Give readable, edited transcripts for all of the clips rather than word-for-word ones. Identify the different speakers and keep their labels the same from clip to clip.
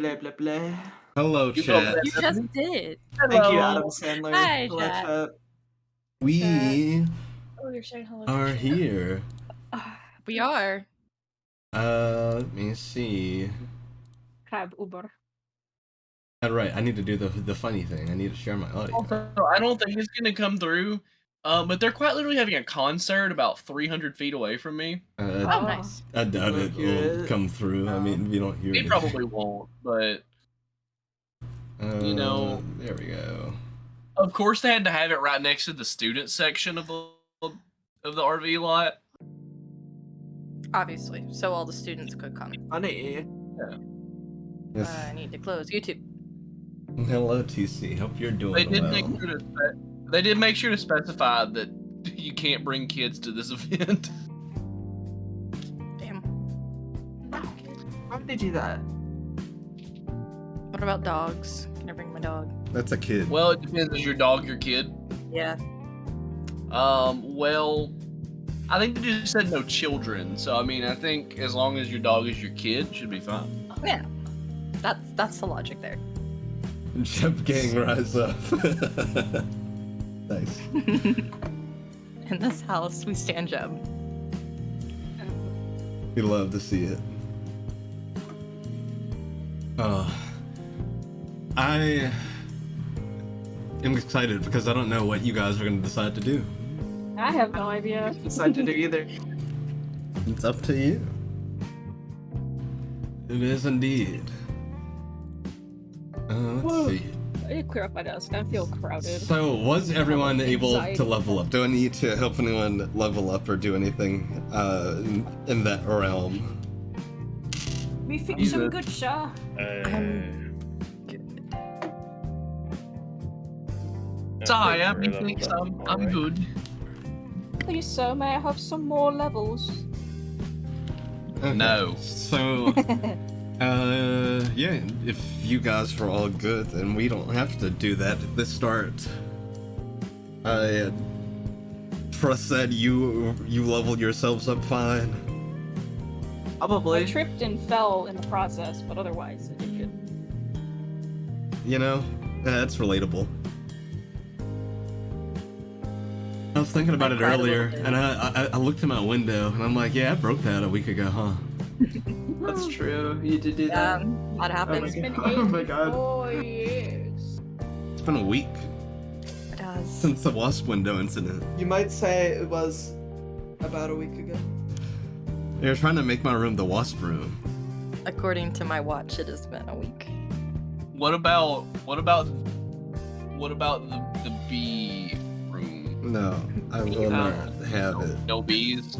Speaker 1: blah, blah, blah.
Speaker 2: Hello, chat.
Speaker 3: You just did.
Speaker 1: Thank you,
Speaker 4: Hello.
Speaker 1: Adam Sandler.
Speaker 3: Hi,
Speaker 1: Hello,
Speaker 3: chat.
Speaker 1: chat.
Speaker 2: We
Speaker 4: Oh, you're saying hello.
Speaker 2: are here.
Speaker 3: We are.
Speaker 2: Let me see.
Speaker 4: Crab Uber.
Speaker 2: Right, I need to do the funny thing. I need to share my audio.
Speaker 5: Also, I don't think it's gonna come through. But they're quite literally having a concert about 300 feet away from me.
Speaker 3: Oh, nice.
Speaker 2: I doubt
Speaker 1: We'll
Speaker 2: it
Speaker 1: hear
Speaker 2: will
Speaker 1: it.
Speaker 2: come through. I mean, we don't hear
Speaker 5: They
Speaker 2: it.
Speaker 5: probably won't, but you know,
Speaker 2: there we go.
Speaker 5: of course they had to have it right next to the student section of the RV lot.
Speaker 3: Obviously, so all the students could come.
Speaker 1: Funny.
Speaker 5: Yeah.
Speaker 2: Yes.
Speaker 3: I need to close YouTube.
Speaker 2: Hello, TC. Hope you're doing
Speaker 5: They did
Speaker 2: well.
Speaker 5: make sure to specify that you can't bring kids to this event.
Speaker 3: Damn.
Speaker 1: Why would they do that?
Speaker 3: What about dogs? Can I bring my dog?
Speaker 2: That's a kid.
Speaker 5: Well, it depends. Is your dog your kid?
Speaker 3: Yeah.
Speaker 5: Well, I think they just said no children. So I mean, I think as long as your dog is your kid, it should be fine.
Speaker 3: Yeah. That's the logic there.
Speaker 2: Jeb gang rise up. Nice.
Speaker 3: In this house, we stand Jeb.
Speaker 2: We love to see it. I am excited because I don't know what you guys are going to decide to do.
Speaker 4: I have no idea.
Speaker 1: Decide to do either.
Speaker 2: It's up to you. It is indeed. Let's see.
Speaker 4: I need to clear up my desk. I feel crowded.
Speaker 2: So, was everyone able
Speaker 4: Anxiety.
Speaker 2: to level up? Do I need to help anyone level up or do anything in that realm?
Speaker 4: We fix
Speaker 5: He's
Speaker 4: some
Speaker 5: a-
Speaker 4: good, sir.
Speaker 5: Sorry, I think I'm good.
Speaker 4: Please, sir, may I have some more levels?
Speaker 2: Okay.
Speaker 5: No.
Speaker 2: So, yeah, if you guys are all good, then we don't have to do that at the start. I trust that you leveled yourselves up fine.
Speaker 4: I
Speaker 1: Probably.
Speaker 4: tripped and fell in the process, but otherwise, it did good.
Speaker 2: You know, that's relatable. I was thinking about
Speaker 3: I
Speaker 2: it
Speaker 3: cried a little
Speaker 2: earlier,
Speaker 3: bit.
Speaker 2: and I looked in my window, and I'm like, yeah, I broke that a week ago, huh?
Speaker 1: That's true. You did do that.
Speaker 3: That happens.
Speaker 4: It's been
Speaker 1: Oh my God.
Speaker 4: 84 years.
Speaker 2: It's been a week
Speaker 3: It does.
Speaker 2: since the wasp window incident.
Speaker 1: You might say it was about a week ago.
Speaker 2: They were trying to make my room the wasp room.
Speaker 3: According to my watch, it has been a week.
Speaker 5: What about the bee room?
Speaker 2: No, I will not have it.
Speaker 5: No bees.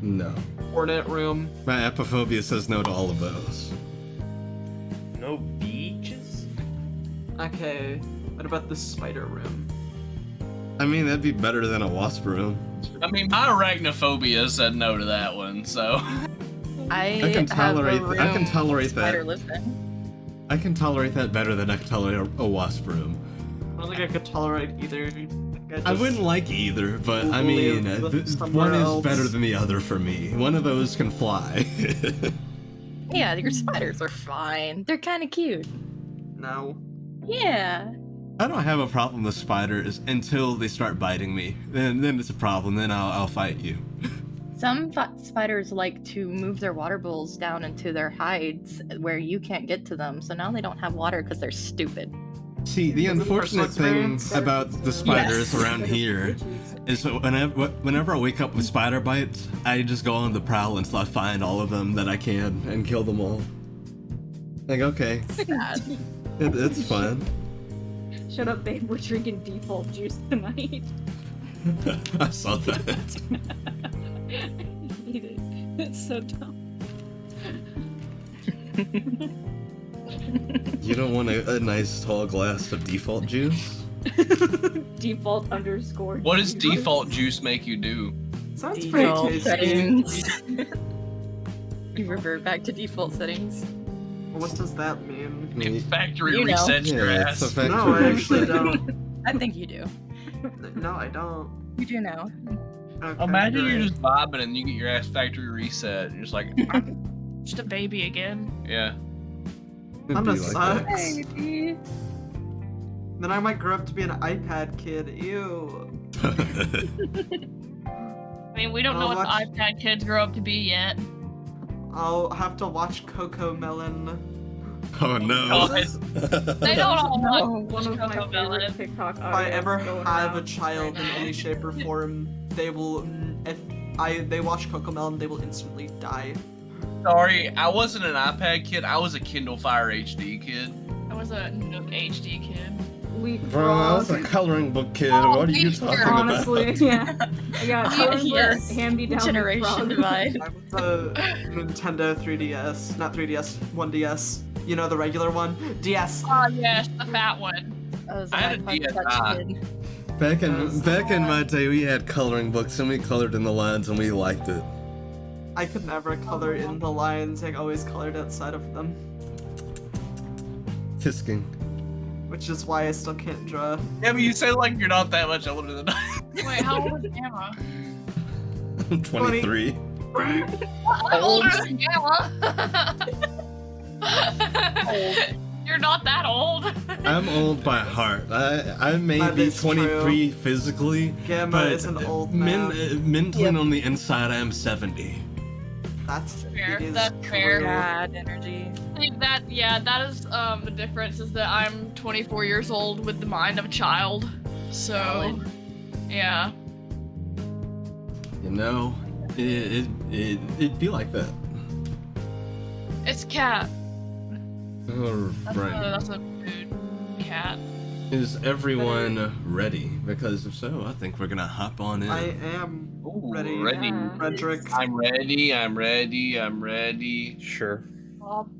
Speaker 2: No.
Speaker 1: Hornet room.
Speaker 2: My apophobia says no to all of those.
Speaker 6: No beaches?
Speaker 1: Okay. What about the spider room?
Speaker 2: I mean, that'd be better than a wasp room.
Speaker 5: I mean, my arachnophobia said no to that one, so.
Speaker 3: I
Speaker 2: can
Speaker 3: have
Speaker 2: tolerate-
Speaker 3: a
Speaker 2: I can
Speaker 3: room
Speaker 2: tolerate that.
Speaker 3: Spider lives in.
Speaker 2: I can tolerate that better than I can tolerate a wasp room.
Speaker 1: I don't think I could tolerate either.
Speaker 2: I wouldn't like either, but I mean,
Speaker 1: Somewhere
Speaker 2: one is
Speaker 1: else.
Speaker 2: better than the other for me. One of those can fly.
Speaker 3: Yeah, your spiders are fine. They're kind of cute.
Speaker 1: No.
Speaker 3: Yeah.
Speaker 2: I don't have a problem with spiders until they start biting me. Then it's a problem. Then I'll fight you.
Speaker 3: Some spiders like to move their water bowls down into their hides where you can't get to them, so now they don't have water because they're stupid.
Speaker 2: See, the
Speaker 1: Is it
Speaker 2: unfortunate
Speaker 1: personal
Speaker 2: thing
Speaker 1: experience?
Speaker 2: about the spiders
Speaker 3: Yes.
Speaker 2: around here is that whenever I wake up with spider bites, I just go on the prowl until I find all of them that I can and kill them all. Like, okay,
Speaker 3: Sad.
Speaker 2: it's fun.
Speaker 4: Shut up, babe. We're drinking default juice tonight.
Speaker 2: I saw that.
Speaker 4: I hate it. It's so dumb.
Speaker 2: You don't want a nice tall glass of default juice?
Speaker 4: Default underscore.
Speaker 5: What does
Speaker 4: juice.
Speaker 5: default juice make you do?
Speaker 1: Sounds pretty
Speaker 3: Default
Speaker 1: tasty.
Speaker 3: settings. You revert back to default settings.
Speaker 1: What does that mean?
Speaker 5: It factory
Speaker 3: You know.
Speaker 5: resets your
Speaker 2: Yeah, it's
Speaker 5: ass.
Speaker 2: a factory.
Speaker 1: No, I actually don't.
Speaker 3: I think you do.
Speaker 1: No, I don't.
Speaker 3: You do now.
Speaker 1: Okay,
Speaker 5: Imagine you're
Speaker 1: great.
Speaker 5: just vibing and you get your ass factory reset. And you're just like, I'm just a baby again. Yeah.
Speaker 2: It'd
Speaker 1: Kinda
Speaker 2: be like that.
Speaker 1: sucks.
Speaker 3: Maybe.
Speaker 1: Then I might grow up to be an iPad kid. Ew.
Speaker 7: I mean, we don't know
Speaker 1: I'll
Speaker 7: what
Speaker 1: watch-
Speaker 7: the iPad kids grow up to be yet.
Speaker 1: I'll have to watch Coco Melon.
Speaker 2: Oh no.
Speaker 7: They don't all
Speaker 3: No.
Speaker 7: want
Speaker 4: One of my
Speaker 7: Coco Melon.
Speaker 4: favorite TikTok
Speaker 1: If I
Speaker 4: audios
Speaker 1: ever
Speaker 4: going
Speaker 1: have a
Speaker 4: around
Speaker 1: child
Speaker 4: right
Speaker 1: in
Speaker 4: now.
Speaker 1: any shape or form, they will. If they watch Coco Melon, they will instantly die.
Speaker 5: Sorry, I wasn't an iPad kid. I was a Kindle Fire HD kid.
Speaker 7: I was a Nook HD kid.
Speaker 4: We
Speaker 2: Bro, I was a coloring book kid. What are you
Speaker 7: me
Speaker 2: talking
Speaker 7: too.
Speaker 2: about?
Speaker 4: honestly, yeah. I got coloring
Speaker 3: Yes.
Speaker 4: books, hand-me-down
Speaker 3: Generation divide.
Speaker 1: I was a Nintendo 3DS, not 3DS, 1DS. You know the regular one? DS.
Speaker 7: Oh yes, the fat one.
Speaker 3: I was
Speaker 5: I had
Speaker 3: an
Speaker 5: a
Speaker 3: iPod Touch
Speaker 5: DSi.
Speaker 3: kid.
Speaker 2: Back in my day, we had coloring books and we colored in the lines and we liked it.
Speaker 1: I could never color in the lines, I always colored outside of them.
Speaker 2: Tisking.
Speaker 1: Which is why I still can't draw.
Speaker 5: Yeah, but you say like you're not that much older than I.
Speaker 7: Wait, how old is Gamma?
Speaker 2: I'm 23.
Speaker 7: I'm older than Gamma. You're not that old.
Speaker 2: I'm old by heart. I may
Speaker 1: That
Speaker 2: be
Speaker 1: is
Speaker 2: 23 physically,
Speaker 1: Gamma
Speaker 2: but
Speaker 1: is an old man.
Speaker 2: mentally
Speaker 3: Yep.
Speaker 2: on the inside, I am 70.
Speaker 1: That's
Speaker 7: Fair,
Speaker 1: is
Speaker 7: that's fair.
Speaker 1: true.
Speaker 3: God, energy.
Speaker 7: I think that is the difference is that I'm 24 years old with the mind of a child. So, yeah.
Speaker 2: You know, it'd be like that.
Speaker 7: It's a cat. That's,
Speaker 2: Right.
Speaker 7: that's a food cat.
Speaker 2: Is everyone ready? Because if so, I think we're gonna hop on in.
Speaker 1: I am
Speaker 5: Ooh,
Speaker 1: ready.
Speaker 5: ready.
Speaker 4: Yeah.
Speaker 1: Frederick.
Speaker 5: I'm ready. I'm ready. I'm ready.
Speaker 6: Sure.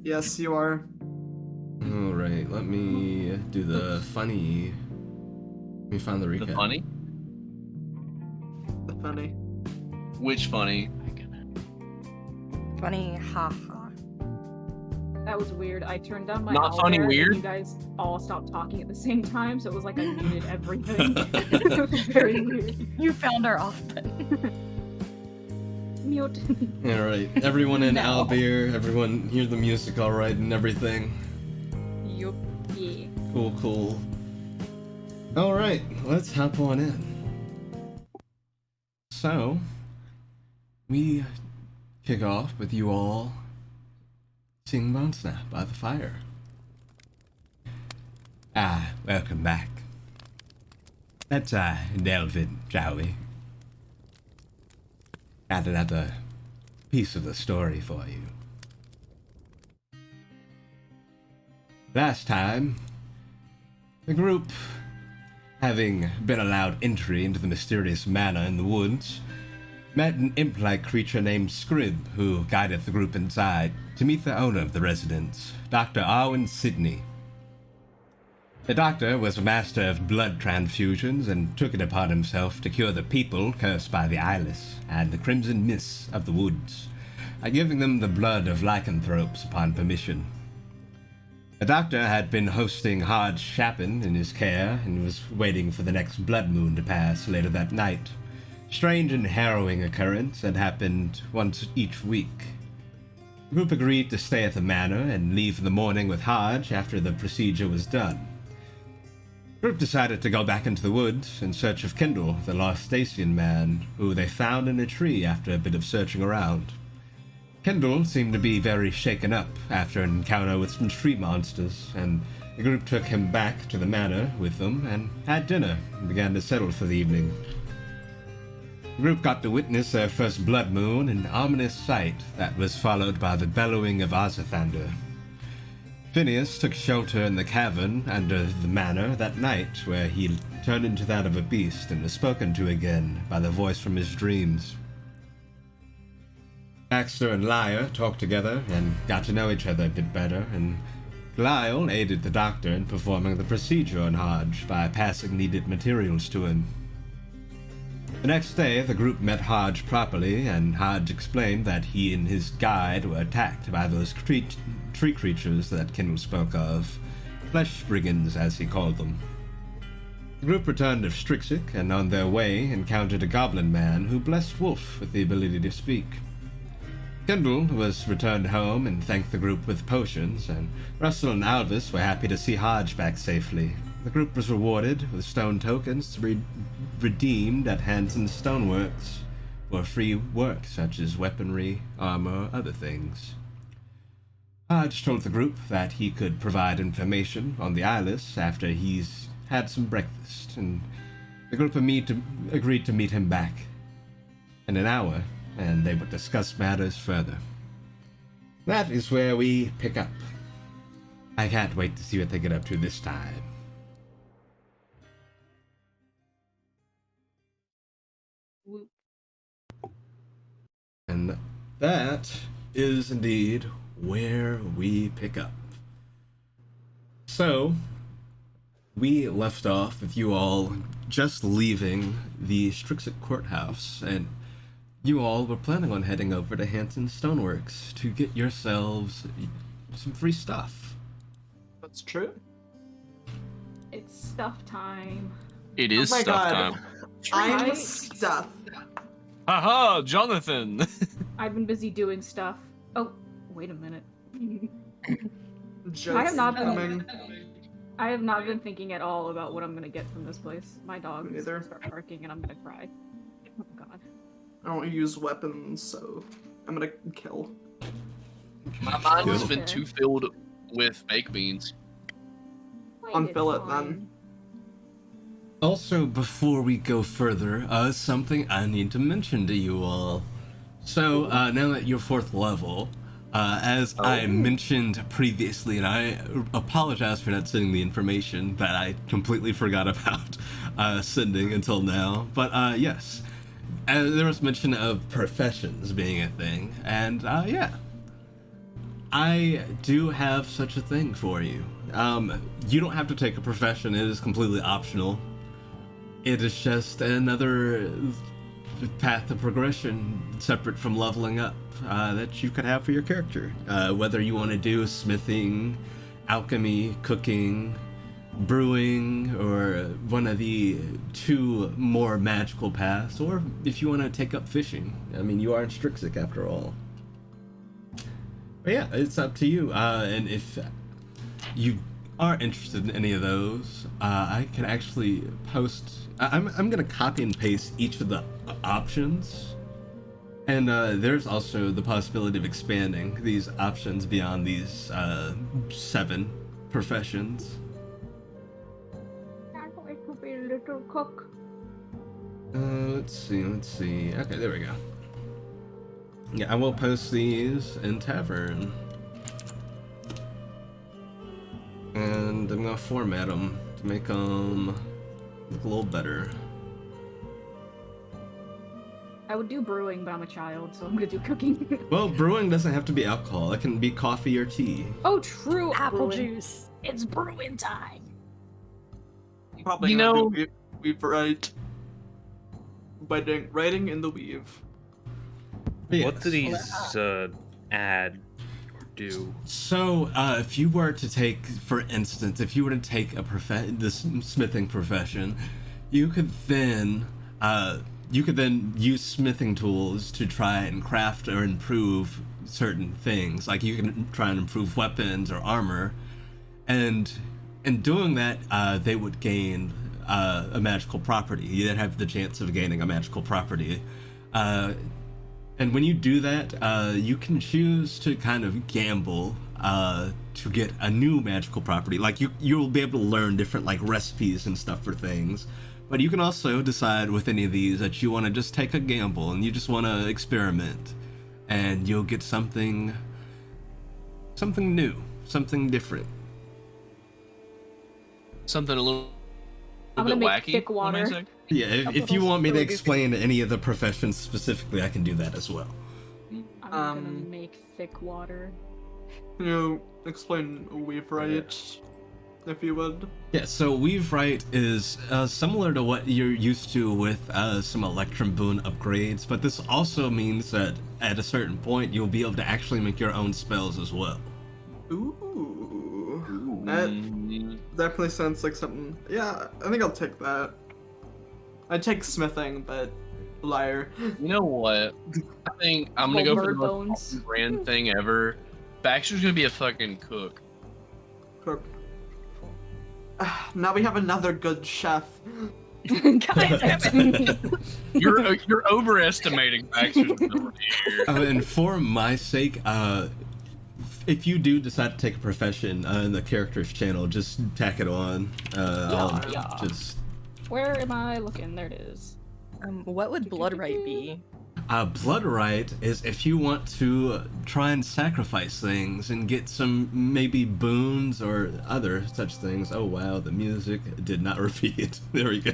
Speaker 1: Yes, you are.
Speaker 2: All right, let me do the funny. Let me find the recap.
Speaker 5: The funny?
Speaker 1: The funny.
Speaker 5: Which funny?
Speaker 3: Funny, haha.
Speaker 4: That was weird. I turned down my
Speaker 5: Not funny,
Speaker 4: owlbear, and
Speaker 5: weird?
Speaker 4: You guys all stopped talking at the same time, so it was like I muted everything. It was very weird.
Speaker 3: You found our off button.
Speaker 4: Mute.
Speaker 2: All right, everyone in
Speaker 3: No.
Speaker 2: Albir, everyone hear the music all right and everything.
Speaker 3: Yup.
Speaker 4: Yeah.
Speaker 2: Cool. All right, let's hop on in. So, we kick off with you all seeing Bone Snap by the fire. Welcome back. Let's delve in, shall we? Got another piece of the story for you. Last time, the group, having been allowed entry into the mysterious manor in the woods, met an imp-like creature named Scrib, who guided the group inside to meet the owner of the residence, Dr. Arwen Sidney. The doctor was a master of blood transfusions and took it upon himself to cure the people cursed by the eyeless and the crimson mists of the woods, giving them the blood of lycanthropes upon permission. The doctor had been hosting Hodge Chapin in his care and was waiting for the next blood moon to pass later that night. Strange and harrowing occurrence had happened once each week. The group agreed to stay at the manor and leave in the morning with Hodge after the procedure was done. The group decided to go back into the woods in search of Kendall, the lost Dacian man, who they found in a tree after a bit of searching around. Kendall seemed to be very shaken up after an encounter with some tree monsters, and the group took him back to the manor with them and had dinner and began to settle for the evening. The group got to witness their first blood moon, an ominous sight that was followed by the bellowing of Ozathander. Phineas took shelter in the cavern under the manor that night, where he turned into that of a beast and was spoken to again by the voice from his dreams. Baxter and Lyre talked together and got to know each other a bit better, and Lyle aided the doctor in performing the procedure on Hodge by passing needed materials to him. The next day, the group met Hodge properly, and Hodge explained that he and his guide were attacked by those tree creatures that Kendall spoke of, flesh brigands as he called them. The group returned to Strixik, and on their way encountered a goblin man who blessed Wolf with the ability to speak. Kendall was returned home and thanked the group with potions, and Russell and Alvis were happy to see Hodge back safely. The group was rewarded with stone tokens to be redeemed at Hanson Stoneworks for free work such as weaponry, armor, other things. Hodge told the group that he could provide information on the Isles after he's had some breakfast, and the group agreed to meet him back in an hour, and they would discuss matters further. That is where we pick up. I can't wait to see what they get up to this time.
Speaker 4: Whoop.
Speaker 2: And that is indeed where we pick up. So, we left off with you all just leaving the Strixit Courthouse, and you all were planning on heading over to Hanson Stoneworks to get yourselves some free stuff.
Speaker 1: That's true.
Speaker 4: It's stuff time.
Speaker 5: It is
Speaker 1: Oh my
Speaker 5: stuff
Speaker 1: God.
Speaker 5: time.
Speaker 1: I'm
Speaker 4: Right.
Speaker 1: stuff.
Speaker 5: Haha, Jonathan.
Speaker 4: I've been busy doing stuff. Oh, wait a minute.
Speaker 1: Just
Speaker 4: I have not been-
Speaker 1: coming.
Speaker 4: I have not been thinking at all about what I'm gonna get from this place. My dog is
Speaker 1: Neither.
Speaker 4: gonna start barking and I'm gonna cry. Oh god.
Speaker 1: I don't use weapons, so I'm gonna kill.
Speaker 5: My mind has
Speaker 4: Okay.
Speaker 5: been too filled with baked beans.
Speaker 1: Unfill it, then.
Speaker 2: Also, before we go further, something I need to mention to you all. So, now that you're 4th level, as I mentioned previously, and I apologize for not sending the information that I completely forgot about sending until now, but yes, there was mention of professions being a thing, and yeah, I do have such a thing for you. You don't have to take a profession, it is completely optional. It is just another path of progression separate from leveling up that you could have for your character. Whether you want to do smithing, alchemy, cooking, brewing, or one of the 2 more magical paths, or if you want to take up fishing. I mean, you are in Strixik after all. But yeah, it's up to you. And if you are interested in any of those, I can actually post. I'm gonna copy and paste each of the options, and there's also the possibility of expanding these options beyond these 7 professions.
Speaker 4: I'm going to be a little cook.
Speaker 2: Let's see. Okay, there we go. Yeah, I will post these in Tavern. And I'm gonna format them to make them look a little better.
Speaker 4: I would do brewing, but I'm a child, so I'm gonna do cooking.
Speaker 2: Well, brewing doesn't have to be alcohol. It can be coffee or tea.
Speaker 4: Oh, true.
Speaker 3: Apple
Speaker 4: brewing.
Speaker 3: juice.
Speaker 4: It's brewing time.
Speaker 1: Probably
Speaker 5: You
Speaker 1: gonna
Speaker 5: know-
Speaker 1: do weave right by doing writing in the weave.
Speaker 2: But
Speaker 6: What do
Speaker 2: yes.
Speaker 6: these add or do?
Speaker 2: So, if you were to take, for instance, if you were to take the smithing profession, you could then use smithing tools to try and craft or improve certain things. Like you can try and improve weapons or armor, and in doing that, they would gain a magical property. You then have the chance of gaining a magical property. And when you do that, you can choose to kind of gamble to get a new magical property. Like you'll be able to learn different like recipes and stuff for things. But you can also decide with any of these that you want to just take a gamble and you just want to experiment, and you'll get something new, something different.
Speaker 5: Something a little
Speaker 4: I'm
Speaker 5: bit
Speaker 4: gonna make
Speaker 5: wacky.
Speaker 4: thick
Speaker 5: you might
Speaker 4: water.
Speaker 5: say.
Speaker 2: Yeah, if you want me to explain any of the professions specifically, I can do that as well.
Speaker 4: I'm gonna
Speaker 1: Um,
Speaker 4: make thick water.
Speaker 1: Can you explain weave right, if you would?
Speaker 2: Yeah, so Weave Right is similar to what you're used to with some Electrum Boon upgrades, but this also means that at a certain point you'll be able to actually make your own spells as well.
Speaker 1: Ooh. That definitely sounds like something. Yeah, I think I'll take that. I'd take smithing, but Liar.
Speaker 5: You know what? I think I'm gonna
Speaker 4: Little
Speaker 5: go for the
Speaker 4: bird
Speaker 5: most
Speaker 4: bones.
Speaker 5: brand thing ever. Baxter's gonna be a fucking cook.
Speaker 1: Now we have another good chef.
Speaker 3: God damn it.
Speaker 5: You're overestimating Baxter's ability here.
Speaker 2: And for my sake, if you do decide to take a profession in the characters channel, just tack it on. I'll
Speaker 4: Yeah.
Speaker 2: just.
Speaker 4: Where am I looking? There it is.
Speaker 3: What would Bloodright be?
Speaker 2: Bloodright is if you want to try and sacrifice things and get some maybe boons or other such things. Oh wow, the music did not repeat. There we go.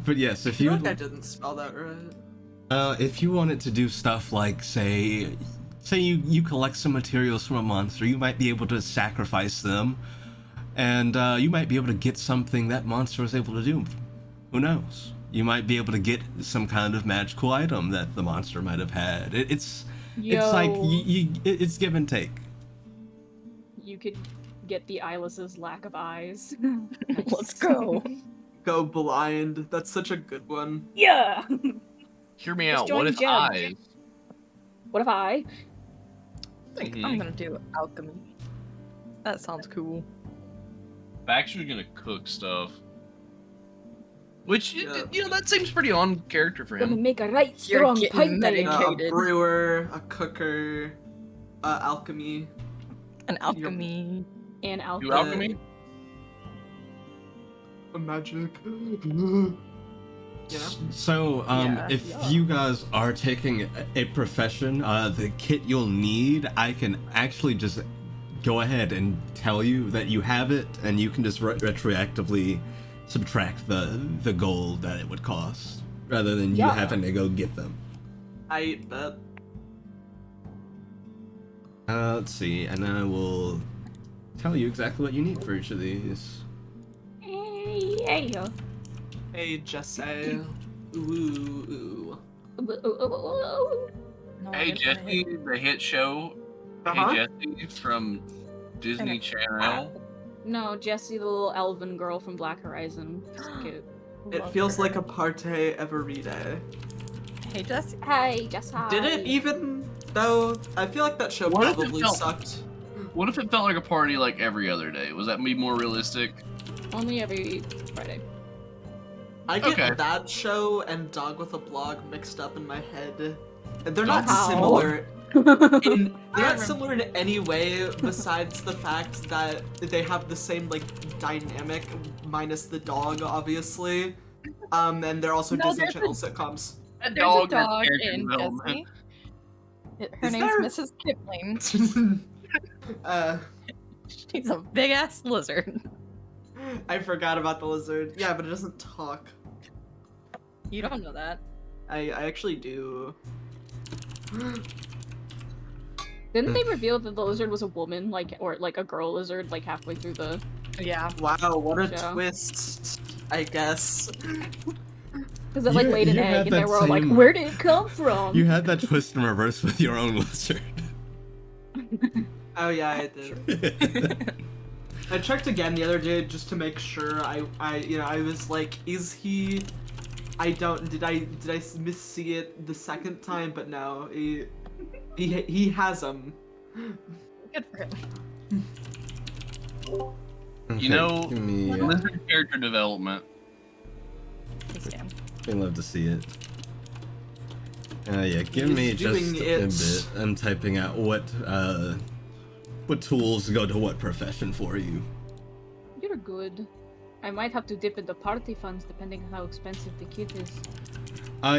Speaker 2: But yes, if
Speaker 1: I feel
Speaker 2: you
Speaker 1: like I didn't spell that right.
Speaker 2: if you wanted to do stuff like say you collect some materials from a monster, you might be able to sacrifice them, and you might be able to get something that monster was able to do. Who knows? You might be able to get some kind of magical item that the monster might have had. It's like it's give and take.
Speaker 4: You could get the Eyeless's lack of eyes.
Speaker 3: Let's go.
Speaker 1: Go blind. That's such a good one.
Speaker 4: Yeah.
Speaker 5: Hear me
Speaker 4: Let's
Speaker 5: out.
Speaker 4: join
Speaker 5: What
Speaker 4: the
Speaker 5: if
Speaker 4: judge.
Speaker 5: I?
Speaker 4: What if I?
Speaker 3: I think I'm gonna do alchemy. That sounds cool.
Speaker 5: Baxter's gonna cook stuff. Which,
Speaker 1: Yeah.
Speaker 5: you know, that seems pretty on character for
Speaker 4: Gonna
Speaker 5: him.
Speaker 4: make a right
Speaker 3: You're
Speaker 4: strong
Speaker 3: getting
Speaker 4: pint.
Speaker 3: medicated.
Speaker 1: A
Speaker 3: Hated.
Speaker 1: brewer, a cooker, alchemy.
Speaker 3: An alchemy.
Speaker 4: And
Speaker 5: Do
Speaker 4: alchemy.
Speaker 5: alchemy?
Speaker 1: A magic. You know?
Speaker 2: So,
Speaker 3: Yeah.
Speaker 2: if you guys are taking a profession, the kit you'll need, I can actually just go ahead and tell you that you have it, and you can just retroactively subtract the gold that it would cost, rather than you
Speaker 4: Yeah.
Speaker 2: having to go get them.
Speaker 1: I eat that.
Speaker 2: Let's see, and I will tell you exactly what you need for each of these.
Speaker 4: Hey.
Speaker 1: Hey, Jesse. Ooh.
Speaker 3: No,
Speaker 5: Hey,
Speaker 3: I didn't wanna
Speaker 5: Jesse,
Speaker 3: hit-
Speaker 5: the hit show.
Speaker 1: Uh-huh.
Speaker 5: Hey, Jesse from Disney Channel.
Speaker 4: No, Jessie, the little elven girl from Black Horizon. Just cute.
Speaker 1: It
Speaker 3: Love
Speaker 1: feels
Speaker 3: her.
Speaker 1: like a party every day.
Speaker 3: Hey, Jesse.
Speaker 4: Hey, Jess. Hi.
Speaker 1: Did it even though? I feel like that show
Speaker 5: What if it
Speaker 1: probably
Speaker 5: felt-
Speaker 1: sucked.
Speaker 5: What if it felt like a party like every other day? Was that be more realistic?
Speaker 4: Only every Friday.
Speaker 1: I get
Speaker 5: Okay.
Speaker 1: that show and Dog with a Blog mixed up in my head. And they're not
Speaker 4: How?
Speaker 1: similar. They're
Speaker 7: I
Speaker 1: not similar in any way besides the fact that they have the same like dynamic, minus the dog, obviously. And they're also
Speaker 3: No,
Speaker 1: Disney
Speaker 3: there's
Speaker 1: Channel sitcoms.
Speaker 5: That
Speaker 3: There's
Speaker 5: dog
Speaker 3: a
Speaker 5: has
Speaker 3: dog
Speaker 5: character
Speaker 3: in
Speaker 5: development.
Speaker 3: Jesse. Her
Speaker 1: Is
Speaker 3: name's
Speaker 1: there?
Speaker 3: Mrs. Kipling. She's a big ass lizard.
Speaker 1: I forgot about the lizard. Yeah, but it doesn't talk.
Speaker 3: You don't know that.
Speaker 1: I actually do.
Speaker 4: Didn't they reveal that the lizard was a woman, or a girl lizard, like halfway through the?
Speaker 3: Yeah.
Speaker 1: Wow, what a
Speaker 4: Yeah.
Speaker 1: twist! I guess.
Speaker 4: Because it like
Speaker 2: You-
Speaker 4: laid an
Speaker 2: you
Speaker 4: egg,
Speaker 2: had
Speaker 4: and they
Speaker 2: that
Speaker 4: were all like,
Speaker 2: same-
Speaker 4: "Where did it come from?"
Speaker 2: You had that twist in reverse with your own lizard.
Speaker 1: Oh yeah, I did. I checked again the other day just to make sure. I was like, is he? Did I missee it the second time? But no, he has them.
Speaker 3: Good for him.
Speaker 2: Okay,
Speaker 5: You know,
Speaker 2: give me,
Speaker 5: lizard character development.
Speaker 3: He's down.
Speaker 2: I'd love to see it. Yeah, give
Speaker 1: He's
Speaker 2: me just
Speaker 1: doing
Speaker 2: a
Speaker 1: it.
Speaker 2: bit. I'm typing out what tools go to what profession for you.
Speaker 4: You're good. I might have to dip into party funds depending on how expensive the kit is.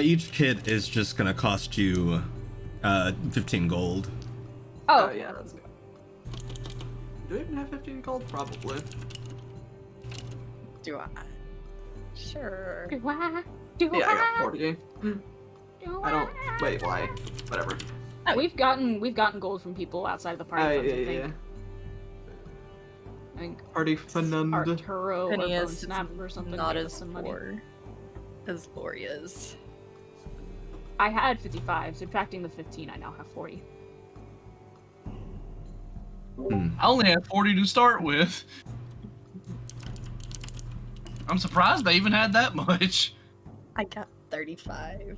Speaker 2: Each kit is just gonna cost you 15 gold.
Speaker 4: Oh,
Speaker 1: Yeah, that's good. Do we even have 15 gold? Probably.
Speaker 3: Do I? Sure.
Speaker 4: Do I? Do
Speaker 1: Yeah, I got
Speaker 4: I?
Speaker 1: 40.
Speaker 4: Do
Speaker 1: I don't. Wait, why? Whatever.
Speaker 4: We've gotten gold from people outside of the party funds. I think. I think
Speaker 1: Party fund.
Speaker 4: Arturo or
Speaker 3: Penny
Speaker 4: Bone
Speaker 3: is
Speaker 4: Snap or something.
Speaker 3: Not
Speaker 4: gave us
Speaker 3: as
Speaker 4: some money.
Speaker 3: poor as Lori is.
Speaker 4: I had 55. Subtracting the 15, I now have 40.
Speaker 5: I only had 40 to start with. I'm surprised they even had that much.
Speaker 3: I got 35.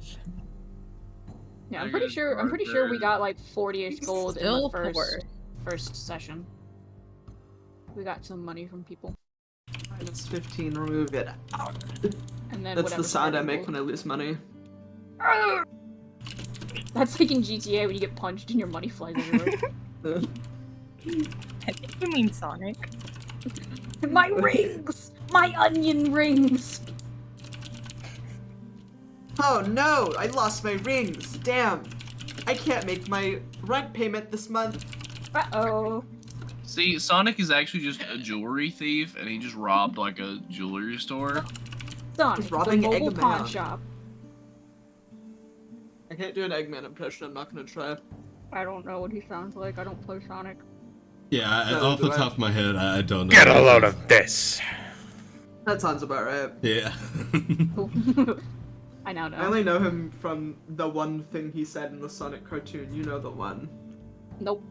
Speaker 4: Yeah, I'm
Speaker 5: I
Speaker 4: pretty
Speaker 5: got
Speaker 4: sure. I'm pretty sure we got like 40-ish gold in the
Speaker 3: Still poor.
Speaker 4: first session. We got some money from people,
Speaker 1: Minus 15, remove it.
Speaker 4: and then
Speaker 1: That's the
Speaker 4: whatever's
Speaker 1: sound I
Speaker 4: added
Speaker 1: make
Speaker 4: gold.
Speaker 1: when I lose money.
Speaker 4: That's like in GTA when you get punched and your money flies everywhere.
Speaker 3: I think you mean Sonic.
Speaker 4: My rings! My onion rings!
Speaker 1: Oh no! I lost my rings! Damn! I can't make my rent payment this month.
Speaker 4: Uh-oh.
Speaker 5: See, Sonic is actually just a jewelry thief, and he just robbed like a jewelry store.
Speaker 4: Sonic, the
Speaker 1: robbing
Speaker 4: mobile
Speaker 1: Eggman.
Speaker 4: pawn shop.
Speaker 1: I can't do an Eggman impression, I'm not gonna try.
Speaker 4: I don't know what he sounds like. I don't play Sonic.
Speaker 2: Yeah,
Speaker 1: No,
Speaker 2: off the
Speaker 1: do I?
Speaker 2: top of my head, I don't know.
Speaker 6: Get a load of this.
Speaker 1: That sounds about right.
Speaker 2: Yeah.
Speaker 4: Cool. I now know.
Speaker 1: I only know him from the one thing he said in the Sonic cartoon. You know the one.
Speaker 4: Nope.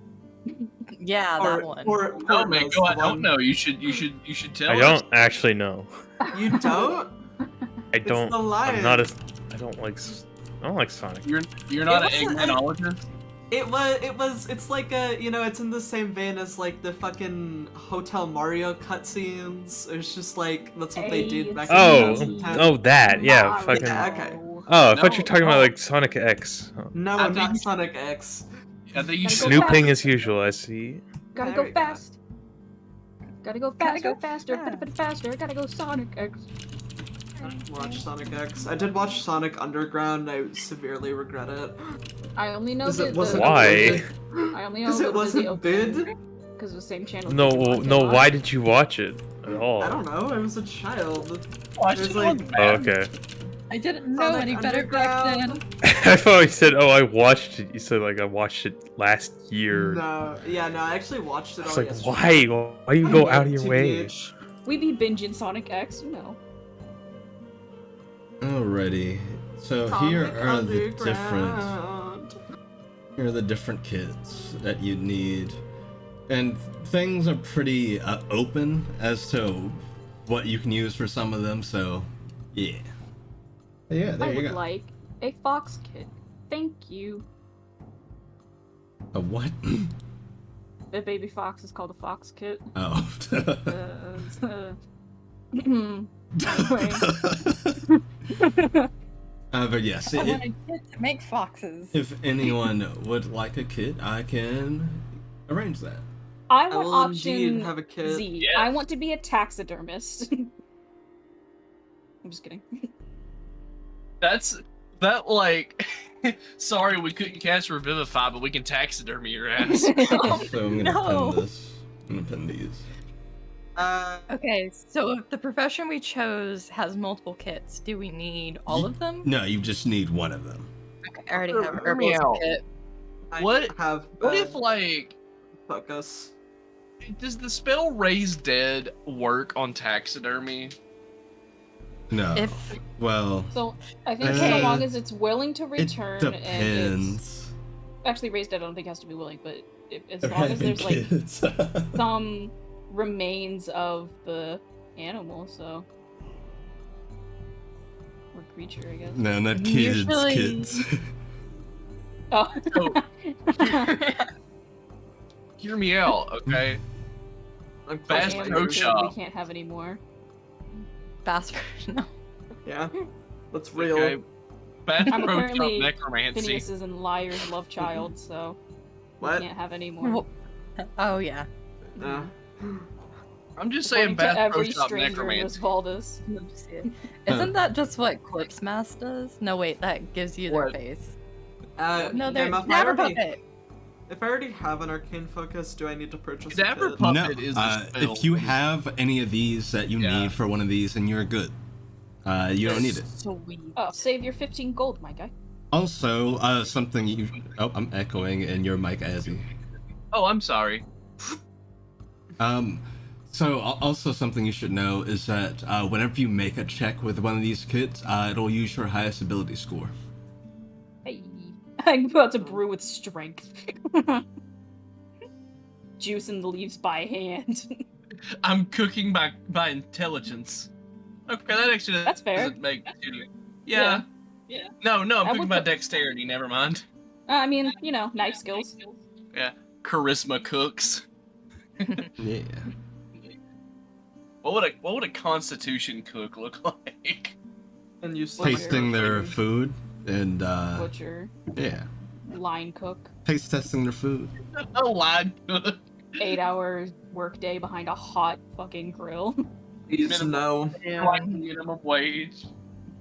Speaker 3: Yeah, that one.
Speaker 1: Or
Speaker 5: Oh man,
Speaker 1: knows
Speaker 5: go!
Speaker 1: the
Speaker 5: I don't
Speaker 1: one.
Speaker 5: know. You should tell
Speaker 6: I
Speaker 5: us.
Speaker 6: don't actually know.
Speaker 1: You don't?
Speaker 6: I don't.
Speaker 1: the lion.
Speaker 6: I'm not as. I don't like Sonic.
Speaker 5: You're not an
Speaker 1: wasn't
Speaker 5: Eggmanologist.
Speaker 1: It's like it's in the same vein as like the fucking Hotel Mario cutscenes. It's just like, that's what they did back in
Speaker 6: Oh,
Speaker 1: 2010.
Speaker 6: oh, that. Yeah,
Speaker 4: Mario.
Speaker 6: fucking.
Speaker 1: Yeah, okay.
Speaker 6: Oh, I thought you were
Speaker 5: No,
Speaker 6: talking about
Speaker 5: no.
Speaker 6: like Sonic X. Oh.
Speaker 1: No,
Speaker 5: I
Speaker 1: I'm
Speaker 5: think
Speaker 1: not
Speaker 5: you-
Speaker 1: Sonic X.
Speaker 5: I think you
Speaker 4: Gotta
Speaker 5: should.
Speaker 4: go
Speaker 6: Snooping
Speaker 4: fast.
Speaker 6: as usual. I see.
Speaker 4: Gotta
Speaker 1: There
Speaker 4: go
Speaker 1: we go.
Speaker 4: fast. Gotta go
Speaker 3: Gotta
Speaker 4: faster,
Speaker 3: go
Speaker 4: faster,
Speaker 3: fast.
Speaker 4: faster. Gotta go Sonic X.
Speaker 1: Watch Sonic X. I did watch Sonic Underground. I severely regret it.
Speaker 4: I only know
Speaker 1: Because
Speaker 4: the.
Speaker 1: it wasn't
Speaker 6: Why?
Speaker 4: I only know
Speaker 1: Because it wasn't good.
Speaker 4: Because of the same channel.
Speaker 6: No,
Speaker 4: people watch
Speaker 6: no.
Speaker 4: a lot.
Speaker 6: Why did you watch it at all?
Speaker 1: I don't know. I was a child.
Speaker 5: Watch
Speaker 1: It was
Speaker 5: it
Speaker 1: like-
Speaker 5: on
Speaker 6: Oh,
Speaker 5: bad.
Speaker 6: okay.
Speaker 3: I didn't know
Speaker 1: Sonic
Speaker 3: any better back then.
Speaker 1: Underground.
Speaker 6: I thought you said, "Oh, I watched it." You said like I watched it last year.
Speaker 1: No, yeah, no, I actually watched it
Speaker 6: I was
Speaker 1: all
Speaker 6: like,
Speaker 1: yesterday.
Speaker 6: why you go out of your way?
Speaker 1: TBH.
Speaker 4: We be binging Sonic X, you know.
Speaker 2: Alrighty. So here
Speaker 1: Sonic
Speaker 2: are the different.
Speaker 1: Underground.
Speaker 2: Here are the different kits that you need, and things are pretty open as to what you can use for some of them. So, yeah. Yeah,
Speaker 4: I
Speaker 2: there you
Speaker 4: would
Speaker 2: go.
Speaker 4: like a fox kit. Thank you.
Speaker 2: A what?
Speaker 4: The baby fox is called a fox kit.
Speaker 2: Oh.
Speaker 4: Anyway.
Speaker 2: But yes,
Speaker 3: I want a kid to make foxes.
Speaker 2: if anyone would like a kit, I can arrange that.
Speaker 4: I
Speaker 1: I
Speaker 4: want
Speaker 1: will
Speaker 4: option
Speaker 1: indeed have a kid.
Speaker 4: Z.
Speaker 5: Yes.
Speaker 4: I want to be a taxidermist. I'm just kidding.
Speaker 5: That like. Sorry, we couldn't cast Revivify, but we can taxidermy your ass.
Speaker 2: So I'm gonna
Speaker 3: No.
Speaker 2: pin this. I'm gonna pin these.
Speaker 3: Okay, so if the profession we chose has multiple kits, do we need all of them?
Speaker 2: No, you just need one of them.
Speaker 3: Okay, I already have an
Speaker 5: Hear me
Speaker 3: herbalist
Speaker 5: out.
Speaker 3: kit.
Speaker 1: I
Speaker 5: What-
Speaker 1: have
Speaker 5: What if like
Speaker 1: focus?
Speaker 5: does the spell Raise Dead work on taxidermy?
Speaker 2: No.
Speaker 3: If
Speaker 2: Well,
Speaker 4: So I think
Speaker 3: Okay.
Speaker 4: so long as it's willing to
Speaker 2: it
Speaker 4: return and it's
Speaker 2: depends.
Speaker 4: actually raised dead, I don't think has to be willing, but as
Speaker 2: They're
Speaker 4: long as
Speaker 2: having
Speaker 4: there's like
Speaker 2: kids.
Speaker 4: some remains of the animal, so or creature, I guess.
Speaker 2: No, not kids.
Speaker 3: Usually-
Speaker 2: Kids.
Speaker 4: Oh.
Speaker 5: Hear me out, okay?
Speaker 1: I'm
Speaker 5: Fast
Speaker 1: close
Speaker 4: Damn,
Speaker 1: by
Speaker 5: Pro
Speaker 4: we
Speaker 1: yours.
Speaker 5: Shop.
Speaker 4: We can't have any more.
Speaker 3: Basper, no.
Speaker 1: Yeah, that's real.
Speaker 5: Okay. Bass
Speaker 4: I'm
Speaker 5: Pro Shop
Speaker 4: apparently
Speaker 5: Necromancy.
Speaker 4: Phineas's and Liar's love child, so
Speaker 1: What?
Speaker 4: we can't have any more.
Speaker 3: Oh yeah.
Speaker 1: Uh,
Speaker 5: I'm just saying
Speaker 4: According to
Speaker 5: Bass Pro
Speaker 4: every
Speaker 5: Shop
Speaker 4: stranger in
Speaker 5: Necromancy.
Speaker 4: Valdis.
Speaker 3: Isn't that just what Corpse Mask does? No, wait, that gives you their
Speaker 5: What?
Speaker 3: face.
Speaker 1: yeah,
Speaker 3: No, they're
Speaker 1: if I
Speaker 3: Dabber
Speaker 1: already-
Speaker 3: Puppet.
Speaker 1: If I already have an arcane focus, do I need to purchase
Speaker 5: Dapper
Speaker 1: a kit?
Speaker 5: Puppet
Speaker 2: No,
Speaker 5: is the spell.
Speaker 2: if you have any of these that you
Speaker 5: Yeah.
Speaker 2: need for one of these, then you're good. You don't need it.
Speaker 3: Sweet.
Speaker 4: Oh, save your 15 gold, my guy.
Speaker 2: Also, something you. Oh, I'm echoing in your mic, Azzy.
Speaker 5: Oh, I'm sorry.
Speaker 2: So also something you should know is that whenever you make a check with one of these kits, it'll use your highest ability score.
Speaker 4: Hey. I'm about to brew with strength. Juicing the leaves by hand.
Speaker 5: I'm cooking by intelligence. Okay, that actually
Speaker 4: That's fair.
Speaker 5: doesn't make any. Yeah. No, I'm
Speaker 4: I
Speaker 5: thinking
Speaker 4: would
Speaker 5: about
Speaker 4: put-
Speaker 5: dexterity. Never mind.
Speaker 4: I mean, knife skills.
Speaker 5: Yeah, charisma cooks.
Speaker 2: Yeah.
Speaker 5: What would a constitution cook look like?
Speaker 1: And you see
Speaker 2: Tasting their food and
Speaker 4: Butcher,
Speaker 2: yeah,
Speaker 4: line cook,
Speaker 2: taste testing their food.
Speaker 5: A line cook.
Speaker 4: 8-hour workday behind a hot fucking grill.
Speaker 1: Please no.
Speaker 5: Like minimum wage.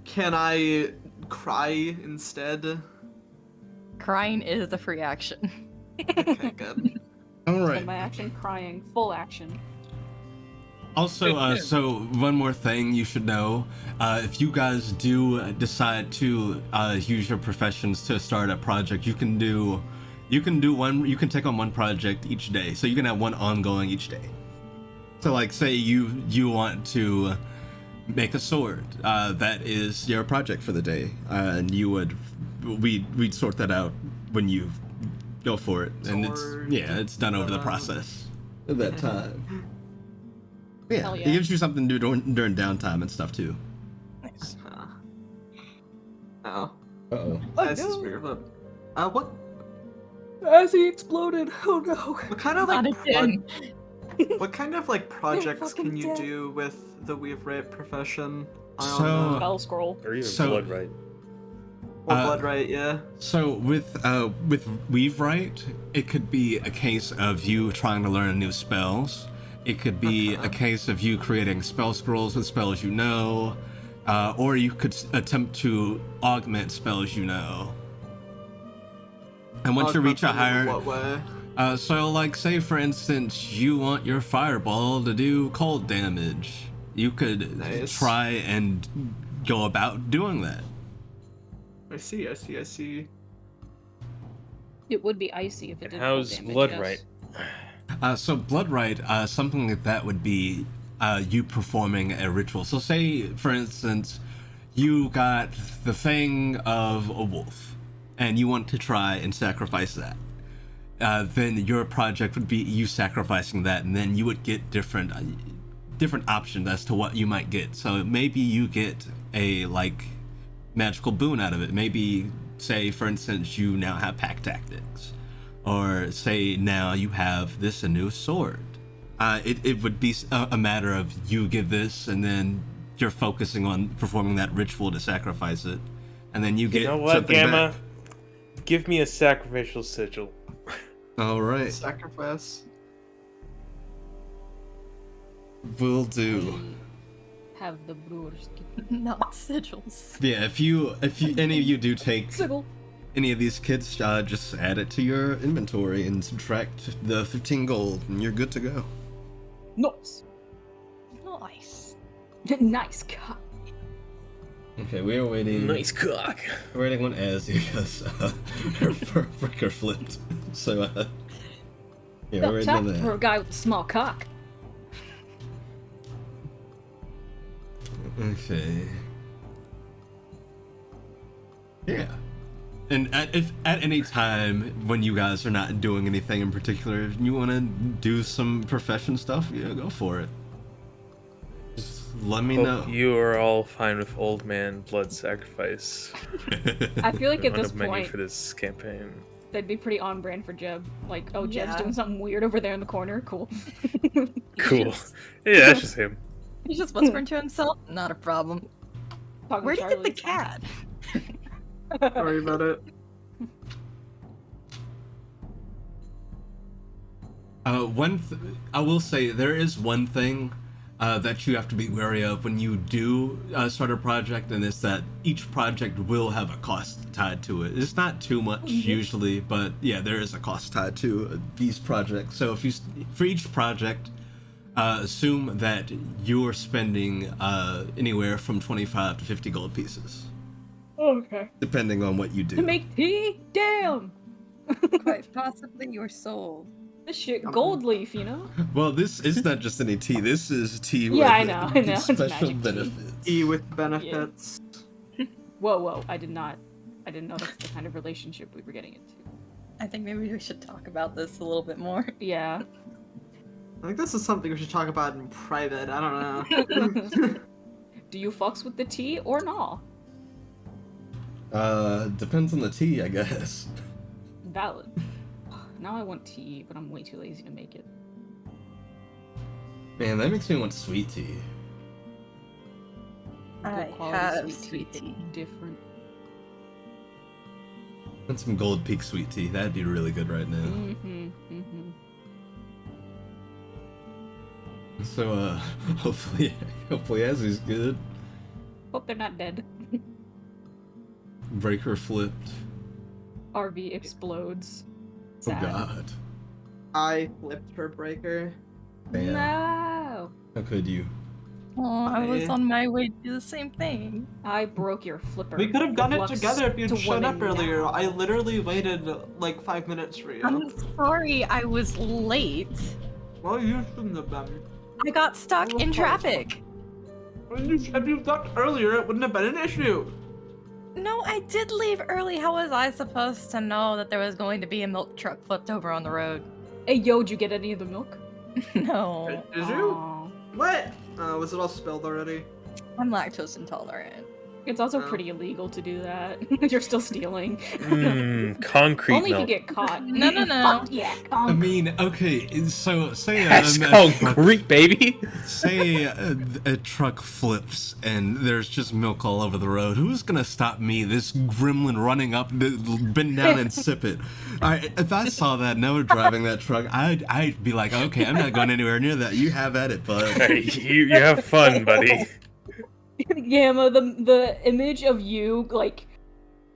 Speaker 1: Can I cry instead?
Speaker 3: Crying is a free action.
Speaker 1: Okay, good.
Speaker 2: All right.
Speaker 4: Spend my action crying, full action.
Speaker 2: Also, so one more thing you should know: if you guys do decide to use your professions to start a project, you can take on one project each day. So you can have one ongoing each day. So, like, say you want to make a sword, that is your project for the day, and we'd sort that out when you go for it, and it's done over the process at that time. Yeah,
Speaker 4: Hell
Speaker 2: it
Speaker 4: yeah.
Speaker 2: gives you something to do during downtime and stuff too.
Speaker 3: Nice.
Speaker 1: Oh.
Speaker 2: Uh-oh.
Speaker 1: This is weird. What? As he exploded. Oh no. What kind of
Speaker 3: Not again.
Speaker 1: what kind of like projects
Speaker 4: fucking
Speaker 1: can you
Speaker 4: dead.
Speaker 1: do with the Weaverite profession? I don't
Speaker 2: So-
Speaker 1: know.
Speaker 4: Spell scroll.
Speaker 6: Or even
Speaker 2: So-
Speaker 6: blood, right?
Speaker 1: Or Bloodright, yeah.
Speaker 2: So with Weavewrite, it could be a case of you trying to learn new spells. It could be a case of you creating spell scrolls with spells you know, or you could attempt to augment spells you know. And once you reach a higher,
Speaker 1: What way?
Speaker 2: so like say for instance you want your fireball to do cold damage, you could
Speaker 1: Nice.
Speaker 2: try and go about doing that.
Speaker 1: I see.
Speaker 4: It would be icy if it
Speaker 6: And
Speaker 4: did
Speaker 6: how's
Speaker 4: damage,
Speaker 6: blood
Speaker 4: yes.
Speaker 6: right?
Speaker 2: So Bloodright, something like that would be you performing a ritual. So say, for instance, you got the fang of a wolf, and you want to try and sacrifice that. Then your project would be you sacrificing that, and then you would get different options as to what you might get. So maybe you get a magical boon out of it. Maybe, say, for instance, you now have pack tactics. Or say now you have a new sword. It would be a matter of you give this, and then you're focusing on performing that ritual to sacrifice it, and then you get
Speaker 6: You know what,
Speaker 2: something
Speaker 6: Gamma?
Speaker 2: back.
Speaker 6: Give me a sacrificial sigil.
Speaker 2: All right,
Speaker 1: Sacrifice.
Speaker 2: will do.
Speaker 4: Have the brewers
Speaker 3: Not sigils.
Speaker 2: Yeah, if any of you do take
Speaker 4: sigil.
Speaker 2: any of these kits, just add it to your inventory and subtract the 15 gold, and you're good to go.
Speaker 4: Nice.
Speaker 3: Nice.
Speaker 4: Nice cut.
Speaker 2: Okay, we are waiting.
Speaker 6: Nice cock.
Speaker 2: We're waiting on Azzy because her breaker flipped. So, yeah, we're waiting
Speaker 4: Top
Speaker 2: on that.
Speaker 4: for a guy with a small cock.
Speaker 2: Okay. Yeah. And if at any time when you guys are not doing anything in particular, if you want to do some profession stuff, yeah, go for it. Just let me know.
Speaker 6: Hope you are all fine with old man blood sacrifice.
Speaker 4: I feel like at
Speaker 6: on
Speaker 4: this
Speaker 6: the menu
Speaker 4: point,
Speaker 6: for this campaign.
Speaker 4: that'd be pretty on brand for Jeb. Like, oh, Jeb's
Speaker 3: Yeah.
Speaker 4: doing something weird over there in the corner. Cool.
Speaker 6: Cool. Yeah, that's just him.
Speaker 3: He's just whispering to himself. Not a problem.
Speaker 4: Talking
Speaker 3: Where'd
Speaker 4: to
Speaker 3: you get the
Speaker 4: Charlie,
Speaker 3: cat?
Speaker 1: Sorry about it.
Speaker 2: I will say there is one thing that you have to be wary of when you do start a project, and it's that each project will have a cost tied to it. It's not too much usually, but yeah, there is a cost tied to these projects. So if you, for each project, assume that you're spending anywhere from 25 to 50 gold pieces,
Speaker 4: Okay.
Speaker 2: depending on what you do.
Speaker 4: To make tea? Damn!
Speaker 3: Quite possibly your soul.
Speaker 4: This shit gold leaf, you know?
Speaker 2: Well, this is not just any tea. This is tea with
Speaker 4: Yeah, I know, it's
Speaker 2: special
Speaker 4: magic tea.
Speaker 2: benefits.
Speaker 1: E with benefits.
Speaker 4: Whoa, I didn't know that's the kind of relationship we were getting into.
Speaker 3: I think maybe we should talk about this a little bit more.
Speaker 4: Yeah.
Speaker 1: I think this is something we should talk about in private. I don't know.
Speaker 4: Do you fucks with the tea or not?
Speaker 2: Depends on the tea, I guess.
Speaker 4: Valid. Now I want tea, but I'm way too lazy to make it.
Speaker 2: Man, that makes me want sweet tea.
Speaker 3: I
Speaker 4: Good quality
Speaker 3: have
Speaker 4: sweet tea. Different.
Speaker 2: And some Gold Peak sweet tea. That'd be really good right now.
Speaker 4: Mm-hmm. Mm-hmm.
Speaker 2: So, hopefully Azzy's good.
Speaker 4: Hope they're not dead.
Speaker 2: Breaker flipped.
Speaker 4: RV explodes.
Speaker 2: Oh
Speaker 4: Sad.
Speaker 2: god.
Speaker 1: I flipped her breaker.
Speaker 2: Damn.
Speaker 4: No!
Speaker 2: How could you?
Speaker 3: Oh, I was
Speaker 1: Yeah.
Speaker 3: on my way to do the same thing.
Speaker 4: I broke your flipper.
Speaker 1: We could have
Speaker 4: Good
Speaker 1: done it
Speaker 4: luck
Speaker 1: together if you'd
Speaker 4: to
Speaker 1: shown up
Speaker 4: women
Speaker 1: earlier.
Speaker 4: now.
Speaker 1: I literally waited like 5 minutes for you.
Speaker 3: I'm sorry, I was late.
Speaker 1: Well, you shouldn't have been.
Speaker 3: I got stuck in traffic.
Speaker 1: When you said you left earlier, it wouldn't have been an issue.
Speaker 3: No, I did leave early. How was I supposed to know that there was going to be a milk truck flipped over on the road?
Speaker 4: Hey, yo, did you get any of the milk?
Speaker 3: No,
Speaker 1: Did you?
Speaker 4: Aw.
Speaker 1: What? Was it all spilled already?
Speaker 3: I'm lactose intolerant.
Speaker 4: It's also
Speaker 1: Oh.
Speaker 4: pretty illegal to do that. You're still stealing.
Speaker 6: Concrete
Speaker 4: Only if you
Speaker 6: milk.
Speaker 4: get caught.
Speaker 3: No, no, no.
Speaker 4: Fuck yeah,
Speaker 2: I
Speaker 4: conk.
Speaker 2: mean, okay, so say
Speaker 6: That's
Speaker 2: a
Speaker 6: concrete, baby.
Speaker 2: say a truck flips and there's just milk all over the road. Who's gonna stop me, this gremlin running up, bend down and sip it? If I saw that and I were driving that truck, I'd be like, okay, I'm not going anywhere near that. You have at it, bud.
Speaker 6: Hey, you have fun, buddy.
Speaker 4: Gamma, the image of you, like,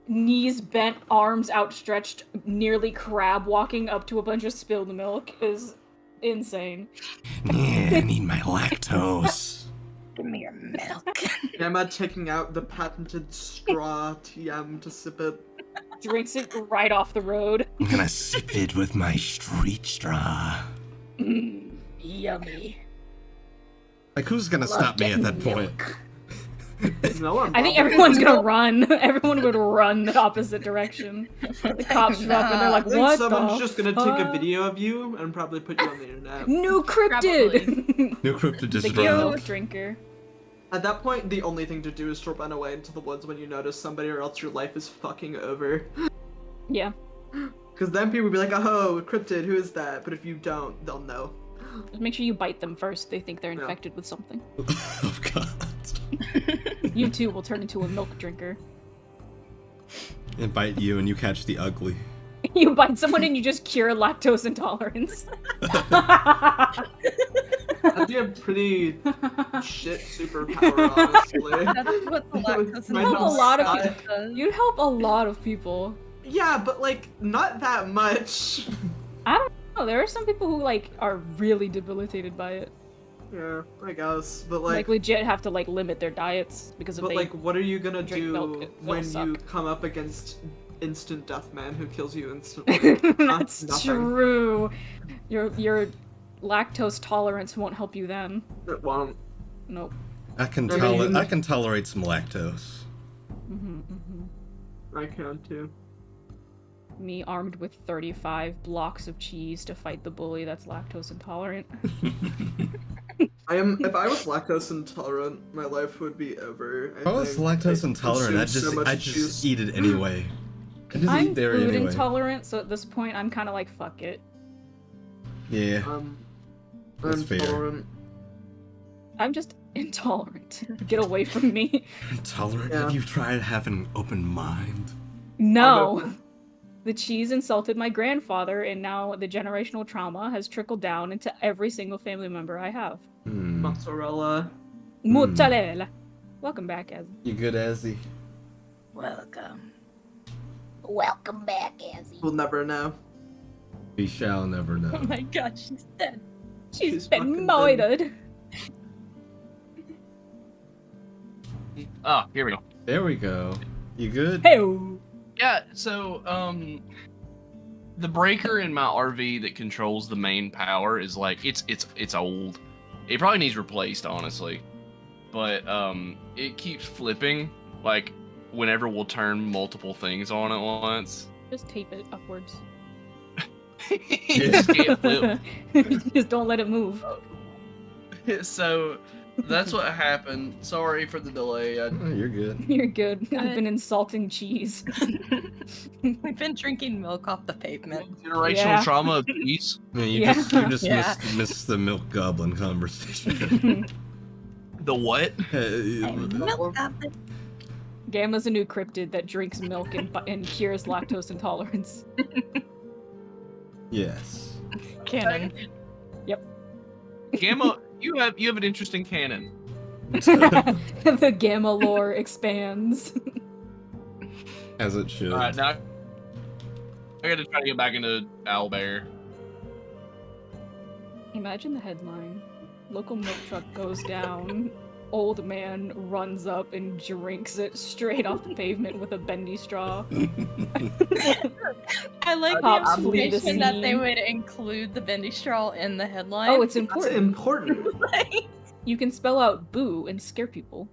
Speaker 4: knees bent, arms outstretched, nearly crab walking up to a bunch of spilled milk is insane.
Speaker 2: Yeah, I need my lactose.
Speaker 3: Give me your milk.
Speaker 1: Emma taking out the patented straw TM to sip it.
Speaker 4: Drinks it right off the road.
Speaker 2: I'm gonna sip it with my street straw.
Speaker 4: Yummy.
Speaker 2: Like, who's gonna stop me at that point?
Speaker 1: No one.
Speaker 4: I think
Speaker 1: bothered.
Speaker 4: everyone's gonna run. Everyone would run the opposite direction. The cops show up and they're
Speaker 1: I
Speaker 4: like,
Speaker 1: think
Speaker 4: what
Speaker 1: someone's
Speaker 4: the
Speaker 1: just gonna take a
Speaker 4: fuck?
Speaker 1: video of you and probably put you on the internet.
Speaker 4: New cryptid!
Speaker 2: No cryptid just
Speaker 4: The
Speaker 2: run.
Speaker 4: milk drinker.
Speaker 1: At that point, the only thing to do is to run away into the woods when you notice somebody, or else your life is fucking over.
Speaker 4: Yeah.
Speaker 1: Because then people will be like, oh, cryptid, who is that? But if you don't, they'll know.
Speaker 4: Just make sure you bite them first. They think they're
Speaker 1: Yeah.
Speaker 4: infected with something.
Speaker 2: Oh god.
Speaker 4: You too will turn into a milk drinker.
Speaker 2: And bite you and you catch the ugly.
Speaker 4: You bite someone and you just cure lactose intolerance.
Speaker 1: That'd be a pretty shit superpower, honestly.
Speaker 3: That's what the lactose
Speaker 1: Might
Speaker 4: help a lot of
Speaker 3: intolerant
Speaker 4: people.
Speaker 3: does.
Speaker 4: You'd help a lot of people.
Speaker 1: Yeah, but like, not that much.
Speaker 4: Oh, there are some people who like are really debilitated by it.
Speaker 1: Yeah, I guess. But
Speaker 4: Like
Speaker 1: like,
Speaker 4: legit have to like limit their diets because if
Speaker 1: but
Speaker 4: they
Speaker 1: like, what are you gonna
Speaker 4: drink
Speaker 1: do
Speaker 4: milk, it'll
Speaker 1: when you
Speaker 4: suck.
Speaker 1: come up against instant death man who kills you instantly?
Speaker 4: That's
Speaker 1: Nothing.
Speaker 4: true. Your lactose tolerance won't help you then.
Speaker 1: It won't.
Speaker 4: Nope.
Speaker 2: I can
Speaker 1: I mean-
Speaker 2: I can tolerate some lactose.
Speaker 1: I can too.
Speaker 4: Me armed with 35 blocks of cheese to fight the bully that's lactose intolerant.
Speaker 1: I am. If I was lactose intolerant, my life would be over.
Speaker 2: If I was
Speaker 1: think.
Speaker 2: lactose
Speaker 1: I
Speaker 2: intolerant,
Speaker 1: consume so much
Speaker 2: I'd just
Speaker 1: juice.
Speaker 2: eat it anyway. I just
Speaker 4: I'm
Speaker 2: eat dairy
Speaker 4: food
Speaker 2: anyway.
Speaker 4: intolerant, so at this point I'm kind of like, fuck it.
Speaker 2: Yeah, That's
Speaker 1: I'm
Speaker 2: fair.
Speaker 1: intolerant.
Speaker 4: I'm just intolerant. Get away from me.
Speaker 2: intolerant.
Speaker 1: Yeah.
Speaker 2: Have you tried having an open mind?
Speaker 4: No. The cheese insulted my grandfather, and now the generational trauma has trickled down into every single family member I have.
Speaker 1: Mozzarella.
Speaker 4: Mozzarella. Welcome back, Ez.
Speaker 2: You good, Azzy?
Speaker 3: Welcome.
Speaker 4: Welcome back, Ezzy.
Speaker 1: We'll never know.
Speaker 2: We shall never know.
Speaker 3: Oh my god, she's dead.
Speaker 4: She's
Speaker 1: fucking
Speaker 4: been
Speaker 1: dead.
Speaker 4: murdered.
Speaker 5: Oh, here we go.
Speaker 2: There we go. You good?
Speaker 4: Hey.
Speaker 5: Yeah, so, the breaker in my RV that controls the main power is like, it's old. It probably needs replaced, honestly. But, it keeps flipping, like, whenever we'll turn multiple things on at once.
Speaker 4: Just tape it upwards.
Speaker 5: It just can't flip.
Speaker 4: Just don't let it move.
Speaker 5: So, That's what happened. Sorry for the delay.
Speaker 2: Oh, you're good.
Speaker 4: You're good. I've
Speaker 3: Good.
Speaker 4: been insulting cheese.
Speaker 3: We've been drinking milk off the pavement.
Speaker 5: Generational
Speaker 4: Yeah.
Speaker 5: trauma of peace.
Speaker 2: Yeah, you
Speaker 4: Yeah.
Speaker 2: just
Speaker 3: Yeah.
Speaker 2: missed the milk goblin conversation.
Speaker 5: The what?
Speaker 3: Milk goblin.
Speaker 4: Gamma's a new cryptid that drinks milk and cures lactose intolerance.
Speaker 2: Yes.
Speaker 3: Canon.
Speaker 5: Gamma, you have an interesting canon.
Speaker 4: The Gamma lore expands.
Speaker 2: As it should.
Speaker 5: Alright, now I gotta try to get back into Owlbear.
Speaker 4: Imagine the headline. Local milk truck goes down. Old man runs up and drinks it straight off the pavement with a bendy straw.
Speaker 3: I like the
Speaker 4: Cops flee the
Speaker 3: observation that they
Speaker 4: scene.
Speaker 3: would include the bendy straw in the headline.
Speaker 4: Oh, it's
Speaker 1: That's
Speaker 4: important.
Speaker 1: important.
Speaker 4: You can spell out boo and scare people.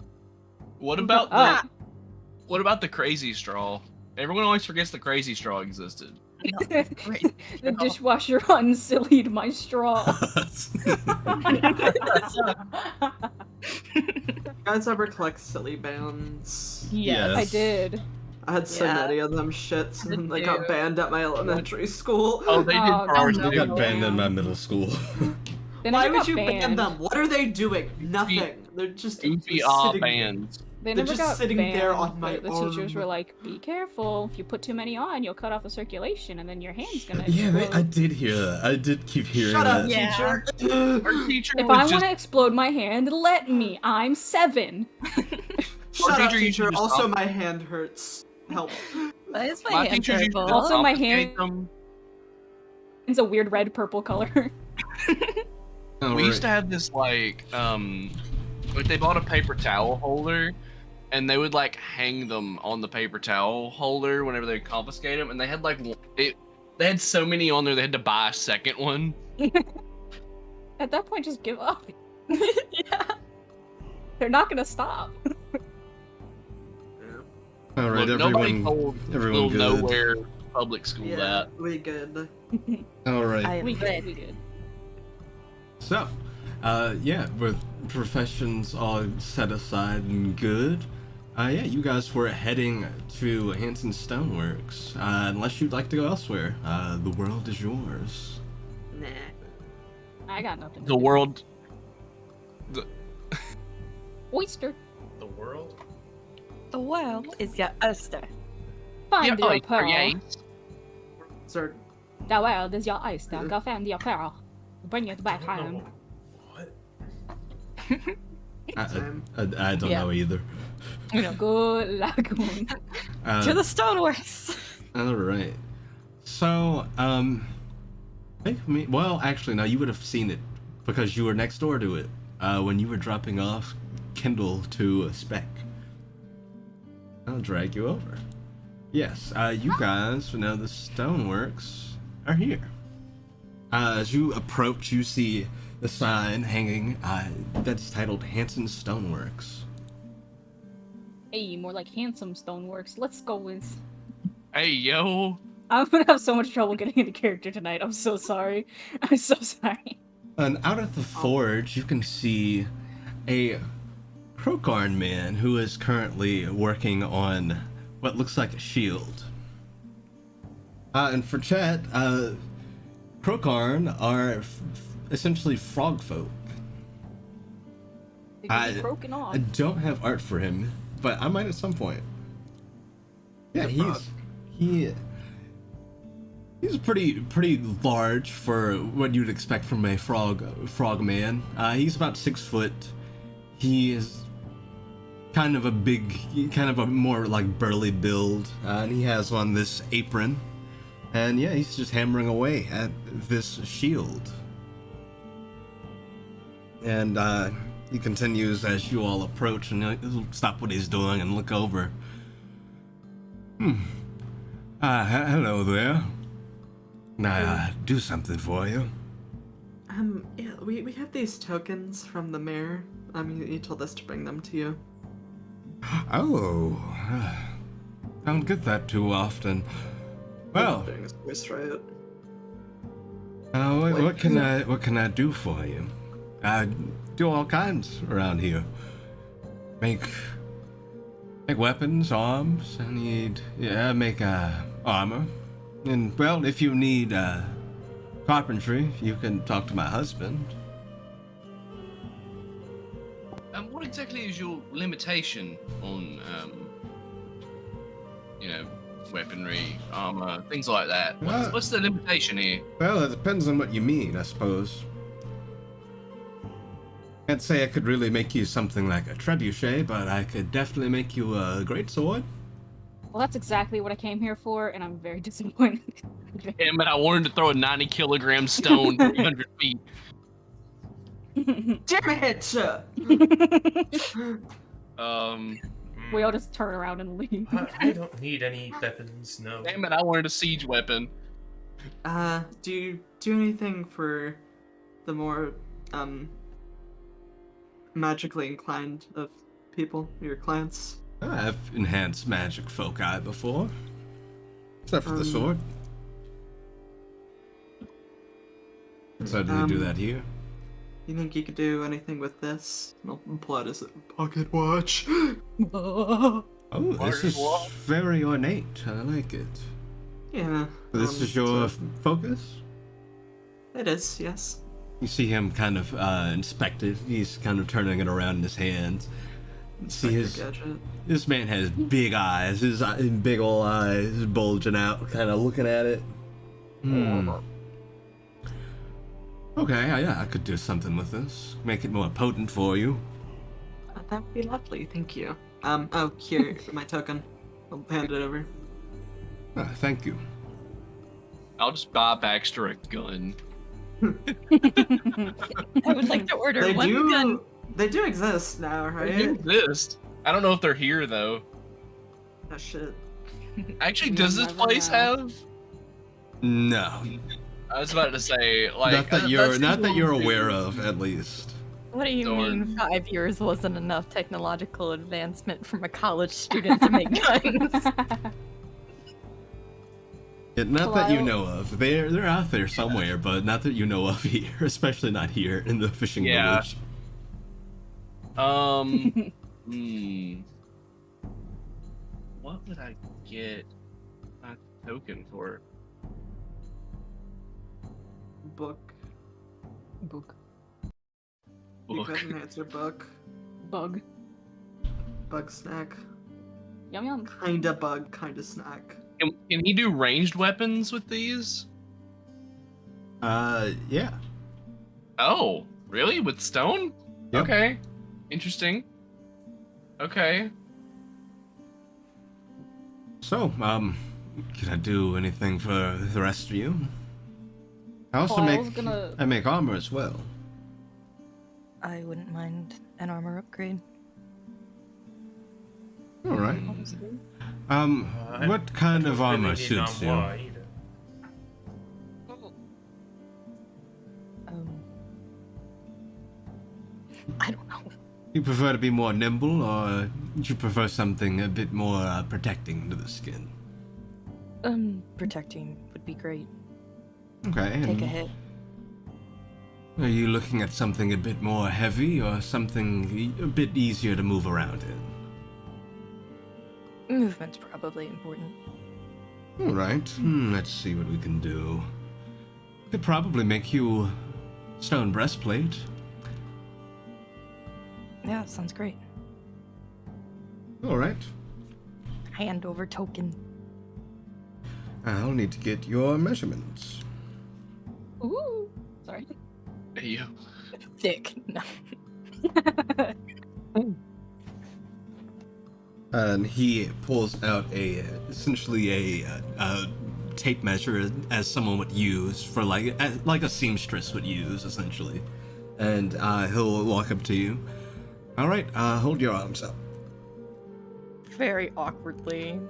Speaker 5: What about
Speaker 4: Ah.
Speaker 5: what about the crazy straw? Everyone always forgets the crazy straw existed.
Speaker 3: Great.
Speaker 4: The dishwasher unsillied my straw.
Speaker 1: You guys ever collect silly bands?
Speaker 3: Yes.
Speaker 4: I did.
Speaker 1: I had so
Speaker 3: Yeah.
Speaker 1: many of them shits, and they
Speaker 3: did
Speaker 1: got
Speaker 3: too.
Speaker 1: banned at my elementary school.
Speaker 5: Oh, they did
Speaker 4: Oh,
Speaker 5: for ours
Speaker 3: no.
Speaker 2: I
Speaker 5: too.
Speaker 2: got banned in my middle school.
Speaker 4: They
Speaker 1: Why
Speaker 4: never
Speaker 1: would
Speaker 4: got
Speaker 1: you ban
Speaker 4: banned.
Speaker 1: them? What are they doing? Nothing. They're just
Speaker 5: Goofy
Speaker 1: just
Speaker 5: all
Speaker 1: sitting-
Speaker 5: bands.
Speaker 4: They
Speaker 1: They're
Speaker 4: never
Speaker 1: just
Speaker 4: got
Speaker 1: sitting
Speaker 4: banned,
Speaker 1: there on my
Speaker 4: but the teachers were
Speaker 1: arm.
Speaker 4: like, "Be careful! If you put too many on, you'll cut off the circulation, and then your hand's gonna."
Speaker 2: Yeah,
Speaker 4: explode."
Speaker 2: I did hear that. I did keep hearing
Speaker 1: Shut up,
Speaker 2: that.
Speaker 3: Yeah.
Speaker 1: teacher.
Speaker 5: Our teacher
Speaker 4: If
Speaker 5: was
Speaker 4: I
Speaker 5: just
Speaker 4: want to explode my hand, let me. I'm 7.
Speaker 1: Shut
Speaker 5: Our
Speaker 1: up,
Speaker 5: teacher used to
Speaker 1: teacher.
Speaker 5: just
Speaker 1: Also,
Speaker 5: stop.
Speaker 1: my hand hurts. Help.
Speaker 3: Why is
Speaker 5: my
Speaker 3: my hand
Speaker 5: teacher used to
Speaker 3: purple?
Speaker 4: Also, my
Speaker 5: confiscate
Speaker 4: hand-
Speaker 5: them.
Speaker 4: It's a weird red purple color.
Speaker 2: Oh,
Speaker 5: We used to
Speaker 2: right.
Speaker 5: have this like they bought a paper towel holder and they would like hang them on the paper towel holder whenever they confiscate them, and they had like they had so many on there they had to buy a second one.
Speaker 4: At that point, just give up.
Speaker 3: Yeah.
Speaker 4: They're not gonna stop.
Speaker 2: All right,
Speaker 5: Look, nobody
Speaker 2: everyone.
Speaker 5: told
Speaker 2: everyone
Speaker 5: little
Speaker 2: good.
Speaker 5: nowhere public school
Speaker 1: Yeah,
Speaker 5: that.
Speaker 1: we good.
Speaker 2: All right.
Speaker 3: I
Speaker 4: We
Speaker 3: read.
Speaker 4: good. We good.
Speaker 2: So, yeah, with professions all set aside and good, yeah, you guys were heading to Hanson Stoneworks. Unless you'd like to go elsewhere, the world is yours.
Speaker 1: Nah.
Speaker 4: I got nothing.
Speaker 5: The world.
Speaker 4: Oyster.
Speaker 6: The world?
Speaker 3: The world is your oyster.
Speaker 4: Find
Speaker 5: Yeah,
Speaker 4: your pearl.
Speaker 5: yes.
Speaker 1: Sir,
Speaker 4: The world is your oyster. Go find your pearl. Bring it back home.
Speaker 6: What?
Speaker 1: Same.
Speaker 2: I don't
Speaker 3: Yeah.
Speaker 2: know either.
Speaker 4: Good lagoon.
Speaker 3: To the stoneworks.
Speaker 2: All right. So, well, actually, no, you would have seen it because you were next door to it when you were dropping off Kindle to Spec. I'll drag you over. Yes, you guys know the Stoneworks are here. As you approach, you see the sign hanging that's titled Hanson Stoneworks.
Speaker 4: Hey, more like handsome stoneworks. Let's go with.
Speaker 5: Hey yo.
Speaker 4: I'm gonna have so much trouble getting into character tonight. I'm so sorry. I'm so sorry.
Speaker 2: And out at the forge, you can see a Crocarn man who is currently working on what looks like a shield. And for chat, Crocarn are essentially frog folk.
Speaker 4: It could be broken off.
Speaker 2: I don't have art for him, but I might at some point. Yeah, he's pretty large for what you'd expect from a frog man. He's about 6 foot. He is kind of a more like burly build, and he has on this apron. And yeah, he's just hammering away at this shield. And he continues as you all approach, and he'll stop what he's doing and look over. Hello there. Can I do something for you?
Speaker 1: Yeah, we have these tokens from the mayor. He told us to bring them to you.
Speaker 2: Oh, don't get that too often. Well,
Speaker 1: Doing his voice right.
Speaker 2: what can I do for you? do all kinds around here. Make weapons, arms. I need, make armor. And well, if you need carpentry, you can talk to my husband.
Speaker 5: What exactly is your limitation on, weaponry, armor, things like that? What's the limitation here?
Speaker 2: Well, it depends on what you mean, I suppose. Can't say I could really make you something like a trebuchet, but I could definitely make you a greatsword.
Speaker 4: Well, that's exactly what I came here for, and I'm very disappointed.
Speaker 5: Damn it, I wanted to throw a 90-kilogram stone 300 feet.
Speaker 1: Damn it!
Speaker 4: We all just turn around and leave.
Speaker 8: I don't need any weapons, no.
Speaker 5: Damn it, I wanted a siege weapon.
Speaker 1: Do you do anything for the more, magically inclined of people, your clients?
Speaker 2: I've enhanced magic foci before. Except for the sword. Certainly do that here.
Speaker 1: You think you could do anything with this? I'll pull out his pocket watch.
Speaker 2: Oh, this is very ornate. I like it.
Speaker 1: Yeah.
Speaker 2: This is your focus?
Speaker 1: It is, yes.
Speaker 2: You see him kind of inspect it. He's kind of turning it around in his hands. See this man has big eyes. His big old eyes bulging out, kind of looking at it. Okay, yeah, I could do something with this. Make it more potent for you.
Speaker 1: That would be lovely, thank you. Oh, here, my token. I'll hand it over.
Speaker 2: Thank you.
Speaker 5: I'll just buy Baxter a gun.
Speaker 3: I would like to order one gun.
Speaker 1: They do exist now, right?
Speaker 5: They do exist. I don't know if they're here though.
Speaker 1: Oh shit.
Speaker 5: Actually, does this place have?
Speaker 2: No.
Speaker 5: I was about to say, like,
Speaker 2: not that you're aware of, at least.
Speaker 3: What do you mean 5 years wasn't enough technological advancement from a college student to make guns?
Speaker 2: Not that you know of. They're out there somewhere, but not that you know of here, especially not here in the fishing village.
Speaker 5: What would I get a token for?
Speaker 1: Book. You
Speaker 5: Book.
Speaker 1: couldn't answer book.
Speaker 4: Bug.
Speaker 1: Bug snack.
Speaker 4: Yum yum.
Speaker 1: Kinda bug, kinda snack.
Speaker 5: Can he do ranged weapons with these?
Speaker 2: Yeah.
Speaker 5: Oh, really? With stone?
Speaker 2: Yep.
Speaker 5: Okay. Interesting. Okay.
Speaker 2: So, can I do anything for the rest of you? I also I make armor as well.
Speaker 3: I wouldn't mind an armor upgrade.
Speaker 2: All right. What kind of armor suits you?
Speaker 3: I don't know.
Speaker 2: You prefer to be more nimble, or do you prefer something a bit more protecting to the skin?
Speaker 3: Protecting would be great.
Speaker 2: Okay.
Speaker 3: Take a hit.
Speaker 2: Are you looking at something a bit more heavy, or something a bit easier to move around in?
Speaker 3: Movement's probably important.
Speaker 2: All right. Let's see what we can do. Could probably make you stone breastplate.
Speaker 3: Yeah, sounds great.
Speaker 2: All right.
Speaker 3: Hand over token.
Speaker 2: I'll need to get your measurements.
Speaker 4: Ooh. Sorry.
Speaker 5: Hey, you.
Speaker 3: Dick. No.
Speaker 2: And he pulls out essentially a tape measure, as someone would use for like a seamstress would use, essentially. And he'll walk up to you. All right, hold your arms up.
Speaker 3: Very awkwardly.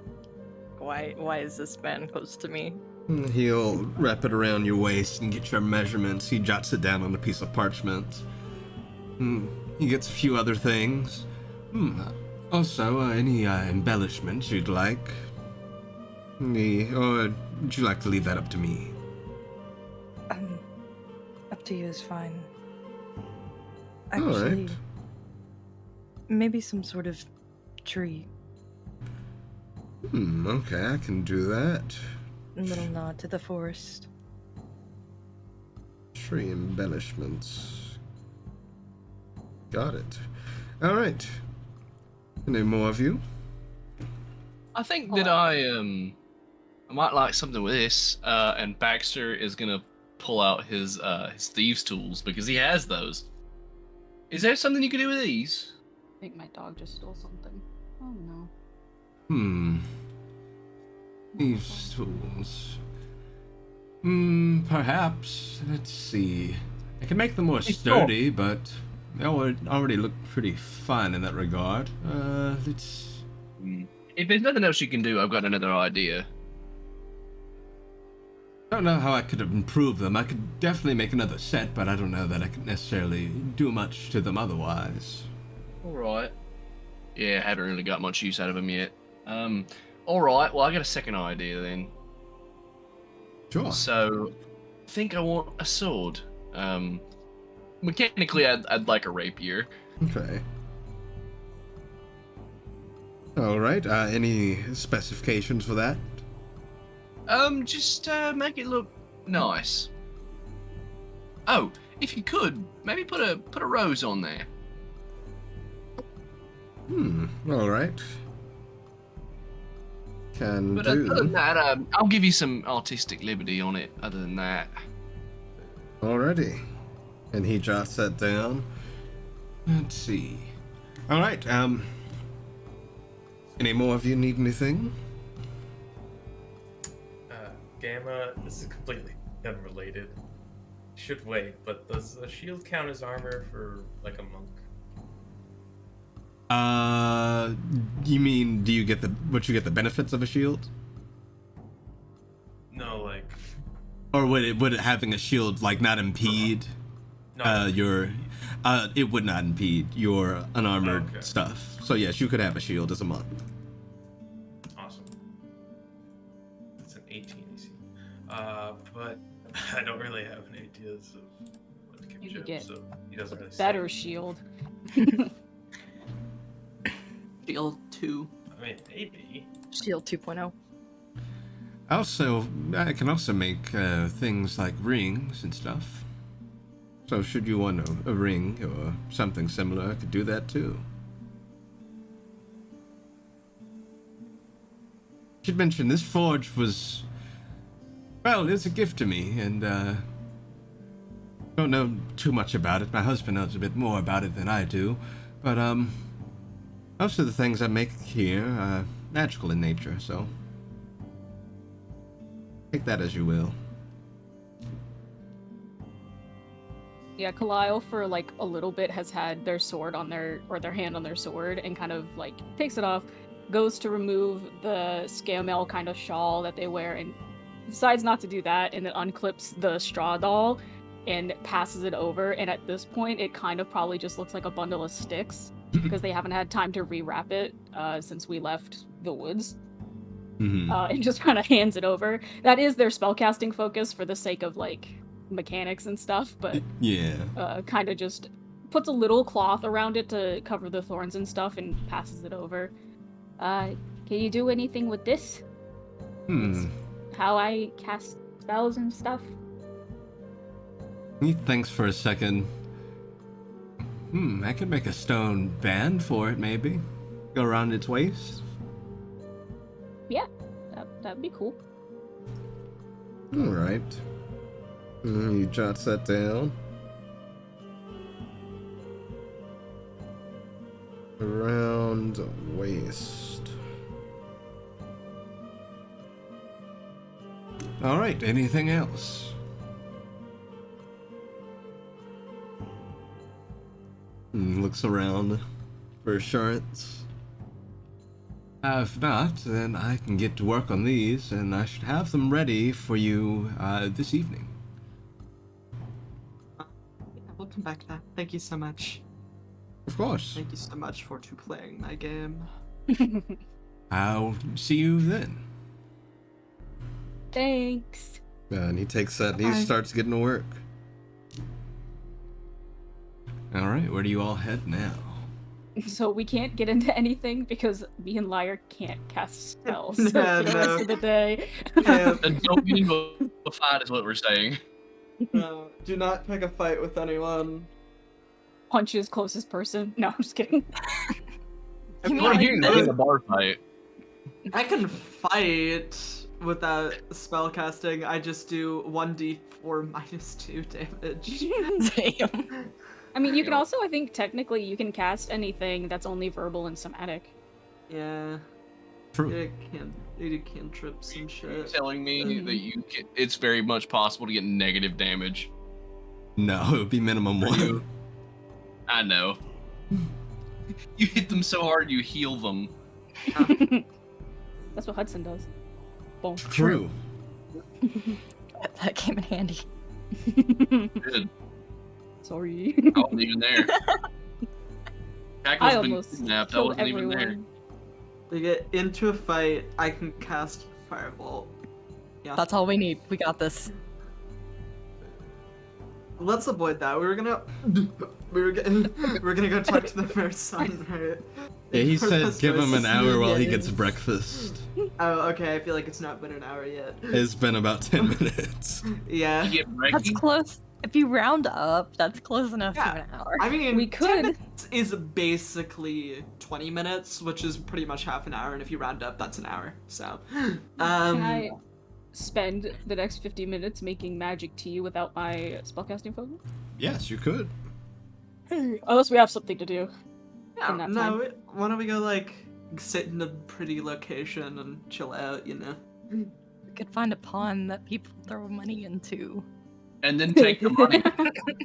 Speaker 3: Why is this man close to me?
Speaker 2: He'll wrap it around your waist and get your measurements. He jots it down on a piece of parchment. He gets a few other things. Also, any embellishments you'd like? Or would you like to leave that up to me?
Speaker 3: Up to you is fine. Actually,
Speaker 2: Alright.
Speaker 3: maybe some sort of tree.
Speaker 2: Okay, I can do that.
Speaker 3: A little nod to the forest.
Speaker 2: Tree embellishments. Got it. Alright. Any more of you?
Speaker 5: I think that I might like something with this. And Baxter is gonna pull out his thieves' tools because he has those. Is there something you could do with these?
Speaker 4: I think my dog just stole something. Oh no.
Speaker 2: These tools. Perhaps. Let's see. I can make them more sturdy, but they already look pretty fine in that regard. Let's...
Speaker 5: If there's nothing else you can do, I've got another idea.
Speaker 2: I don't know how I could improve them. I could definitely make another set, but I don't know that I could necessarily do much to them otherwise.
Speaker 5: Alright. Yeah, haven't really got much use out of them yet. Alright, well I got a second idea then.
Speaker 2: Sure.
Speaker 5: So, I think I want a sword. Mechanically I'd like a rapier.
Speaker 2: Okay. Alright, any specifications for that?
Speaker 5: Just make it look nice. Oh, if you could, maybe put a rose on there.
Speaker 2: Alright. Can
Speaker 5: But
Speaker 2: do.
Speaker 5: other than that, I'll give you some artistic liberty on it. Other than that,
Speaker 2: Alrighty. And he jots that down. Let's see. Alright, any more of you need anything?
Speaker 8: Gamma, this is completely unrelated. Should wait, but does a shield count as armor for, like, a monk?
Speaker 2: You mean, do you get the benefits of a shield?
Speaker 8: No, like...
Speaker 2: Or would it having a shield, like, not impede,
Speaker 8: No.
Speaker 2: it would not impede your unarmored
Speaker 8: Okay.
Speaker 2: stuff. So yes, you could have a shield as a monk.
Speaker 8: Awesome. It's an 18 AC. But I don't really have any ideas of what to give
Speaker 4: You
Speaker 8: Jim,
Speaker 4: could get
Speaker 8: so he doesn't really say.
Speaker 4: Better shield.
Speaker 1: Shield 2.
Speaker 8: I mean, maybe.
Speaker 3: Shield 2.0.
Speaker 2: I can also make things like rings and stuff. So should you want a ring or something similar, I could do that too. I should mention this forge was, well, it's a gift to me, and don't know too much about it. My husband knows a bit more about it than I do, but most of the things I make here are magical in nature, so take that as you will.
Speaker 4: Yeah, Kalile for like a little bit has had their sword on their hand on their sword and kind of like takes it off, goes to remove the scale mail kind of shawl that they wear and decides not to do that and then unclips the straw doll and passes it over, and at this point it kind of probably just looks like a bundle of sticks because they haven't had time to rewrap it since we left the woods. And just kind of hands it over. That is their spellcasting focus for the sake of like mechanics and stuff, but
Speaker 2: Yeah.
Speaker 4: kind of just puts a little cloth around it to cover the thorns and stuff and passes it over. Can you do anything with this? It's how I cast spells and stuff.
Speaker 2: He thinks for a second. I could make a stone band for it, maybe. Go around its waist.
Speaker 4: Yeah, that'd be cool.
Speaker 2: Alright. He jots that down. Around the waist. Alright, anything else? Looks around for assurance. If not, then I can get to work on these, and I should have them ready for you this evening.
Speaker 1: Yeah, we'll come back to that. Thank you so much.
Speaker 2: Of course.
Speaker 1: Thank you so much for playing my game.
Speaker 2: I'll see you then.
Speaker 4: Thanks.
Speaker 2: And he takes that and he
Speaker 1: Bye.
Speaker 2: starts getting to work. All right, where do you all head now?
Speaker 4: So we can't get into anything because me and Liar can't cast spells
Speaker 1: Yeah,
Speaker 4: for the
Speaker 1: no.
Speaker 4: rest of the day.
Speaker 1: Yeah.
Speaker 5: And don't get into a fight is what we're saying.
Speaker 1: No, do not pick a fight with anyone.
Speaker 4: Punches closest person. No, I'm just kidding.
Speaker 3: You mean
Speaker 5: What are
Speaker 3: like
Speaker 5: you
Speaker 3: this?
Speaker 5: doing a bar fight?
Speaker 1: I can fight without spell casting. I just do 1d4 minus 2 damage.
Speaker 3: Damn.
Speaker 4: I mean, you can also, I think, technically, you can cast anything that's only verbal and somatic.
Speaker 1: Yeah.
Speaker 2: True.
Speaker 1: You do cantrips and
Speaker 5: You're
Speaker 1: shit.
Speaker 5: telling me
Speaker 4: Mhm.
Speaker 5: that it's very much possible to get negative damage.
Speaker 2: No, it would be minimum
Speaker 5: For
Speaker 2: 1.
Speaker 5: you. I know. You hit them so hard you heal them.
Speaker 4: That's what Hudson does. Boom.
Speaker 2: True.
Speaker 3: That came in handy.
Speaker 5: Good.
Speaker 4: Sorry.
Speaker 5: I wasn't even there.
Speaker 4: I
Speaker 5: Cackle's been
Speaker 4: almost
Speaker 5: kidnapped. I
Speaker 4: killed
Speaker 5: wasn't even there.
Speaker 4: everyone.
Speaker 1: To get into a fight, I can cast Firebolt. Yeah.
Speaker 3: That's all we need. We got this.
Speaker 1: Let's avoid that. We were gonna go talk to the first son, right?
Speaker 2: Yeah, he
Speaker 1: For
Speaker 2: said
Speaker 1: this
Speaker 2: give him an
Speaker 1: versus
Speaker 2: hour while he
Speaker 1: minions.
Speaker 2: gets breakfast.
Speaker 1: Oh, okay. I feel like it's not been an hour yet.
Speaker 2: It's been about 10 minutes.
Speaker 1: Yeah.
Speaker 5: You get
Speaker 3: That's
Speaker 5: Brekkie?
Speaker 3: close. If you round up, that's close enough
Speaker 1: Yeah.
Speaker 3: to an hour.
Speaker 1: I mean,
Speaker 4: We
Speaker 1: 10
Speaker 4: could.
Speaker 1: minutes is basically 20 minutes, which is pretty much half an hour, and if you round up, that's an hour. So,
Speaker 4: Can I spend the next 50 minutes making magic tea without my spellcasting focus?
Speaker 2: Yes, you could.
Speaker 4: Unless we have something to do.
Speaker 1: yeah,
Speaker 4: in that
Speaker 1: no, why don't we go, like, sit in a pretty location and chill out, you know?
Speaker 3: We could find a pond that people throw money into.
Speaker 5: And then take the money.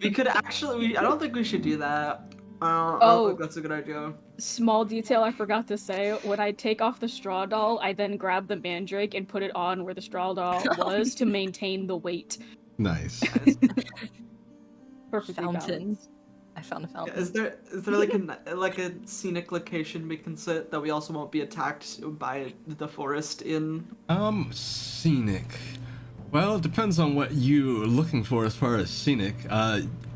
Speaker 1: We could actually, I don't think we should do that. I don't think that's a good idea.
Speaker 4: Small detail I forgot to say, when I take off the straw doll, I then grab the mandrake and put it on where the straw doll was to maintain the weight.
Speaker 2: Nice.
Speaker 4: Perfectly
Speaker 3: Fountain.
Speaker 4: balanced.
Speaker 3: I found a
Speaker 1: Yeah,
Speaker 3: fountain.
Speaker 1: is there like a scenic location we can sit that we also won't be attacked by the forest in?
Speaker 2: Scenic. Well, it depends on what you're looking for as far as scenic.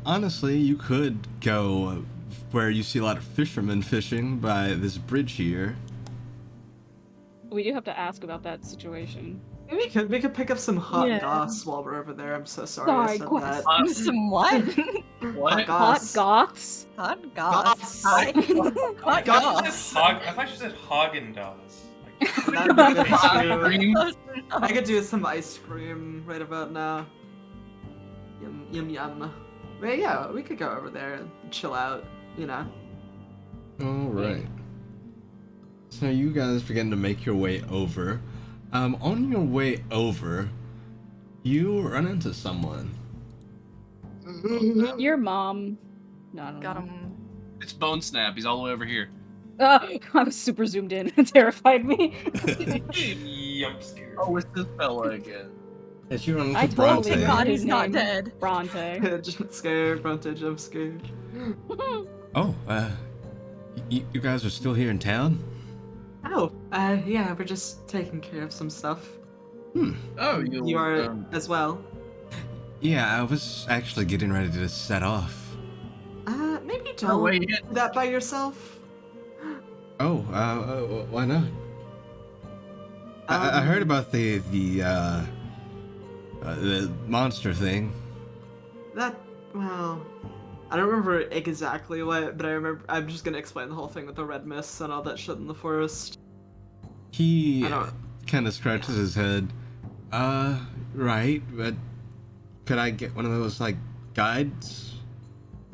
Speaker 2: Honestly, you could go where you see a lot of fishermen fishing by this bridge here.
Speaker 4: We do have to ask about that situation.
Speaker 1: We could pick up some hot
Speaker 3: Yeah.
Speaker 1: goss while we're over there. I'm so sorry I
Speaker 4: Sorry,
Speaker 1: said
Speaker 4: quest.
Speaker 1: that.
Speaker 3: Some what?
Speaker 5: What?
Speaker 4: Hot
Speaker 1: Goss.
Speaker 4: goths?
Speaker 3: Hot
Speaker 1: Goss.
Speaker 3: goss. Hot
Speaker 8: I
Speaker 3: goss.
Speaker 8: thought you said Haagen Dazs.
Speaker 1: That'd be good
Speaker 5: Ice
Speaker 1: too.
Speaker 5: cream?
Speaker 3: Close
Speaker 1: I
Speaker 3: enough.
Speaker 1: could do some ice cream right about now. Yum yum yum. But yeah, we could go over there and chill out, you know.
Speaker 2: Alright. So you guys begin to make your way over. On your way over, you run into someone.
Speaker 4: Your mom. No, I don't
Speaker 3: Got
Speaker 4: know.
Speaker 3: him.
Speaker 5: It's Bone Snap. He's all the way over here.
Speaker 4: I was super zoomed in. It terrified me.
Speaker 8: Yumpster.
Speaker 5: Oh, it's this fella again.
Speaker 2: Yes, you run into
Speaker 4: I totally
Speaker 2: Bronte.
Speaker 4: got
Speaker 3: he's
Speaker 4: his
Speaker 3: not
Speaker 4: name.
Speaker 3: dead.
Speaker 4: Bronte.
Speaker 1: Jump scare, Bronte jump scare.
Speaker 2: Oh, you guys are still here in town?
Speaker 1: Oh, yeah, we're just taking care of some stuff.
Speaker 5: Oh,
Speaker 1: You are as well.
Speaker 2: Yeah, I was actually getting ready to set off.
Speaker 1: Maybe
Speaker 5: Oh,
Speaker 1: don't
Speaker 5: wait.
Speaker 1: do that by yourself.
Speaker 2: Oh, why not? I heard about the monster thing.
Speaker 1: That, well, I don't remember exactly what, but I remember. I'm just gonna explain the whole thing with the red mists and all that shit in the forest.
Speaker 2: He
Speaker 1: I don't-
Speaker 2: kind of scratches his head. Right, but could I get one of those, like, guides?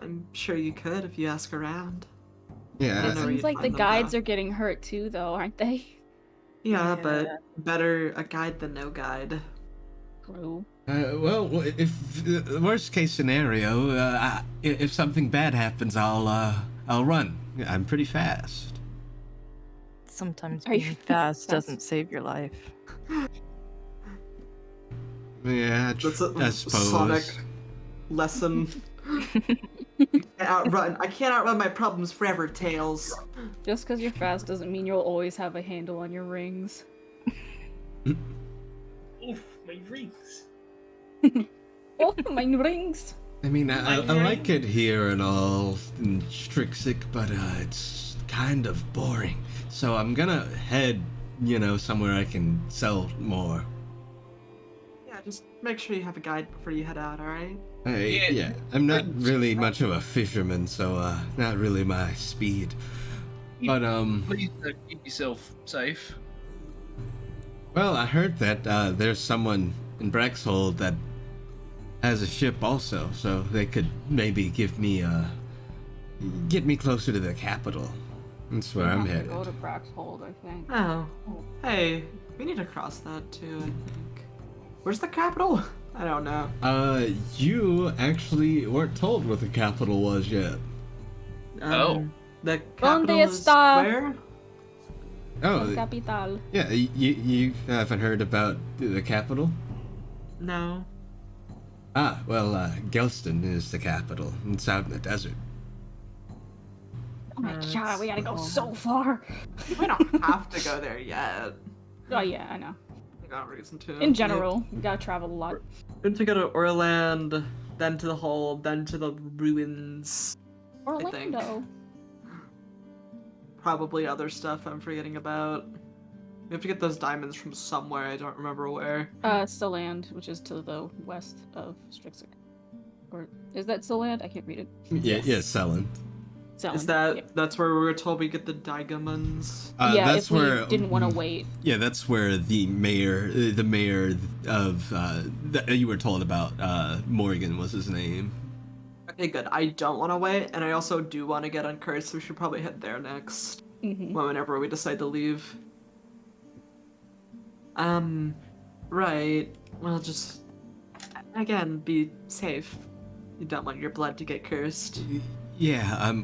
Speaker 1: I'm sure you could if you ask around.
Speaker 2: Yeah,
Speaker 1: I don't know where
Speaker 4: Seems
Speaker 1: you'd
Speaker 4: like the
Speaker 1: find them,
Speaker 4: guides
Speaker 1: though.
Speaker 4: are getting hurt too, though, aren't they?
Speaker 1: Yeah, but better a guide than no guide.
Speaker 4: True.
Speaker 2: well, if the worst case scenario, if something bad happens, I'll run. I'm pretty fast.
Speaker 3: Sometimes
Speaker 4: Are you
Speaker 3: being fast
Speaker 4: fast?
Speaker 3: doesn't save your life.
Speaker 2: Yeah,
Speaker 1: That's a
Speaker 2: I suppose.
Speaker 1: Sonic lesson. I can't outrun my problems forever, Tails.
Speaker 4: Just because you're fast doesn't mean you'll always have a handle on your rings.
Speaker 8: Oof, my rings.
Speaker 4: Oh, my rings!
Speaker 2: I mean, I like it here and all in Strixik, but it's kind of boring. So I'm gonna head, somewhere I can sell more.
Speaker 1: Yeah, just make sure you have a guide before you head out, alright?
Speaker 2: Yeah, I'm not really much of a fisherman, so not really my speed. But
Speaker 5: Please keep yourself safe.
Speaker 2: well, I heard that there's someone in Braxhold that has a ship also, so they could maybe get me closer to the capital. That's where I'm headed.
Speaker 4: Go to Braxhold, I think.
Speaker 1: Oh. Hey, we need to cross that too, I think. Where's the capital? I don't know.
Speaker 2: You actually weren't told what the capital was yet.
Speaker 1: The capital is
Speaker 4: está?
Speaker 1: where?
Speaker 2: Oh,
Speaker 4: Capital.
Speaker 2: yeah, you haven't heard about the capital?
Speaker 1: No.
Speaker 2: Ah, well, Gelston is the capital. It's out in the desert.
Speaker 4: Oh my god, we gotta go
Speaker 1: Oklahoma.
Speaker 4: so far.
Speaker 1: We don't have to go there yet.
Speaker 4: Oh yeah, I know.
Speaker 1: I got reason to.
Speaker 4: In general, we gotta travel a lot.
Speaker 1: We're going to go to Orland, then to the Hold, then to the ruins.
Speaker 4: Orlando.
Speaker 1: Probably other stuff I'm forgetting about. We have to get those diamonds from somewhere, I don't remember where.
Speaker 4: Stoland, which is to the west of Strixik. Or is that Stoland? I can't read it.
Speaker 2: Yeah, selling.
Speaker 1: Is that that's where we were told we get the diamonds?
Speaker 4: Yeah,
Speaker 2: that's
Speaker 4: if we
Speaker 2: where
Speaker 4: didn't want to wait.
Speaker 2: Yeah, that's where the mayor of that you were told about. Morgan was his name.
Speaker 1: Okay, good. I don't want to wait, and I also do want to get uncursed, so we should probably head there next. Whenever we decide to leave. Right. Well, just again, be safe. You don't want your blood to get cursed.
Speaker 2: Yeah,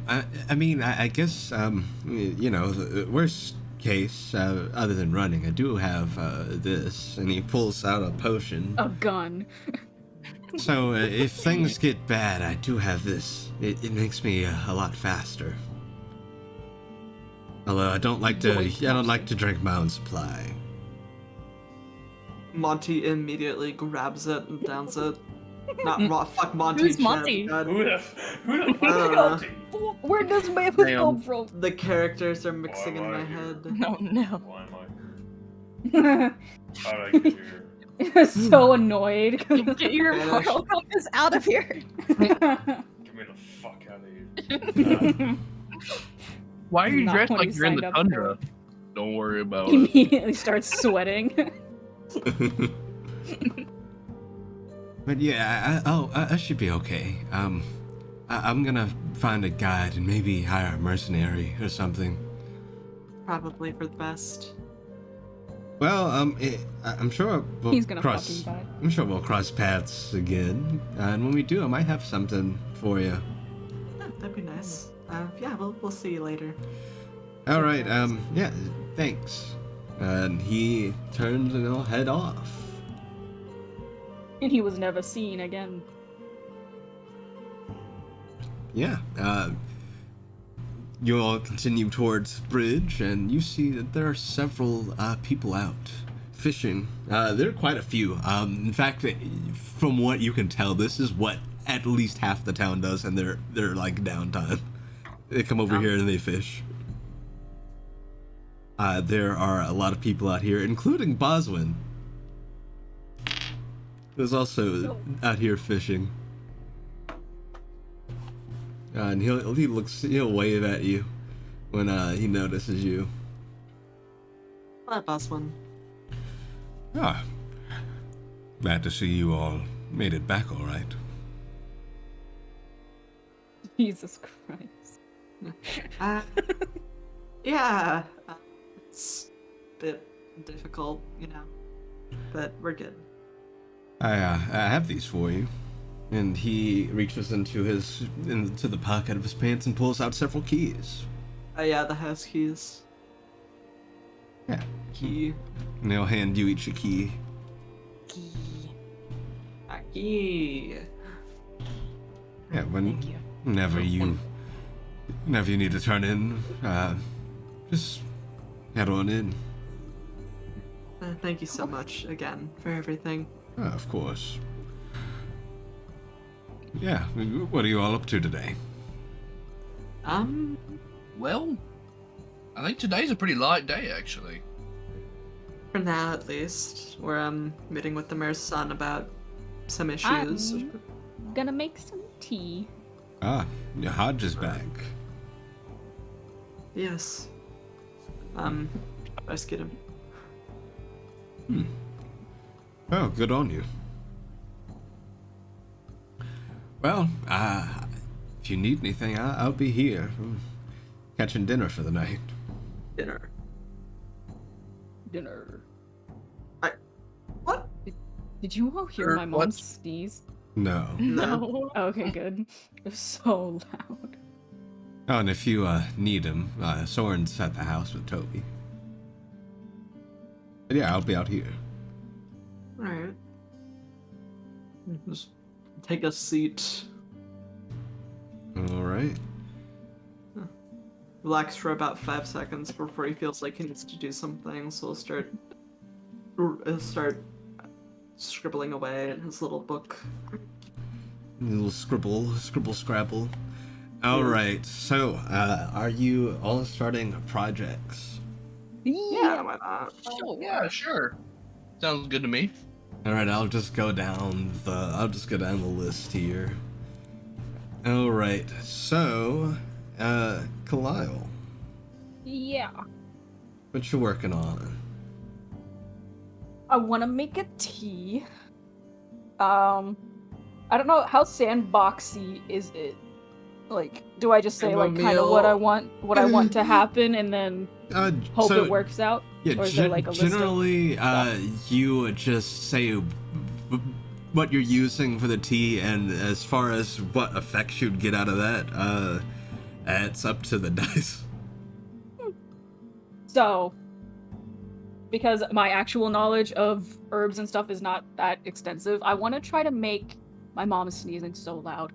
Speaker 2: I mean, I guess, the worst case, other than running, I do have, this, and he pulls out a potion.
Speaker 4: A gun.
Speaker 2: So, if things get bad, I do have this. It makes me a lot faster. Although I don't like to drink my own supply.
Speaker 1: Monty immediately grabs it and downs it. Not fuck Monty.
Speaker 3: Who's Monty?
Speaker 8: Who the fuck
Speaker 1: Monty?
Speaker 4: Where does Mammoth come from?
Speaker 1: The characters are mixing in
Speaker 8: Why am
Speaker 1: my
Speaker 8: I here?
Speaker 1: head.
Speaker 3: No, no.
Speaker 8: Why am I? How did I get here?
Speaker 4: So annoyed.
Speaker 3: Get your
Speaker 1: Spanish.
Speaker 3: moral compass out of here.
Speaker 8: Get me the fuck out of here.
Speaker 5: Why are you
Speaker 4: Not
Speaker 5: dressed
Speaker 4: what
Speaker 5: like
Speaker 4: he
Speaker 5: you're in
Speaker 4: signed
Speaker 5: the
Speaker 4: up
Speaker 5: tundra? Don't worry about it.
Speaker 4: Immediately starts sweating.
Speaker 2: But yeah, I should be okay. I'm gonna find a guide and maybe hire a mercenary or something.
Speaker 1: Probably for the best.
Speaker 2: Well, I'm sure we'll
Speaker 4: He's gonna
Speaker 2: cross.
Speaker 4: fucking die.
Speaker 2: I'm sure we'll cross paths again, and when we do, I might have something for you.
Speaker 1: Yeah, that'd be nice. Yeah, we'll see you later.
Speaker 2: All right. Yeah. Thanks. And he turns and he'll head off.
Speaker 4: And he was never seen again.
Speaker 2: Yeah. You all continue towards the bridge, and you see that there are several people out fishing. There are quite a few. In fact, from what you can tell, this is what at least half the town does, and they're like downtime. They come over here and they fish. There are a lot of people out here, including Boswin. Who's also out here fishing. And he'll wave at you when he notices you.
Speaker 1: Hello, Boswin.
Speaker 2: Ah, glad to see you all made it back all right.
Speaker 4: Jesus Christ.
Speaker 1: Yeah. It's a bit difficult, but we're good.
Speaker 2: I have these for you. And he reaches into the pocket of his pants and pulls out several keys.
Speaker 1: Yeah, the house keys.
Speaker 2: Yeah.
Speaker 1: Key.
Speaker 2: And they'll hand you each a key.
Speaker 1: A key.
Speaker 2: Yeah, whenever you need to turn in, just head on in.
Speaker 1: Thank you so much again for everything.
Speaker 2: Of course. Yeah, what are you all up to today?
Speaker 5: Well, I think today's a pretty light day, actually.
Speaker 1: For now, at least. We're meeting with the mayor's son about some issues.
Speaker 4: I'm gonna make some tea.
Speaker 2: Ah, your Hodge is back.
Speaker 1: Yes. Let's get him.
Speaker 2: Oh, good on you. Well, if you need anything, I'll be here. Catching dinner for the night.
Speaker 1: Dinner. What?
Speaker 4: Did you all hear
Speaker 5: Sure,
Speaker 4: my mom sneeze?
Speaker 2: No.
Speaker 1: No.
Speaker 4: Okay, good. It was so loud.
Speaker 2: Oh, and if you need him, Soren's at the house with Toby. But yeah, I'll be out here.
Speaker 1: Alright. Just take a seat.
Speaker 2: Alright.
Speaker 1: Relax for about 5 seconds before he feels like he needs to do something, so he'll start scribbling away in his little book.
Speaker 2: Little scrabble. Alright, so, are you all starting projects?
Speaker 1: Yeah, why not?
Speaker 5: Oh, yeah, sure. Sounds good to me.
Speaker 2: Alright, I'll just go down the list here. Alright, so, Kalile,
Speaker 4: Yeah.
Speaker 2: what you working on?
Speaker 4: I want to make a tea. I don't know, how sandboxy is it? Like, do I just say like kind of what I want to happen and then hope
Speaker 2: So,
Speaker 4: it works out?
Speaker 2: Yeah,
Speaker 4: Or is there like a list of
Speaker 2: generally,
Speaker 4: stuff?
Speaker 2: you would just say what you're using for the tea, and as far as what effects you'd get out of that, it's up to the dice.
Speaker 4: So, because my actual knowledge of herbs and stuff is not that extensive, I want to try to make my mom is sneezing so loud.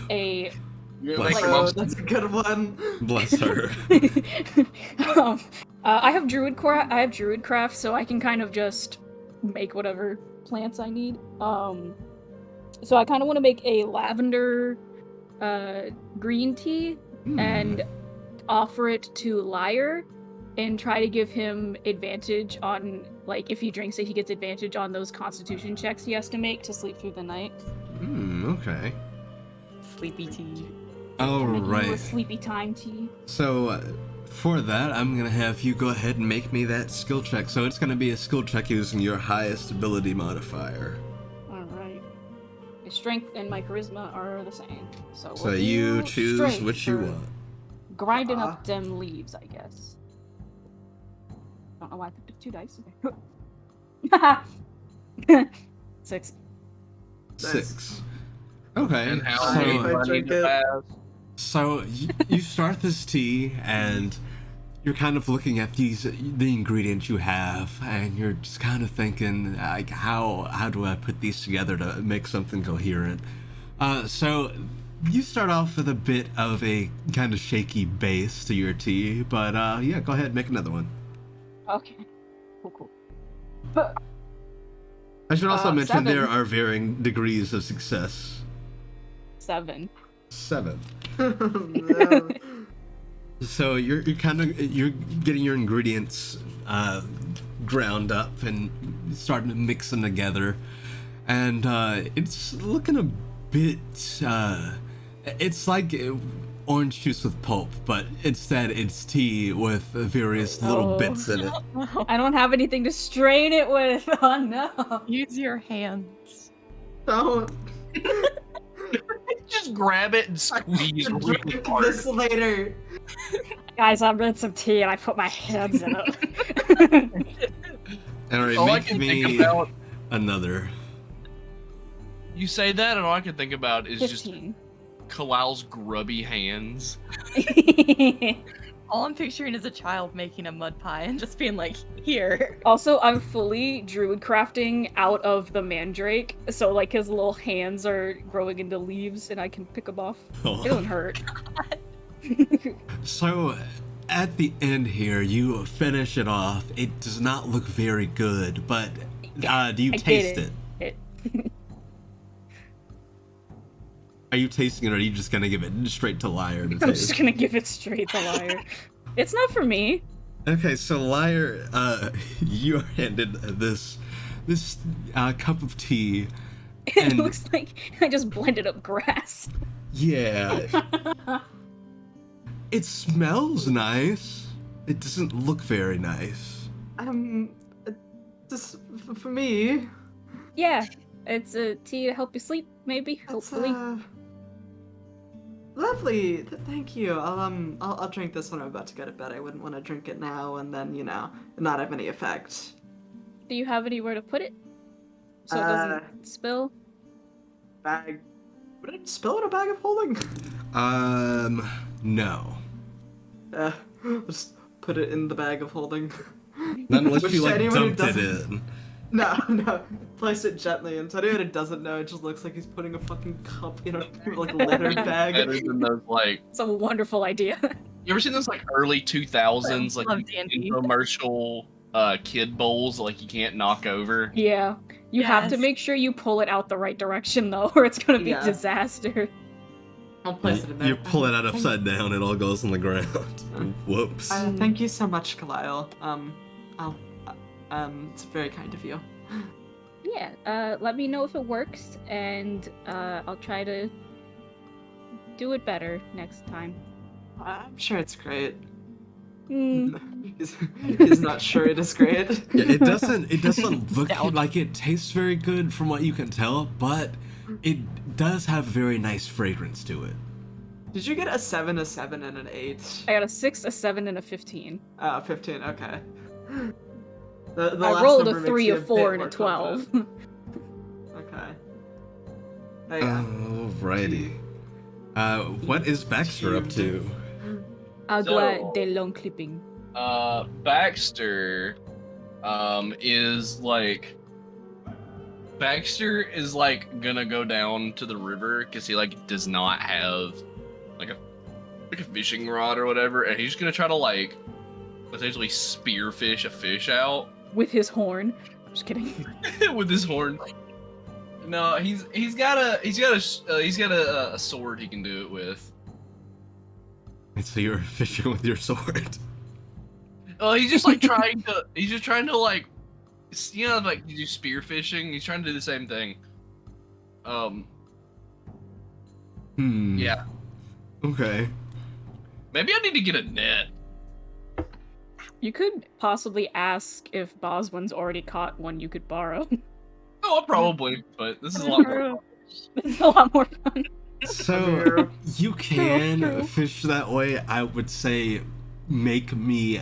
Speaker 2: Bless
Speaker 4: like-
Speaker 2: her.
Speaker 1: Oh, that's a good one.
Speaker 2: Bless her.
Speaker 4: I have druidcraft, so I can kind of just make whatever plants I need. So I kind of want to make a lavender green tea and offer it to Lyre and try to give him advantage on, like, if he drinks it, he gets advantage on those constitution checks he has to make to sleep through the night.
Speaker 2: Okay.
Speaker 3: Sleepy tea.
Speaker 4: Making you a
Speaker 2: Alright.
Speaker 4: sleepy time tea.
Speaker 2: So, for that, I'm gonna have you go ahead and make me that skill check. So it's gonna be a skill check using your highest ability modifier.
Speaker 4: Alright. My strength and my charisma are the same. So
Speaker 2: So
Speaker 4: we'll
Speaker 2: you
Speaker 4: do
Speaker 2: choose
Speaker 4: strength
Speaker 2: what you
Speaker 4: for
Speaker 2: want.
Speaker 4: Grinding up them leaves, I guess. Don't know why I picked up 2 dice. Okay. 6.
Speaker 2: 6. Okay.
Speaker 5: And how
Speaker 1: So-
Speaker 5: many do I
Speaker 1: I
Speaker 5: need
Speaker 1: drink
Speaker 5: to
Speaker 1: it.
Speaker 5: pass?
Speaker 2: So you start this tea, and you're kind of looking at the ingredients you have, and you're just kind of thinking, like, how do I put these together to make something coherent? So you start off with a bit of a kind of shaky base to your tea, but yeah, go ahead, make another one.
Speaker 4: Okay. Cool.
Speaker 2: I should also mention
Speaker 4: 7.
Speaker 2: there are varying degrees of success.
Speaker 4: 7.
Speaker 2: 7.
Speaker 1: No.
Speaker 2: So you're getting your ingredients ground up and starting to mix them together, and it's looking a bit. It's like orange juice with pulp, but instead it's tea with various little
Speaker 4: Oh.
Speaker 2: bits in it.
Speaker 4: I don't have anything to strain it with. Oh no.
Speaker 3: Use your hands.
Speaker 1: Don't
Speaker 5: Just grab it and squeeze really
Speaker 1: drink
Speaker 5: hard.
Speaker 1: this later.
Speaker 4: Guys, I made some tea and I put my hands in it.
Speaker 2: All right,
Speaker 5: All I
Speaker 2: make
Speaker 5: can
Speaker 2: me
Speaker 5: think about,
Speaker 2: another.
Speaker 5: you say that, and all I can think about is just
Speaker 4: 15.
Speaker 5: Kalile's grubby hands.
Speaker 3: All I'm picturing is a child making a mud pie and just being like, here.
Speaker 4: Also, I'm fully druid crafting out of the mandrake, so like his little hands are growing into leaves and I can pick them off. It doesn't hurt.
Speaker 2: So, at the end here, you finish it off. It does not look very good, but do you
Speaker 4: I
Speaker 2: taste
Speaker 4: did
Speaker 2: it?
Speaker 4: it.
Speaker 2: Are you tasting it, or are you just gonna give it straight to Liar to
Speaker 4: I'm
Speaker 2: taste?
Speaker 4: just gonna give it straight to Liar. It's not for me.
Speaker 2: Okay, so Liar, you are handed this cup of tea.
Speaker 4: It
Speaker 2: And-
Speaker 4: looks like I just blended up grass.
Speaker 2: Yeah, it smells nice. It doesn't look very nice.
Speaker 1: Just for me.
Speaker 4: Yeah, it's a tea to help you sleep, maybe.
Speaker 1: That's
Speaker 4: Hopefully.
Speaker 1: Lovely. Thank you. I'll drink this when I'm about to go to bed. I wouldn't want to drink it now and then, not have any effect.
Speaker 4: Do you have anywhere to put it? So it doesn't spill?
Speaker 1: Bag. Would it spill in a bag of holding?
Speaker 2: No.
Speaker 1: Just put it in the bag of holding.
Speaker 2: Not unless
Speaker 1: Which
Speaker 2: you, like,
Speaker 1: anyone who
Speaker 2: dumped it
Speaker 1: doesn't-
Speaker 2: in.
Speaker 1: No. Place it gently. And to anyone who doesn't know, it just looks like he's putting a fucking cup in a like leather bag.
Speaker 5: Better than those like.
Speaker 4: It's a wonderful idea.
Speaker 5: You ever seen those like early 2000s like
Speaker 3: Love D&D.
Speaker 5: infomercial kid bowls like you can't knock over?
Speaker 4: Yeah. You have to
Speaker 3: Yes.
Speaker 4: make sure you pull it out the right direction, though, or it's gonna be
Speaker 1: Yeah.
Speaker 4: disaster.
Speaker 1: I'll place it in there.
Speaker 2: You pull it out upside down, it all goes on the ground. Whoops.
Speaker 1: Thank you so much, Kalile. It's very kind of you.
Speaker 4: Yeah, let me know if it works, and I'll try to do it better next time.
Speaker 1: I'm sure it's great.
Speaker 4: Mm.
Speaker 1: He's not sure it is great.
Speaker 2: Yeah, it doesn't look
Speaker 3: Doubt.
Speaker 2: like it tastes very good from what you can tell, but it does have very nice fragrance to it.
Speaker 1: Did you get a 7, a 7, and an 8?
Speaker 4: I got a 6, a 7, and a 15.
Speaker 1: 15, okay. The
Speaker 4: I
Speaker 1: last
Speaker 4: rolled
Speaker 1: number
Speaker 4: a
Speaker 1: makes
Speaker 4: 3,
Speaker 1: you
Speaker 4: a 4,
Speaker 1: bit
Speaker 4: and a
Speaker 1: more
Speaker 4: 12.
Speaker 1: confident. Okay. Oh, yeah.
Speaker 2: Alrighty. What is Baxter up to?
Speaker 4: Agua de long clipping.
Speaker 5: Baxter is like gonna go down to the river because he like does not have like a fishing rod or whatever, and he's just gonna try to like essentially spearfish a fish out
Speaker 4: With his horn. Just kidding.
Speaker 5: with his horn. No, he's got a sword he can do it with.
Speaker 2: So you're fishing with your sword.
Speaker 5: Oh, he's just like trying to like, like you do spear fishing. He's trying to do the same thing. Yeah.
Speaker 2: Okay.
Speaker 5: Maybe I need to get a net.
Speaker 4: You could possibly ask if Boswin's already caught one you could borrow.
Speaker 5: Oh, I'll probably, but this is a lot more.
Speaker 4: It's a lot more fun.
Speaker 2: So you can
Speaker 4: True.
Speaker 2: fish that way. I would say make me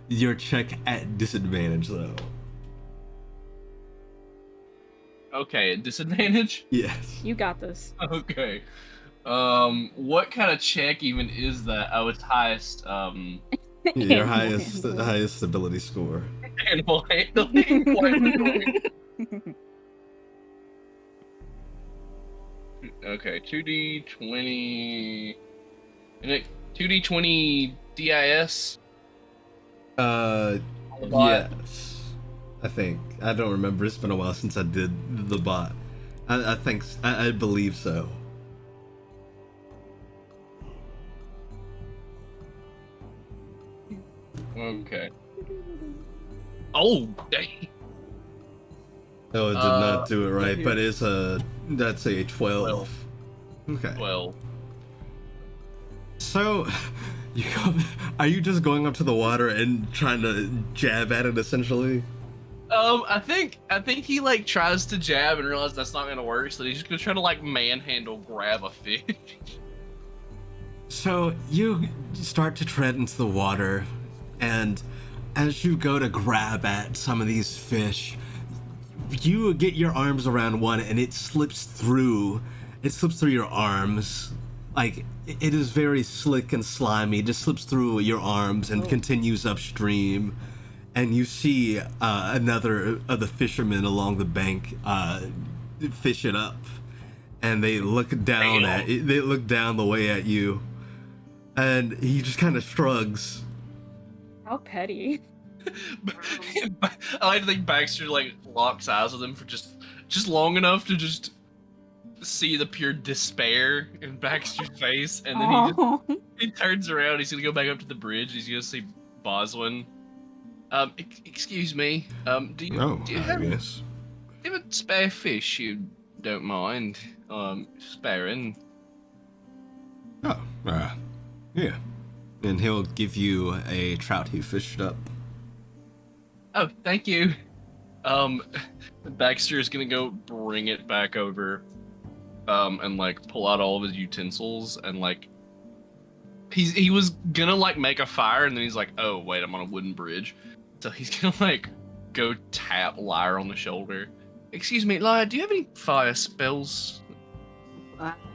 Speaker 2: your check at disadvantage though.
Speaker 5: Okay, disadvantage.
Speaker 2: Yes.
Speaker 4: You got this.
Speaker 5: Okay. What kind of check even is that? Oh, it's highest.
Speaker 2: Your highest ability score.
Speaker 5: Animal handling. Okay, 2d20. And it 2d20 DIS.
Speaker 2: Uh,
Speaker 5: the bot?
Speaker 2: yes. I think. I don't remember. It's been a while since I did the bot. I think. I believe so.
Speaker 5: Okay. Oh, dang.
Speaker 2: No, it did not do it right, but it's that's a 12. Okay.
Speaker 5: Well,
Speaker 2: So, are you just going up to the water and trying to jab at it essentially?
Speaker 5: I think he like tries to jab and realizes that's not gonna work, so he's just gonna try to like manhandle grab a fish.
Speaker 2: So you start to tread into the water, and as you go to grab at some of these fish, you get your arms around one and it slips through. It slips through your arms. Like, it is very slick and slimy. It just slips through your arms and continues upstream. And you see another of the fishermen along the bank fish it up. And they look down they look down the way at you. And he just kind of shrugs.
Speaker 4: How petty.
Speaker 5: I like to think Baxter like locks eyes with him for just long enough to just see the pure despair in Baxter's face, and then he turns around. He's gonna go back up to the bridge. He's gonna see Boswin. Excuse me. Do you have
Speaker 2: yes.
Speaker 5: do you have a spare fish you don't mind sparing?
Speaker 2: Oh, yeah. And he'll give you a trout he fished up.
Speaker 5: Oh, thank you. Baxter is gonna go bring it back over, and like pull out all of his utensils and like he was gonna like make a fire and then he's like, oh wait, I'm on a wooden bridge, so he's gonna like go tap Lyre on the shoulder. Excuse me, Lyre, do you have any fire spells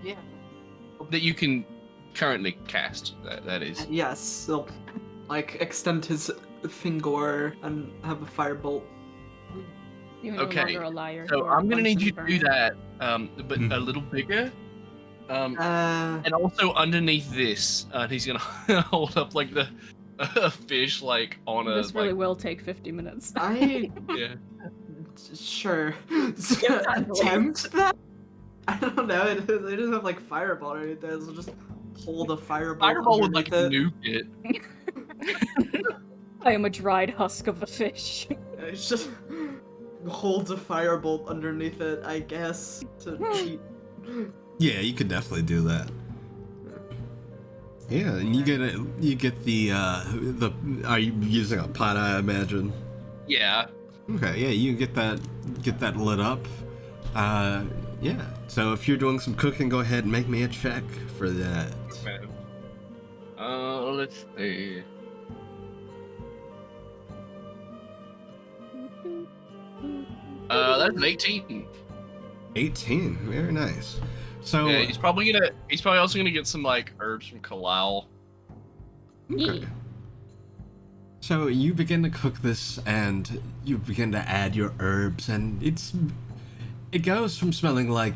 Speaker 1: Yeah.
Speaker 5: that you can currently cast? That is.
Speaker 1: Yes, he'll like extend his finger and have a firebolt.
Speaker 4: You're no
Speaker 5: Okay,
Speaker 4: longer a liar.
Speaker 5: so
Speaker 4: You're
Speaker 5: I'm gonna need
Speaker 4: Bunsen
Speaker 5: you to do
Speaker 4: burner.
Speaker 5: that, but a little bigger.
Speaker 1: Uh,
Speaker 5: And also underneath this, he's gonna hold up like a fish like on a
Speaker 4: This really
Speaker 5: like,
Speaker 4: will take 50 minutes.
Speaker 1: I
Speaker 5: yeah.
Speaker 1: sure
Speaker 4: time to
Speaker 1: attempt that. I don't know. It doesn't have like fireball or anything. So just hold a fireball.
Speaker 5: Fireball would like
Speaker 1: underneath
Speaker 5: nuke it.
Speaker 4: I am a dried husk of a fish.
Speaker 1: It's just holds a firebolt underneath it, I guess, to eat.
Speaker 2: Yeah, you could definitely do that. Yeah, and you get the are you using a pot, I imagine?
Speaker 5: Yeah.
Speaker 2: Okay, yeah, you get that lit up. Yeah. So if you're doing some cooking, go ahead and make me a check for that.
Speaker 5: Let's see. That's an 18.
Speaker 2: 18, very nice. So
Speaker 5: Yeah, he's probably also gonna get some like herbs from Kalal.
Speaker 2: okay. So you begin to cook this, and you begin to add your herbs, and it goes from smelling like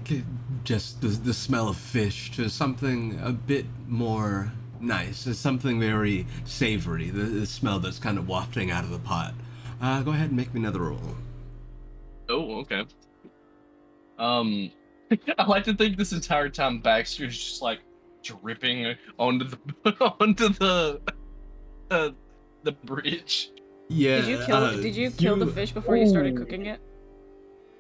Speaker 2: just the smell of fish to something a bit more nice. It's something very savory. The smell that's kind of wafting out of the pot. Go ahead and make me another roll.
Speaker 5: Oh, okay. I like to think this entire time Baxter is just like dripping onto the the bridge.
Speaker 2: Yeah.
Speaker 4: Did you kill the fish before you started cooking it?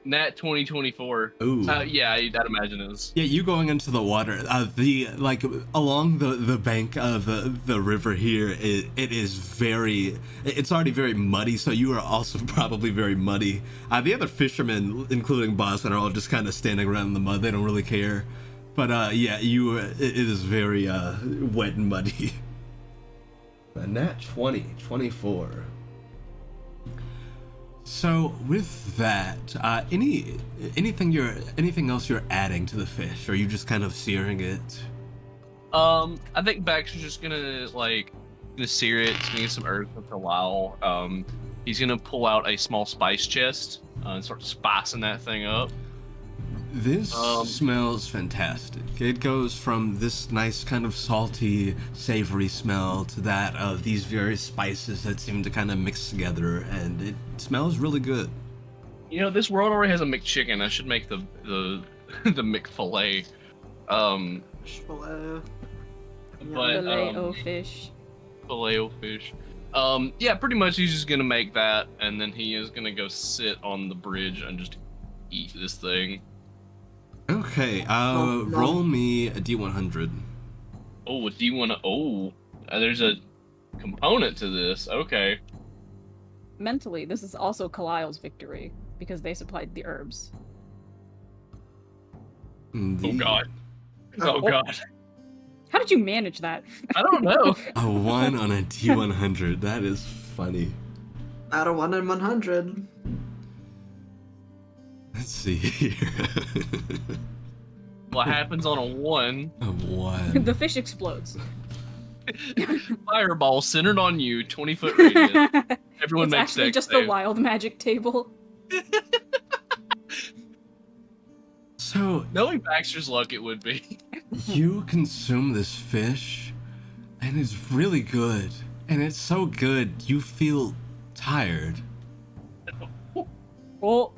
Speaker 5: Nat 2024.
Speaker 2: Ooh.
Speaker 5: Yeah, I'd imagine it is.
Speaker 2: Yeah, you going into the water, along the bank of the river here, it's already very muddy, so you are also probably very muddy. The other fishermen, including Boston, are all just kind of standing around in the mud. They don't really care. But yeah, it is very wet and muddy. Nat 24. So with that, anything else you're adding to the fish, or are you just kind of searing it?
Speaker 5: I think Baxter's just gonna sear it. He's gonna get some herbs for a while. He's gonna pull out a small spice chest and start spicing that thing up.
Speaker 2: This smells fantastic. It goes from this nice kind of salty, savory smell to that of these various spices that seem to kind of mix together, and it smells really good.
Speaker 5: You know, this world already has a McChicken. I should make the the McFillet.
Speaker 1: Filet.
Speaker 5: But
Speaker 4: Filet-o fish.
Speaker 5: Filet-o fish. Yeah, pretty much he's just gonna make that, and then he is gonna go sit on the bridge and just eat this thing.
Speaker 2: Okay, roll me a D100.
Speaker 5: Oh, do you want to? Oh, there's a component to this. Okay.
Speaker 4: Mentally, this is also Kalile's victory because they supplied the herbs.
Speaker 5: Oh God. Oh God.
Speaker 4: How did you manage that?
Speaker 5: I don't know.
Speaker 2: A 1 on a D100. That is funny.
Speaker 1: Out of 1 in 100.
Speaker 2: Let's see here.
Speaker 5: What happens on a 1?
Speaker 2: A 1.
Speaker 4: The fish explodes.
Speaker 5: Fireball centered on you, 20-foot radius. Everyone
Speaker 4: It's
Speaker 5: makes
Speaker 4: actually
Speaker 5: dex
Speaker 4: just
Speaker 5: save.
Speaker 4: the wild magic table.
Speaker 2: So,
Speaker 5: Knowing Baxter's luck, it would be.
Speaker 2: you consume this fish, and it's really good. And it's so good, you feel tired.
Speaker 4: Oh,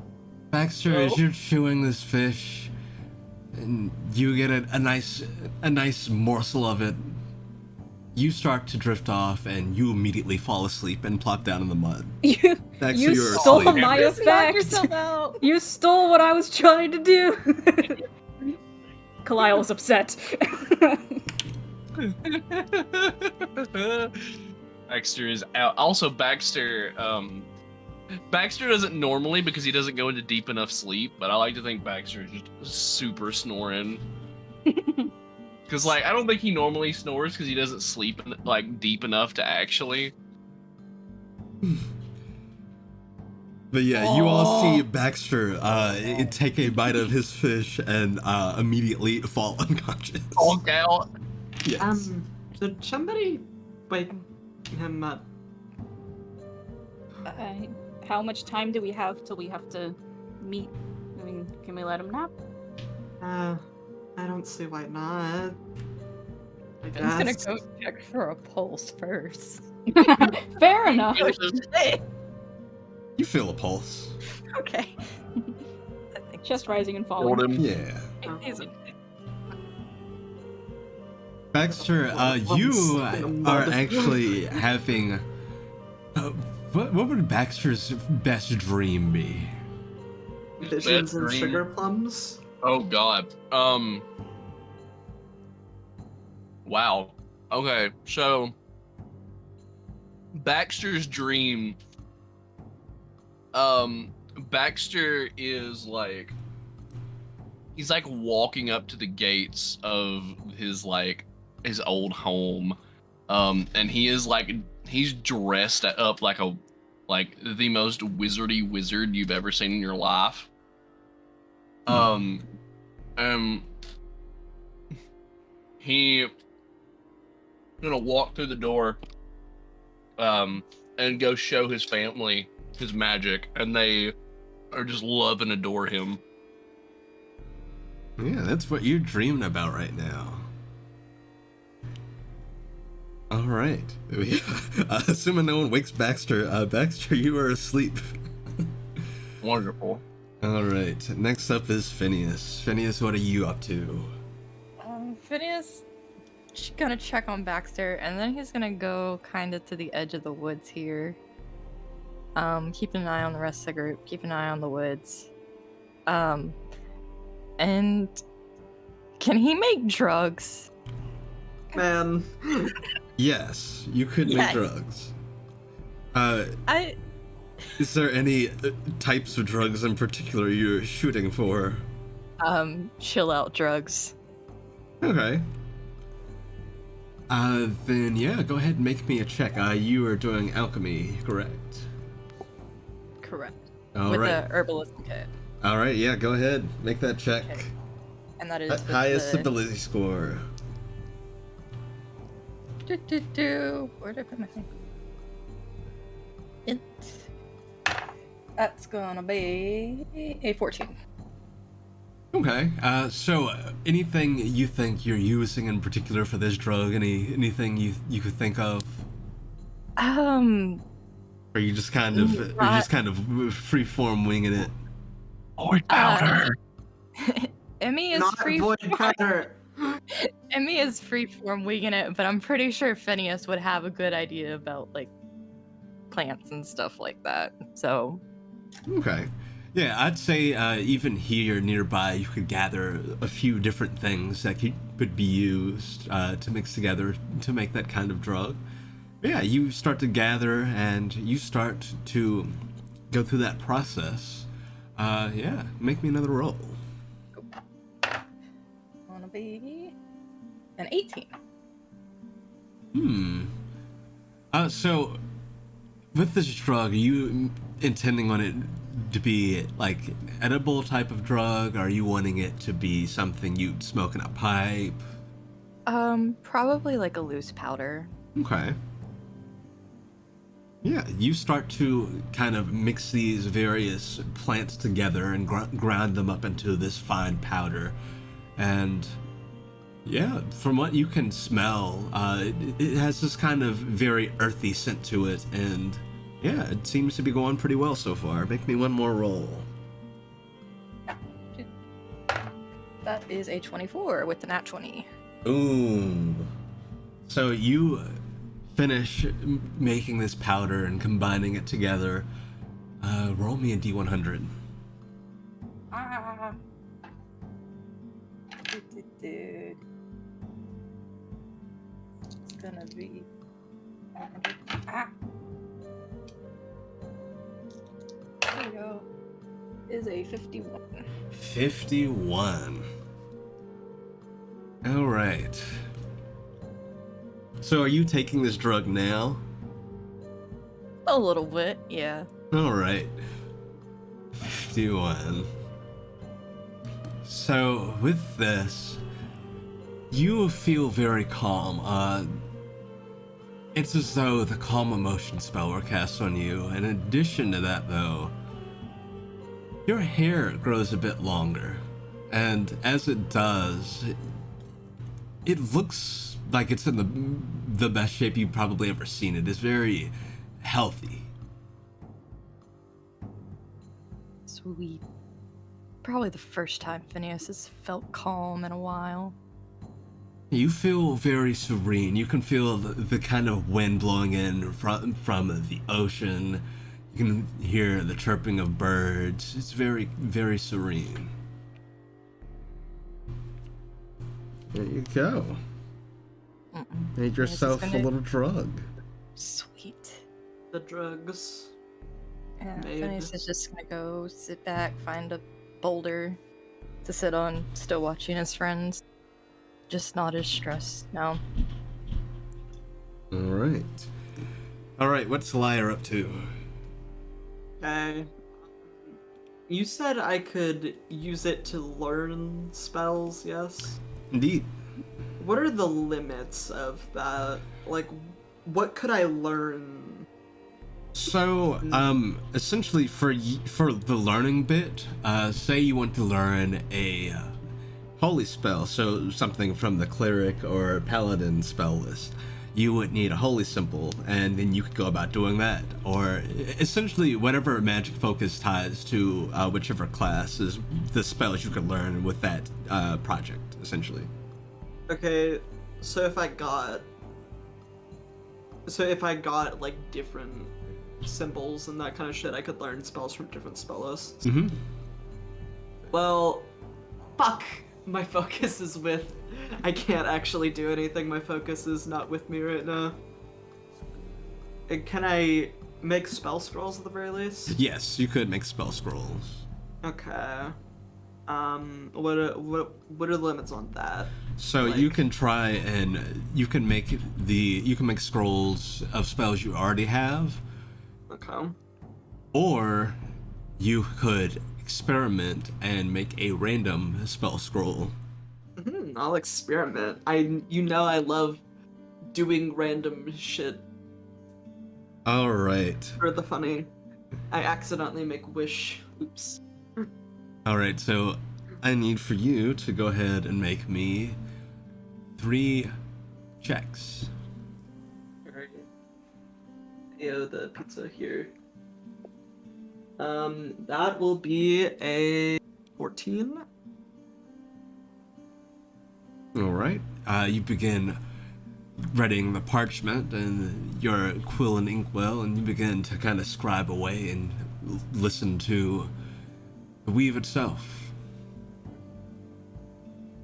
Speaker 2: Baxter, as you're chewing this fish, and you get a nice morsel of it. You start to drift off, and you immediately fall asleep and plop down in the mud.
Speaker 4: You
Speaker 2: Actually, you're
Speaker 4: stole
Speaker 2: asleep.
Speaker 4: my
Speaker 3: Knock
Speaker 4: effect.
Speaker 3: yourself out.
Speaker 4: You stole what I was trying to do. Kalile's upset.
Speaker 5: Baxter is out. Also, Baxter doesn't normally because he doesn't go into deep enough sleep, but I like to think Baxter is just super snoring. Because, like, I don't think he normally snores because he doesn't sleep, like, deep enough to actually.
Speaker 2: But yeah, you all see Baxter take a bite of his fish and immediately fall unconscious.
Speaker 5: Honk out.
Speaker 2: Yes.
Speaker 1: Did somebody wake him up?
Speaker 4: How much time do we have till we have to meet? I mean, can we let him nap?
Speaker 1: I don't see why not. I
Speaker 3: I'm
Speaker 1: guess.
Speaker 3: gonna go check for a pulse first.
Speaker 4: Fair enough.
Speaker 2: You feel a pulse.
Speaker 3: Okay. I think
Speaker 4: Chest rising and
Speaker 5: Hold
Speaker 4: falling.
Speaker 5: him.
Speaker 2: Yeah.
Speaker 3: he's
Speaker 2: Baxter, you are actually having... what would Baxter's best dream be?
Speaker 1: Visions and
Speaker 5: dream.
Speaker 1: sugar plums.
Speaker 5: Oh god. Wow. Okay, so Baxter's dream. Baxter is like he's like walking up to the gates of his old home. And he is like he's dressed up like the most wizardy wizard you've ever seen in your life. He gonna walk through the door, and go show his family his magic, and they are just love and adore him.
Speaker 2: Yeah, that's what you're dreaming about right now. All right. Assuming no one wakes Baxter. Baxter, you are asleep.
Speaker 5: Wonderful.
Speaker 2: All right. Next up is Phineas. Phineas, what are you up to?
Speaker 3: Phineas is gonna check on Baxter, and then he's gonna go kind of to the edge of the woods here. Keep an eye on the rest of the group. Keep an eye on the woods. And can he make drugs?
Speaker 1: Man.
Speaker 2: Yes, you could make
Speaker 3: Yes.
Speaker 2: drugs.
Speaker 3: I
Speaker 2: Is there any types of drugs in particular you're shooting for?
Speaker 3: chill out drugs.
Speaker 2: Okay. Then yeah, go ahead and make me a check. You are doing alchemy, correct?
Speaker 3: Correct.
Speaker 2: All
Speaker 3: With
Speaker 2: right.
Speaker 3: the herbalism kit.
Speaker 2: All right, yeah, go ahead. Make that check.
Speaker 3: Okay. And that is with
Speaker 2: Highest
Speaker 3: the...
Speaker 2: ability score.
Speaker 3: Where did I put my thing? That's gonna be a 14.
Speaker 2: Okay. So anything you think you're using in particular for this drug? Anything you could think of? Or you just kind of free form winging it?
Speaker 5: Void powder.
Speaker 3: Emmy is
Speaker 1: Not
Speaker 3: free.
Speaker 1: void powder.
Speaker 3: Emmy is free form winging it, but I'm pretty sure Phineas would have a good idea about like plants and stuff like that. So.
Speaker 2: Okay. Yeah, I'd say even here nearby, you could gather a few different things that could be used to mix together to make that kind of drug. But yeah, you start to gather and you start to go through that process. Yeah, make me another roll.
Speaker 3: Wanna be an 18.
Speaker 2: So with this drug, are you intending on it to be like edible type of drug? Are you wanting it to be something you'd smoke in a pipe?
Speaker 3: Probably like a loose powder.
Speaker 2: Okay. Yeah, you start to kind of mix these various plants together and grind them up into this fine powder. And yeah, from what you can smell, it has this kind of very earthy scent to it, and yeah, it seems to be going pretty well so far. Make me one more roll.
Speaker 3: That is a 24 with the nat 20.
Speaker 2: Ooh. So you finish making this powder and combining it together. Roll me a D100.
Speaker 3: Ah. It's gonna be. Ah. There we go. Is a 51.
Speaker 2: 51. All right. So are you taking this drug now?
Speaker 3: A little bit, yeah.
Speaker 2: All right. 51. So with this, you feel very calm. It's as though the calm emotion spell were cast on you. In addition to that, though, your hair grows a bit longer, and as it does, it looks like it's in the best shape you've probably ever seen. It is very healthy.
Speaker 3: Sweet. Probably the first time Phineas has felt calm in a while.
Speaker 2: You feel very serene. You can feel the kind of wind blowing in from the ocean. You can hear the chirping of birds. It's very, very serene. There you go. Made yourself a little drug.
Speaker 3: Sweet.
Speaker 1: The drugs.
Speaker 3: Yeah,
Speaker 1: Made.
Speaker 3: Phineas is just gonna go sit back, find a boulder to sit on, still watching his friends. Just not as stressed now.
Speaker 2: All right. What's Liar up to?
Speaker 1: Okay. You said I could use it to learn spells, yes?
Speaker 2: Indeed.
Speaker 1: What are the limits of that? Like, what could I learn?
Speaker 2: So, essentially for the learning bit, say you want to learn a holy spell, so something from the cleric or paladin spell list, you would need a holy symbol, and then you could go about doing that. Or essentially whatever magic focus ties to whichever class is the spells you could learn with that project, essentially.
Speaker 1: Okay, so if I got like different symbols and that kind of shit, I could learn spells from different spell lists.
Speaker 2: Mm-hmm.
Speaker 1: Well, fuck. My focus is with... I can't actually do anything. My focus is not with me right now. Can I make spell scrolls at the very least?
Speaker 2: Yes, you could make spell scrolls.
Speaker 1: Okay. What are the limits on that?
Speaker 2: So you can try and you can make scrolls of spells you already have.
Speaker 1: Okay.
Speaker 2: Or you could experiment and make a random spell scroll.
Speaker 1: I'll experiment. I love doing random shit.
Speaker 2: All right.
Speaker 1: For the funny. I accidentally make wish. Oops.
Speaker 2: All right, so I need for you to go ahead and make me 3 checks.
Speaker 1: Alright. Yo, the pizza here. That will be a 14.
Speaker 2: All right. You begin reading the parchment and your quill and inkwell, and you begin to kind of scribe away and listen to the weave itself.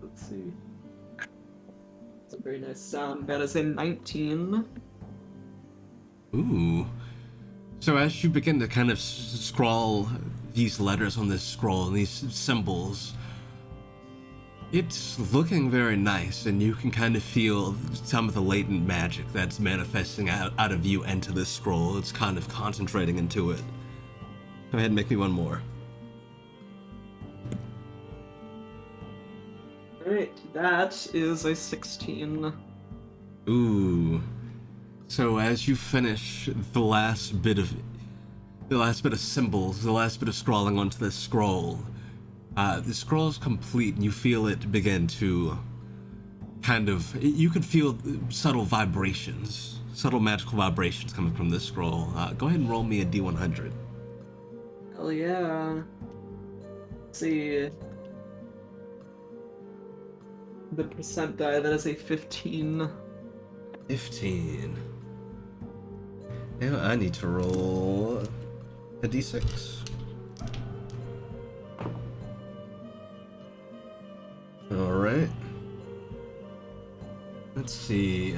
Speaker 1: Let's see. It's a very nice sound. That is a 19.
Speaker 2: Ooh. So as you begin to kind of scrawl these letters on this scroll and these symbols, it's looking very nice, and you can kind of feel some of the latent magic that's manifesting out of you into this scroll. It's kind of concentrating into it. Go ahead and make me one more.
Speaker 1: Alright, that is a 16.
Speaker 2: Ooh. So as you finish the last bit of symbols, the last bit of scrawling onto this scroll, the scroll is complete, and you feel it begin to you can feel subtle vibrations, subtle magical vibrations coming from this scroll. Go ahead and roll me a D100.
Speaker 1: Hell yeah. Let's see. the percent die. That is a 15.
Speaker 2: 15. Now I need to roll a d6. Alright. Let's see.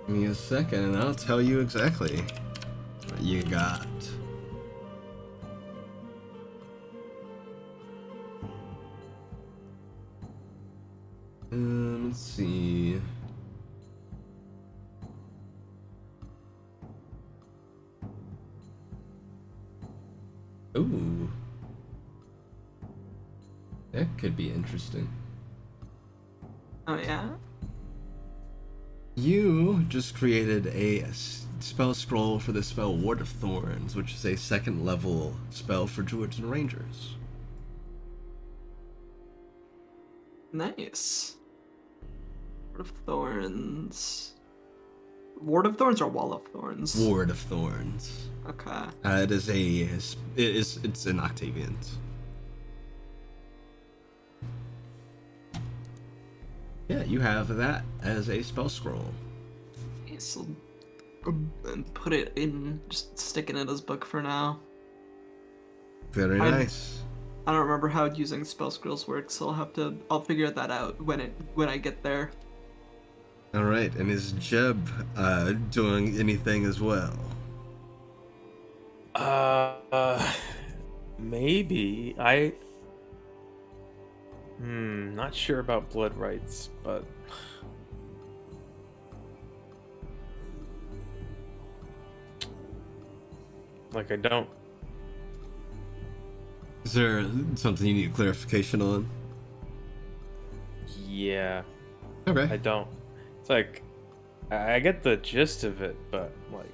Speaker 2: Give me a second and I'll tell you exactly what you got. Let's see. Ooh. That could be interesting.
Speaker 1: Oh yeah?
Speaker 2: You just created a spell scroll for the spell Ward of Thorns, which is a 2nd level spell for Druids and Rangers.
Speaker 1: Nice. Ward of Thorns. Ward of Thorns or Wall of Thorns?
Speaker 2: Ward of Thorns.
Speaker 1: Okay.
Speaker 2: It's an Octavian. Yeah, you have that as a spell scroll.
Speaker 1: Okay, so put it in, just stick it in his book for now.
Speaker 2: Very nice.
Speaker 1: I don't remember how using spell scrolls works, so I'll figure that out when I get there.
Speaker 2: All right, and is Jeb doing anything as well?
Speaker 6: Maybe not sure about blood rights, but like I don't.
Speaker 2: Is there something you need clarification on?
Speaker 6: Yeah,
Speaker 2: Okay.
Speaker 6: I don't. It's like I get the gist of it, but like.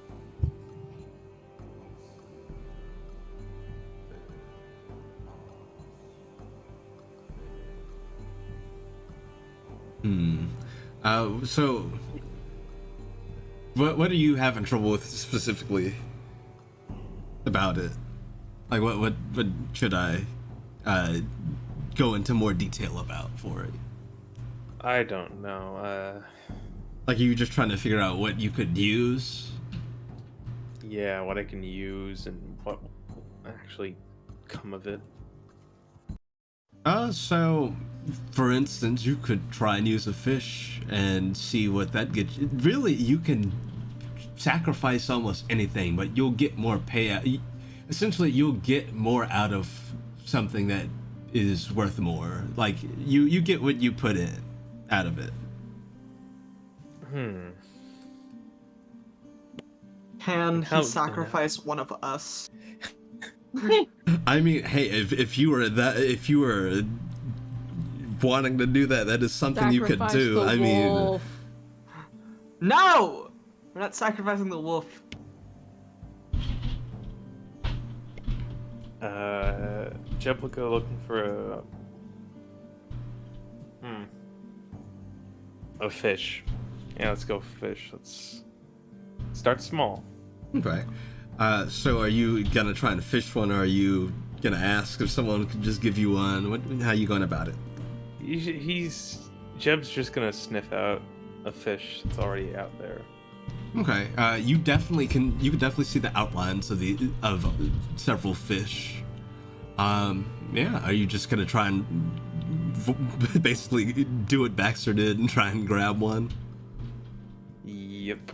Speaker 2: So what are you having trouble with specifically about it? Like what should I go into more detail about for it?
Speaker 6: I don't know.
Speaker 2: Like, are you just trying to figure out what you could use?
Speaker 6: Yeah, what I can use and what will actually come of it.
Speaker 2: So, for instance, you could try and use a fish and see what that gets you. Really, you can sacrifice almost anything, but you'll get more payout. Essentially, you'll get more out of something that is worth more. Like, you get what you put in out of it.
Speaker 1: Can he sacrifice one of us?
Speaker 2: I mean, hey, if you were wanting to do that, that is something you could
Speaker 4: Sacrifice
Speaker 2: do.
Speaker 4: the
Speaker 2: I mean,
Speaker 4: wolf.
Speaker 1: No! We're not sacrificing the wolf.
Speaker 6: Jeb will go looking for a fish. Yeah, let's go fish. Let's start small.
Speaker 2: okay. So are you gonna try and fish one, or are you gonna ask if someone could just give you one? How are you going about it?
Speaker 6: Jeb's just gonna sniff out a fish that's already out there.
Speaker 2: Okay. You can definitely see the outlines of several fish. Yeah. Are you just gonna try and basically do what Baxter did and try and grab one?
Speaker 6: Yep.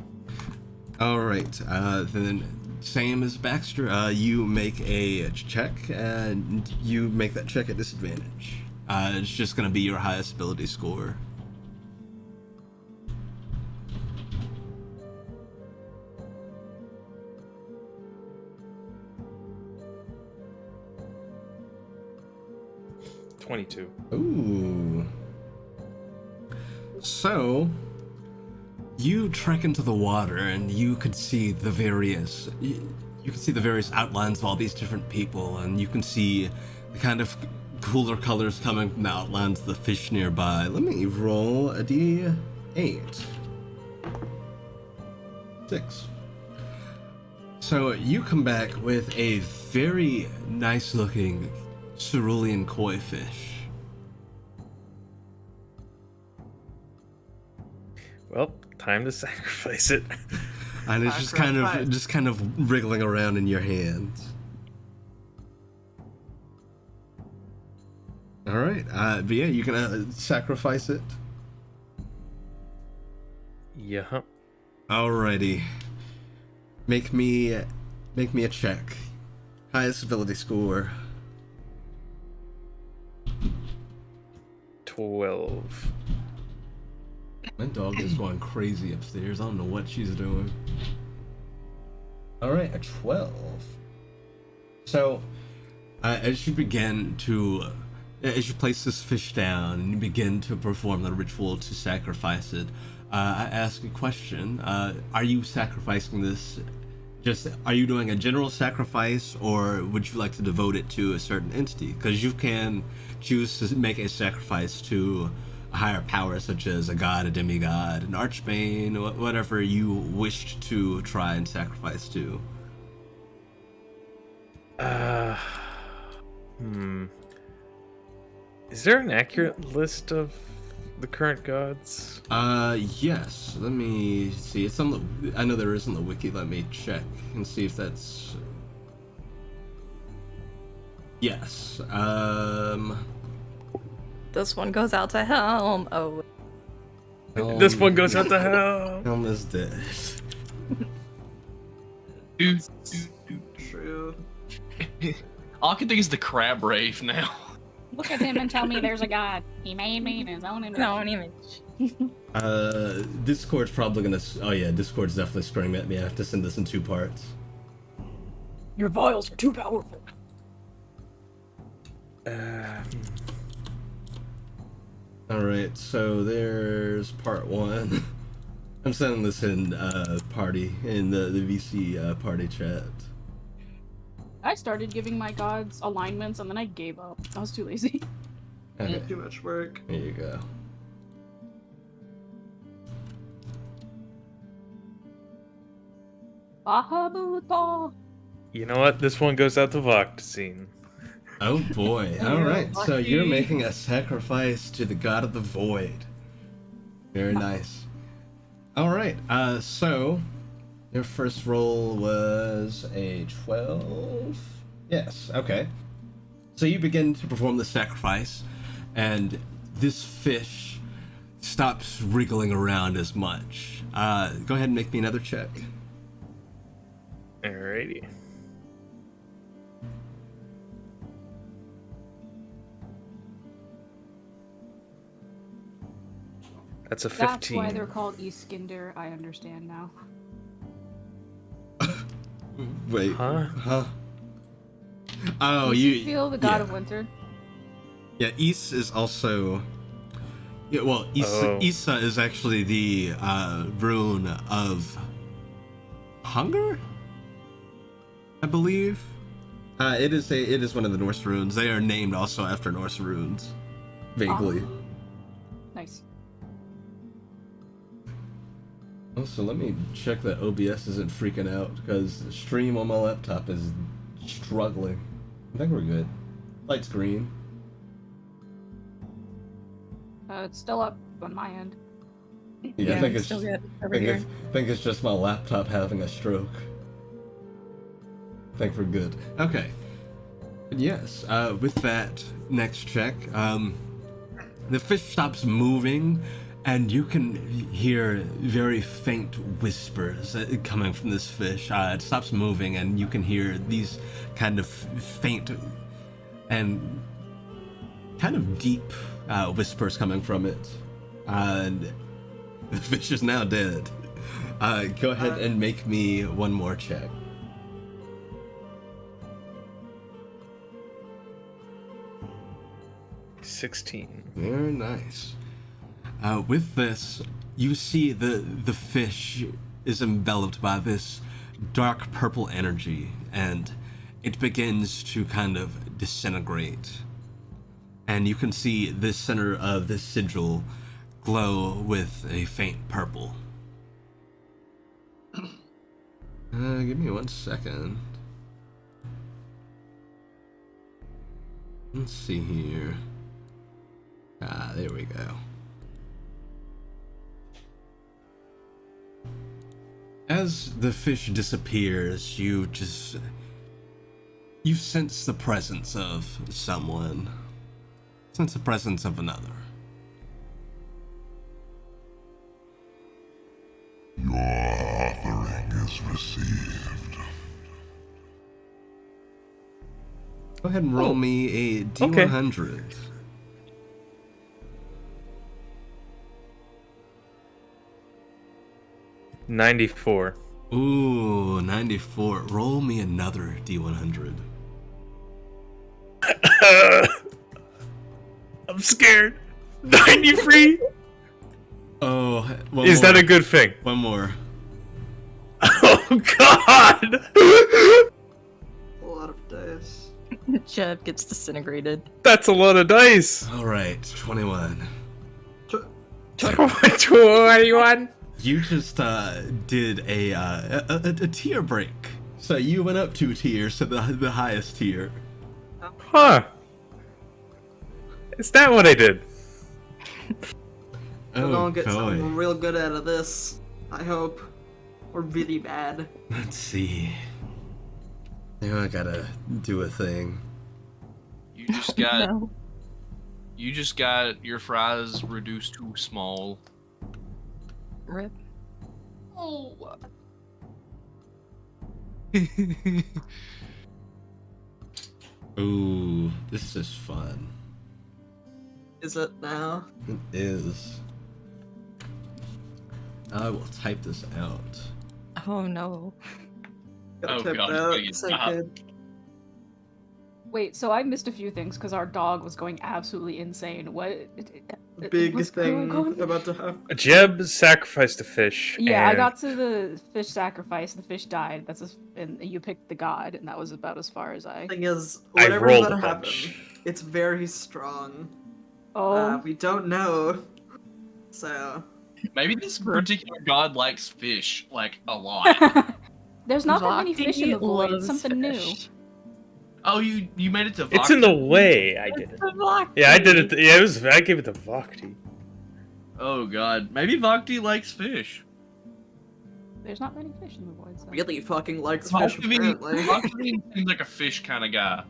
Speaker 2: All right. Then same as Baxter. You make a check, and you make that check at disadvantage. It's just gonna be your highest ability score.
Speaker 6: $22.
Speaker 2: Ooh. So, you trek into the water, and you could see the various outlines of all these different people, and you can see the kind of cooler colors coming from the outlines of the fish nearby. Let me roll a d8. 6. So you come back with a very nice-looking cerulean koi fish.
Speaker 6: Well, time to sacrifice it.
Speaker 2: And it's just kind of wriggling around in your hands. All right, but yeah, you can sacrifice it.
Speaker 6: Yeah.
Speaker 2: Alrighty. Make me a check. Highest ability score.
Speaker 6: 12.
Speaker 2: My dog is going crazy upstairs. I don't know what she's doing. Alright, a 12. So, as you place this fish down and you begin to perform the ritual to sacrifice it, I ask a question. Are you sacrificing this? Are you doing a general sacrifice, or would you like to devote it to a certain entity? Because you can choose to make a sacrifice to a higher power, such as a god, a demigod, an archbane, whatever you wished to try and sacrifice to.
Speaker 6: Is there an accurate list of the current gods?
Speaker 2: Yes. Let me see. It's on the. I know there is on the wiki. Let me check and see if that's. Yes.
Speaker 3: This one goes out to Helm. Oh.
Speaker 6: This one goes out to hell.
Speaker 2: Helm is dead.
Speaker 1: True.
Speaker 5: All I can think is the crab rave now.
Speaker 4: Look at him and tell me there's a god. He made me in his own image.
Speaker 3: No, an image.
Speaker 2: Discord's probably gonna. Oh yeah, Discord's definitely screaming at me. I have to send this in 2 parts.
Speaker 4: Your vials are too powerful.
Speaker 2: Alright, so there's part 1. I'm sending this in the VC party chat.
Speaker 4: I started giving my gods alignments and then I gave up. I was too lazy.
Speaker 2: Okay,
Speaker 1: Too much work.
Speaker 2: here you go.
Speaker 4: Bahabuta.
Speaker 6: You know what? This one goes out to Voctacine.
Speaker 2: Oh boy. Alright, so you're making a sacrifice to the god of the void. Very nice. Alright, so your first roll was a 12. Yes, okay. So you begin to perform the sacrifice, and this fish stops wriggling around as much. Go ahead and make me another check.
Speaker 6: Alrighty. That's a 15.
Speaker 4: That's why they're called Iskinder. I understand now.
Speaker 2: Wait.
Speaker 6: Huh?
Speaker 2: Oh,
Speaker 4: Does
Speaker 2: you
Speaker 4: he feel the god of winter?
Speaker 2: Yeah, Is is also. Yeah, well, Isa is actually the rune of hunger, I believe. It is one of the Norse runes. They are named also after Norse runes, vaguely.
Speaker 4: Nice.
Speaker 2: Also, let me check that OBS isn't freaking out, because the stream on my laptop is struggling. I think we're good. Light's green.
Speaker 4: It's still up on my end.
Speaker 2: Yeah, I think it's
Speaker 3: still good over
Speaker 2: think
Speaker 3: here.
Speaker 2: it's, think it's just my laptop having a stroke. I think we're good. Okay. But yes, with that next check, the fish stops moving, and you can hear very faint whispers coming from this fish. It stops moving, and you can hear these kind of faint and kind of deep whispers coming from it. And the fish is now dead. Go ahead and make me one more check.
Speaker 6: $16.
Speaker 2: Very nice. With this, you see the fish is enveloped by this dark purple energy, and it begins to kind of disintegrate. And you can see the center of this sigil glow with a faint purple. Give me 1 second. Let's see here. There we go. as the fish disappears, you sense the presence of someone. Sense the presence of another.
Speaker 9: Your offering is received.
Speaker 2: Go ahead and roll me a D100.
Speaker 6: 94.
Speaker 2: Ooh, 94. Roll me another D100.
Speaker 6: I'm scared. 93.
Speaker 2: Oh,
Speaker 6: is that a good thing?
Speaker 2: One more.
Speaker 6: Oh God!
Speaker 1: A lot of dice.
Speaker 3: Jeb gets disintegrated.
Speaker 6: That's a lot of dice.
Speaker 2: All right, 21.
Speaker 6: 21.
Speaker 2: You just did a tier break. So you went up 2 tiers to the highest tier.
Speaker 6: Huh. Is that what I did?
Speaker 1: We're gonna get
Speaker 2: boy.
Speaker 1: something real good out of this. I hope. Or really bad.
Speaker 2: Let's see. Now I gotta do a thing.
Speaker 5: You just got
Speaker 3: No.
Speaker 5: you just got your fries reduced to small.
Speaker 3: Rip.
Speaker 5: Oh.
Speaker 2: Ooh, this is fun.
Speaker 1: Is it now?
Speaker 2: It is. I will type this out.
Speaker 3: Oh no.
Speaker 1: Got
Speaker 5: Oh,
Speaker 1: tipped
Speaker 5: God,
Speaker 1: out.
Speaker 5: it's
Speaker 1: So
Speaker 5: gonna get
Speaker 1: good.
Speaker 4: Wait, so I missed a few things because our dog was going absolutely insane. What?
Speaker 1: Big
Speaker 4: what's
Speaker 1: thing
Speaker 4: going on?
Speaker 1: about to happen.
Speaker 6: Jeb sacrificed a fish.
Speaker 4: Yeah, I
Speaker 6: and
Speaker 4: got to the fish sacrifice. The fish died. And you picked the god, and that was about as far as I.
Speaker 1: Thing is,
Speaker 6: I
Speaker 1: whatever's
Speaker 6: rolled
Speaker 1: gonna
Speaker 6: a
Speaker 1: happen,
Speaker 6: bunch.
Speaker 1: it's very strong.
Speaker 4: Oh,
Speaker 1: We don't know. So
Speaker 5: Maybe this particular god likes fish like a lot.
Speaker 4: there's not that many fish in the
Speaker 3: Bhakti
Speaker 4: void. It's
Speaker 3: loves
Speaker 4: something
Speaker 3: fish.
Speaker 5: Oh, you made it to
Speaker 6: It's in the
Speaker 5: Vakti?
Speaker 6: way I did it.
Speaker 3: Bhakti.
Speaker 6: Yeah, I did it. Yeah, it was. I gave it to Vakti.
Speaker 5: Oh god, maybe Vakti likes fish.
Speaker 4: new. There's not many fish in the void. So.
Speaker 1: really fucking likes fish
Speaker 5: Vakti
Speaker 1: apparently.
Speaker 5: Vakti seems like a fish kind of guy.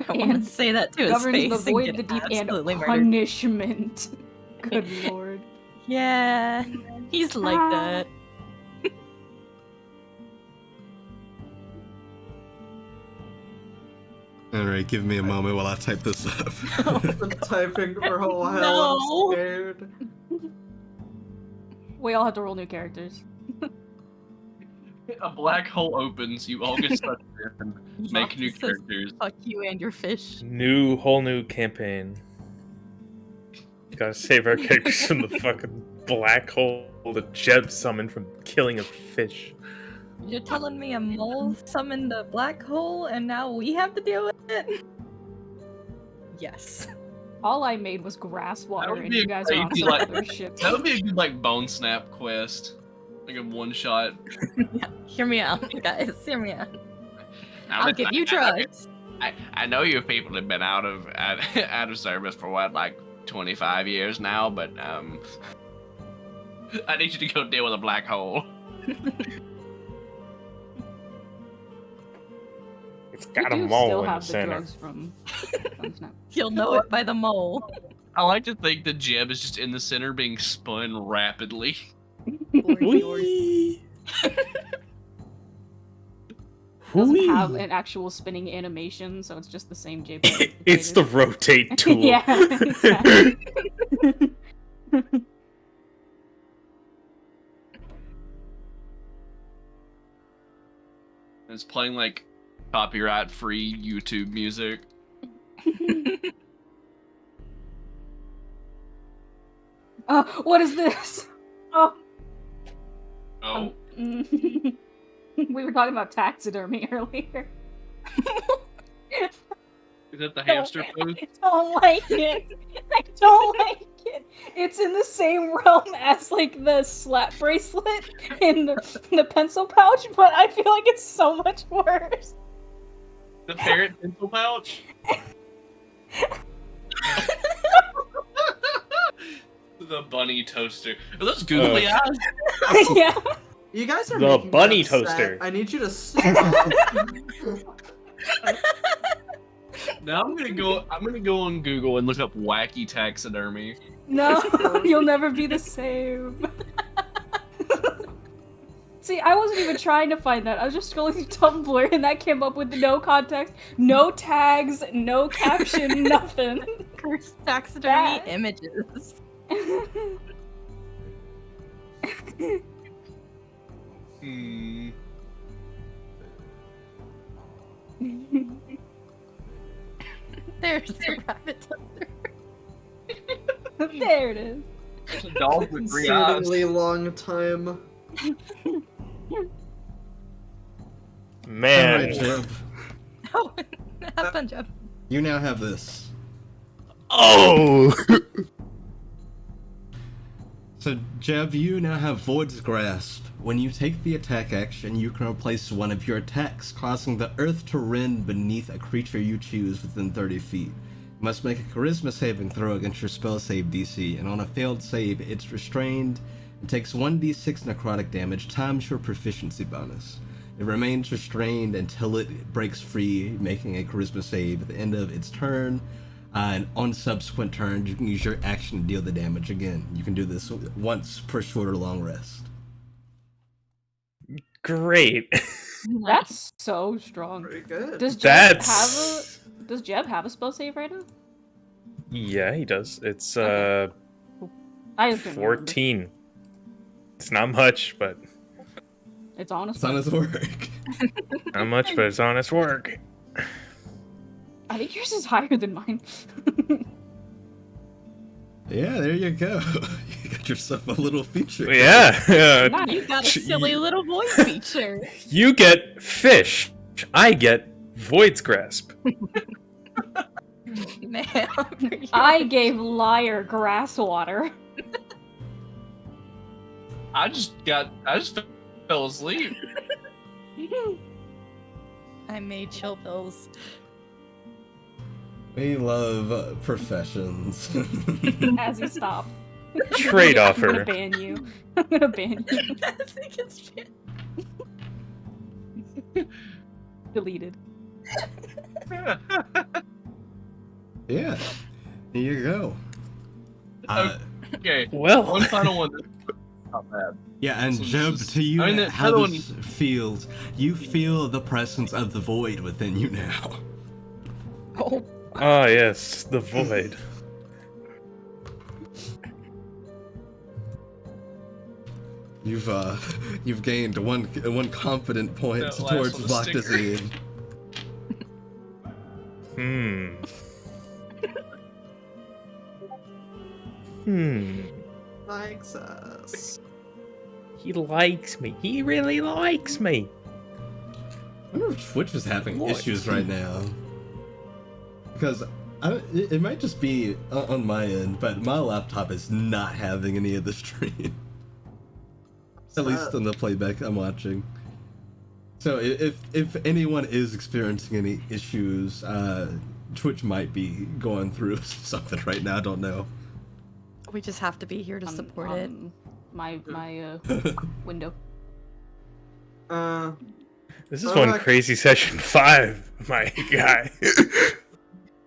Speaker 3: I want
Speaker 4: And
Speaker 3: to say that to his
Speaker 4: Governs
Speaker 3: face
Speaker 4: the
Speaker 3: and
Speaker 4: void,
Speaker 3: get
Speaker 4: the deep, and
Speaker 3: absolutely murdered.
Speaker 4: punishment. Good lord.
Speaker 3: Yeah, he's like that.
Speaker 2: Alright, give me a moment while I type this up.
Speaker 1: I've been typing for a while.
Speaker 3: No.
Speaker 1: I'm scared.
Speaker 4: We all have to roll new characters.
Speaker 5: A black hole opens, you all get sucked in and make new
Speaker 3: Says,
Speaker 5: characters.
Speaker 3: Fuck you and your fish.
Speaker 6: Whole new campaign. Gotta save our characters from the fucking black hole that Jeb summoned from killing a fish.
Speaker 3: You're telling me a mole summoned the black hole and now we have to deal with it? Yes.
Speaker 4: All I made was grass water,
Speaker 5: would
Speaker 4: and
Speaker 5: be
Speaker 4: you
Speaker 5: a
Speaker 4: guys are on
Speaker 5: crazy,
Speaker 4: some
Speaker 5: like-
Speaker 4: other shit.
Speaker 5: That would be a good like bone snap quest. Like a one shot.
Speaker 3: Hear me out, guys. Hear me out. I'll give you drugs.
Speaker 5: I know you people have been out of service for what, like 25 years now, but I need you to go deal with a black hole.
Speaker 6: It's
Speaker 4: We
Speaker 6: got a
Speaker 4: do
Speaker 6: mole
Speaker 4: still
Speaker 6: in the
Speaker 4: have the
Speaker 6: center.
Speaker 4: drugs from Snap.
Speaker 3: You'll know it by the mole.
Speaker 5: I like to think that Jeb is just in the center being spun rapidly.
Speaker 6: Whee!
Speaker 4: Doesn't have an actual spinning animation, so it's just the same JPEG.
Speaker 6: It's the rotate tool.
Speaker 4: Yeah, exactly.
Speaker 5: It's playing like copyright-free YouTube music.
Speaker 4: What is this? Oh.
Speaker 5: Oh,
Speaker 4: We were talking about taxidermy earlier.
Speaker 5: is that the hamster food?
Speaker 4: I don't like it. I don't like it. It's in the same realm as like the slap bracelet in the pencil pouch, but I feel like it's so much worse.
Speaker 5: The parrot pencil pouch? The bunny toaster. Are those googly eyes?
Speaker 4: Yeah.
Speaker 1: You guys are
Speaker 6: The
Speaker 1: making me
Speaker 6: bunny
Speaker 1: upset.
Speaker 6: toaster.
Speaker 1: I need you to stop.
Speaker 5: Now I'm gonna go on Google and look up wacky taxidermy.
Speaker 4: No, you'll never be the same. See, I wasn't even trying to find that. I was just scrolling through Tumblr and that came up with no context, no tags, no caption, nothing.
Speaker 3: Cursed taxidermy
Speaker 4: That-
Speaker 3: images.
Speaker 5: Hmm.
Speaker 3: There's the rabbit toaster.
Speaker 4: There it is.
Speaker 5: There's a dog with 3 eyes.
Speaker 1: Insanely long time.
Speaker 6: Man.
Speaker 2: Alright, Jeb.
Speaker 3: Oh, have fun, Jeff.
Speaker 2: You now have this.
Speaker 6: Oh!
Speaker 2: So, Jeb, you now have Void's Grasp. When you take the attack action, you can replace one of your attacks, causing the earth to rend beneath a creature you choose within 30 feet. You must make a charisma saving throw against your spell save DC, and on a failed save, it's restrained and takes 1d6 necrotic damage times your proficiency bonus. It remains restrained until it breaks free, making a charisma save at the end of its turn. And on subsequent turns, you can use your action to deal the damage again. You can do this once per short or long rest.
Speaker 6: Great.
Speaker 4: That's so strong.
Speaker 1: Very good.
Speaker 4: Does Jeb
Speaker 6: That's...
Speaker 4: have a spell save right now?
Speaker 6: Yeah, he does. It's,
Speaker 4: I just couldn't remember.
Speaker 6: 14. It's not much, but...
Speaker 4: It's honestly.
Speaker 2: It's on his work.
Speaker 6: Not much, but it's honest work.
Speaker 4: I think yours is higher than mine.
Speaker 2: Yeah, there you go. You got yourself a little feature.
Speaker 6: Yeah.
Speaker 4: Nice.
Speaker 3: You got a silly little voice feature.
Speaker 6: You get fish. I get Void's Grasp.
Speaker 3: Man,
Speaker 4: I gave liar grass water.
Speaker 5: I just fell asleep.
Speaker 3: I made chill pills.
Speaker 2: We love professions.
Speaker 4: As you stop.
Speaker 6: Trade
Speaker 4: I'm
Speaker 6: offer.
Speaker 4: gonna ban you. I'm gonna ban you.
Speaker 3: I think it's
Speaker 4: Deleted.
Speaker 2: Yeah. Here you go.
Speaker 5: Okay.
Speaker 6: Well.
Speaker 5: One final one. Not bad.
Speaker 2: Yeah, and
Speaker 5: So
Speaker 2: Jeb,
Speaker 5: this is-
Speaker 2: to you,
Speaker 5: I mean, the
Speaker 2: how
Speaker 5: other one
Speaker 2: this feels, you feel the presence of the void within you now.
Speaker 3: Oh,
Speaker 6: Ah, yes, the Void.
Speaker 2: You've gained one confident point
Speaker 5: That last
Speaker 2: towards
Speaker 5: one, the
Speaker 2: Block
Speaker 5: sticker.
Speaker 2: Disease.
Speaker 1: Likes us.
Speaker 6: He likes me. He really likes me.
Speaker 2: I wonder if Twitch is having
Speaker 6: What?
Speaker 2: issues right now. Because it might just be on my end, but my laptop is not having any of the stream. At least on the playback I'm watching. So if anyone is experiencing any issues, Twitch might be going through something right now. I don't know.
Speaker 3: we just have to be here to support it.
Speaker 4: My window.
Speaker 6: This is
Speaker 1: Oh,
Speaker 6: one
Speaker 1: I-
Speaker 6: crazy session 5, my guy.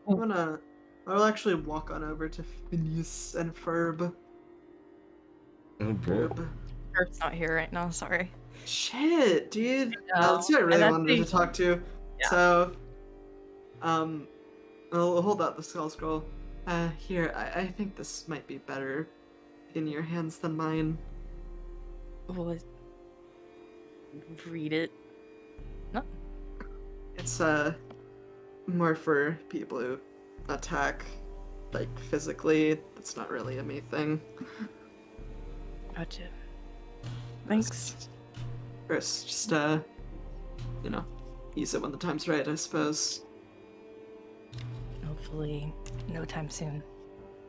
Speaker 1: I'll actually walk on over to Phineas and Ferb.
Speaker 2: Oh boy.
Speaker 3: Kurt's not here right now, sorry.
Speaker 1: Shit, dude.
Speaker 3: I
Speaker 1: No,
Speaker 3: know,
Speaker 1: that's who I
Speaker 3: and
Speaker 1: really
Speaker 3: that's
Speaker 1: wanted to
Speaker 3: the-
Speaker 1: talk to.
Speaker 3: Yeah.
Speaker 1: So, I'll hold out the skull scroll. Here, I think this might be better in your hands than mine.
Speaker 3: Well, read it.
Speaker 1: It's, more for people who attack, like, physically. That's not really a me thing.
Speaker 3: Gotcha. Thanks.
Speaker 1: First, just, use it when the time's right, I suppose.
Speaker 3: Hopefully, no time soon.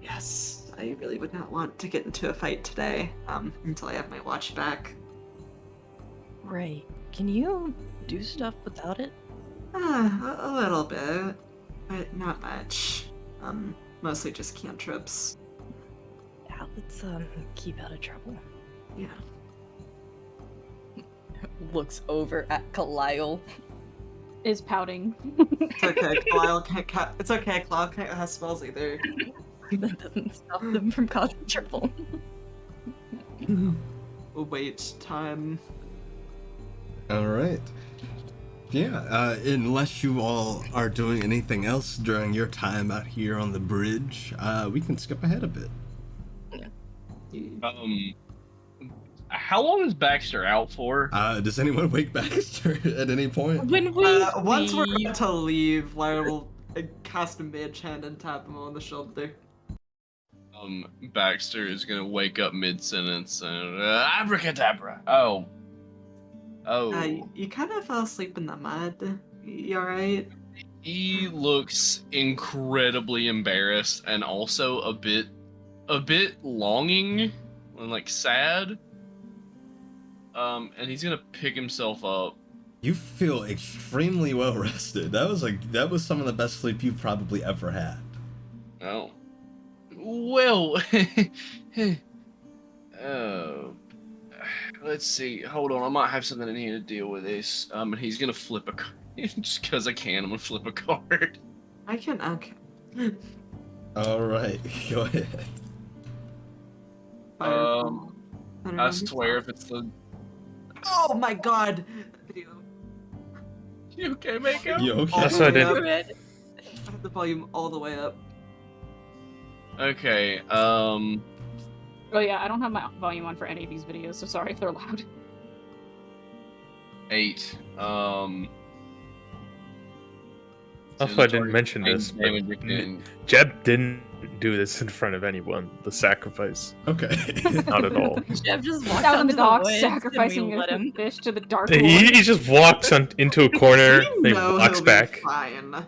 Speaker 1: Yes, I really would not want to get into a fight today, until I have my watch back.
Speaker 3: Right. Can you do stuff without it?
Speaker 1: A little bit, but not much. Mostly just cantrips.
Speaker 3: Ouch. Let's keep out of trouble.
Speaker 1: Yeah.
Speaker 3: Looks over at Kalile.
Speaker 4: Is pouting.
Speaker 1: It's okay. Kalile can't. It's okay. Kalile can't have spells either.
Speaker 3: That doesn't stop them from causing trouble.
Speaker 1: We'll wait time.
Speaker 2: All right. Yeah, unless you all are doing anything else during your time out here on the bridge, we can skip ahead a bit.
Speaker 5: How long is Baxter out for?
Speaker 2: Does anyone wake Baxter at any point?
Speaker 3: When we
Speaker 1: Once we're
Speaker 3: leave-
Speaker 1: about to leave, Lyra will cast a mage hand and tap him on the shoulder.
Speaker 5: Baxter is gonna wake up mid-sentence and abracadabra. Oh.
Speaker 1: You kind of fell asleep in the mud. You alright?
Speaker 5: He looks incredibly embarrassed and also a bit longing and like sad. And he's gonna pick himself up.
Speaker 2: You feel extremely well rested. That was some of the best sleep you've probably ever had.
Speaker 5: Oh. Well, let's see. Hold on, I might have something in here to deal with this. And he's gonna flip a card. Just because I can, I'm gonna flip a card.
Speaker 1: I can. Okay.
Speaker 2: All right, go ahead.
Speaker 5: I swear if it's the...
Speaker 1: Oh my god! Video.
Speaker 5: You okay, Mako?
Speaker 2: You okay?
Speaker 6: That's what I did.
Speaker 1: I have the volume all the way up.
Speaker 5: Okay,
Speaker 4: Oh yeah, I don't have my volume on for any of these videos, so sorry if they're loud.
Speaker 5: 8.
Speaker 6: That's why I didn't mention this. But Jeb didn't do this in front of anyone. The sacrifice,
Speaker 2: Okay.
Speaker 6: not at all.
Speaker 3: Jeff just
Speaker 4: He's
Speaker 3: walked
Speaker 4: out in the
Speaker 3: onto
Speaker 4: docks
Speaker 3: woods
Speaker 4: sacrificing
Speaker 3: and we let him.
Speaker 4: a fish to the dark
Speaker 6: He just walks into a corner,
Speaker 1: You
Speaker 6: then
Speaker 1: know
Speaker 6: walks
Speaker 1: he'll be
Speaker 6: back.
Speaker 1: Fine.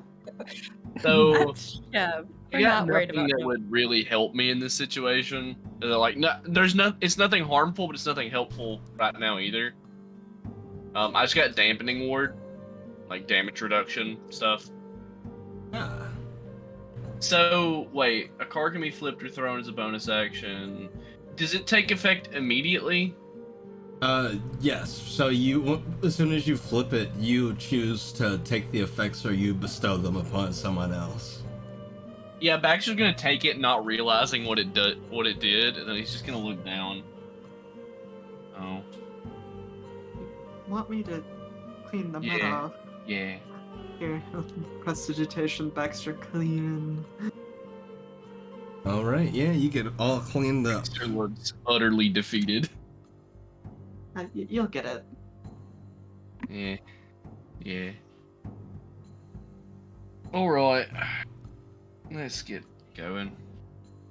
Speaker 5: So,
Speaker 3: Yeah,
Speaker 5: I
Speaker 3: we're
Speaker 5: got
Speaker 3: not worried
Speaker 5: nothing
Speaker 3: about
Speaker 5: that
Speaker 3: him.
Speaker 5: would really help me in this situation. They're like, no, it's nothing harmful, but it's nothing helpful right now either. I just got dampening ward, like damage reduction stuff. So, wait, a card can be flipped or thrown as a bonus action. Does it take effect immediately?
Speaker 2: Yes. So as soon as you flip it, you choose to take the effects or you bestow them upon someone else.
Speaker 5: Yeah, Baxter's gonna take it, not realizing what it did, and then he's just gonna look down. Oh.
Speaker 1: Want me to clean the mud
Speaker 5: Yeah.
Speaker 1: off?
Speaker 5: Yeah.
Speaker 1: Here, prestidigitation, Baxter clean.
Speaker 2: All right. Yeah, you get all cleaned up.
Speaker 5: Baxter looks utterly defeated.
Speaker 1: You'll get it.
Speaker 5: Yeah. Yeah. Alright. Let's get going.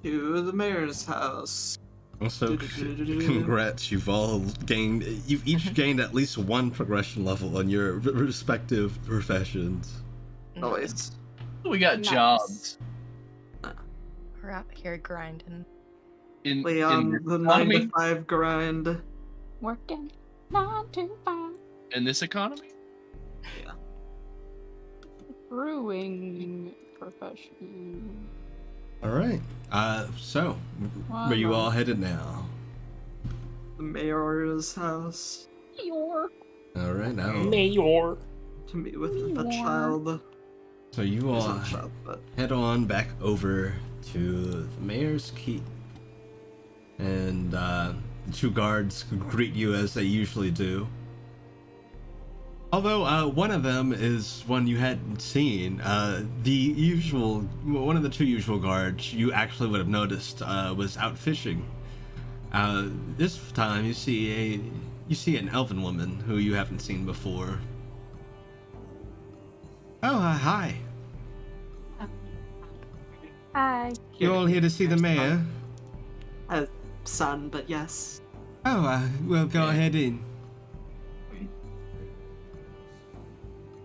Speaker 1: To the mayor's house.
Speaker 2: Also, congrats! You've each gained at least one progression level on your respective professions.
Speaker 1: Always.
Speaker 5: We got
Speaker 4: Nice.
Speaker 5: jobs.
Speaker 3: We're out here grinding.
Speaker 5: In
Speaker 1: The 9 to 5 grind.
Speaker 4: Working 9 to 5.
Speaker 5: in this economy?
Speaker 4: Brewing profession.
Speaker 2: All right. So where you all headed now?
Speaker 1: The mayor's house.
Speaker 4: Mayor.
Speaker 2: All right. Now.
Speaker 6: Mayor.
Speaker 1: To meet with the child.
Speaker 2: So you
Speaker 1: He's
Speaker 2: all
Speaker 1: not a child, but
Speaker 2: head on back over to the mayor's keep, and the 2 guards greet you as they usually do. Although one of them is one you hadn't seen. One of the 2 usual guards you actually would have noticed was out fishing. This time you see an elven woman who you haven't seen before. Oh, hi.
Speaker 4: Hi.
Speaker 2: You all here to see the mayor?
Speaker 1: Son, but yes.
Speaker 2: Oh, well, go ahead in.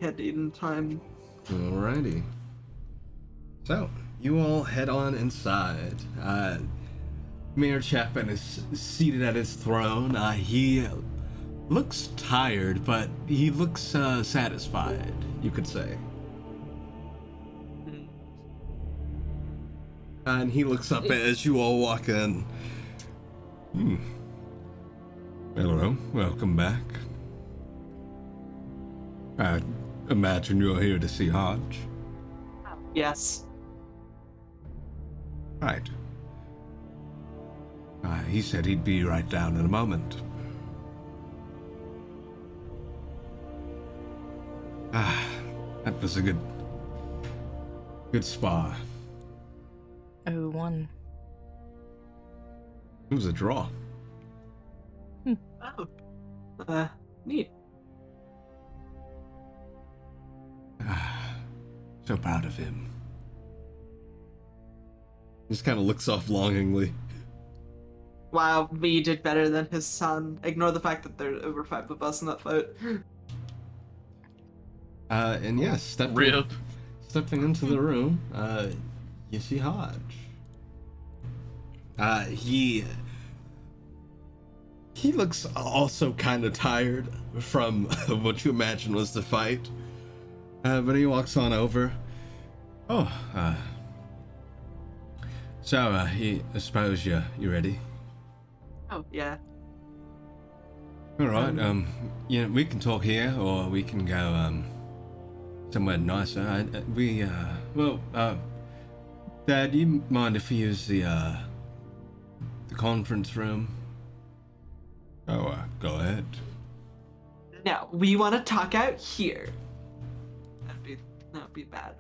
Speaker 1: Had eaten time.
Speaker 2: Alrighty. So, you all head on inside. Mayor Chapman is seated at his throne. He looks tired, but he looks satisfied, you could say. And he looks up as you all walk in. Hello, welcome back. I imagine you're here to see Hodge.
Speaker 1: Yes.
Speaker 2: Right. He said he'd be right down in a moment. That was a good spar.
Speaker 3: Oh, one.
Speaker 2: It was a draw.
Speaker 1: Oh. Neat.
Speaker 2: So proud of him. Just kind of looks off longingly.
Speaker 1: Wow, we did better than his son. Ignore the fact that there are over 5 of us in that fight.
Speaker 2: And yes, stepping into the room, you see Hodge. He looks also kind of tired from what you imagine was the fight. But he walks on over. So, I suppose you're ready?
Speaker 1: Oh, yeah.
Speaker 2: Alright, yeah, we can talk here, or we can go, somewhere nicer. Dad, do you mind if we use the conference room? Oh, go ahead.
Speaker 1: No, we want to talk out here. That'd be bad.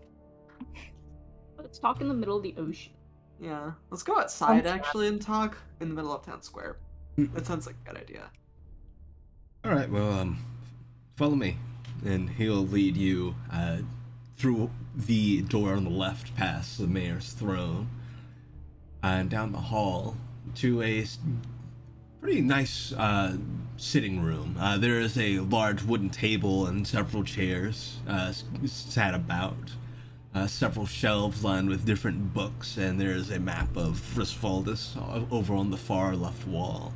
Speaker 4: Let's talk in the middle of the ocean.
Speaker 1: Yeah, let's go outside actually and talk in the middle of town square. That sounds like a good idea.
Speaker 2: Alright, well, follow me. And he'll lead you, through the door on the left past the mayor's throne, and down the hall to a pretty nice, sitting room. There is a large wooden table and several chairs, sat about. Several shelves lined with different books, and there is a map of Frisfaldus over on the far left wall.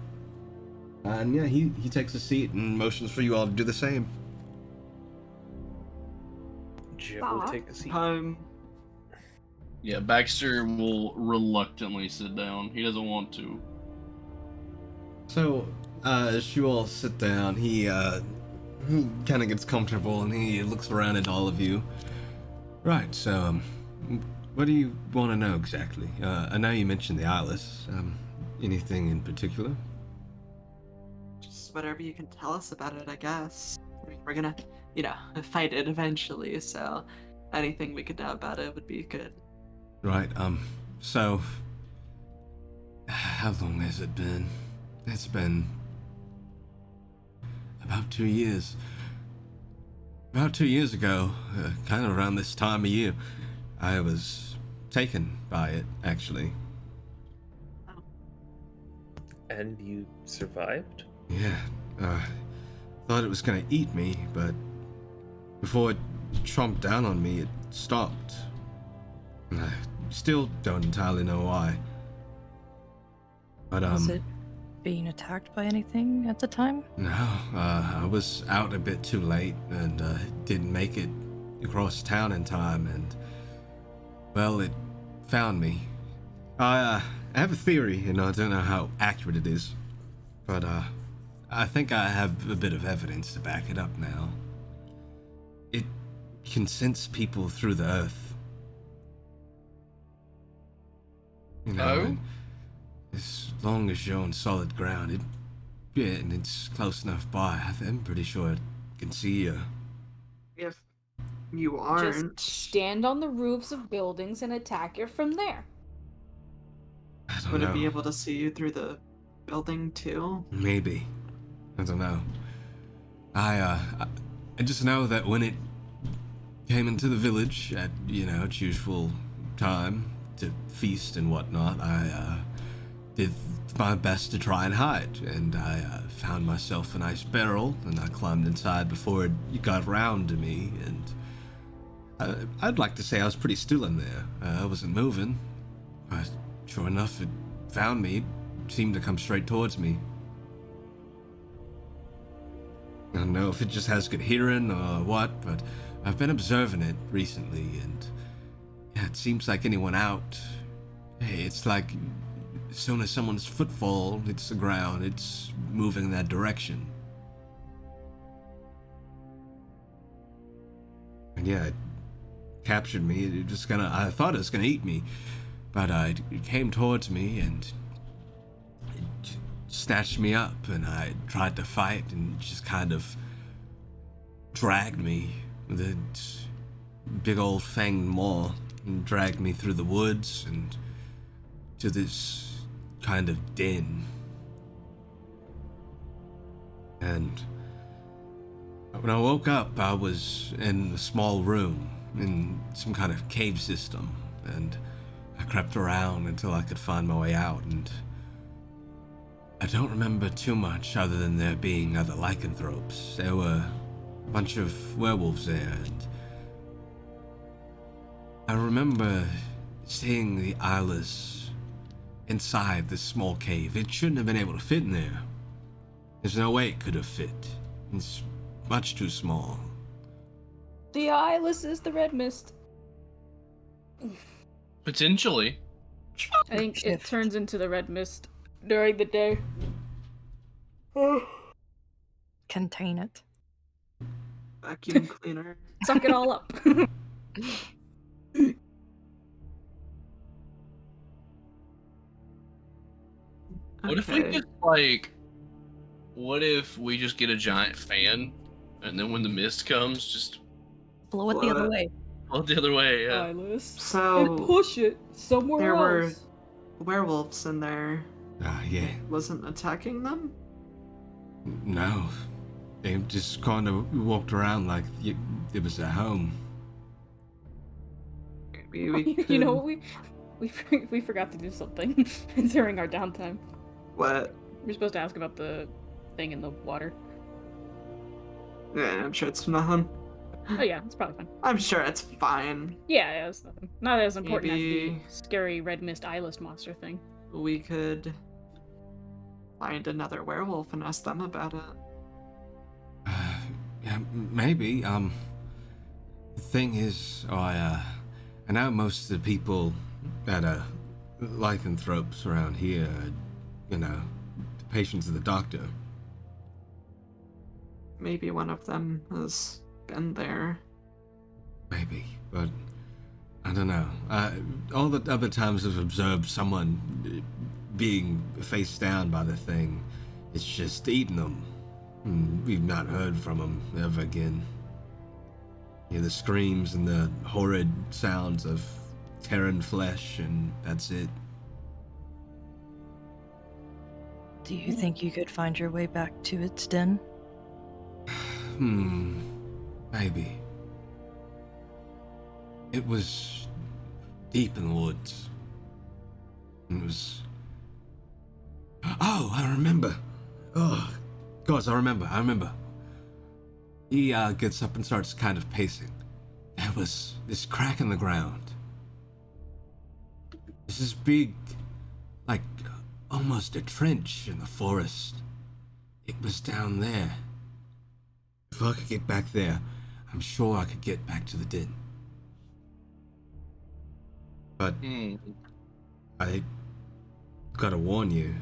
Speaker 2: And yeah, he takes a seat and motions for you all to do the same.
Speaker 6: Jib will take a seat.
Speaker 5: Yeah, Baxter will reluctantly sit down. He doesn't want to.
Speaker 2: So, as you all sit down, he kind of gets comfortable and he looks around at all of you. Right, so, what do you want to know exactly? I know you mentioned the Isles. Anything in particular?
Speaker 1: Just whatever you can tell us about it, I guess. I mean, we're gonna, fight it eventually, so anything we could know about it would be good.
Speaker 2: Right, so, how long has it been? It's been about 2 years. About 2 years ago, kind of around this time of year, I was taken by it, actually.
Speaker 6: And you survived?
Speaker 2: Yeah, thought it was gonna eat me, but before it chomped down on me, it stopped. I still don't entirely know why. But,
Speaker 3: Was it being attacked by anything at the time?
Speaker 2: No, I was out a bit too late and didn't make it across town in time, and well, it found me. I have a theory, and I don't know how accurate it is, but I think I have a bit of evidence to back it up now. It can sense people through the earth. And as long as you're on solid ground, and it's close enough by, I'm pretty sure it can see you.
Speaker 1: If you aren't...
Speaker 4: Just stand on the roofs of buildings and attack you from there.
Speaker 2: I don't
Speaker 1: Would
Speaker 2: know.
Speaker 1: it be able to see you through the building too?
Speaker 2: Maybe. I don't know. I just know that when it came into the village at, its usual time to feast and whatnot, I did my best to try and hide, and I found myself a nice barrel, and I climbed inside before it got around to me, and I'd like to say I was pretty still in there. I wasn't moving. Sure enough, it found me. It seemed to come straight towards me. I don't know if it just has good hearing or what, but I've been observing it recently, and yeah, it seems like anyone out, hey, it's like as soon as someone's footfall hits the ground, it's moving in that direction. And yeah, it captured me. It just I thought it was gonna eat me, but it came towards me and it snatched me up, and I tried to fight, and just kind of dragged me with its big old fanged maw, and dragged me through the woods and to this kind of den. And when I woke up, I was in a small room in some kind of cave system, and I crept around until I could find my way out, and I don't remember too much other than there being other lycanthropes. There were a bunch of werewolves there, and I remember seeing the eyeless inside this small cave. It shouldn't have been able to fit in there. There's no way it could have fit. It's much too small.
Speaker 4: The eyeless is the red mist.
Speaker 5: Potentially.
Speaker 4: I think it turns into the red mist during the day.
Speaker 3: Contain it.
Speaker 1: Vacuum cleaner.
Speaker 4: Suck it all up.
Speaker 5: What if we just what if we just get a giant fan, and then when the mist comes, just
Speaker 3: blow it the other way?
Speaker 5: blow it the other way, yeah.
Speaker 4: Eyeless.
Speaker 1: So
Speaker 4: And push it somewhere
Speaker 1: there were
Speaker 4: else.
Speaker 1: werewolves in there.
Speaker 2: Yeah.
Speaker 1: Wasn't attacking them?
Speaker 2: No. They just kind of walked around like it was their home.
Speaker 1: Maybe we could...
Speaker 4: You know what, we forgot to do something during our downtime.
Speaker 1: What?
Speaker 4: We're supposed to ask about the thing in the water.
Speaker 1: Yeah, I'm sure it's nothing.
Speaker 4: Oh yeah, it's probably fine.
Speaker 1: I'm sure it's fine.
Speaker 4: Yeah, it's nothing. Not as important
Speaker 1: Maybe...
Speaker 4: as the scary red mist eyeless monster thing.
Speaker 1: We could find another werewolf and ask them about it.
Speaker 2: Yeah, maybe. The thing is, I know most of the people that are lycanthropes around here are, the patients of the doctor.
Speaker 1: Maybe one of them has been there.
Speaker 2: Maybe, but I don't know. All the other times I've observed someone being face down by the thing, it's just eating them. We've not heard from them ever again. The screams and the horrid sounds of tearing flesh, and that's it.
Speaker 3: Do you think you could find your way back to its den?
Speaker 2: Maybe. It was deep in the woods. It was... Oh, I remember. Oh, gosh, I remember. He gets up and starts kind of pacing. There was this crack in the ground. This is big, like almost a trench in the forest. It was down there. If I could get back there, I'm sure I could get back to the den. But I gotta warn you,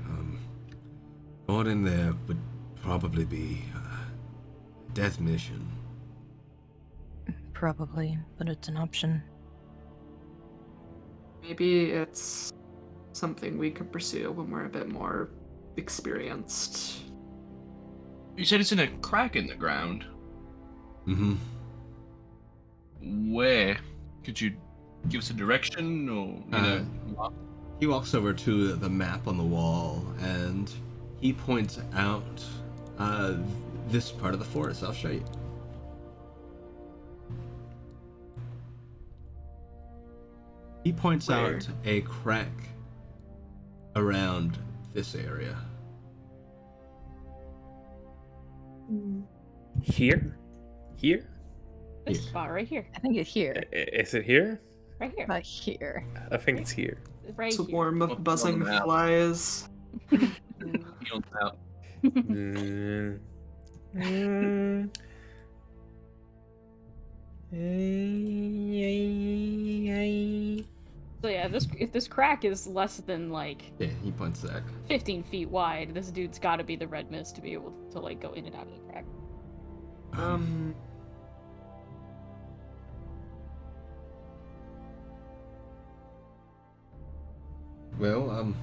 Speaker 2: going in there would probably be a death mission.
Speaker 3: Probably, but it's an option.
Speaker 1: Maybe it's something we could pursue when we're a bit more experienced.
Speaker 5: You said it's in a crack in the ground.
Speaker 2: Mm-hmm.
Speaker 5: Where? Could you give us a direction, or
Speaker 2: He walks over to the map on the wall and he points out this part of the forest. I'll show you. He points out a crack around this area.
Speaker 6: Here? Here?
Speaker 4: This spot right here.
Speaker 3: I think it's here.
Speaker 6: Is it here?
Speaker 4: Right here.
Speaker 3: Right here.
Speaker 6: I think it's here.
Speaker 4: Right
Speaker 1: It's a
Speaker 4: here.
Speaker 1: swarm of buzzing
Speaker 5: map.
Speaker 1: flies.
Speaker 5: Feels out.
Speaker 6: Mm. Mm.
Speaker 4: So yeah, if this crack is less than like
Speaker 2: Yeah, he points that.
Speaker 4: 15 feet wide, this dude's got to be the red mist to be able to like go in and out of the crack.
Speaker 2: Well,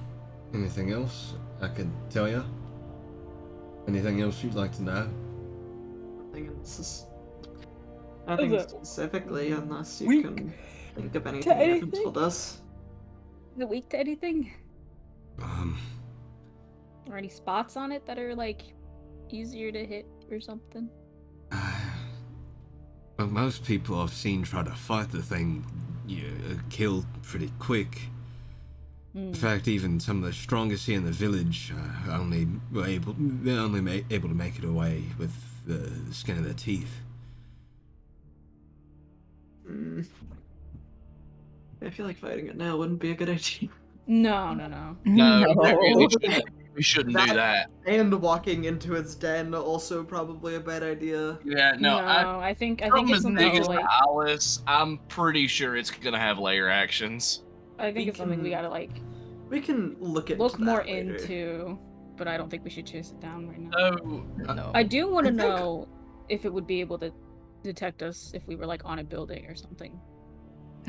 Speaker 2: anything else I could tell you? Anything else you'd like to know?
Speaker 1: Nothing
Speaker 4: Is it
Speaker 1: specifically, unless you
Speaker 4: weak
Speaker 1: can think of anything you haven't told us.
Speaker 4: Is it weak to anything?
Speaker 2: Um,
Speaker 4: Or any spots on it that are like easier to hit or something?
Speaker 2: well, most people I've seen try to fight the thing, kill pretty quick. In fact, even some of the strongest here in the village they're only able to make it away with the skin of their teeth.
Speaker 1: I feel like fighting it now wouldn't be a good idea.
Speaker 4: No.
Speaker 5: No, we shouldn't do that.
Speaker 1: And walking into its den also probably a bad idea.
Speaker 5: Yeah, no.
Speaker 4: I think
Speaker 5: From
Speaker 4: it's
Speaker 5: as
Speaker 4: something
Speaker 5: big as
Speaker 4: like
Speaker 5: Alice, I'm pretty sure it's gonna have layer actions.
Speaker 4: I think it's something we gotta like
Speaker 1: We can look
Speaker 4: more
Speaker 1: later.
Speaker 4: into, but I don't think we should chase it down right now.
Speaker 5: Oh,
Speaker 3: No.
Speaker 4: I do want to know if it would be able to detect us if we were like on a building or something.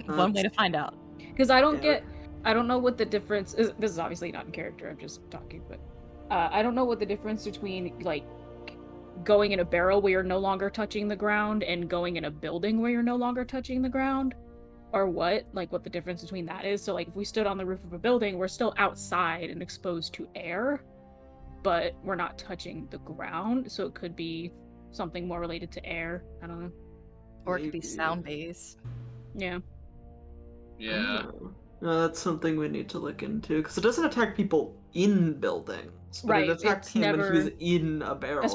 Speaker 3: One way to find out.
Speaker 4: Because I don't know what the difference is. This is obviously not in character, I'm just talking, but I don't know what the difference between like going in a barrel where you're no longer touching the ground and going in a building where you're no longer touching the ground, or what the difference between that is. So like if we stood on the roof of a building, we're still outside and exposed to air, but we're not touching the ground, so it could be something more related to air. I don't know.
Speaker 3: Or it could be sound based.
Speaker 4: Yeah.
Speaker 5: yeah.
Speaker 1: No, that's something we need to look into, because it doesn't attack people in buildings, but
Speaker 4: Right,
Speaker 1: it attacked
Speaker 4: it's
Speaker 1: him when
Speaker 4: never-
Speaker 1: he was in a barrel.
Speaker 4: As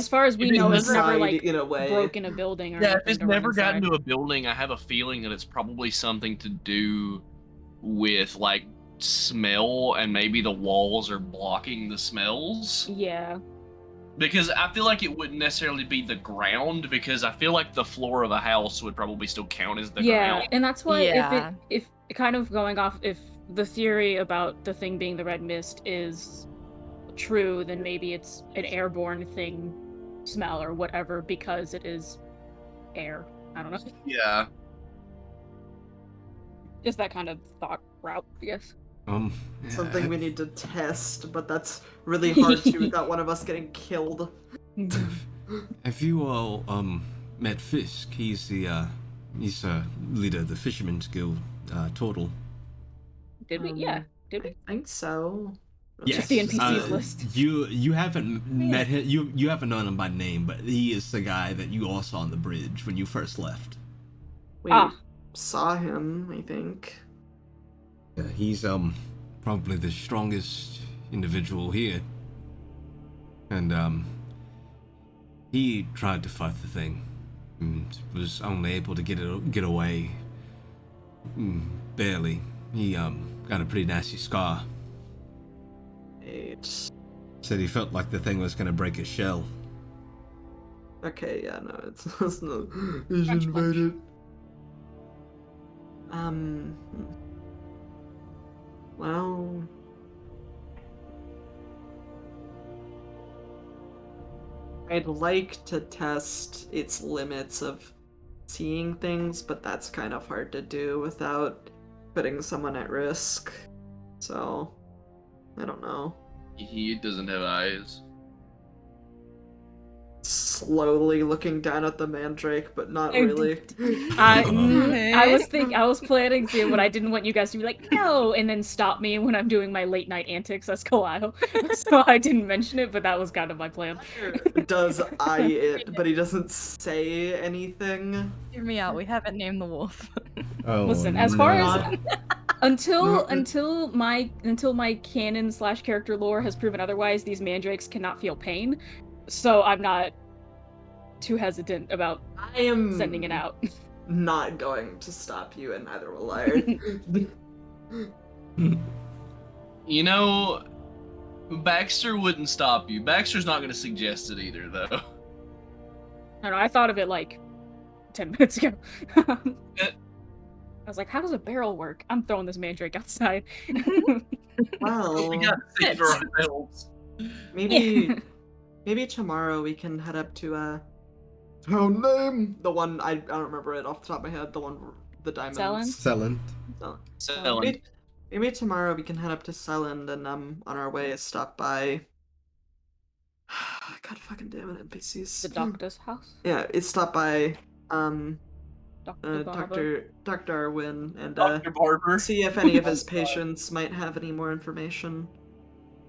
Speaker 4: far as we
Speaker 5: If it
Speaker 4: know, it's
Speaker 5: never-
Speaker 4: never like
Speaker 1: in a way.
Speaker 4: broken a building or
Speaker 5: Yeah, if
Speaker 4: anything
Speaker 5: it's
Speaker 4: to run
Speaker 5: never gotten
Speaker 4: inside.
Speaker 5: to a building, I have a feeling that it's probably something to do with like smell, and maybe the walls are blocking the smells.
Speaker 4: Yeah.
Speaker 5: Because I feel like it wouldn't necessarily be the ground, because I feel like the floor of a house would probably still count as the ground.
Speaker 4: And that's why
Speaker 3: Yeah.
Speaker 4: if kind of going off, if the theory about the thing being the red mist is true, then maybe it's an airborne thing, smell or whatever, because it is air. I don't know.
Speaker 5: Yeah.
Speaker 4: Just that kind of thought route, I guess.
Speaker 1: Something we need to test, but that's really hard to without one of us getting killed.
Speaker 2: Have you all met Fisk? He's the leader of the Fisherman's Guild, Turtle.
Speaker 4: Did we? Yeah. Did we?
Speaker 1: I think so.
Speaker 4: Check the NPCs list.
Speaker 2: You haven't met him. You haven't known him by name, but he is the guy that you all saw on the bridge when you first left.
Speaker 1: We saw him, I think.
Speaker 2: Yeah, he's probably the strongest individual here, and he tried to fight the thing, and was only able to get away. Barely. He got a pretty nasty scar. Said he felt like the thing was gonna break his shell.
Speaker 1: Okay, yeah, no, it's not. You should invite it. Well, I'd like to test its limits of seeing things, but that's kind of hard to do without putting someone at risk. So, I don't know.
Speaker 5: He doesn't have eyes.
Speaker 1: Slowly looking down at the mandrake, but not really.
Speaker 4: I was planning to, but I didn't want you guys to be like, no, and then stop me when I'm doing my late night antics as Kalio. So I didn't mention it, but that was kind of my plan.
Speaker 1: Does eye it, but he doesn't say anything.
Speaker 3: Hear me out. We haven't named the wolf.
Speaker 4: Listen, as far as until my canon / character lore has proven otherwise, these mandrakes cannot feel pain. So I'm not too hesitant about sending it out.
Speaker 1: Not going to stop you, and neither will I.
Speaker 5: You know, Baxter wouldn't stop you. Baxter's not going to suggest it either, though.
Speaker 4: I don't know, I thought of it like 10 minutes ago. I was like, how does a barrel work? I'm throwing this mandrake outside.
Speaker 1: Well,
Speaker 5: We got to think for ourselves.
Speaker 1: maybe tomorrow we can head up to town name, the one I don't remember it off the top of my head. The diamonds.
Speaker 4: Selland?
Speaker 2: Selland.
Speaker 5: Selling.
Speaker 1: Maybe tomorrow we can head up to Selland and on our way stop by. God fucking damn it, NPCs.
Speaker 4: The doctor's house?
Speaker 1: Yeah, it's stopped by
Speaker 4: Dr. Barber.
Speaker 1: Dr. Darwin and
Speaker 5: Dr. Barber.
Speaker 1: see if any of his patients might have any more information.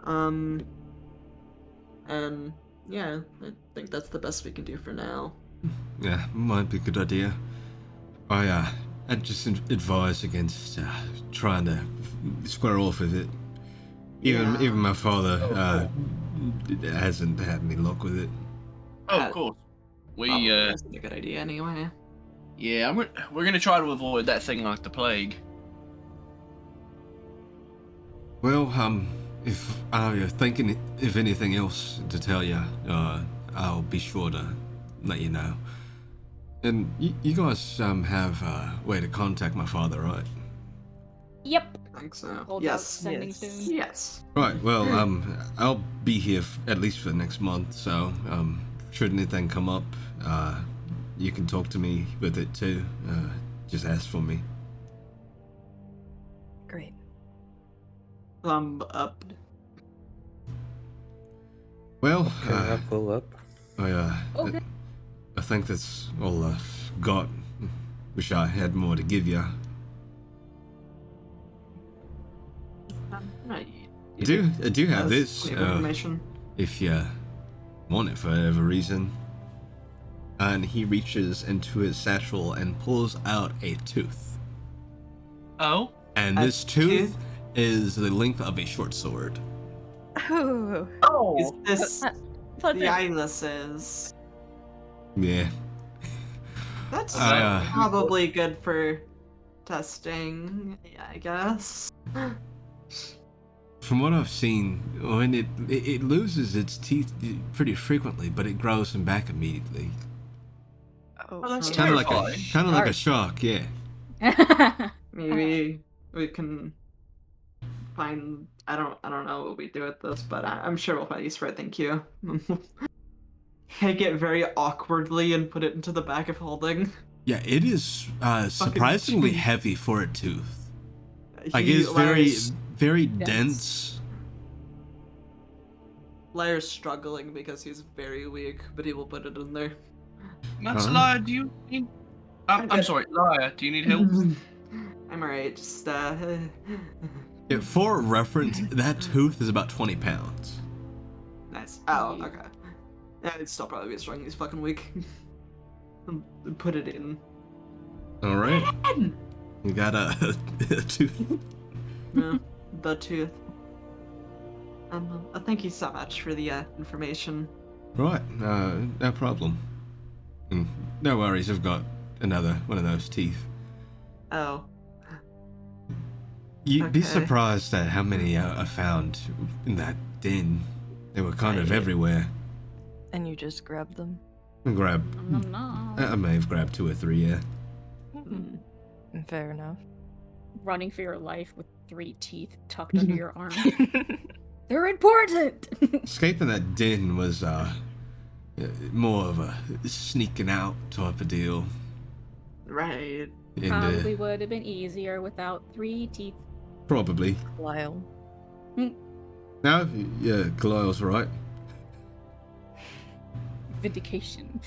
Speaker 1: And yeah, I think that's the best we can do for now.
Speaker 2: Yeah, might be a good idea. I'd just advise against trying to square off with it. Even my father hasn't had any luck with it.
Speaker 5: Oh, of course.
Speaker 1: That's a good idea anyway.
Speaker 5: Yeah, we're gonna try to avoid that thing like the plague.
Speaker 2: Well, if I'm thinking of anything else to tell you, I'll be sure to let you know. And you guys have a way to contact my father, right?
Speaker 4: Yep.
Speaker 1: I think so.
Speaker 4: Hold out sending soon.
Speaker 1: Yes.
Speaker 2: Right. Well, I'll be here at least for the next month. So, should anything come up, you can talk to me with it too. Just ask for me.
Speaker 3: Great.
Speaker 1: Thumb up.
Speaker 2: Well,
Speaker 6: Can I pull up?
Speaker 4: Okay.
Speaker 2: I think that's all I've got. Wish I had more to give you.
Speaker 1: Right.
Speaker 2: I do have this.
Speaker 1: Plenty of information.
Speaker 2: If you want it for whatever reason. And he reaches into his satchel and pulls out a tooth.
Speaker 5: Oh?
Speaker 2: And this tooth is the length of a short sword.
Speaker 3: Oh.
Speaker 1: Is this
Speaker 3: But
Speaker 1: the eyelesses?
Speaker 2: Yeah.
Speaker 1: That's
Speaker 2: I,
Speaker 1: probably good for testing, I guess.
Speaker 2: From what I've seen, when it loses its teeth pretty frequently, but it grows them back immediately.
Speaker 3: Oh,
Speaker 5: that's
Speaker 2: Kind of like
Speaker 5: terrifying.
Speaker 2: a shark, yeah.
Speaker 1: Maybe we can find. I don't know what we do with this, but I'm sure we'll find use for it. Thank you. Take it very awkwardly and put it into the bag of holding.
Speaker 2: Yeah, it is surprisingly
Speaker 1: tooth.
Speaker 2: heavy for a tooth. Like it is very dense.
Speaker 1: Lyre's struggling because he's very weak, but he will put it in there.
Speaker 5: Liar, do you need... I'm sorry, Liar, do you need help?
Speaker 1: I'm alright, just
Speaker 2: Yeah, for reference, that tooth is about 20 pounds.
Speaker 1: Nice. Oh, okay. Yeah, it'd still probably be strong. He's fucking weak. Put it in.
Speaker 2: All right. You got a tooth.
Speaker 1: Yeah, the tooth. Thank you so much for the information.
Speaker 2: Right. No problem. No worries. I've got another one of those teeth.
Speaker 1: Oh.
Speaker 2: You'd be
Speaker 1: Okay.
Speaker 2: surprised at how many I found in that den. They were kind of
Speaker 1: Right.
Speaker 2: everywhere.
Speaker 3: and you just grabbed them.
Speaker 2: I may have grabbed 2 or 3, yeah.
Speaker 3: Fair enough.
Speaker 4: Running for your life with 3 teeth tucked under your arm. They're important!
Speaker 2: Escaping that den was more of a sneaking out type of deal.
Speaker 1: Right.
Speaker 2: And,
Speaker 4: Probably would have been easier without 3 teeth.
Speaker 2: probably.
Speaker 3: Lyle.
Speaker 2: No, yeah, Kalile's right.
Speaker 4: Vindication.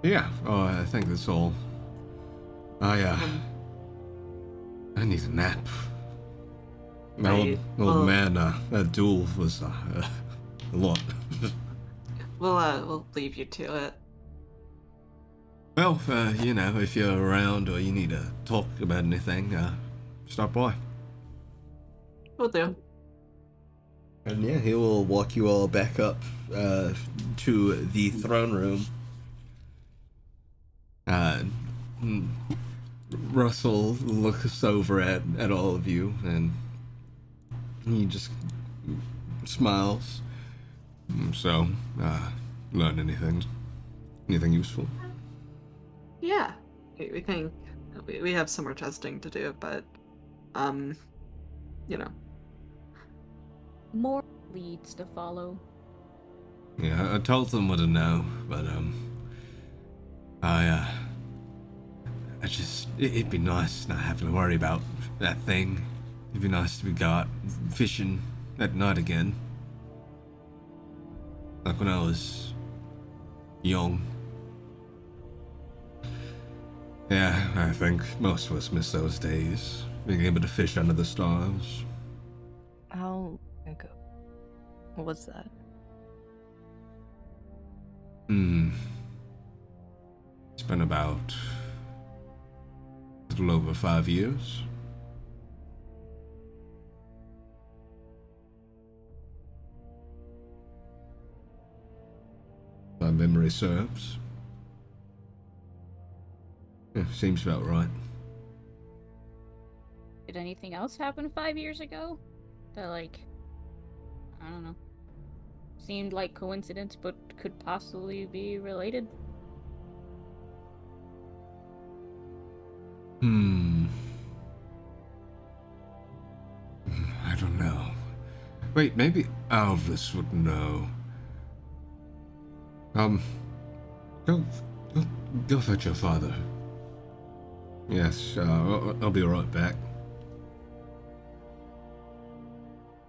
Speaker 2: Yeah, I think that's all. I need a nap. My
Speaker 1: Right,
Speaker 2: old
Speaker 1: well-
Speaker 2: man, that duel was a lot.
Speaker 1: We'll leave you to it.
Speaker 2: Well, if you're around or you need to talk about anything, stop by.
Speaker 1: Will do.
Speaker 2: And yeah, he will walk you all back up to the throne room. Russell looks over at all of you and he just smiles. So, learn anything? Anything useful?
Speaker 1: Yeah, we think we have some more testing to do, but you know.
Speaker 4: More leads to follow.
Speaker 2: Yeah, I told them what to know, but I just it'd be nice not having to worry about that thing. It'd be nice to go out fishing at night again, like when I was young. Yeah, I think most of us miss those days, being able to fish under the stars.
Speaker 3: How long ago was that?
Speaker 2: It's been about a little over 5 years. My memory serves. Yeah, seems about right.
Speaker 4: Did anything else happen 5 years ago? That, like, I don't know, seemed like coincidence but could possibly be related?
Speaker 2: I don't know. Wait, maybe Alvis would know. Go, go, go fetch your father. Yes, I'll be right back.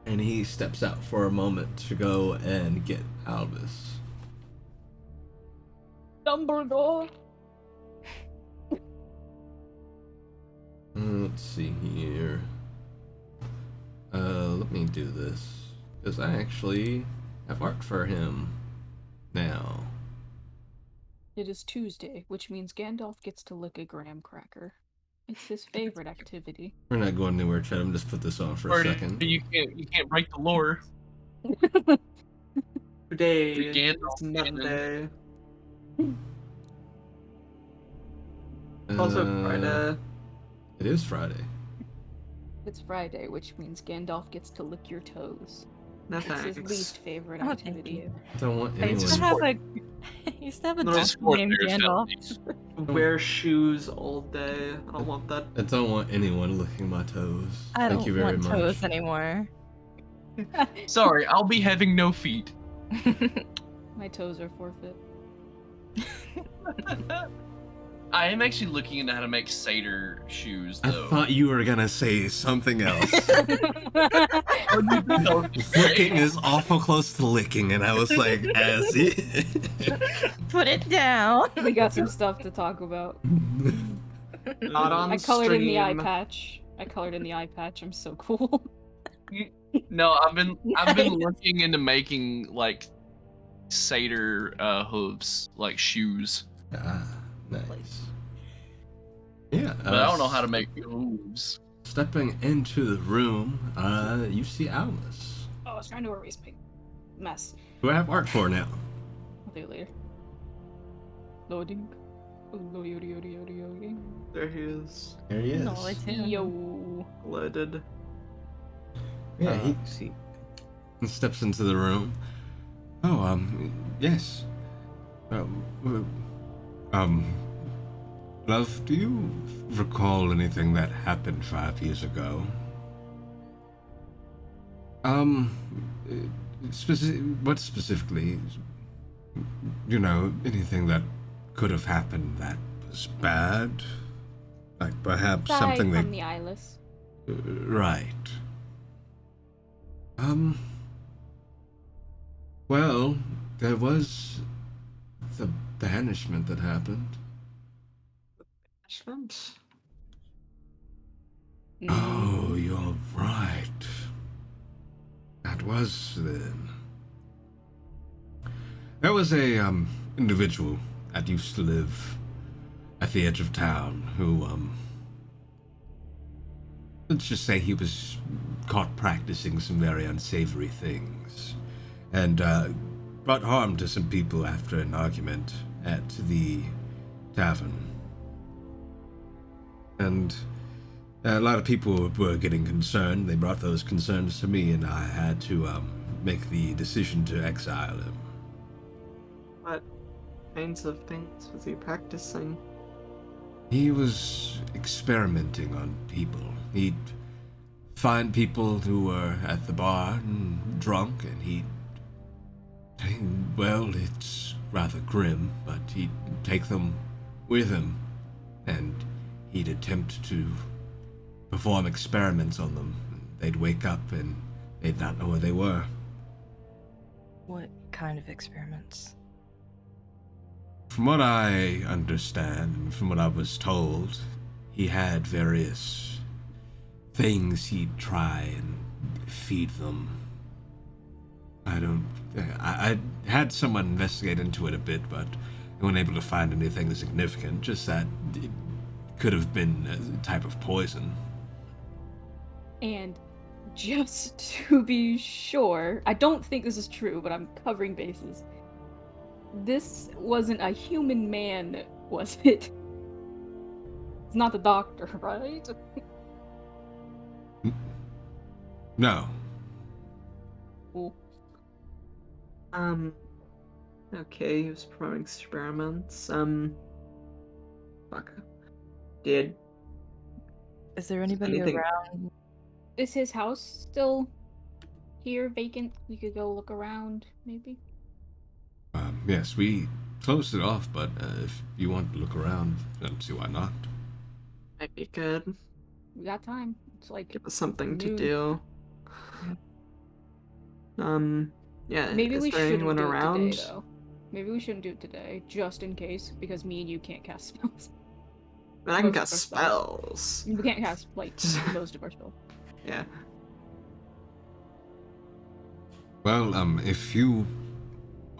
Speaker 2: And he steps out for a moment to go and get Albus.
Speaker 4: Dumbledore!
Speaker 2: Let's see here. Let me do this. Because I actually have art for him now.
Speaker 4: It is Tuesday, which means Gandalf gets to lick a graham cracker. It's his favorite activity.
Speaker 2: We're not going anywhere, Chad. I'm just put this on for a second.
Speaker 5: You can't break the lore.
Speaker 1: Today
Speaker 5: Gandalf
Speaker 1: is Monday.
Speaker 2: Uh,
Speaker 1: Also Friday.
Speaker 2: It is Friday.
Speaker 4: It's Friday, which means Gandalf gets to lick your toes.
Speaker 1: No
Speaker 4: It's his
Speaker 1: thanks.
Speaker 4: least favorite
Speaker 3: Oh, thank
Speaker 4: activity.
Speaker 3: you.
Speaker 2: I don't want
Speaker 3: I used to
Speaker 2: anyone.
Speaker 3: have a I used to have a
Speaker 1: No.
Speaker 3: dog
Speaker 5: Discord
Speaker 3: named
Speaker 5: there's
Speaker 3: Gandalf.
Speaker 5: felonies.
Speaker 1: Wear shoes all day. I don't want that.
Speaker 2: I don't want anyone licking my toes.
Speaker 3: I
Speaker 2: Thank
Speaker 3: don't
Speaker 2: you very
Speaker 3: want
Speaker 2: much.
Speaker 3: toes anymore.
Speaker 5: Sorry, I'll be having no feet.
Speaker 4: My toes are forfeit.
Speaker 5: I am actually looking into how to make satyr shoes,
Speaker 2: I
Speaker 5: though.
Speaker 2: thought you were gonna say something else.
Speaker 5: Oh,
Speaker 2: Flicking is awful close to licking, and I was like, as it.
Speaker 3: Put it down.
Speaker 4: We got some stuff to talk about.
Speaker 1: Not on
Speaker 4: I colored in the eye
Speaker 1: stream.
Speaker 4: patch. I'm so cool.
Speaker 5: No, I've been looking into making like satyr hooves, like shoes.
Speaker 2: Ah, nice. Yeah,
Speaker 5: But I don't know how to make hooves.
Speaker 2: Stepping into the room, you see Albus,
Speaker 4: Oh, I was trying to erase my mess.
Speaker 2: who I have art for now.
Speaker 4: I'll do it later. Loading. Loading.
Speaker 1: There he is.
Speaker 2: There he is.
Speaker 3: No, it's him.
Speaker 4: Yo.
Speaker 1: Loaded.
Speaker 2: Yeah, he
Speaker 6: See,
Speaker 2: steps into the room. Oh, yes. Love, do you recall anything that happened 5 years ago? What specifically? You know, anything that could have happened that was bad? Like perhaps
Speaker 4: Aside
Speaker 2: something
Speaker 4: from
Speaker 2: that...
Speaker 4: the eyeless.
Speaker 2: Right. Well, there was the banishment that happened.
Speaker 1: Banishment?
Speaker 2: Oh, you're right. That was then. There was a individual that used to live at the edge of town who let's just say he was caught practicing some very unsavory things and brought harm to some people after an argument at the tavern. And a lot of people were getting concerned. They brought those concerns to me, and I had to make the decision to exile him.
Speaker 1: What? kinds of things was he practicing?
Speaker 2: He was experimenting on people. He'd find people who were at the bar and drunk, and well, it's rather grim, but he'd take them with him, and he'd attempt to perform experiments on them. They'd wake up and they'd not know where they were.
Speaker 3: What kind of experiments?
Speaker 2: From what I understand, and from what I was told, he had various things he'd try and feed them. I had someone investigate into it a bit, but they weren't able to find anything significant, just that it could have been a type of poison.
Speaker 4: And just to be sure, I don't think this is true, but I'm covering bases. This wasn't a human man, was it? It's not the doctor, right?
Speaker 2: No.
Speaker 4: Cool.
Speaker 1: Okay, he was performing experiments. Fuck. Did
Speaker 3: Is there anybody
Speaker 1: anything-
Speaker 3: around?
Speaker 4: Is his house still here, vacant? We could go look around, maybe?
Speaker 2: Yes, we closed it off, but if you want to look around, I don't see why not.
Speaker 1: might be good?
Speaker 4: We got time. It's like
Speaker 1: Give us something to
Speaker 4: noon.
Speaker 1: do. Yeah.
Speaker 4: Maybe
Speaker 1: is
Speaker 4: we
Speaker 1: there
Speaker 4: shouldn't
Speaker 1: anyone
Speaker 4: do
Speaker 1: around?
Speaker 4: it today, though. Maybe we shouldn't do it today, just in case, because me and you can't cast spells.
Speaker 1: I mean, I can
Speaker 4: Most of
Speaker 1: cast
Speaker 4: our
Speaker 1: spells.
Speaker 4: We can't cast, like, most of our spells.
Speaker 1: Yeah.
Speaker 2: Well, if you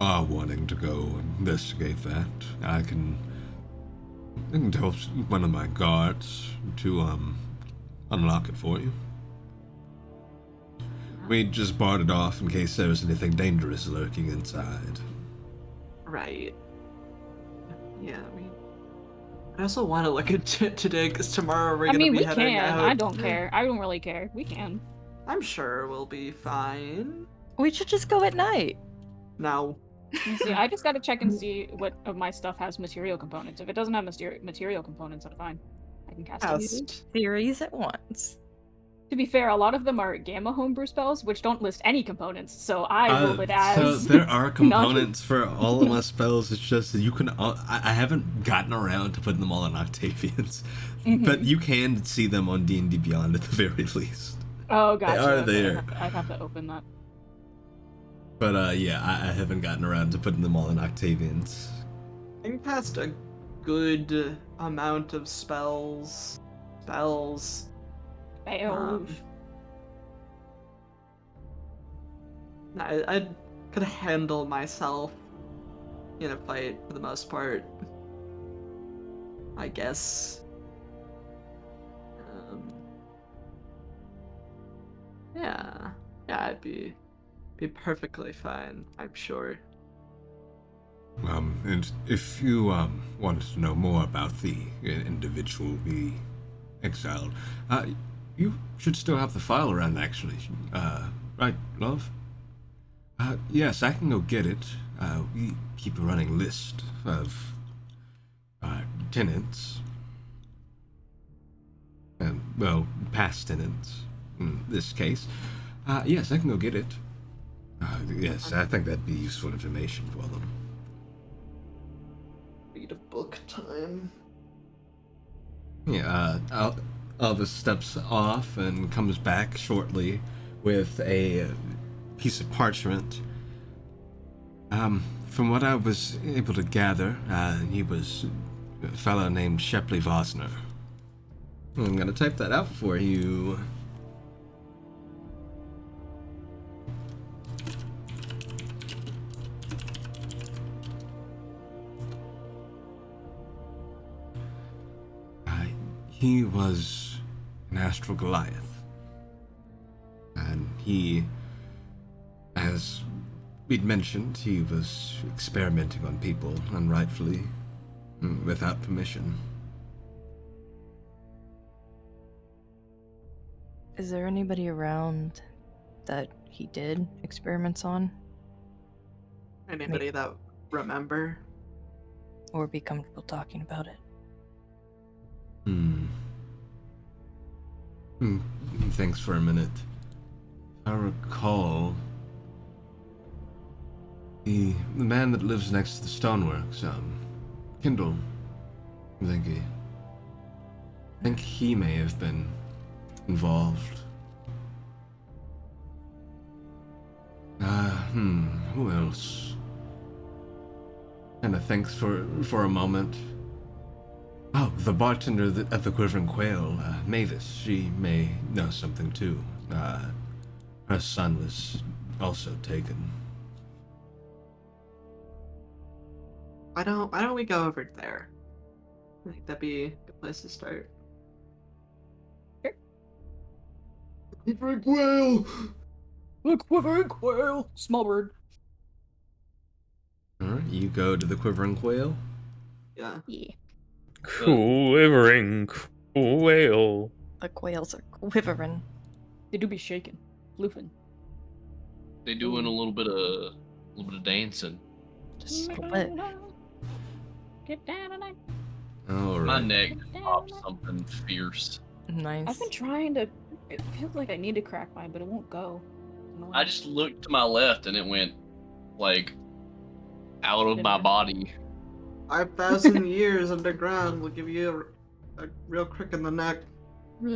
Speaker 2: are wanting to go investigate that, I can tell one of my guards to unlock it for you. We just barred it off in case there was anything dangerous lurking inside.
Speaker 1: Right. Yeah, I also want to look at it today because tomorrow we're
Speaker 4: I
Speaker 1: gonna
Speaker 4: mean,
Speaker 1: be
Speaker 4: we
Speaker 1: heading
Speaker 4: can.
Speaker 1: out.
Speaker 4: I don't care. I don't really care. We can.
Speaker 1: I'm sure we'll be fine.
Speaker 3: We should just go at night.
Speaker 1: No.
Speaker 4: You see, I just gotta check and see what of my stuff has material components. If it doesn't have material components, I'm fine. I can cast it.
Speaker 1: Cast.
Speaker 3: Theories at once.
Speaker 4: To be fair, a lot of them are gamma homebrew spells, which don't list any components, so I rolled it as.
Speaker 2: So there are components for all of my spells. It's just that you can. I haven't gotten around to putting them all in Octavians, but you can see them on D&D Beyond at the very least.
Speaker 4: Oh, gotcha.
Speaker 2: They are
Speaker 4: Okay,
Speaker 2: there.
Speaker 4: I'd have to open that.
Speaker 2: But yeah, I haven't gotten around to putting them all in Octavians.
Speaker 1: I can cast a good amount of spells.
Speaker 4: Spells.
Speaker 1: I could handle myself in a fight for the most part. I guess. Yeah, I'd be perfectly fine, I'm sure.
Speaker 2: And if you wanted to know more about the individual we exiled, you should still have the file around, actually. Right, love? Yes, I can go get it. We keep a running list of tenants. And, well, past tenants, in this case. Yes, I can go get it. Yes, I think that'd be useful information for them.
Speaker 1: Read a book time.
Speaker 2: Yeah, Elvis steps off and comes back shortly with a piece of parchment. From what I was able to gather, he was a fellow named Shepley Vosner. I'm gonna type that out for you. He was an astral Goliath. And he, as we'd mentioned, he was experimenting on people unrightfully, without permission.
Speaker 3: Is there anybody around that he did experiments on?
Speaker 1: Anybody that remember?
Speaker 3: or be comfortable talking about it.
Speaker 2: Thanks for a minute. I recall the man that lives next to the stoneworks, Kindle. I think he may have been involved. Who else? Kinda thanks for a moment. Oh, the bartender at the Quivering Quail, Mavis. She may know something too. Her son was also taken.
Speaker 1: Why don't we go over there? I think that'd be a good place to start.
Speaker 2: Quivering Quail!
Speaker 4: The Quivering Quail! Small bird.
Speaker 2: Alright, you go to the Quivering Quail.
Speaker 1: Yeah.
Speaker 4: Yeah.
Speaker 6: Quivering quail.
Speaker 3: The quails are quivering.
Speaker 4: They do be shaking. Floofing.
Speaker 5: They doing a little bit of dancing.
Speaker 3: Just split.
Speaker 4: Get down tonight.
Speaker 2: Alright.
Speaker 5: My neck popped something fierce.
Speaker 3: Nice.
Speaker 4: I've been trying to. It feels like I need to crack mine, but it won't go.
Speaker 5: I just looked to my left and it went like out of my body.
Speaker 1: 5,000 years underground will give you a real crick in the neck.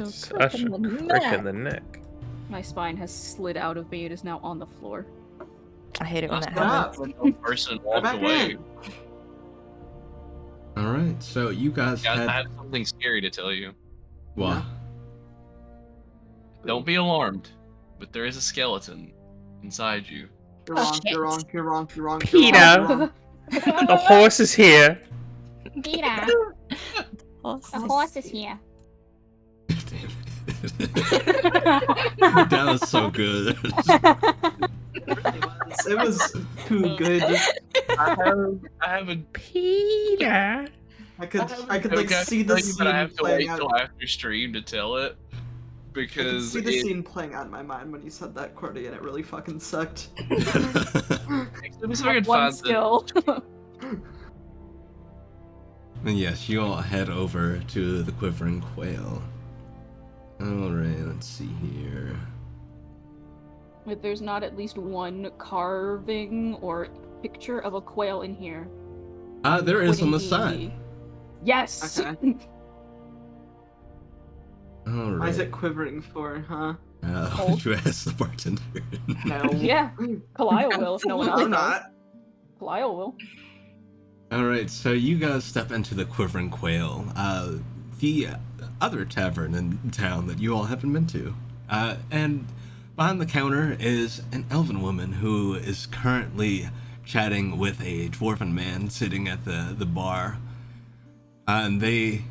Speaker 6: Such a crick in the neck.
Speaker 4: My spine has slid out of me. It is now on the floor.
Speaker 3: I hate it when that
Speaker 1: Stop.
Speaker 3: happens.
Speaker 5: One person
Speaker 1: Go
Speaker 5: walked
Speaker 1: back
Speaker 5: away.
Speaker 1: in.
Speaker 2: Alright, so you guys
Speaker 5: Guys, I
Speaker 2: had...
Speaker 5: have something scary to tell you.
Speaker 2: What?
Speaker 5: Don't be alarmed, but there is a skeleton inside you.
Speaker 1: You're wrong, you're wrong, you're wrong, you're wrong.
Speaker 6: Peter!
Speaker 1: You're wrong.
Speaker 6: The horse is here.
Speaker 10: Peter,
Speaker 3: Horse
Speaker 10: the
Speaker 3: is-
Speaker 10: horse is here.
Speaker 2: That was so good.
Speaker 1: It was too good.
Speaker 5: I have a
Speaker 6: Peter.
Speaker 1: I could like
Speaker 5: okay,
Speaker 1: see the
Speaker 5: but
Speaker 1: scene
Speaker 5: I have to wait
Speaker 1: playing out.
Speaker 5: till after stream to tell it
Speaker 1: I could
Speaker 5: because
Speaker 1: see the
Speaker 5: it
Speaker 1: scene playing out in my mind when you said that, Cordy, and it really fucking sucked.
Speaker 5: let me see if I can
Speaker 4: One
Speaker 5: find the
Speaker 4: skill.
Speaker 2: And yes, you all head over to the Quivering Quail. Alright, let's see here.
Speaker 4: If there's not at least one carving or picture of a quail in here.
Speaker 2: There is on the
Speaker 4: wouldn't
Speaker 2: side.
Speaker 4: be- Yes!
Speaker 1: Okay.
Speaker 2: Alright.
Speaker 1: Why is it quivering for, huh?
Speaker 2: Why don't you ask the bartender?
Speaker 1: No.
Speaker 4: Yeah, Kalio will if no one else
Speaker 1: I'm
Speaker 4: knows.
Speaker 1: not.
Speaker 4: Kalio will.
Speaker 2: Alright, so you guys step into the Quivering Quail, the other tavern in town that you all haven't been to. And behind the counter is an elven woman who is currently chatting with a dwarven man sitting at the bar. And they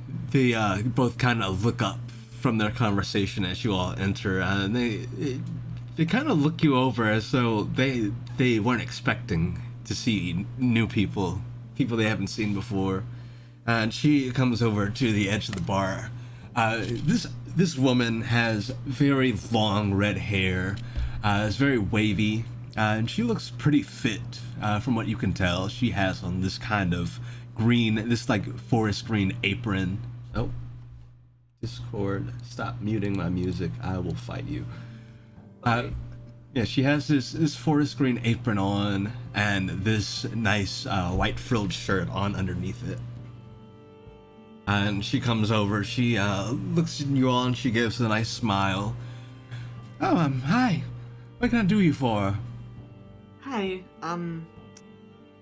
Speaker 2: both kind of look up from their conversation as you all enter, and they kind of look you over as though they weren't expecting to see new people they haven't seen before. And she comes over to the edge of the bar. This woman has very long red hair. It's very wavy, and she looks pretty fit from what you can tell. She has on this kind of this like forest green apron. Oh, Discord, stop muting my music. I will fight you. Yeah, she has this forest green apron on and this nice white frilled shirt on underneath it. And she comes over, she looks at you all and she gives a nice smile. Oh, hi. What can I do you for?
Speaker 1: Hi,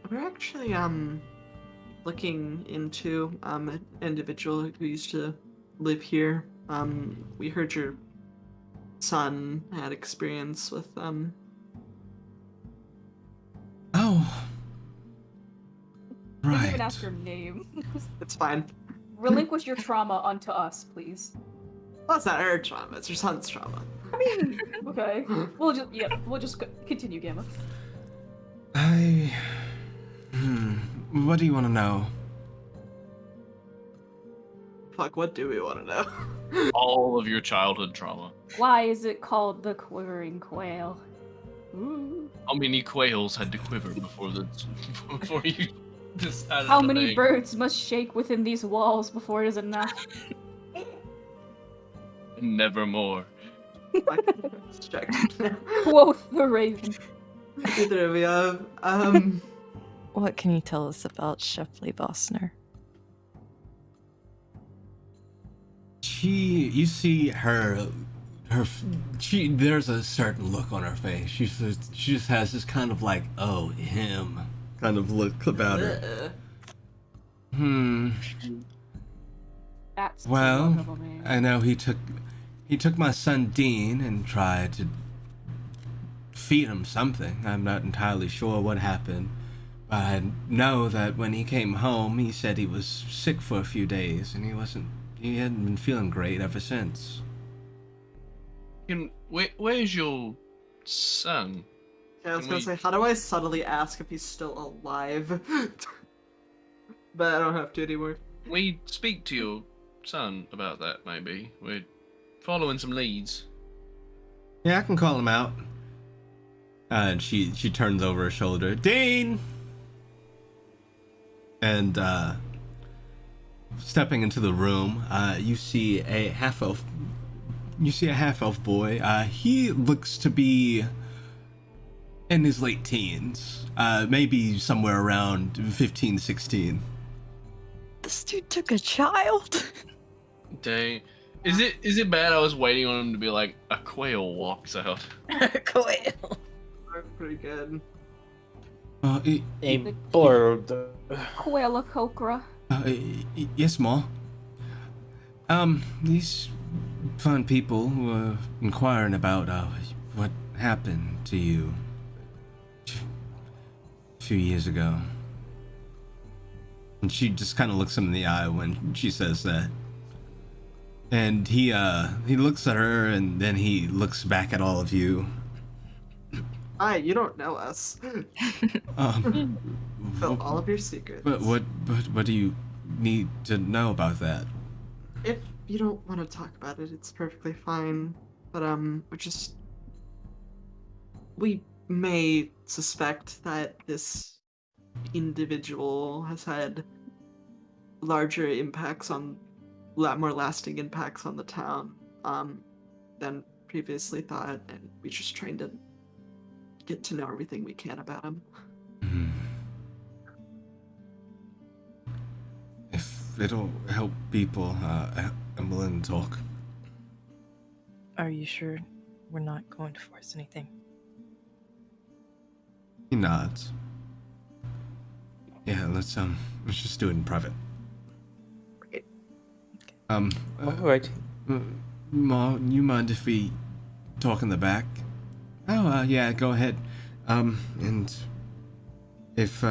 Speaker 1: we're actually, looking into, an individual who used to live here. We heard your son had experience with,
Speaker 2: Oh.
Speaker 4: I didn't
Speaker 2: Right.
Speaker 4: even ask her name.
Speaker 1: It's fine.
Speaker 4: Relinquish your trauma onto us, please.
Speaker 1: Well, it's not her trauma, it's your son's trauma.
Speaker 4: I mean, okay. We'll just continue, Gamma.
Speaker 2: What do you want to know?
Speaker 1: Fuck, what do we want to know?
Speaker 5: all of your childhood trauma.
Speaker 4: Why is it called the Quivering Quail? Ooh.
Speaker 5: How many quails had to quiver before you Just out of
Speaker 4: How
Speaker 5: the
Speaker 4: many
Speaker 5: egg.
Speaker 4: birds must shake within these walls before it is enough?
Speaker 5: Nevermore.
Speaker 1: Distracted.
Speaker 4: Quoth the raven.
Speaker 1: Either of you.
Speaker 3: What can you tell us about Shefley Bossner?
Speaker 2: You see there's a certain look on her face. She just has this kind of like, oh, him kind of look about her.
Speaker 4: That's too
Speaker 2: Well,
Speaker 4: long of a man.
Speaker 2: I know he took my son Dean and tried to feed him something. I'm not entirely sure what happened. But I know that when he came home, he said he was sick for a few days, and he hadn't been feeling great ever since.
Speaker 5: Where's your son?
Speaker 1: Yeah, I was
Speaker 5: Can
Speaker 1: gonna
Speaker 5: we-
Speaker 1: say, how do I subtly ask if he's still alive? But I don't have to anymore.
Speaker 5: We speak to your son about that, maybe. We're following some leads.
Speaker 2: Yeah, I can call him out. And she turns over her shoulder. Dean! And stepping into the room, you see a half-elf. You see a half-elf boy. He looks to be in his late teens. Maybe somewhere around 15, 16.
Speaker 3: This dude took a child?
Speaker 5: Dang. Is it bad I was waiting on him to be like, a quail walks out?
Speaker 3: Quail.
Speaker 1: Pretty good.
Speaker 6: A bird.
Speaker 4: Quail Kokra.
Speaker 2: Yes, Ma. These fun people were inquiring about what happened to you a few years ago. And she just kind of looks him in the eye when she says that. And he looks at her, and then he looks back at all of you.
Speaker 1: Hi, you don't know us. Fill all of your secrets.
Speaker 2: But what do you need to know about that?
Speaker 1: If you don't want to talk about it, it's perfectly fine. But we may suspect that this individual has had larger impacts more lasting impacts on the town than previously thought, and we're just trying to get to know everything we can about him.
Speaker 2: If it'll help people, I'm willing to talk.
Speaker 3: Are you sure we're not going to force anything?
Speaker 2: He nods. Yeah, let's just do it in private.
Speaker 1: Great.
Speaker 6: Alright.
Speaker 2: Ma, you mind if we talk in the back? Oh, yeah, go ahead. And if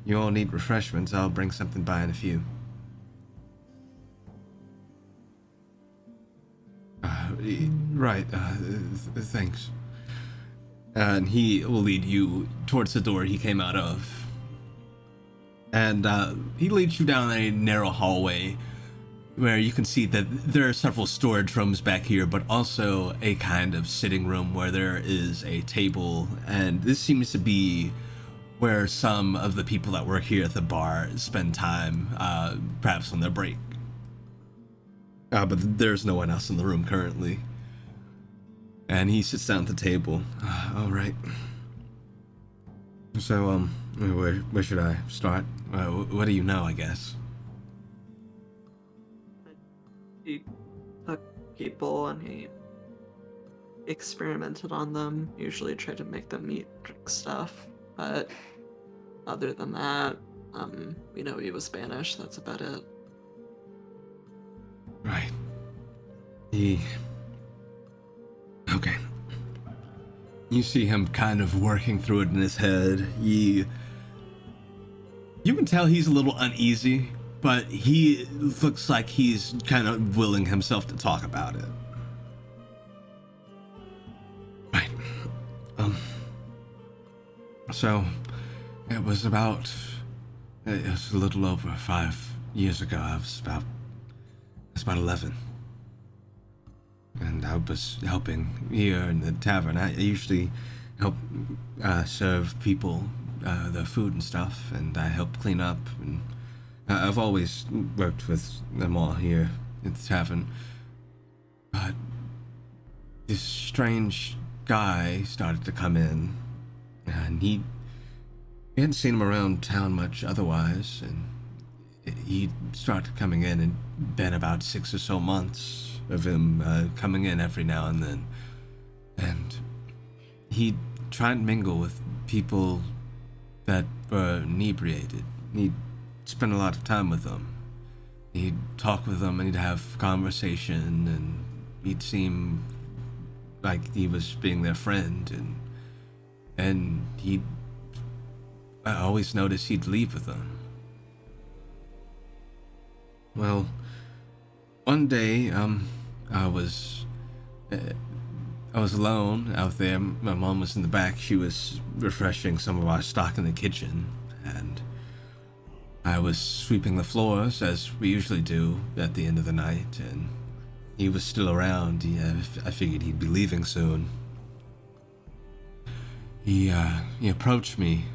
Speaker 2: you all need refreshments, I'll bring something by in a few. Right, thanks. And he will lead you towards the door he came out of. And he leads you down a narrow hallway where you can see that there are several storage rooms back here, but also a kind of sitting room where there is a table. And this seems to be where some of the people that work here at the bar spend time, perhaps on their break. But there's no one else in the room currently. And he sits down at the table. All right. So, where should I start? What do you know, I guess?
Speaker 1: He took people and he experimented on them. Usually tried to make them eat drink stuff. But other than that, we know he was Spanish. That's about it.
Speaker 2: Right. Okay. You see him kind of working through it in his head. You can tell he's a little uneasy, but he looks like he's kind of willing himself to talk about it. Right. So, it was a little over 5 years ago. I was about 11. And I was helping here in the tavern. I usually help serve people the food and stuff, and I help clean up. And I've always worked with them all here at the tavern. But this strange guy started to come in, and we hadn't seen him around town much otherwise, and he started coming in, and been about 6 or so months of him coming in every now and then. And he'd try and mingle with people that were inebriated. He'd spend a lot of time with them. He'd talk with them, and he'd have conversation, and he'd seem like he was being their friend, and I always noticed he'd leave with them. Well, one day, I was alone out there. My mom was in the back. She was refreshing some of our stock in the kitchen, and I was sweeping the floors, as we usually do at the end of the night, and he was still around. I figured he'd be leaving soon. He approached me,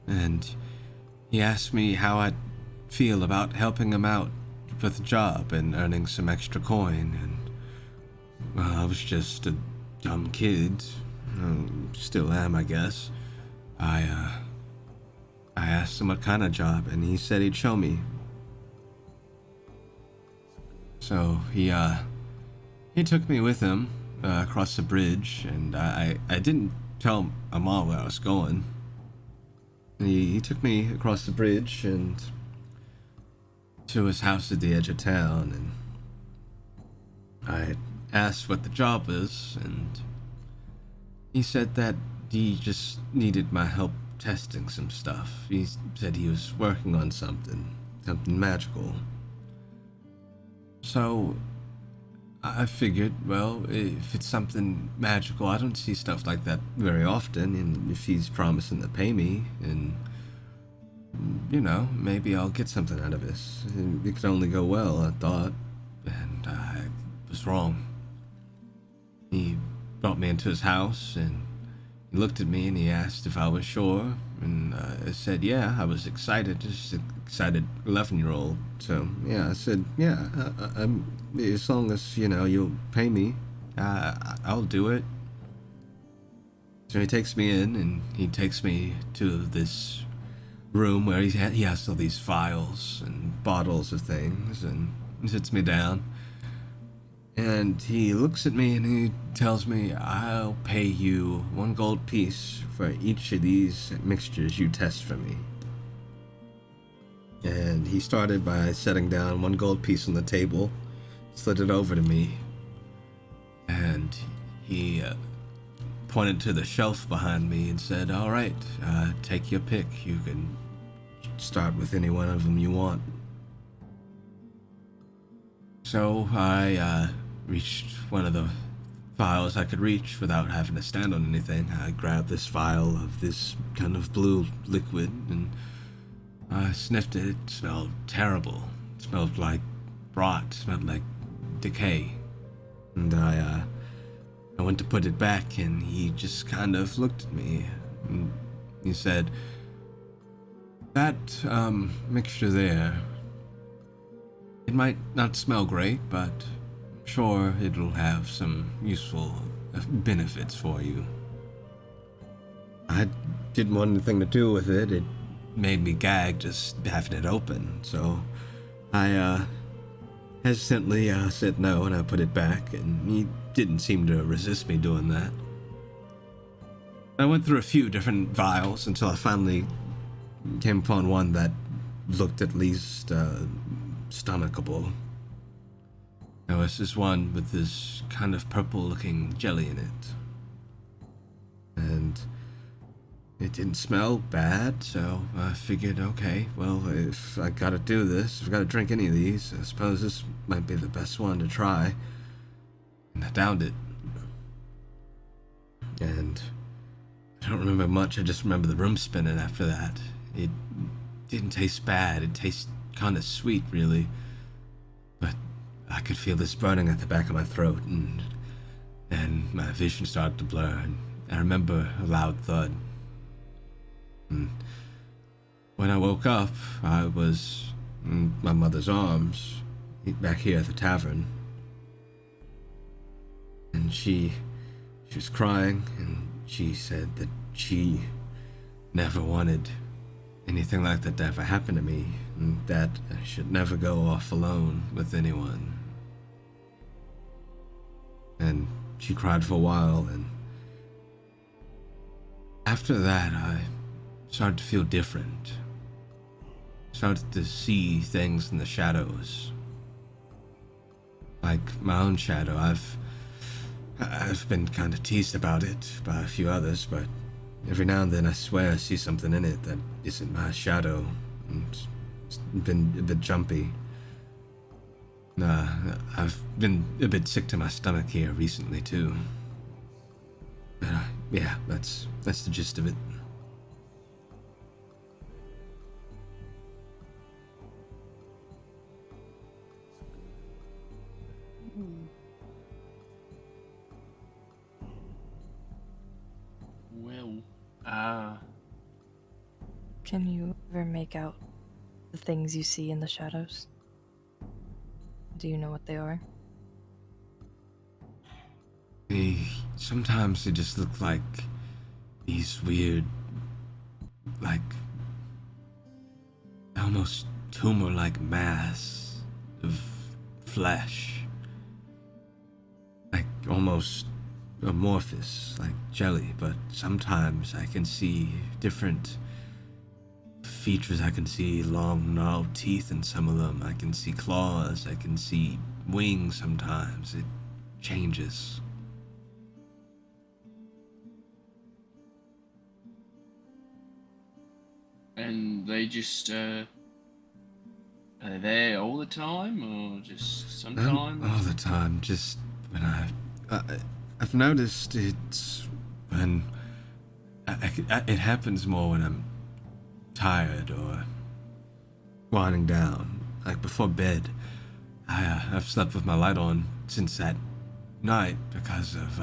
Speaker 2: and he asked me how I'd feel about helping him out with a job and earning some extra coin. And well, I was just a dumb kid. Still am, I guess. I asked him what kind of job, and he said he'd show me. So he took me with him across the bridge, and I didn't tell Amal where I was going. He took me across the bridge and to his house at the edge of town, and I asked what the job was, and he said that he just needed my help testing some stuff. He said he was working on something magical. So I figured, well, if it's something magical, I don't see stuff like that very often, and if he's promising to pay me, and maybe I'll get something out of this. It could only go well, I thought, and I was wrong. He brought me into his house, and he looked at me, and he asked if I was sure, and I said, yeah, I was excited, just an excited 11-year-old. So, yeah, I said, yeah, I'm, as long as, you'll pay me, I'll do it. So he takes me in, and he takes me to this room where he has all these vials and bottles of things, and he sits me down. And he looks at me and he tells me, I'll pay you 1 gold piece for each of these mixtures you test for me. And he started by setting down 1 gold piece on the table, slid it over to me, and he pointed to the shelf behind me and said, all right, take your pick. You can start with any one of them you want. So I reached one of the vials I could reach without having to stand on anything. I grabbed this vial of this kind of blue liquid, and I sniffed it. It smelled terrible. It smelled like rot. It smelled like decay. And I went to put it back, and he just kind of looked at me, and he said, that mixture there, it might not smell great, but I'm sure it'll have some useful benefits for you. I didn't want anything to do with it. It made me gag just having it open, so I hesitantly said no, and I put it back, and he didn't seem to resist me doing that. I went through a few different vials until I finally came upon one that looked at least stomachable. There was this one with this kind of purple-looking jelly in it, and it didn't smell bad, so I figured, okay, well, if I gotta do this, if I gotta drink any of these, I suppose this might be the best one to try. And I downed it. And I don't remember much, I just remember the room spinning after that. It didn't taste bad, it tasted kind of sweet, really. But I could feel this burning at the back of my throat, and my vision started to blur, and I remember a loud thud. And when I woke up, I was in my mother's arms, back here at the tavern. And she was crying, and she said that she never wanted anything like that to ever happen to me, and that I should never go off alone with anyone. And she cried for a while, and after that, I started to feel different. Started to see things in the shadows. Like my own shadow. I've been kind of teased about it by a few others, but every now and then I swear I see something in it that isn't my shadow. And it's been a bit jumpy. I've been a bit sick to my stomach here recently too. But yeah, that's the gist of it.
Speaker 5: Well,
Speaker 3: Can you ever make out the things you see in the shadows? Do you know what they are?
Speaker 2: Sometimes they just look like these weird, like, almost tumor-like mass of flesh. Like, almost amorphous, like jelly, but sometimes I can see different features. I can see long, gnarled teeth in some of them. I can see claws. I can see wings sometimes. It changes.
Speaker 5: and they just are they there all the time, or just sometimes?
Speaker 2: All the time. Just when I've noticed it's when it happens more when I'm tired or winding down, like before bed. I've slept with my light on since that night because of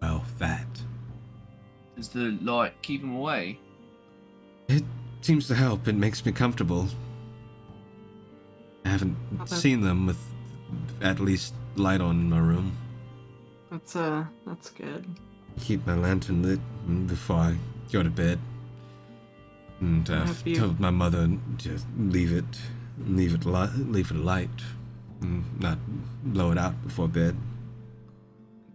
Speaker 2: well, that.
Speaker 5: Does the light keep them away?
Speaker 2: It seems to help. It makes me comfortable. I haven't seen them with at least light on in my room.
Speaker 1: That's good.
Speaker 2: Keep my lantern lit before I go to bed. And I've told my mother to leave it light, and not blow it out before bed.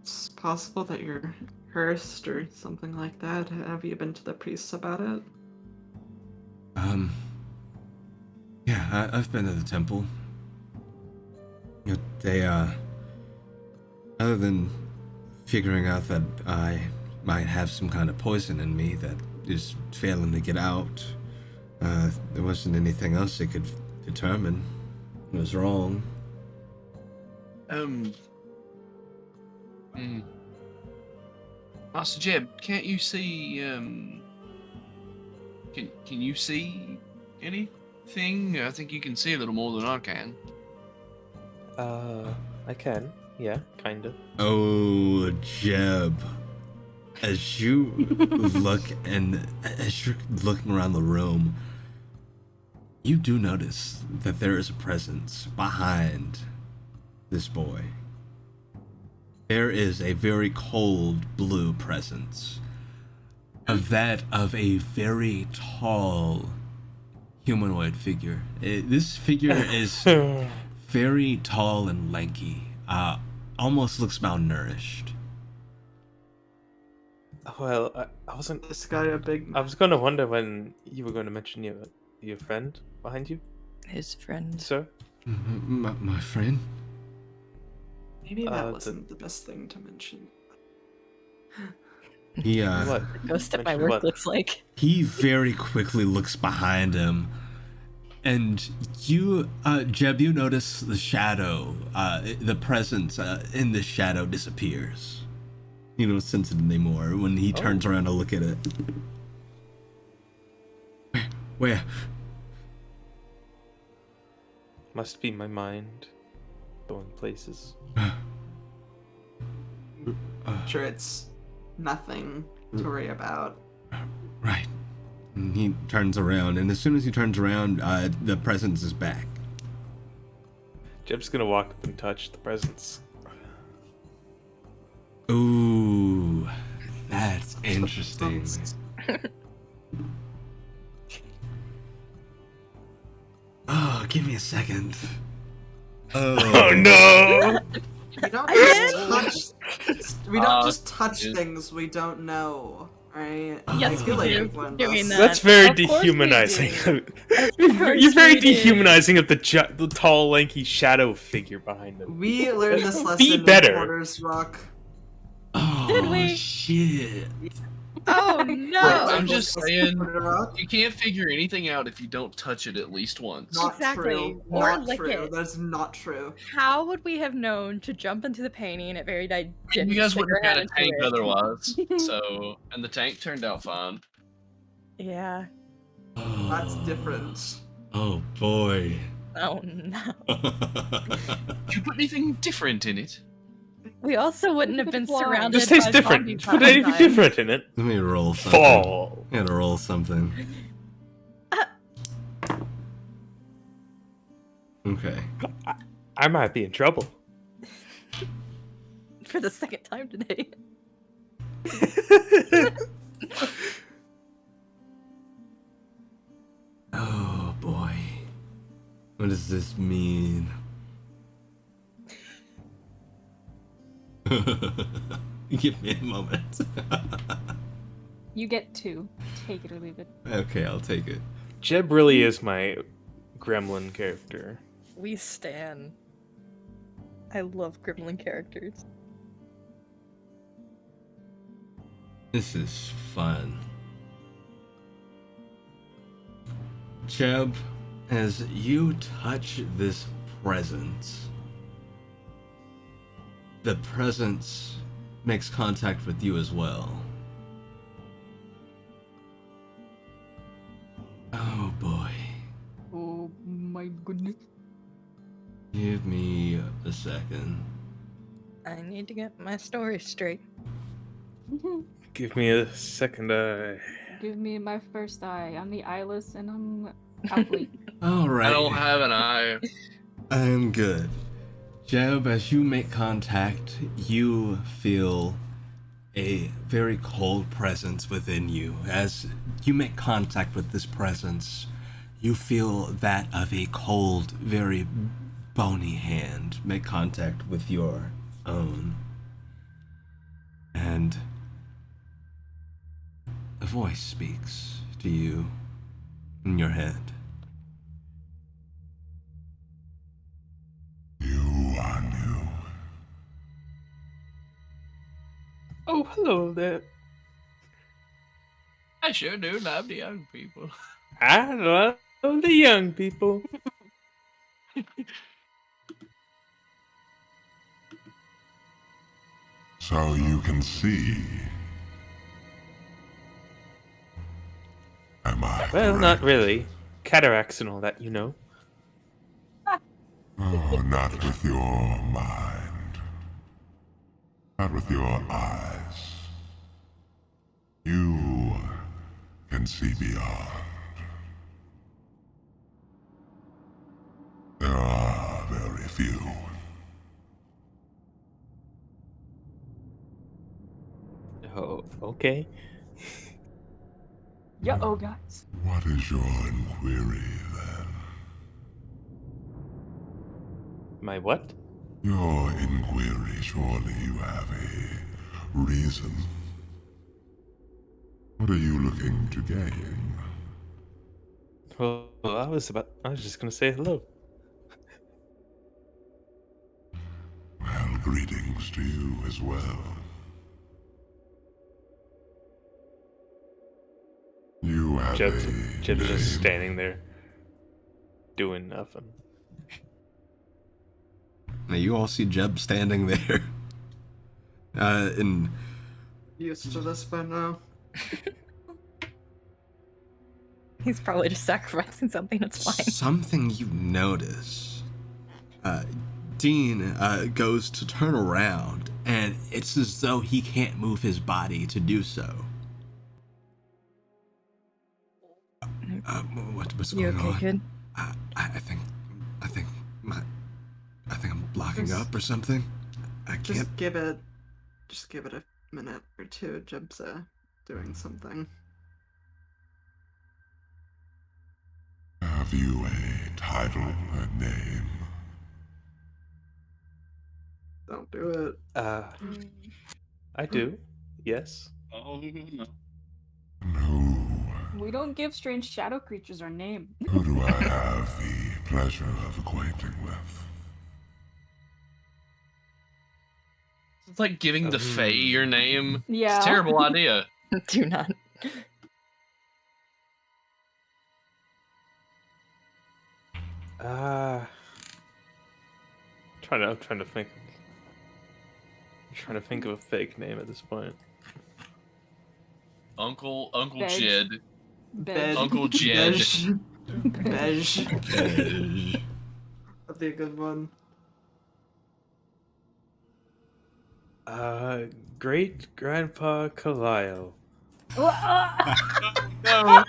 Speaker 1: It's possible that you're cursed or something like that. Have you been to the priests about it?
Speaker 2: Yeah, I've been to the temple. They, other than figuring out that I might have some kind of poison in me that is failing to get out, there wasn't anything else they could determine was wrong.
Speaker 5: Master Jeb, can't you see, can you see anything? I think you can see a little more than I can.
Speaker 6: I can. Yeah, kinda.
Speaker 2: Oh, Jeb. As you look and as you're looking around the room, you do notice that there is a presence behind this boy. There is a very cold blue presence of that of a very tall humanoid figure. This figure is very tall and lanky. Almost looks malnourished.
Speaker 6: Well, I wasn't.
Speaker 1: This guy a big.
Speaker 6: I was gonna wonder when you were going to mention your friend behind you,
Speaker 3: His friend.
Speaker 6: sir.
Speaker 2: My friend?
Speaker 1: Maybe that wasn't the best thing to mention.
Speaker 2: He,
Speaker 6: What?
Speaker 3: Ghost at my
Speaker 6: Mention
Speaker 3: work
Speaker 6: what?
Speaker 3: looks like.
Speaker 2: He very quickly looks behind him, and you, Jeb, you notice the shadow, the presence in the shadow disappears. You don't sense it anymore when he turns around to look at it. Where?
Speaker 6: Must be my mind going places.
Speaker 1: Sure, it's nothing to worry about.
Speaker 2: Right. And he turns around, and as soon as he turns around, the presence is back.
Speaker 6: Jeb's gonna walk up and touch the presents.
Speaker 2: Ooh, that's interesting. Oh, give me a second.
Speaker 6: Oh no!
Speaker 1: We don't just touch things we don't know, right?
Speaker 3: Yes,
Speaker 1: I feel
Speaker 3: we
Speaker 1: like
Speaker 3: do.
Speaker 1: we've learned
Speaker 3: Doing
Speaker 1: this.
Speaker 3: that.
Speaker 6: That's very
Speaker 4: Of course we
Speaker 6: dehumanizing.
Speaker 3: course
Speaker 6: You're very
Speaker 3: we do.
Speaker 6: dehumanizing of the tall, lanky shadow figure behind him.
Speaker 1: We learned this lesson in
Speaker 6: better.
Speaker 1: Porter's Rock.
Speaker 2: Oh,
Speaker 3: Did we?
Speaker 2: shit.
Speaker 3: Oh
Speaker 5: Look,
Speaker 3: no!
Speaker 5: I'm just saying,
Speaker 1: Porter Rock?
Speaker 5: you can't figure anything out if you don't touch it at least once.
Speaker 1: Not
Speaker 3: Exactly.
Speaker 1: true.
Speaker 3: Or
Speaker 1: Not
Speaker 3: lick
Speaker 1: true.
Speaker 3: it.
Speaker 1: That's not true.
Speaker 3: How would we have known to jump into the painting at very
Speaker 5: I mean, you guys wouldn't have got a tank
Speaker 3: into it?
Speaker 5: otherwise. So, and the tank turned out fine.
Speaker 3: Yeah.
Speaker 1: That's different.
Speaker 2: Oh boy.
Speaker 3: Oh no.
Speaker 5: Did you put anything different in it?
Speaker 3: We also wouldn't have been
Speaker 4: Fly.
Speaker 3: surrounded
Speaker 6: Just tastes
Speaker 3: by
Speaker 6: different.
Speaker 3: zombies
Speaker 6: Put
Speaker 3: all the
Speaker 6: anything
Speaker 3: time.
Speaker 6: different in it.
Speaker 2: Let me roll something.
Speaker 6: Fall.
Speaker 2: I gotta roll something. Okay.
Speaker 6: I might be in trouble.
Speaker 3: For the second time today.
Speaker 2: Oh boy. What does this mean? Give me a moment.
Speaker 4: You get 2. Take it or leave it.
Speaker 2: Okay, I'll take it.
Speaker 6: Jeb really is my gremlin character.
Speaker 3: We stan. I love gremlin characters.
Speaker 2: This is fun. Jeb, as you touch this presence, the presence makes contact with you as well. Oh boy.
Speaker 4: Oh my goodness.
Speaker 2: Give me a second.
Speaker 3: I need to get my story straight.
Speaker 6: Give me a second.
Speaker 4: Give me my first eye. I'm the eyeless and I'm out late.
Speaker 2: Alright.
Speaker 5: I don't have an eye.
Speaker 2: I'm good. Jeb, as you make contact, you feel a very cold presence within you. As you make contact with this presence, you feel that of a cold, very bony hand make contact with your own. And a voice speaks to you in your head.
Speaker 9: You are new.
Speaker 6: Oh, hello there.
Speaker 5: I sure do love the young people.
Speaker 6: I love the young people.
Speaker 9: So you can see. Am I
Speaker 6: Well,
Speaker 9: correct?
Speaker 6: not really. Cataracts and all that, you know.
Speaker 9: Oh, not with your mind. Not with your eyes. You can see beyond. There are very few.
Speaker 6: Oh, okay.
Speaker 4: Oh guys.
Speaker 9: What is your inquiry then?
Speaker 6: My what?
Speaker 9: Your inquiry, surely you have a reason. What are you looking to gain?
Speaker 6: Well, I was just gonna say hello.
Speaker 9: Well, greetings to you as well. You have
Speaker 6: Jeb's
Speaker 9: a
Speaker 6: just
Speaker 9: name.
Speaker 6: standing there, doing nothing.
Speaker 2: Now you all see Jeb standing there. And
Speaker 1: Used to this by now.
Speaker 3: He's probably just sacrificing something, it's fine.
Speaker 2: something you notice. Dean goes to turn around, and it's as though he can't move his body to do so. what's
Speaker 3: You
Speaker 2: going
Speaker 3: okay,
Speaker 2: on?
Speaker 3: kid?
Speaker 2: I think I'm blocking up or something. I can't.
Speaker 1: Just give it a minute or two. Jib's doing something.
Speaker 9: Have you a title, a name?
Speaker 1: Don't do it.
Speaker 6: I do. Yes.
Speaker 5: Oh no.
Speaker 9: And who
Speaker 4: We don't give strange shadow creatures our name.
Speaker 9: do I have the pleasure of acquainting with?
Speaker 5: It's like giving the Fae your name.
Speaker 4: Yeah.
Speaker 5: It's a terrible idea.
Speaker 3: Do not.
Speaker 6: I'm trying to think. I'm trying to think of a fake name at this point.
Speaker 5: Uncle
Speaker 4: Veg.
Speaker 5: Jed.
Speaker 4: Veg.
Speaker 5: Uncle Jed.
Speaker 1: Veg.
Speaker 2: Okay.
Speaker 1: That'd be a good one.
Speaker 6: Great Grandpa Kalio.
Speaker 5: No.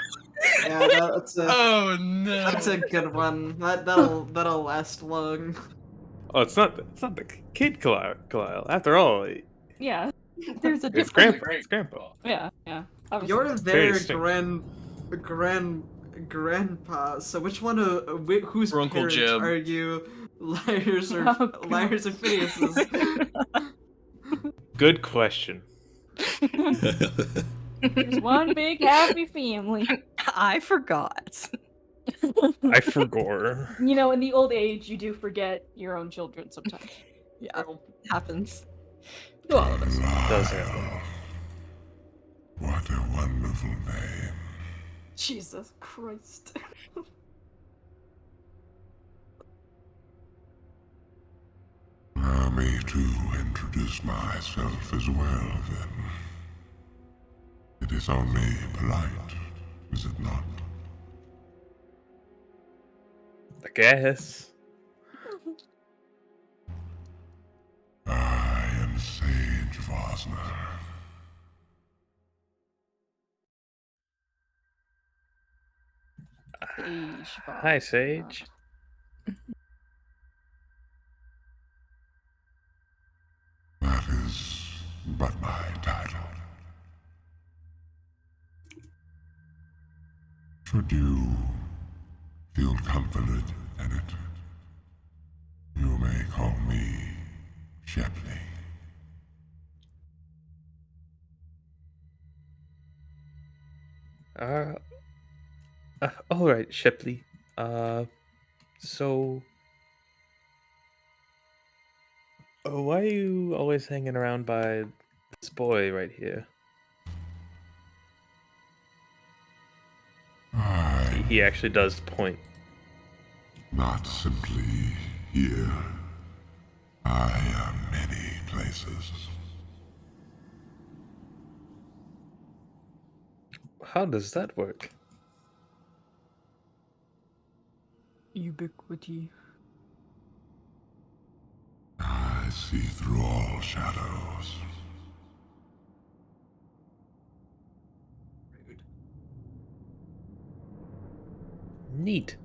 Speaker 1: Yeah, that's a
Speaker 5: Oh no.
Speaker 1: that's a good one. That'll last long.
Speaker 6: Oh, it's not the kid Kalio. After all,
Speaker 4: Yeah.
Speaker 3: There's a
Speaker 6: it's
Speaker 3: difference.
Speaker 6: Grandpa. It's Grandpa.
Speaker 4: Yeah. Obviously.
Speaker 1: You're
Speaker 6: Very
Speaker 1: their
Speaker 6: distinct.
Speaker 1: grandpa. So which one whose
Speaker 5: For Uncle
Speaker 1: parents
Speaker 5: Jib.
Speaker 1: are you? Liars or
Speaker 4: Oh, God.
Speaker 1: liars or Phineas's?
Speaker 6: Good question.
Speaker 4: There's one big happy family.
Speaker 3: I forgot.
Speaker 6: I forgot.
Speaker 4: You know, in the old age, you do forget your own children sometimes.
Speaker 3: Yeah, happens.
Speaker 4: To all of us.
Speaker 6: Does happen.
Speaker 9: What a wonderful name.
Speaker 4: Jesus Christ.
Speaker 9: Allow me to introduce myself as well, then. It is only polite, is it not?
Speaker 6: I guess.
Speaker 9: I am Sage Vosner.
Speaker 6: Hi, Sage.
Speaker 9: That is but my title. Should you feel comforted in it, you may call me Shepley.
Speaker 6: All right, Shepley. So, why are you always hanging around by this boy right here?
Speaker 9: I
Speaker 6: He actually does point.
Speaker 9: not simply here. I am many places.
Speaker 6: How does that work?
Speaker 4: Ubiquity.
Speaker 9: I see through all shadows.
Speaker 6: Neat.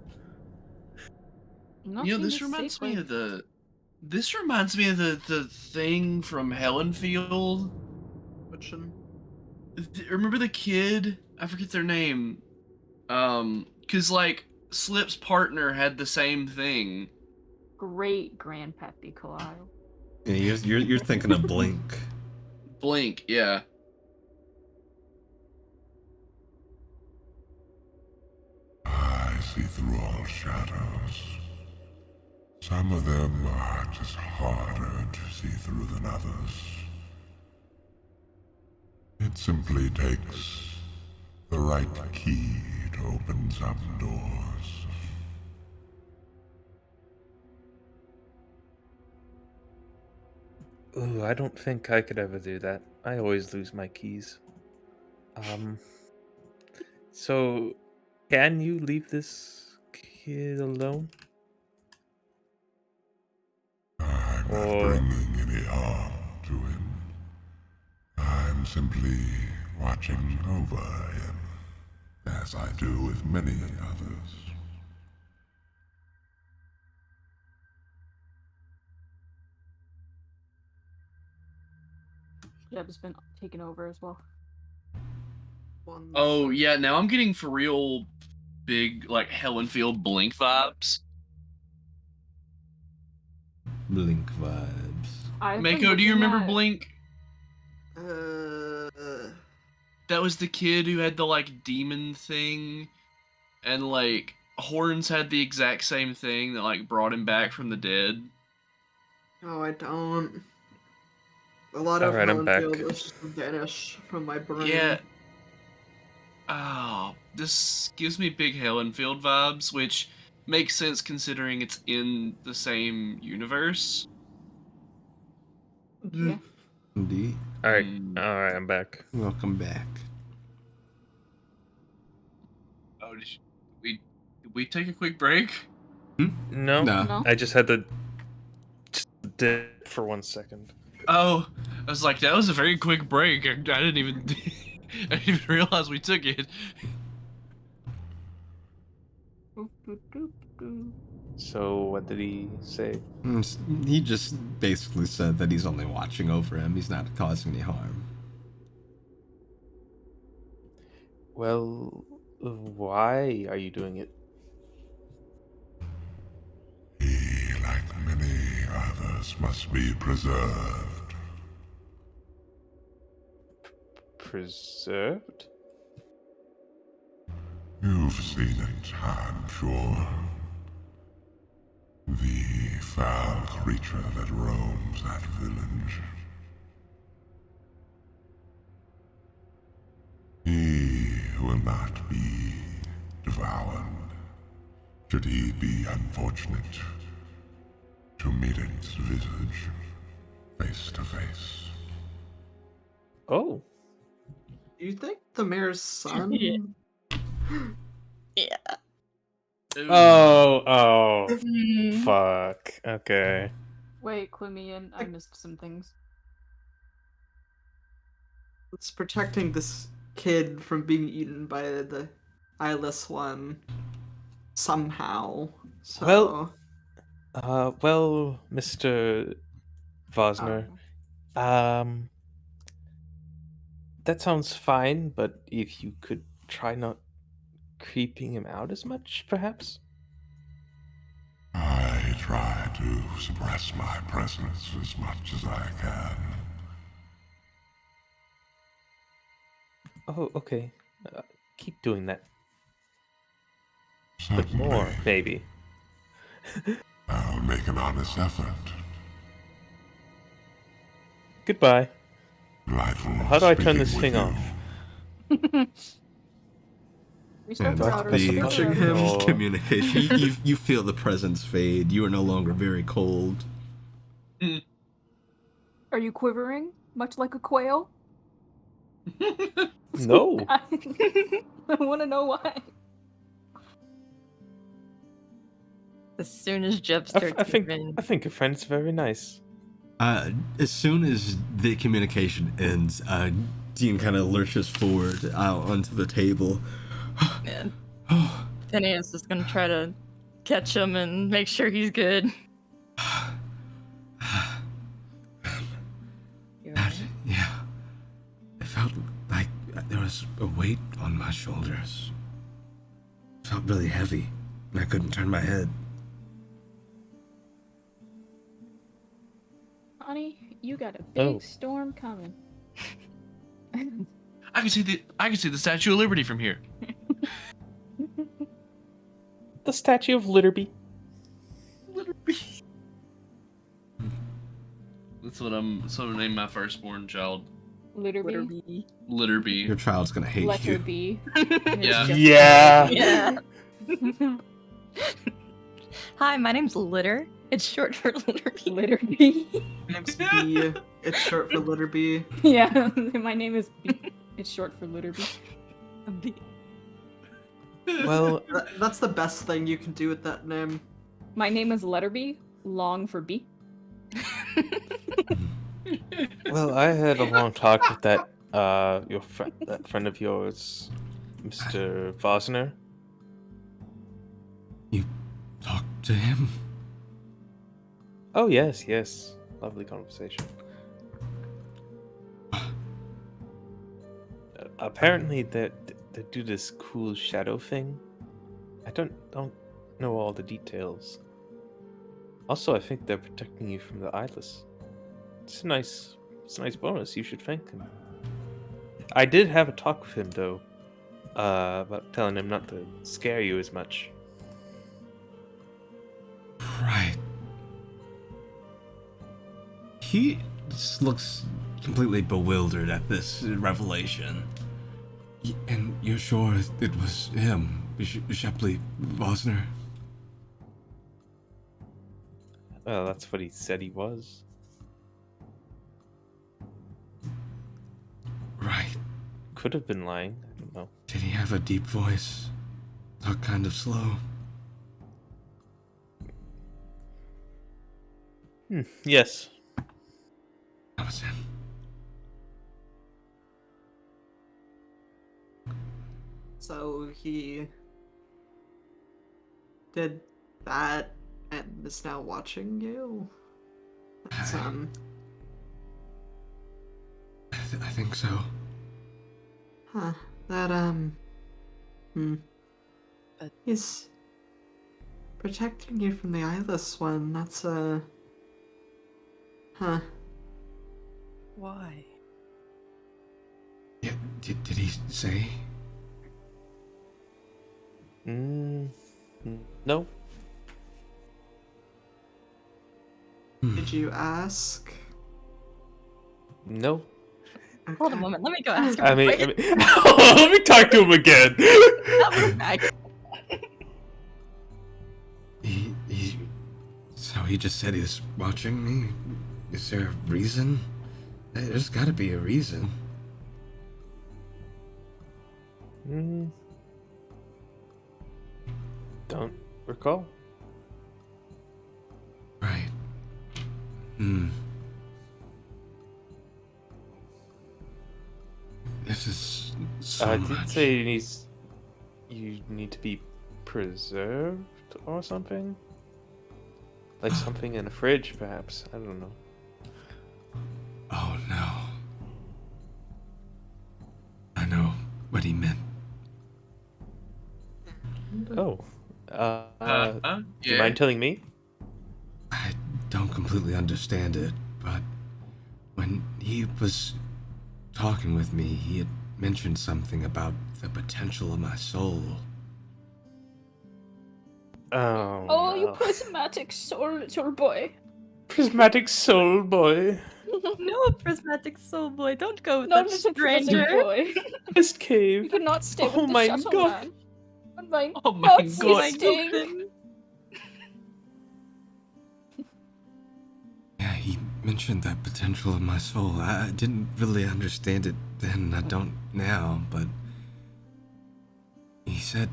Speaker 5: This reminds me of the. This reminds me of the thing from Helenfield.
Speaker 1: Which one?
Speaker 5: Remember the kid? I forget their name. Cause like Slip's partner had the same thing.
Speaker 4: Great Grandpappy Kalio.
Speaker 2: Yeah, you're thinking of Blink.
Speaker 5: Blink, yeah.
Speaker 9: I see through all shadows. Some of them are just harder to see through than others. It simply takes the right key to open some doors.
Speaker 6: Ooh, I don't think I could ever do that. I always lose my keys. So can you leave this kid alone?
Speaker 9: I'm not
Speaker 6: Or
Speaker 9: bringing any harm to him. I'm simply watching over him. as I do with many others.
Speaker 4: Jeb's been taken over as well.
Speaker 5: Oh yeah, now I'm getting for real big like Helenfield Blink vibes.
Speaker 2: Blink vibes.
Speaker 5: Mako, do you remember Blink?
Speaker 1: Uh,
Speaker 5: That was the kid who had the like demon thing, and like Horns had the exact same thing that like brought him back from the dead.
Speaker 1: oh, I don't. A lot of
Speaker 6: Alright, I'm back.
Speaker 1: Helenfield just vanish from my brain.
Speaker 5: Yeah. Oh, this gives me big Helenfield vibes, which makes sense considering it's in the same universe.
Speaker 4: Yeah.
Speaker 2: Indeed.
Speaker 6: Alright,
Speaker 5: Mm.
Speaker 6: alright, I'm back.
Speaker 2: Welcome back.
Speaker 5: Oh, did we take a quick break?
Speaker 6: No,
Speaker 4: No.
Speaker 6: I just had to dip for 1 second.
Speaker 5: Oh, I was like, that was a very quick break. I didn't even, I didn't even realize we took it.
Speaker 6: So, what did he say?
Speaker 2: He just basically said that he's only watching over him. He's not causing any harm.
Speaker 6: Well, why are you doing it?
Speaker 9: He, like many others, must be preserved.
Speaker 6: Preserved?
Speaker 9: You've seen it, I'm sure. The foul creature that roams that village. He will not be devoured, should he be unfortunate to meet its visage face to face.
Speaker 6: Oh.
Speaker 1: Do you think the mayor's son?
Speaker 3: Yeah.
Speaker 5: Ooh.
Speaker 6: Oh,
Speaker 3: Mm.
Speaker 6: fuck. Okay.
Speaker 4: Wait, clue me in. I missed some things.
Speaker 1: It's protecting this kid from being eaten by the eyeless one somehow. So
Speaker 6: Well, Mr. Vosner, that sounds fine, but if you could try not creeping him out as much, perhaps?
Speaker 9: I try to suppress my presence as much as I can.
Speaker 6: Oh, okay. Keep doing that. But
Speaker 9: Certainly,
Speaker 6: more, maybe.
Speaker 9: I'll make an honest effort.
Speaker 6: Goodbye.
Speaker 9: Delightful
Speaker 6: How do I turn this
Speaker 9: speaking
Speaker 6: thing
Speaker 9: with you.
Speaker 6: off?
Speaker 4: Restart
Speaker 2: And
Speaker 4: the
Speaker 6: do I have to
Speaker 4: router.
Speaker 6: press the
Speaker 2: the
Speaker 6: button? Or-
Speaker 2: communication. You feel the presence fade. You are no longer very cold.
Speaker 4: Are you quivering, much like a quail?
Speaker 6: No.
Speaker 4: I want to know why.
Speaker 3: As soon as Jeb
Speaker 6: I
Speaker 3: starts
Speaker 6: think
Speaker 3: moving,
Speaker 6: I think your friend's very nice.
Speaker 2: As soon as the communication ends, Dean kind of lurches forward out onto the table.
Speaker 3: man,
Speaker 2: Oh,
Speaker 3: Phineas is gonna try to catch him and make sure he's good. You
Speaker 2: that,
Speaker 3: alright?
Speaker 2: yeah. It felt like there was a weight on my shoulders. It felt really heavy, and I couldn't turn my head.
Speaker 4: Honey, you got a big
Speaker 6: Oh.
Speaker 4: storm coming.
Speaker 5: I can see the Statue of Liberty from here.
Speaker 6: The Statue of Litterby.
Speaker 5: That's what I'm name my firstborn child.
Speaker 4: Litterby.
Speaker 5: Litterby.
Speaker 2: Your child's gonna hate
Speaker 4: Letter
Speaker 2: you.
Speaker 4: B.
Speaker 5: Yeah.
Speaker 6: Yeah.
Speaker 3: Yeah. Hi, my name's Litter. It's short for Litterby.
Speaker 4: Litterby.
Speaker 1: name's B. It's short for Litterby.
Speaker 4: Yeah, my name is B. It's short for Litterby.
Speaker 6: Well,
Speaker 1: That's the best thing you can do with that name.
Speaker 4: My name is Letterby, long for B.
Speaker 6: well, I had a long talk with that that friend of yours, Mr. Vosner?
Speaker 2: You talked to him?
Speaker 6: Oh, yes, yes. Lovely conversation. Apparently, they do this cool shadow thing. I don't know all the details. Also, I think they're protecting you from the eyeless. It's a nice bonus. You should thank him. I did have a talk with him though, about telling him not to scare you as much.
Speaker 2: Right. He just looks completely bewildered at this revelation. And you're sure it was him, Shepley Vosner?
Speaker 6: Well, that's what he said he was.
Speaker 2: Right.
Speaker 6: Could have been lying. I don't know.
Speaker 2: Did he have a deep voice? Talk kind of slow?
Speaker 6: Yes.
Speaker 2: That was him.
Speaker 1: So he did that and is now watching you? That's,
Speaker 2: I think so.
Speaker 1: Huh. That,
Speaker 3: But-
Speaker 1: He's protecting you from the eyeless one. That's, Huh.
Speaker 3: Why?
Speaker 2: Yeah, did he say?
Speaker 6: No.
Speaker 1: Did you ask?
Speaker 6: No.
Speaker 3: Hold a
Speaker 1: Okay.
Speaker 3: moment. Let me go ask him.
Speaker 6: I mean,
Speaker 3: Wait,
Speaker 6: let me talk to him again.
Speaker 3: I'll be back.
Speaker 2: So he just said he was watching me? Is there a reason? There's gotta be a reason.
Speaker 6: Don't recall.
Speaker 2: Right. This is so
Speaker 6: Did
Speaker 2: much.
Speaker 6: it say you need to be preserved or something? Like something in a fridge, perhaps. I don't know.
Speaker 2: Oh no. I know what he meant.
Speaker 6: Oh. Do you
Speaker 5: Yeah.
Speaker 6: mind telling me?
Speaker 2: I don't completely understand it, but when he was talking with me, he had mentioned something about the potential of my soul.
Speaker 6: Oh,
Speaker 4: Oh, you
Speaker 6: no.
Speaker 4: prismatic soul boy.
Speaker 6: Prismatic soul boy.
Speaker 3: No, prismatic soul boy. Don't go with
Speaker 4: Not
Speaker 3: that
Speaker 4: just a prismatic
Speaker 3: stranger.
Speaker 4: boy.
Speaker 6: Best
Speaker 4: You
Speaker 6: cave.
Speaker 4: cannot stay
Speaker 6: Oh
Speaker 4: with the
Speaker 6: my
Speaker 4: shuttle
Speaker 6: God.
Speaker 4: man. Oh my
Speaker 5: Oh my
Speaker 4: God,
Speaker 5: God.
Speaker 4: sisting.
Speaker 2: Yeah, he mentioned that potential of my soul. I didn't really understand it then, I don't now, but he said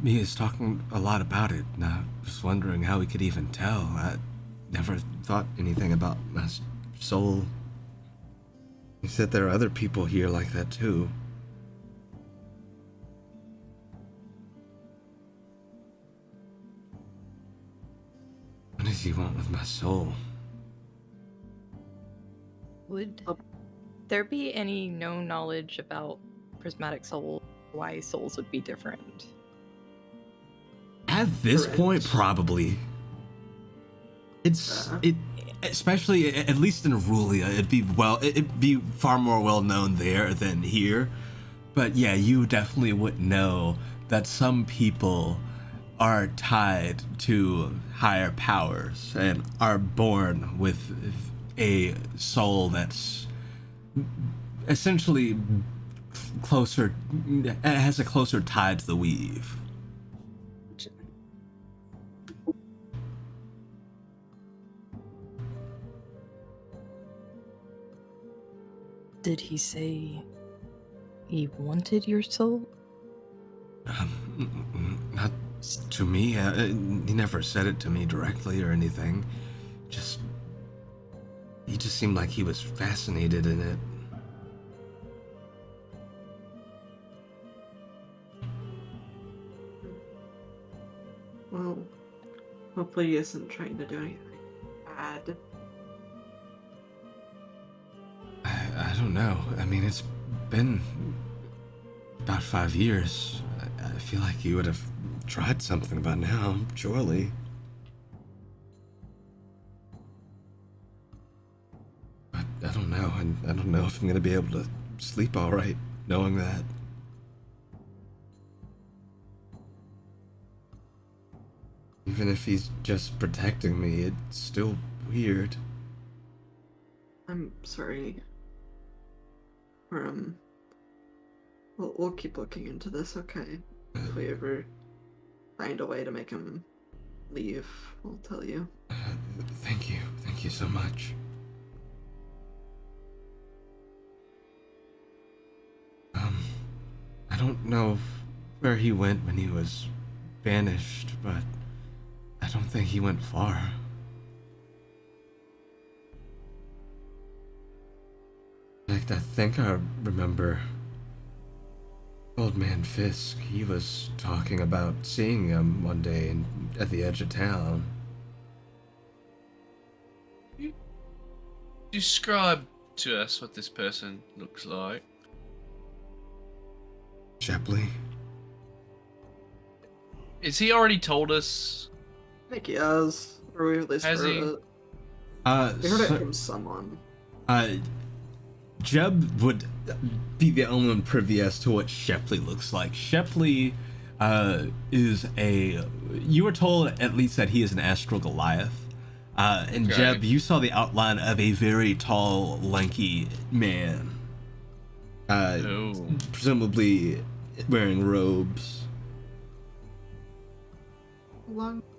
Speaker 2: he was talking a lot about it, and I was wondering how he could even tell. I never thought anything about my soul. He said there are other people here like that too. What does he want with my soul?
Speaker 3: Would there be any known knowledge about prismatic soul? Why souls would be different?
Speaker 2: At this
Speaker 1: Correct.
Speaker 2: point, probably. Especially at least in Aurelia, it'd be far more well known there than here. But yeah, you definitely would know that some people are tied to higher powers and are born with a soul that's essentially closer, has a closer tie to the weave.
Speaker 3: Did he say he wanted your soul?
Speaker 2: Not to me. He never said it to me directly or anything. He just seemed like he was fascinated in it.
Speaker 1: Well, hopefully he isn't trying to do anything bad.
Speaker 2: I don't know. I mean, it's been about 5 years. I feel like you would have tried something by now, surely. But I don't know, and I don't know if I'm gonna be able to sleep all right knowing that. Even if he's just protecting me, it's still weird.
Speaker 1: I'm sorry. Or, we'll keep looking into this, okay? If we ever find a way to make him leave, we'll tell you.
Speaker 2: Thank you so much. I don't know where he went when he was banished, but I don't think he went far. In fact, I think I remember Old Man Fisk. He was talking about seeing him one day at the edge of town.
Speaker 5: Describe to us what this person looks like.
Speaker 2: Shepley?
Speaker 5: Is he already told us?
Speaker 1: I think he has. Or we at least
Speaker 5: Has
Speaker 1: heard
Speaker 5: he?
Speaker 1: it. We heard it from someone.
Speaker 2: Jeb would be the only one privy as to what Shepley looks like. Shepley is a... You were told at least that he is an astral Goliath. And
Speaker 5: Okay.
Speaker 2: Jeb, you saw the outline of a very tall, lanky man.
Speaker 5: Oh.
Speaker 2: Presumably wearing robes.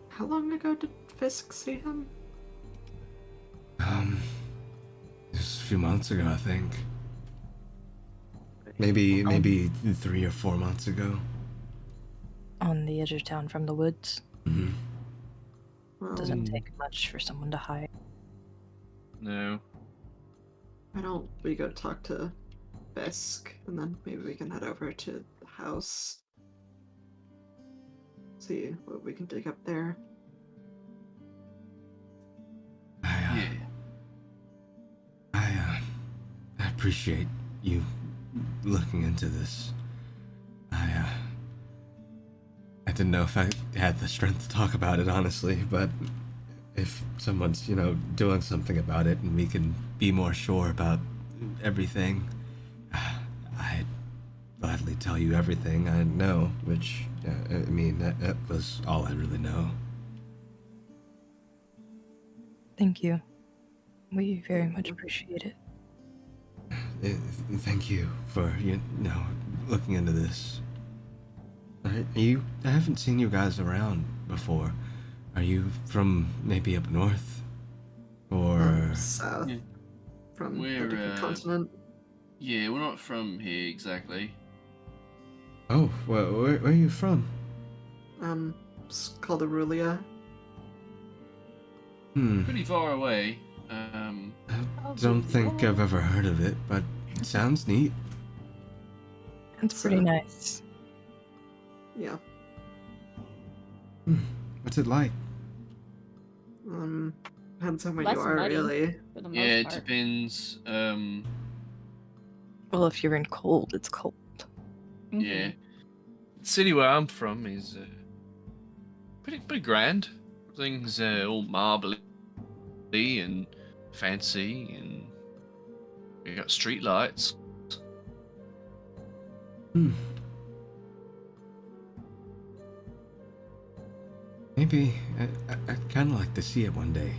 Speaker 1: How long ago did Fisk see him?
Speaker 2: Just a few months ago, I think. Maybe 3 or 4 months ago.
Speaker 3: On the edge of town from the woods.
Speaker 2: Mm-hmm.
Speaker 1: Well,
Speaker 3: Doesn't take much for someone to hide.
Speaker 5: No.
Speaker 1: why don't we go talk to Fisk, and then maybe we can head over to the house. See what we can dig up there.
Speaker 2: I appreciate you looking into this. I didn't know if I had the strength to talk about it, honestly, but if someone's, doing something about it and we can be more sure about everything, I'd gladly tell you everything I know, which, that was all I really know.
Speaker 3: Thank you. We very much appreciate it.
Speaker 2: Thank you for, looking into this. I haven't seen you guys around before. Are you from maybe up north? Or...
Speaker 1: south.
Speaker 10: Yeah.
Speaker 1: From
Speaker 10: We're,
Speaker 1: a different continent.
Speaker 10: Yeah, we're not from here exactly.
Speaker 2: Oh, well, where are you from?
Speaker 1: It's called Aurelia.
Speaker 10: Pretty far away.
Speaker 2: I don't think I've ever heard of it, but it sounds neat.
Speaker 3: It's pretty nice.
Speaker 1: Yeah.
Speaker 2: What's it like?
Speaker 1: Depends on where
Speaker 4: Less
Speaker 1: you are,
Speaker 4: muddy.
Speaker 1: really.
Speaker 4: For the most
Speaker 10: Yeah, it
Speaker 4: part.
Speaker 10: depends.
Speaker 3: Well, if you're in cold, it's cold.
Speaker 10: Yeah.
Speaker 5: The city where I'm from is pretty grand. Everything's all marbly and fancy, and we got street lights.
Speaker 2: Maybe I'd kind of like to see it one day.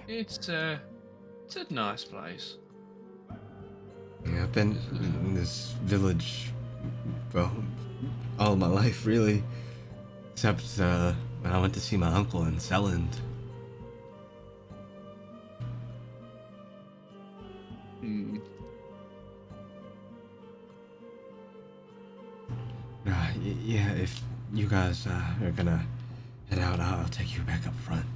Speaker 5: It's a nice place.
Speaker 2: Yeah, I've been in this village, well, all my life, really. Except when I went to see my uncle in Selland. Yeah, if you guys are gonna head out, I'll take you back up front.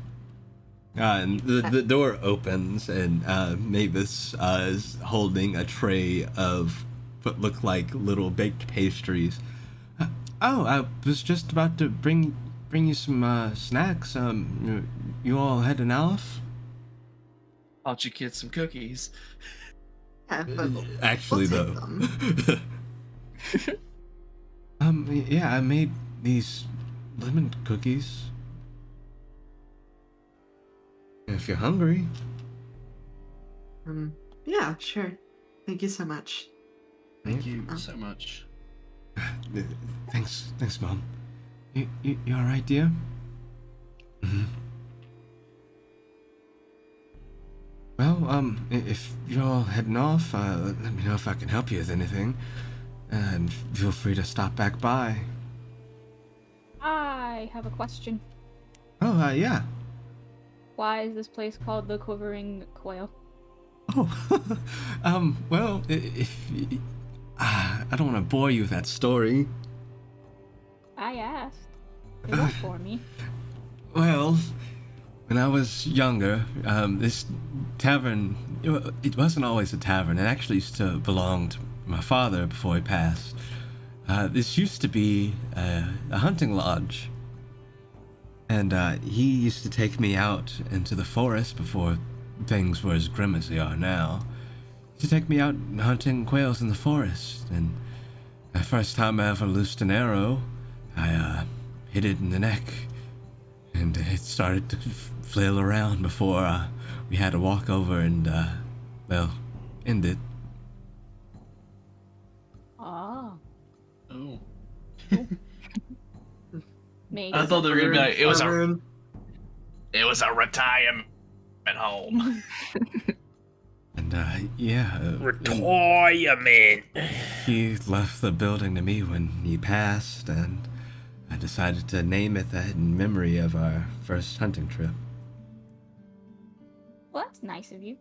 Speaker 2: And the door opens, and Mavis is holding a tray of what look like little baked pastries. Oh, I was just about to bring bring you some snacks. You all heading off?
Speaker 5: Bought you kids some cookies.
Speaker 1: Yeah, but
Speaker 2: Actually,
Speaker 1: we'll take
Speaker 2: though.
Speaker 1: them.
Speaker 2: Yeah, I made these lemon cookies. If you're hungry.
Speaker 1: Yeah, sure. Thank you so much.
Speaker 10: Thank you so much.
Speaker 2: Thanks, Mom. You all right, dear? Mm-hmm. Well, if you're all heading off, let me know if I can help you with anything, and feel free to stop back by.
Speaker 4: I have a question.
Speaker 2: Oh, yeah.
Speaker 4: Why is this place called the Quivering Quail?
Speaker 2: Oh, well, if I don't want to bore you with that story.
Speaker 4: I asked. It won't bore me.
Speaker 2: Well, when I was younger, this tavern, it wasn't always a tavern. It actually used to belong to my father before he passed. This used to be a hunting lodge. And he used to take me out into the forest before things were as grim as they are now. He used to take me out hunting quails in the forest. And the first time I ever loosed an arrow, I hit it in the neck. And it started to flail around before we had to walk over and, end it.
Speaker 4: Ah.
Speaker 5: Oh.
Speaker 4: Maybe.
Speaker 5: I thought they were gonna be like, it was
Speaker 1: Tavern.
Speaker 5: a retirement home.
Speaker 2: And, yeah.
Speaker 6: Retirement.
Speaker 2: He left the building to me when he passed, and I decided to name it that in memory of our first hunting trip.
Speaker 4: Well, that's nice of you.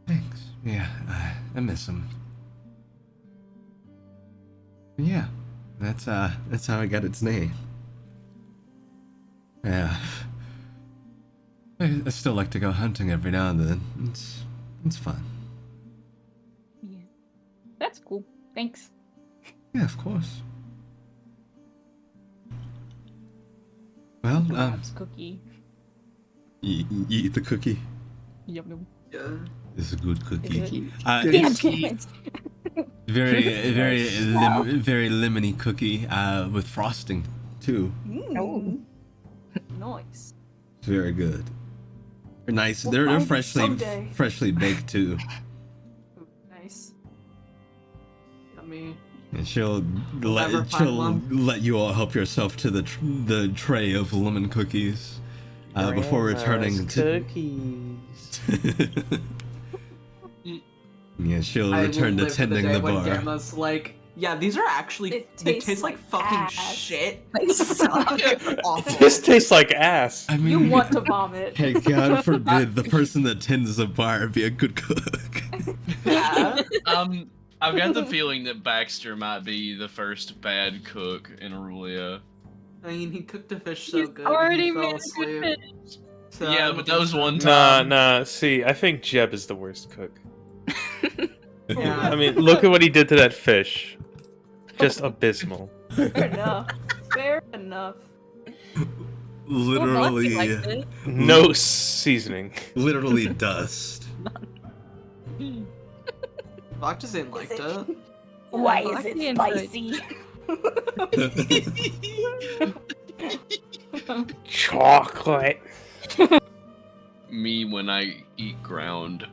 Speaker 2: Thanks. Yeah, I miss him. Yeah, that's how I got its name. Yeah. I still like to go hunting every now and then. It's fun.
Speaker 4: Yeah. That's cool. Thanks.
Speaker 2: Yeah, of course. Well,
Speaker 4: Grabs cookie.
Speaker 2: you eat the cookie.
Speaker 4: Yum yum.
Speaker 1: Yeah.
Speaker 2: It's a good cookie.
Speaker 4: Is it?
Speaker 2: It's
Speaker 4: Damn it.
Speaker 2: very lemony cookie with frosting too.
Speaker 4: Oh. Nice.
Speaker 2: It's very good. They're nice.
Speaker 4: We'll
Speaker 2: They're
Speaker 4: find it
Speaker 2: freshly
Speaker 4: someday.
Speaker 2: freshly baked too.
Speaker 1: Ooh, nice. Yummy.
Speaker 2: And she'll
Speaker 1: never find one.
Speaker 2: let you all help yourself to the tray of lemon cookies before returning to.
Speaker 6: Cookies.
Speaker 2: Yeah, she'll
Speaker 1: I will
Speaker 2: return to
Speaker 1: live for the
Speaker 2: tending
Speaker 1: day
Speaker 2: the
Speaker 1: when
Speaker 2: bar.
Speaker 1: Gamma's like, yeah, these are actually they taste like fucking
Speaker 4: ass.
Speaker 1: shit. Awful.
Speaker 6: This tastes like ass.
Speaker 2: I mean,
Speaker 4: You want to vomit.
Speaker 2: Hey, God forbid the person that tends the bar be a good cook.
Speaker 1: Yeah.
Speaker 5: I've got the feeling that Baxter might be the first bad cook in Aurelia.
Speaker 1: I mean, he cooked a fish so
Speaker 3: He's
Speaker 1: good.
Speaker 3: already
Speaker 1: he
Speaker 3: made
Speaker 1: fell
Speaker 3: a
Speaker 1: asleep.
Speaker 3: good fish.
Speaker 1: So
Speaker 5: Yeah,
Speaker 1: I
Speaker 5: but
Speaker 1: don't
Speaker 5: that was
Speaker 1: think
Speaker 5: one
Speaker 1: so.
Speaker 5: time.
Speaker 6: Nah. See, I think Jeb is the worst cook.
Speaker 1: Yeah.
Speaker 6: I mean, look at what he did to that fish. Just abysmal.
Speaker 4: Fair enough. Fair enough.
Speaker 2: Literally,
Speaker 3: Well, Monty liked it.
Speaker 6: No seasoning.
Speaker 2: literally dust.
Speaker 1: Octazane liked it.
Speaker 4: Why
Speaker 3: well,
Speaker 4: is
Speaker 3: I
Speaker 4: it
Speaker 3: can enjoy
Speaker 4: spicy?
Speaker 6: Chocolate.
Speaker 5: Me when I eat ground.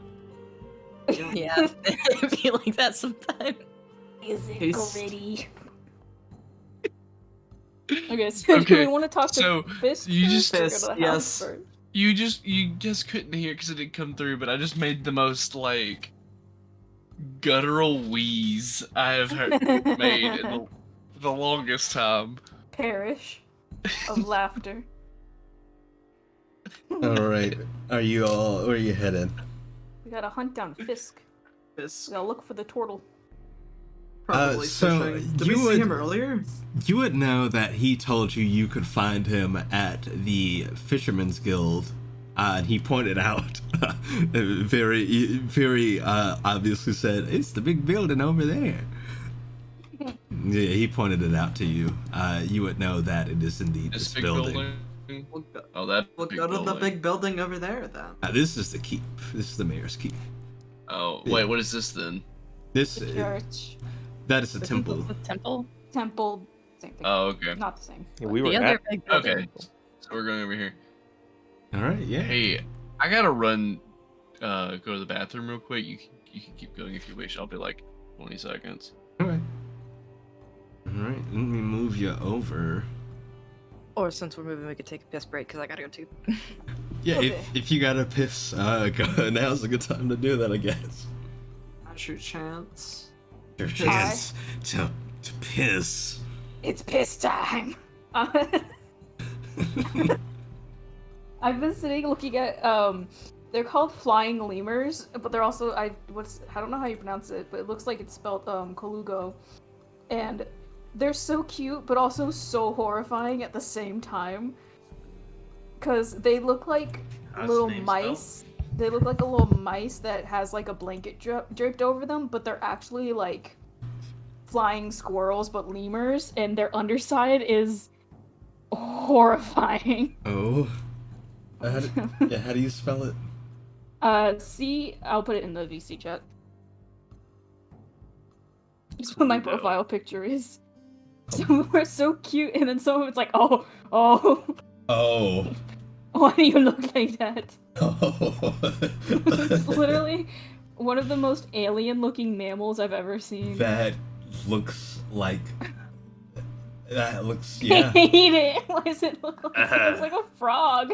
Speaker 3: Yeah, it'd be like that sometimes.
Speaker 4: Is it
Speaker 1: Tastes-
Speaker 4: gritty? Okay, so do
Speaker 5: Okay,
Speaker 4: we want to talk
Speaker 5: so
Speaker 4: to Fisk
Speaker 5: you
Speaker 4: first
Speaker 5: just-
Speaker 4: or go
Speaker 1: Fisk,
Speaker 4: to the
Speaker 1: yes.
Speaker 4: house first?
Speaker 5: You just couldn't hear because it didn't come through, but I just made the most like guttural wheeze I have made in the longest time.
Speaker 4: Perish of laughter.
Speaker 2: All right, where are you headed?
Speaker 4: We gotta hunt down Fisk.
Speaker 1: Fisk.
Speaker 4: We gotta look for the turtle.
Speaker 1: Probably
Speaker 2: so
Speaker 1: fishing. Did
Speaker 2: you
Speaker 1: we see
Speaker 2: would-
Speaker 1: him earlier?
Speaker 2: You would know that he told you could find him at the Fisherman's Guild, and he pointed out, very obviously said, "It's the big building over there." Yeah, he pointed it out to you. You would know that it is indeed
Speaker 5: This
Speaker 2: this
Speaker 5: big
Speaker 2: building.
Speaker 1: We'll go,
Speaker 5: Oh, that
Speaker 1: we'll
Speaker 5: big
Speaker 1: go to the
Speaker 5: building.
Speaker 1: big building over there then.
Speaker 2: This is the keep. This is the mayor's keep.
Speaker 5: Oh,
Speaker 2: Yeah.
Speaker 5: wait, what is this then?
Speaker 2: This
Speaker 4: The church,
Speaker 2: that is the
Speaker 3: The
Speaker 2: temple.
Speaker 3: The temple?
Speaker 4: temple, same thing.
Speaker 5: Oh, okay.
Speaker 4: Not the same.
Speaker 6: Yeah, we were
Speaker 3: The other
Speaker 6: at
Speaker 3: big building.
Speaker 5: Okay, so we're going over here.
Speaker 2: All right, yeah.
Speaker 5: Hey, I gotta run, go to the bathroom real quick. You can keep going if you wish. I'll be like 20 seconds.
Speaker 2: All right. All right. Let me move you over.
Speaker 3: Or since we're moving, we could take a piss break because I gotta go too.
Speaker 2: Yeah,
Speaker 4: Okay.
Speaker 2: if you gotta piss, go, now's a good time to do that, I guess.
Speaker 1: That's your chance.
Speaker 2: Your chance to piss.
Speaker 4: It's piss time. I've been sitting looking at they're called flying lemurs, but they're also I don't know how you pronounce it, but it looks like it's spelled Colugo. And they're so cute but also so horrifying at the same time. Cuz they look like
Speaker 8: How's
Speaker 4: little
Speaker 8: the name
Speaker 4: mice. They look like a little mice that has like a blanket draped over them, but they're actually like flying squirrels but lemurs, and their underside is horrifying.
Speaker 2: Oh. How do you spell it?
Speaker 4: I'll put it in the VC chat. That's what my
Speaker 8: Colugo.
Speaker 4: profile picture is. Some of them are so cute, and then some of it's like, oh,
Speaker 2: Oh.
Speaker 4: why do you look like that?
Speaker 2: Oh.
Speaker 4: It's literally one of the most alien-looking mammals I've ever seen.
Speaker 2: That looks like. That looks,
Speaker 4: I
Speaker 2: yeah.
Speaker 4: hate it. Why does it look like it looks like a frog?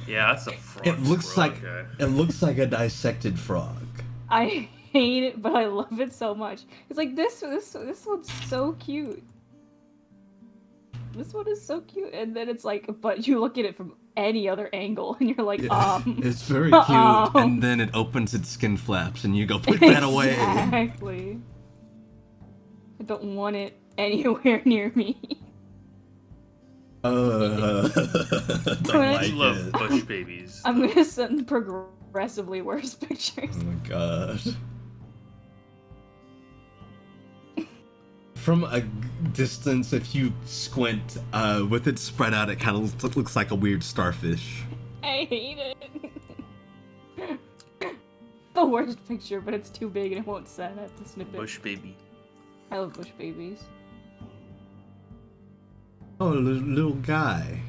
Speaker 8: Yeah, that's a frog.
Speaker 2: It looks
Speaker 8: squirrel,
Speaker 2: like
Speaker 8: okay.
Speaker 2: it looks like a dissected frog.
Speaker 4: I hate it, but I love it so much. It's like this one's so cute. This one is so cute, and then it's like, but you look at it from any other angle, and you're like,
Speaker 2: It's very cute, and then it opens its skin flaps, and you go put that away.
Speaker 4: Exactly. I don't want it anywhere near me.
Speaker 2: Don't
Speaker 4: I
Speaker 2: like
Speaker 8: love
Speaker 2: it.
Speaker 8: bush babies.
Speaker 4: I'm gonna send progressively worse pictures.
Speaker 2: Oh my god. From a distance, if you squint, with it spread out, it kind of looks like a weird starfish.
Speaker 4: I hate it. The worst picture, but it's too big and it won't send. I have to snip it.
Speaker 8: Bush baby.
Speaker 4: I love bush babies.
Speaker 2: Oh, little guy.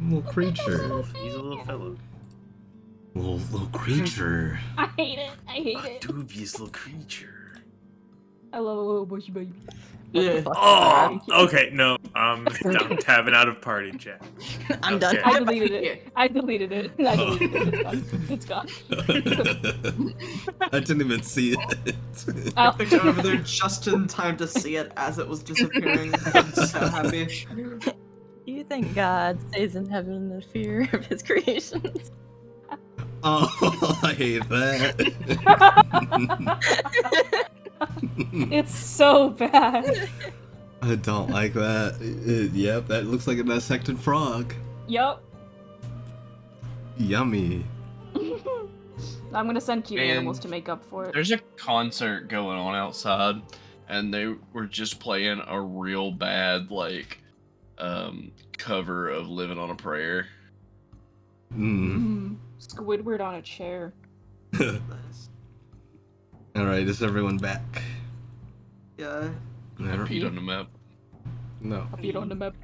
Speaker 2: Little creature.
Speaker 8: He's a little fellow.
Speaker 2: Little creature.
Speaker 4: I hate it. I hate
Speaker 8: A
Speaker 4: it.
Speaker 8: dubious little creature.
Speaker 4: I love a little bush baby.
Speaker 1: Yeah.
Speaker 8: Oh, okay, no. I'm tabbing out of party chat.
Speaker 3: I'm done.
Speaker 8: Okay.
Speaker 4: I deleted it. I deleted it. It's gone.
Speaker 2: I didn't even see it.
Speaker 4: Oh.
Speaker 1: I got over there just in time to see it as it was disappearing. I'm so happy.
Speaker 3: You think God stays in heaven in the fear of his creations?
Speaker 2: Oh, I hate that.
Speaker 4: It's so bad.
Speaker 2: I don't like that. Yep, that looks like a dissected frog.
Speaker 4: Yup.
Speaker 2: Yummy.
Speaker 4: I'm gonna send cute
Speaker 5: And
Speaker 4: animals to make up for it.
Speaker 5: There's a concert going on outside, and they were just playing a real bad, like, cover of Living on a Prayer.
Speaker 4: Squidward on a chair.
Speaker 2: Alright, is everyone back?
Speaker 1: Yeah.
Speaker 5: I peed on the map.
Speaker 2: No.
Speaker 4: I'll beat on the map.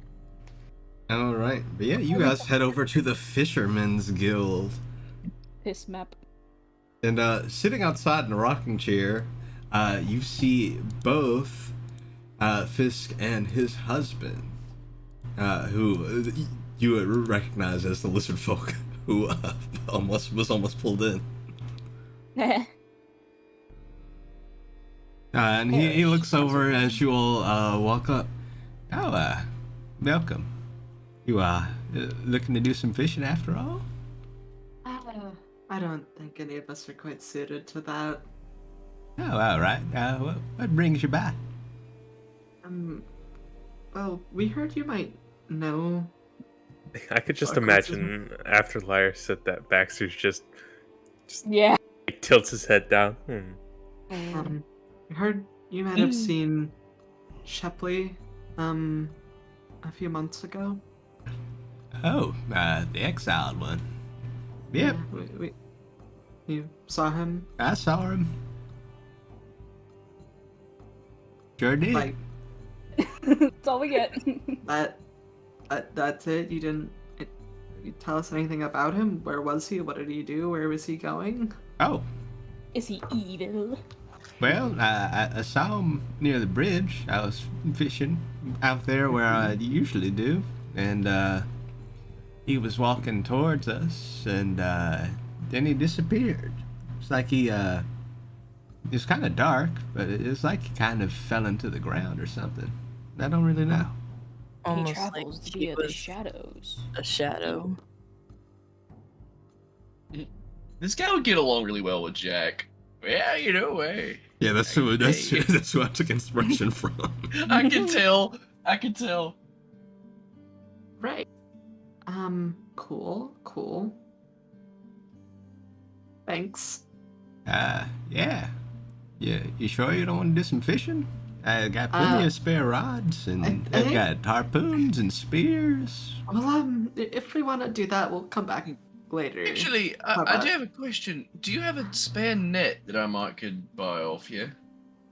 Speaker 2: Alright, but yeah, you guys head over to the Fisherman's Guild.
Speaker 4: Piss map.
Speaker 2: And sitting outside in a rocking chair, you see both Fisk and his husband, who you would recognize as the Lizardfolk, who was almost pulled in. And he looks over as you all walk up. Oh, welcome. You looking to do some fishing after all?
Speaker 1: I don't think any of us are quite suited to that.
Speaker 2: Oh, all right. What brings you by?
Speaker 1: Well, we heard you might know.
Speaker 6: I could just
Speaker 1: Fuck,
Speaker 6: imagine after Lyre said that, Baxter's just
Speaker 4: Yeah.
Speaker 6: tilts his head down.
Speaker 1: I heard you might have seen Shepley, a few months ago.
Speaker 2: Oh, the exiled one. Yep,
Speaker 1: Yeah, you saw him?
Speaker 2: I saw him. Sure did.
Speaker 1: Like,
Speaker 4: That's all we get.
Speaker 1: that's it? You tell us anything about him? Where was he? What did he do? Where was he going?
Speaker 2: Oh,
Speaker 4: Is he evil?
Speaker 2: well, I saw him near the bridge. I was fishing out there where I usually do, and he was walking towards us, and then he disappeared. It's like it was kind of dark, but it's like he kind of fell into the ground or something. I don't really know.
Speaker 4: He
Speaker 3: Almost
Speaker 4: travels
Speaker 3: like he
Speaker 4: via the
Speaker 3: was
Speaker 4: shadows.
Speaker 3: a shadow.
Speaker 5: This guy would get along really well with Jack. Yeah, you know, hey.
Speaker 2: Yeah, that's who I took inspiration from.
Speaker 5: I can tell.
Speaker 1: Right. Cool. Thanks.
Speaker 2: Yeah. You sure you don't want to do some fishing? I got plenty of spare rods, and
Speaker 1: I
Speaker 2: I've
Speaker 1: think-
Speaker 2: got harpoons and spears.
Speaker 1: Well, if we want to do that, we'll come back later.
Speaker 5: Actually,
Speaker 1: How
Speaker 5: I
Speaker 1: about-
Speaker 5: do have a question. Do you have a spare net that I could buy off you?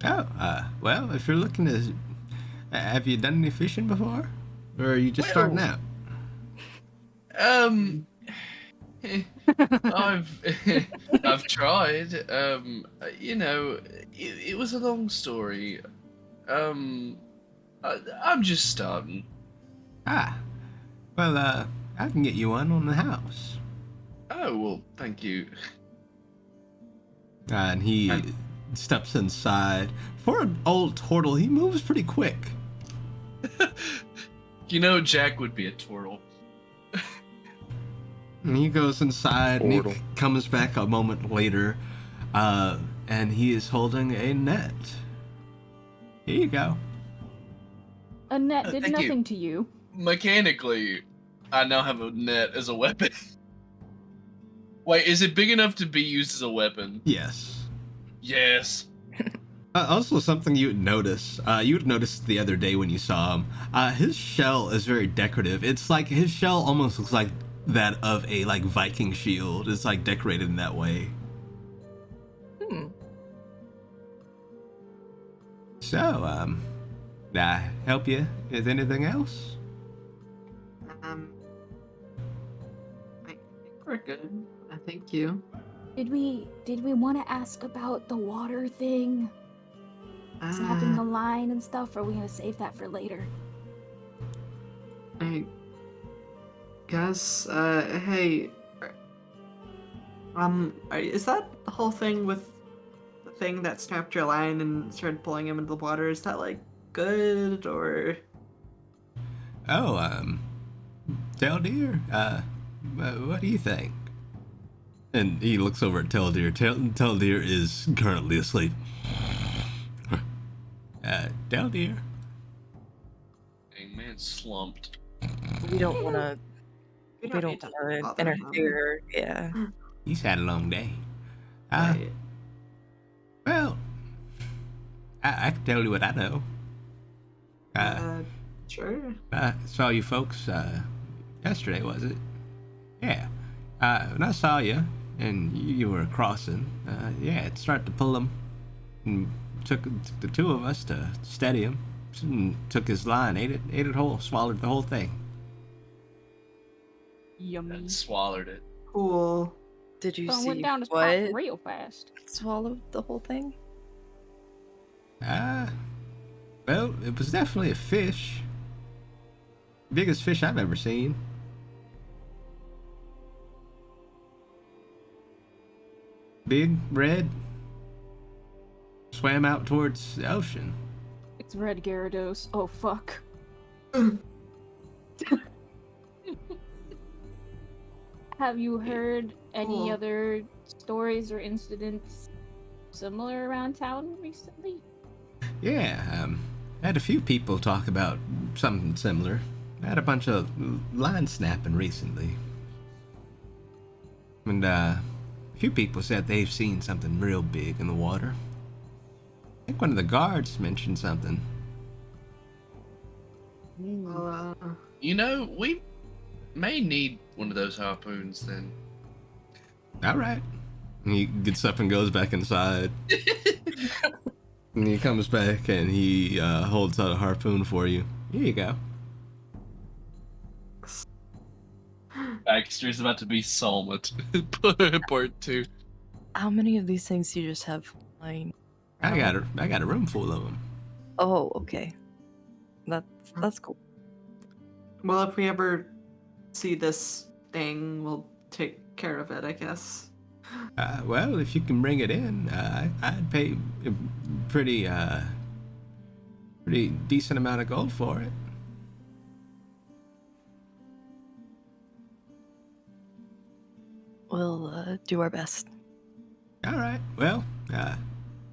Speaker 2: Oh, well, if you're looking to... have you done any fishing before? Or are you just starting out?
Speaker 5: I've tried. You know, it was a long story. I'm just starting.
Speaker 2: Well, I can get you one on the house.
Speaker 5: Oh, well, thank you.
Speaker 2: And he steps inside. For an old turtle, he moves pretty quick.
Speaker 5: You know, Jack would be a turtle.
Speaker 2: And he goes inside, and
Speaker 6: Turtle.
Speaker 2: he comes back a moment later, and he is holding a net. Here you go.
Speaker 4: A net did
Speaker 5: thank you.
Speaker 4: nothing to you.
Speaker 5: Mechanically, I now have a net as a weapon. Wait, is it big enough to be used as a weapon?
Speaker 2: Yes.
Speaker 5: Yes.
Speaker 2: Also, something you would notice, the other day when you saw him, his shell is very decorative. It's like his shell almost looks like that of a Viking shield. It's decorated in that way. So, did I help you with anything else?
Speaker 1: I think we're good. Thank you.
Speaker 4: Did we want to ask about the water thing? Snapping the line and stuff, or are we gonna save that for later?
Speaker 1: I guess, hey, is that the whole thing with the thing that snapped your line and started pulling him into the water? Is that, good, or?
Speaker 2: Oh, Teldeer, what do you think? And he looks over at Teldeer. Teldeer is currently asleep. Teldeer.
Speaker 5: Dang, man slumped.
Speaker 3: We don't want to.
Speaker 1: We
Speaker 3: We don't
Speaker 1: need to
Speaker 3: want to
Speaker 1: bother him.
Speaker 3: interfere. Yeah.
Speaker 2: He's had a long day.
Speaker 1: Right.
Speaker 2: Well, I can tell you what I know.
Speaker 1: Sure.
Speaker 2: I saw you folks yesterday, was it? Yeah. When I saw you and you were crossing, it started to pull him, and took the two of us to steady him. And took his line, ate it whole, swallowed the whole thing.
Speaker 4: Yummy.
Speaker 5: And swallowed it.
Speaker 1: Cool.
Speaker 3: Did you
Speaker 4: Phone
Speaker 3: see
Speaker 4: went down his
Speaker 3: what
Speaker 4: pipe real fast.
Speaker 3: swallowed the whole thing?
Speaker 2: Well, it was definitely a fish. Biggest fish I've ever seen. Big, red. Swam out towards the ocean.
Speaker 4: It's Red Gyarados. Oh fuck. Have you heard any
Speaker 1: Cool.
Speaker 4: other stories or incidents similar around town recently?
Speaker 2: Yeah, I had a few people talk about something similar. I had a bunch of line snapping recently. And, a few people said they've seen something real big in the water. I think one of the guards mentioned something.
Speaker 1: Well,
Speaker 5: You know, we may need one of those harpoons then.
Speaker 2: All right. And he gets up and goes back inside. And he comes back and he holds out a harpoon for you. Here you go.
Speaker 5: Baxter's about to be Salma part 2.
Speaker 3: How many of these things do you just have lying?
Speaker 2: I got a room full of them.
Speaker 3: Oh, okay. That's cool.
Speaker 1: well, if we ever see this thing, we'll take care of it, I guess.
Speaker 2: Well, if you can bring it in, I'd pay a pretty decent amount of gold for it.
Speaker 3: We'll do our best.
Speaker 2: All right. Well,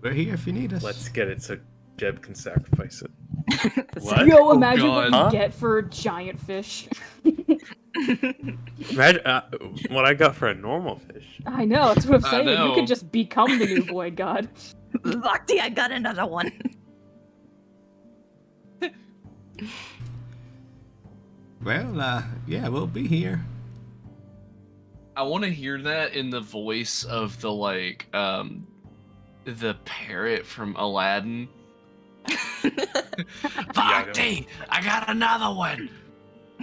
Speaker 2: we're here if you need us.
Speaker 6: Let's get it so Jeb can sacrifice it.
Speaker 5: What?
Speaker 4: Yo,
Speaker 5: Oh,
Speaker 4: imagine
Speaker 5: God.
Speaker 4: what
Speaker 6: Huh?
Speaker 4: you get for a giant fish.
Speaker 6: Imagine what I got for a normal fish.
Speaker 4: I know, that's what I'm
Speaker 5: I
Speaker 4: saying. You
Speaker 5: know.
Speaker 4: could just become the new void god.
Speaker 3: Lockty, I got another one.
Speaker 2: Well, yeah, we'll be here.
Speaker 5: I want to hear that in the voice of the the parrot from Aladdin. Bhakti, I got another one.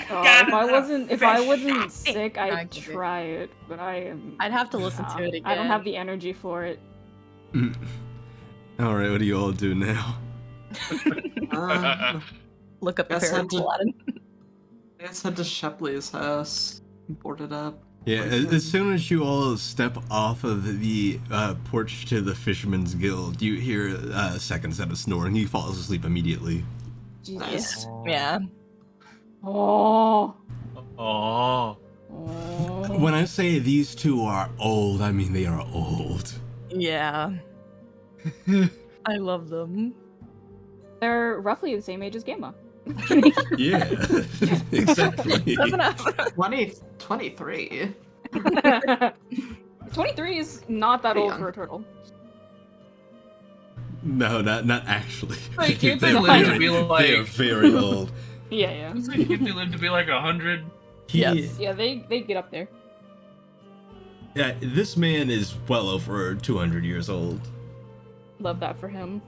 Speaker 4: Oh, if I wasn't sick,
Speaker 3: I
Speaker 4: I'd
Speaker 3: could be.
Speaker 4: try it, but I am.
Speaker 3: I'd have to listen to it again.
Speaker 4: I don't have the energy for it.
Speaker 2: All right, what do you all do now?
Speaker 3: Look up the
Speaker 1: Guess
Speaker 3: parents
Speaker 1: I'll do-
Speaker 3: Aladdin.
Speaker 1: I guess head to Shepley's house, board it up.
Speaker 2: Yeah, as soon as you all step off of the porch to the Fisherman's Guild, you hear a second set of snoring. He falls asleep immediately.
Speaker 1: Nice.
Speaker 3: Yeah.
Speaker 4: Oh.
Speaker 5: Oh.
Speaker 4: Oh.
Speaker 2: When I say these two are old, I mean they are old.
Speaker 3: Yeah. I love them.
Speaker 4: They're roughly the same age as Gamma.
Speaker 2: Yeah, exactly.
Speaker 1: 23.
Speaker 4: 23 is not that
Speaker 1: Pretty
Speaker 4: old
Speaker 1: young.
Speaker 4: for a turtle.
Speaker 2: No, not actually.
Speaker 5: Like, if they
Speaker 2: They're
Speaker 5: live to
Speaker 2: very-
Speaker 5: be
Speaker 2: they are
Speaker 5: like,
Speaker 2: very old.
Speaker 4: Yeah.
Speaker 5: if they live to be like 100.
Speaker 3: Yes.
Speaker 4: Yeah, they get up there.
Speaker 2: Yeah, this man is well over 200 years old.
Speaker 4: Love that for him.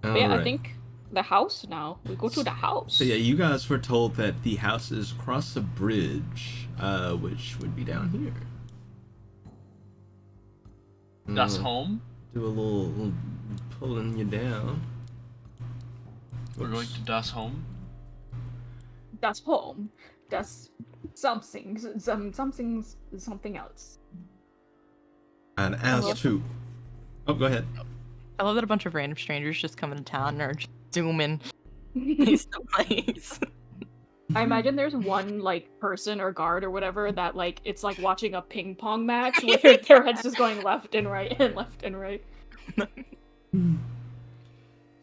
Speaker 4: But
Speaker 2: All
Speaker 4: yeah, I
Speaker 2: right.
Speaker 4: think the house now. We go to the house.
Speaker 2: So yeah, you guys were told that the house is across a bridge, which would be down here.
Speaker 5: Das
Speaker 2: Mm,
Speaker 5: home.
Speaker 2: Do a little pulling you down.
Speaker 5: We're going to Das home.
Speaker 4: Das home. Das something something else.
Speaker 2: And as to, oh, go ahead.
Speaker 3: I love that a bunch of random strangers just come into town and are just zooming place to place.
Speaker 4: I imagine there's one like person or guard or whatever that like it's like watching a ping pong match with their heads just going left and right and left and right.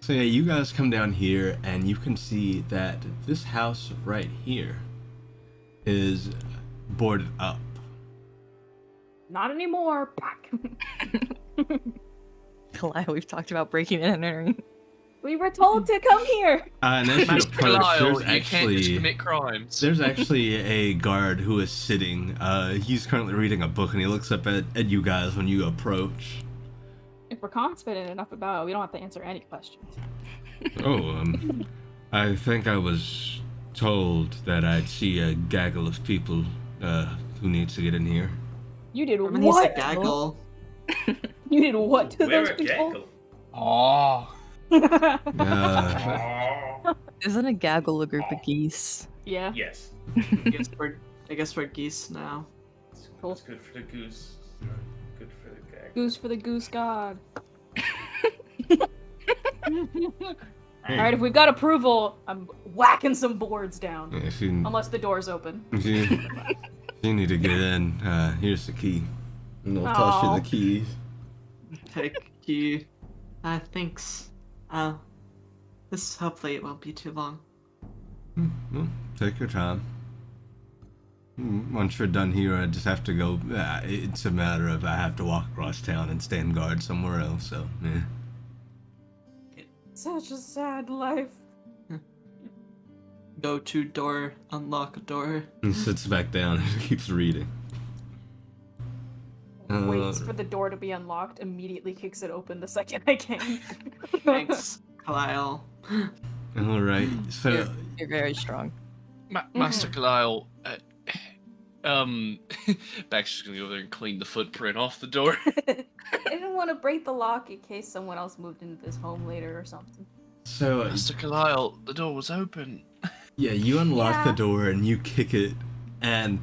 Speaker 2: So yeah, you guys come down here and you can see that this house right here is boarded up.
Speaker 4: Not anymore.
Speaker 3: Kalai, we've talked about breaking and entering.
Speaker 4: We were told to come here.
Speaker 2: And as you
Speaker 5: Master
Speaker 2: approach,
Speaker 5: Lyle,
Speaker 2: there's
Speaker 5: you can't just
Speaker 2: actually
Speaker 5: commit crimes.
Speaker 2: there's actually a guard who is sitting. He's currently reading a book, and he looks up at you guys when you approach.
Speaker 4: If we're confident enough about it, we don't have to answer any questions.
Speaker 2: Oh, I think I was told that I'd see a gaggle of people who needs to get in here.
Speaker 4: You did
Speaker 1: When he's a
Speaker 4: what?
Speaker 1: gaggle.
Speaker 4: You did what to
Speaker 8: We're
Speaker 4: those
Speaker 8: a
Speaker 4: people?
Speaker 8: gaggle.
Speaker 5: Oh.
Speaker 2: Uh,
Speaker 3: Isn't a gaggle a group of geese?
Speaker 4: Yeah.
Speaker 8: Yes.
Speaker 1: I guess we're geese now.
Speaker 4: Cool.
Speaker 8: It's good for the goose. Good for the gag.
Speaker 4: Goose for the goose god. Alright, if we've got approval, I'm whacking some boards down.
Speaker 2: if you
Speaker 4: Unless the door's open.
Speaker 2: you need to get in, here's the key. And I'll toss you
Speaker 4: Aw.
Speaker 2: the keys.
Speaker 1: Take key. Thanks. This hopefully it won't be too long.
Speaker 2: Well, take your time. Once you're done here, I just have to go. It's a matter of I have to walk across town and stand guard somewhere else. So, yeah.
Speaker 4: Such a sad life.
Speaker 1: Go to door, unlock a door.
Speaker 2: And sits back down and keeps reading.
Speaker 4: Waits for the door to be unlocked, immediately kicks it open the second I can.
Speaker 1: Thanks, Kyle.
Speaker 2: All right. So
Speaker 3: You're very strong.
Speaker 5: Master Kalile, Baxter's gonna go over there and clean the footprint off the door.
Speaker 4: I didn't want to break the lock in case someone else moved into this home later or something.
Speaker 2: So
Speaker 5: Master Kalile, the door was open.
Speaker 2: yeah, you unlock the
Speaker 4: Yeah.
Speaker 2: door and you kick it, and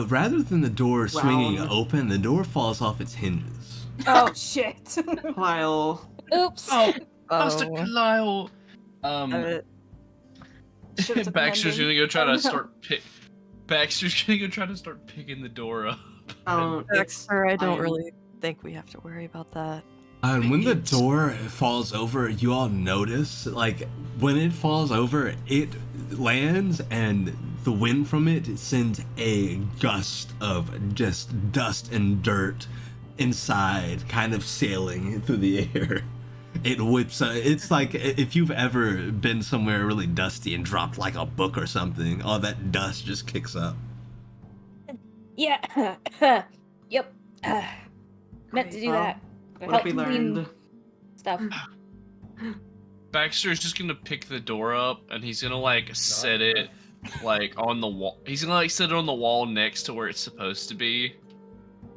Speaker 2: rather than the door swinging
Speaker 1: Wow.
Speaker 2: open, the door falls off its hinges.
Speaker 4: Oh shit!
Speaker 1: Kyle.
Speaker 4: Oops.
Speaker 5: Oh, Master
Speaker 3: Oh.
Speaker 5: Kalile.
Speaker 4: Should've took
Speaker 5: Baxter's
Speaker 4: mending.
Speaker 5: gonna go try
Speaker 4: Oh,
Speaker 5: to
Speaker 4: no.
Speaker 5: start pick. Baxter's gonna go try to start picking the door up.
Speaker 1: Oh,
Speaker 3: Dexter, I don't
Speaker 1: fine.
Speaker 3: really think we have to worry about that.
Speaker 2: And when the
Speaker 5: It's-
Speaker 2: door falls over, you all notice, like, when it falls over, it lands, and the wind from it sends a gust of just dust and dirt inside, kind of sailing through the air. It whips. It's like if you've ever been somewhere really dusty and dropped like a book or something, all that dust just kicks up.
Speaker 4: Yeah. Yep. Meant to do
Speaker 1: Well,
Speaker 4: that.
Speaker 1: What
Speaker 4: Help
Speaker 1: have we
Speaker 4: clean
Speaker 1: learned?
Speaker 4: stuff.
Speaker 5: Baxter's just gonna pick the door up and he's gonna like set it like on the wall. He's gonna like set it on the wall next to where it's supposed to be.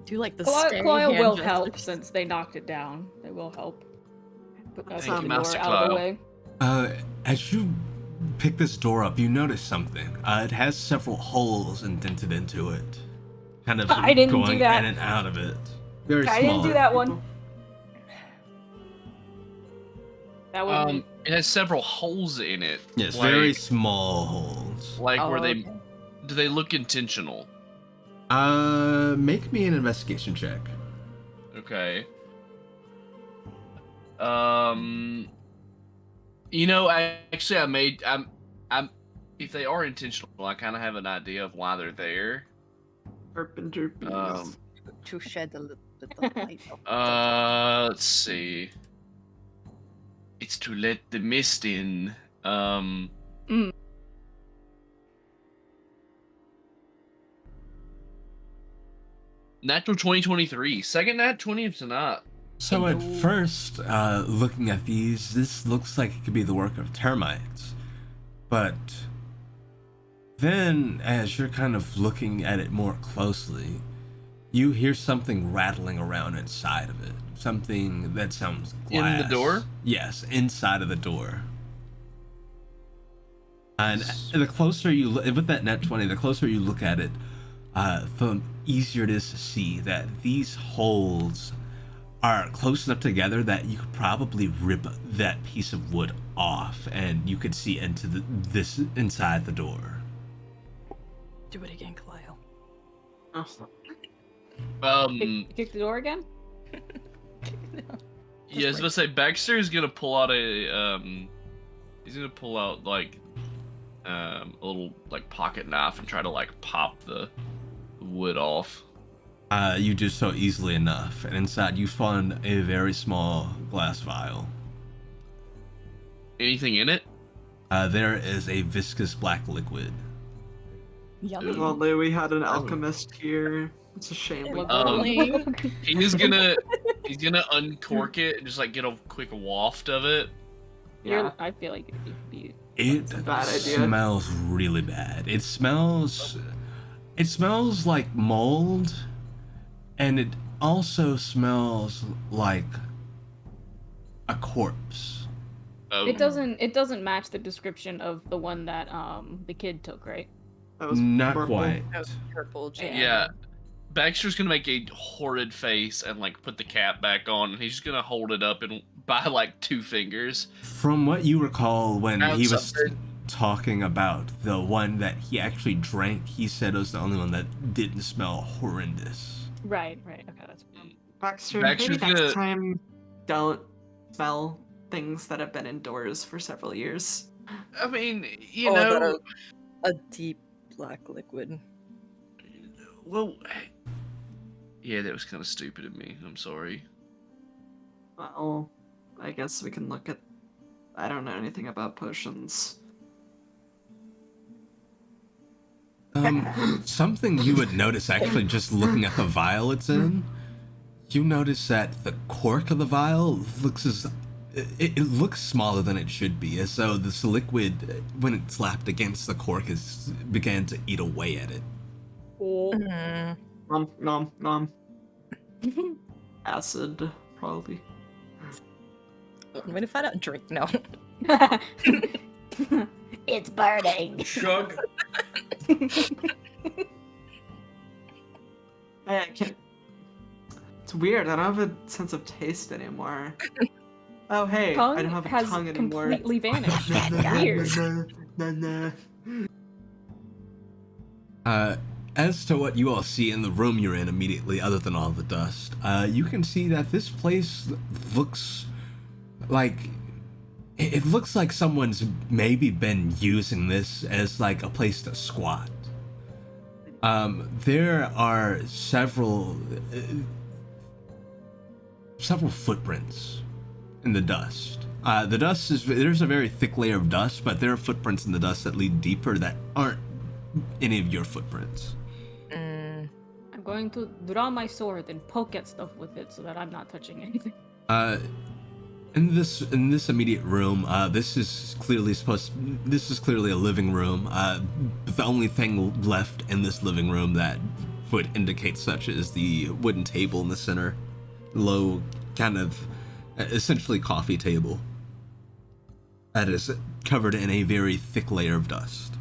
Speaker 3: Do like the
Speaker 4: Claudia
Speaker 3: stay
Speaker 4: will
Speaker 3: hand
Speaker 4: help
Speaker 3: gestures.
Speaker 4: since they knocked it down. They will help. Put
Speaker 1: Thank
Speaker 4: the
Speaker 1: you,
Speaker 4: door
Speaker 5: Master
Speaker 4: out of the
Speaker 5: Clow.
Speaker 4: way.
Speaker 2: As you pick this door up, you notice something. It has several holes indented into it, kind of
Speaker 4: I didn't do
Speaker 2: going
Speaker 4: that.
Speaker 2: in and out of it. Very
Speaker 4: I
Speaker 2: small.
Speaker 4: didn't do that one. That one.
Speaker 5: It has several holes in it.
Speaker 2: Yes,
Speaker 5: like,
Speaker 2: very small holes.
Speaker 5: like
Speaker 3: Oh,
Speaker 5: where they
Speaker 3: okay.
Speaker 5: do they look intentional?
Speaker 2: Make me an investigation check.
Speaker 5: Okay. You know, actually, I'm. If they are intentional, I kind of have an idea of why they're there.
Speaker 1: Carpenter bees.
Speaker 3: To shed a little bit of light. of
Speaker 5: Let's see. It's to let the mist in. Natural 2023. Second nat 20 of tonight.
Speaker 2: So at first, looking at these, this looks like it could be the work of termites. But then, as you're kind of looking at it more closely, you hear something rattling around inside of it. Something that sounds glass.
Speaker 5: In the door?
Speaker 2: Yes, inside of the door. And the closer you look, with that net 20, the closer you look at it, the easier it is to see that these holes are close enough together that you could probably rip that piece of wood off, and you could see into this inside the door.
Speaker 3: Do it again, Kalile.
Speaker 4: Kick the door again?
Speaker 5: Yeah, I was gonna say Baxter is gonna pull out a he's gonna pull out like a little like pocket knife and try to like pop the wood off.
Speaker 2: You do so easily enough, and inside you find a very small glass vial.
Speaker 5: Anything in it?
Speaker 2: There is a viscous black liquid.
Speaker 3: Yummy.
Speaker 1: If only we had an alchemist here. It's a shame we don't.
Speaker 5: He's gonna uncork it and just like get a quick waft of it.
Speaker 1: Yeah.
Speaker 4: I feel like it could be.
Speaker 2: It
Speaker 1: a bad idea.
Speaker 2: smells really bad. It smells like mold, and it also smells like a corpse.
Speaker 4: It doesn't match the description of the one that the kid took, right?
Speaker 1: That was
Speaker 2: Not
Speaker 1: purple.
Speaker 2: quite.
Speaker 3: That was purple jam.
Speaker 5: Yeah. Baxter's gonna make a horrid face and like put the cap back on, and he's just gonna hold it up and by like 2 fingers.
Speaker 2: From what you recall, when he was
Speaker 5: Outside.
Speaker 2: talking about the one that he actually drank, he said it was the only one that didn't smell horrendous.
Speaker 4: Right. Okay, that's.
Speaker 1: Baxter,
Speaker 5: Baxter's
Speaker 1: maybe next
Speaker 5: gonna-
Speaker 1: time don't smell things that have been indoors for several years.
Speaker 5: I mean, you
Speaker 3: Or
Speaker 5: know,
Speaker 3: that a deep black liquid.
Speaker 5: well, yeah, that was kind of stupid of me. I'm sorry.
Speaker 1: Well, I guess we can look at... I don't know anything about potions.
Speaker 2: Something you would notice actually just looking at the vial it's in, you notice that the cork of the vial looks it looks smaller than it should be, as though this liquid, when it slapped against the cork, began to eat away at it.
Speaker 3: Mm.
Speaker 1: Nom. Acid, probably.
Speaker 3: Way to find out. Drink. No.
Speaker 4: It's burning.
Speaker 8: Chug.
Speaker 1: I can't. It's weird. I don't have a sense of taste anymore. Oh hey,
Speaker 4: Tongue
Speaker 1: I don't have a
Speaker 4: has
Speaker 1: tongue anymore.
Speaker 4: completely vanished.
Speaker 1: Weird.
Speaker 2: As to what you all see in the room you're in immediately, other than all the dust, you can see that this place looks like it looks like someone's maybe been using this as like a place to squat. There are several footprints in the dust. There's a very thick layer of dust, but there are footprints in the dust that lead deeper that aren't any of your footprints.
Speaker 4: I'm going to draw my sword and poke at stuff with it so that I'm not touching anything.
Speaker 2: In this immediate room, this is clearly a living room. The only thing left in this living room that would indicate such is the wooden table in the center, low, kind of essentially coffee table that is covered in a very thick layer of dust.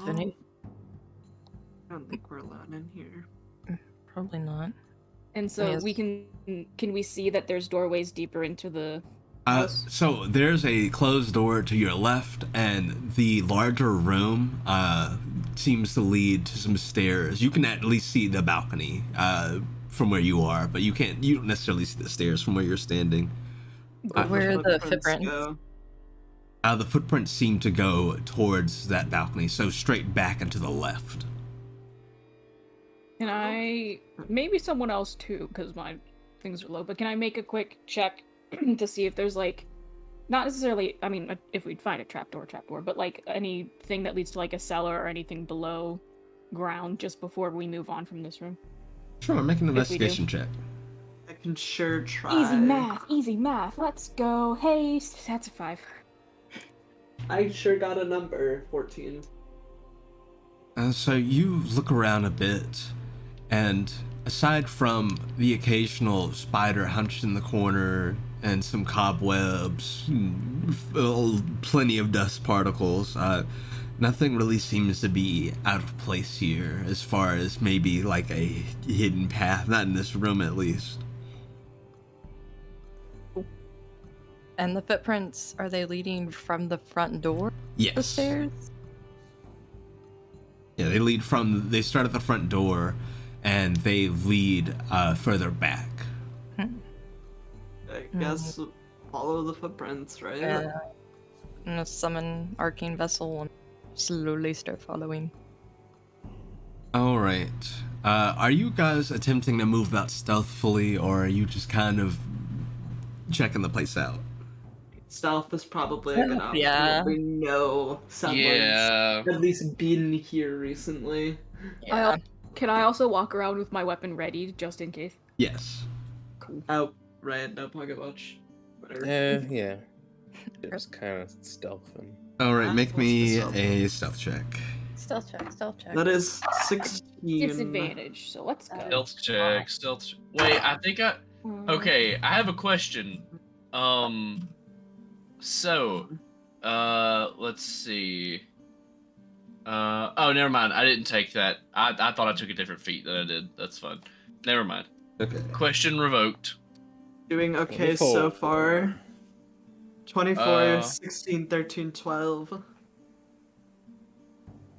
Speaker 3: Vinny?
Speaker 1: I don't think we're alone in here.
Speaker 3: Probably not.
Speaker 4: And so
Speaker 3: Yes.
Speaker 4: we can we see that there's doorways deeper into the house?
Speaker 2: So there's a closed door to your left, and the larger room seems to lead to some stairs. You can at least see the balcony from where you are, but you don't necessarily see the stairs from where you're standing.
Speaker 3: Where are the footprints?
Speaker 1: Go.
Speaker 2: The footprints seem to go towards that balcony, so straight back and to the left.
Speaker 4: Can I, maybe someone else too, because my things are low, but can I make a quick check to see if there's like, not necessarily, I mean, if we'd find a trapdoor, but like anything that leads to like a cellar or anything below ground just before we move on from this room?
Speaker 2: Sure, make an
Speaker 4: If we do.
Speaker 2: investigation check.
Speaker 1: I can sure try.
Speaker 4: Easy math, let's go. Hey, that's a 5.
Speaker 1: I sure got a number, 14.
Speaker 2: So you look around a bit, and aside from the occasional spider hunched in the corner and some cobwebs, plenty of dust particles, nothing really seems to be out of place here as far as maybe like a hidden path, not in this room at least.
Speaker 3: And the footprints, are they leading from the front door?
Speaker 2: Yes.
Speaker 3: The stairs?
Speaker 2: Yeah, they start at the front door and they lead further back.
Speaker 1: I guess follow the footprints, right?
Speaker 3: Yeah. I'm gonna summon Arcane Vessel and slowly start following.
Speaker 2: Alright. Are you guys attempting to move about stealthily, or are you just kind of checking the place out?
Speaker 1: Stealth is probably a good option.
Speaker 3: Yeah.
Speaker 1: We know someone's
Speaker 5: Yeah.
Speaker 1: at least been here recently.
Speaker 3: Yeah.
Speaker 4: Can I also walk around with my weapon ready just in case?
Speaker 2: Yes.
Speaker 4: Cool.
Speaker 1: Oh, right, no pocket watch. Whatever.
Speaker 6: Yeah. Just kind of stealthing.
Speaker 2: Alright, make
Speaker 1: What's
Speaker 2: me
Speaker 1: the stealth?
Speaker 2: a stealth check.
Speaker 3: Stealth check.
Speaker 1: That is 16.
Speaker 4: Disadvantage, so let's go.
Speaker 5: Stealth check. Wait, I think I. Okay, I have a question. So, let's see. Oh, never mind. I didn't take that. I thought I took a different feat than I did. That's fun. Never mind.
Speaker 2: Okay.
Speaker 5: Question revoked.
Speaker 1: Doing okay
Speaker 6: 24.
Speaker 1: so far. 24,
Speaker 5: Uh,
Speaker 1: 16, 13, 12.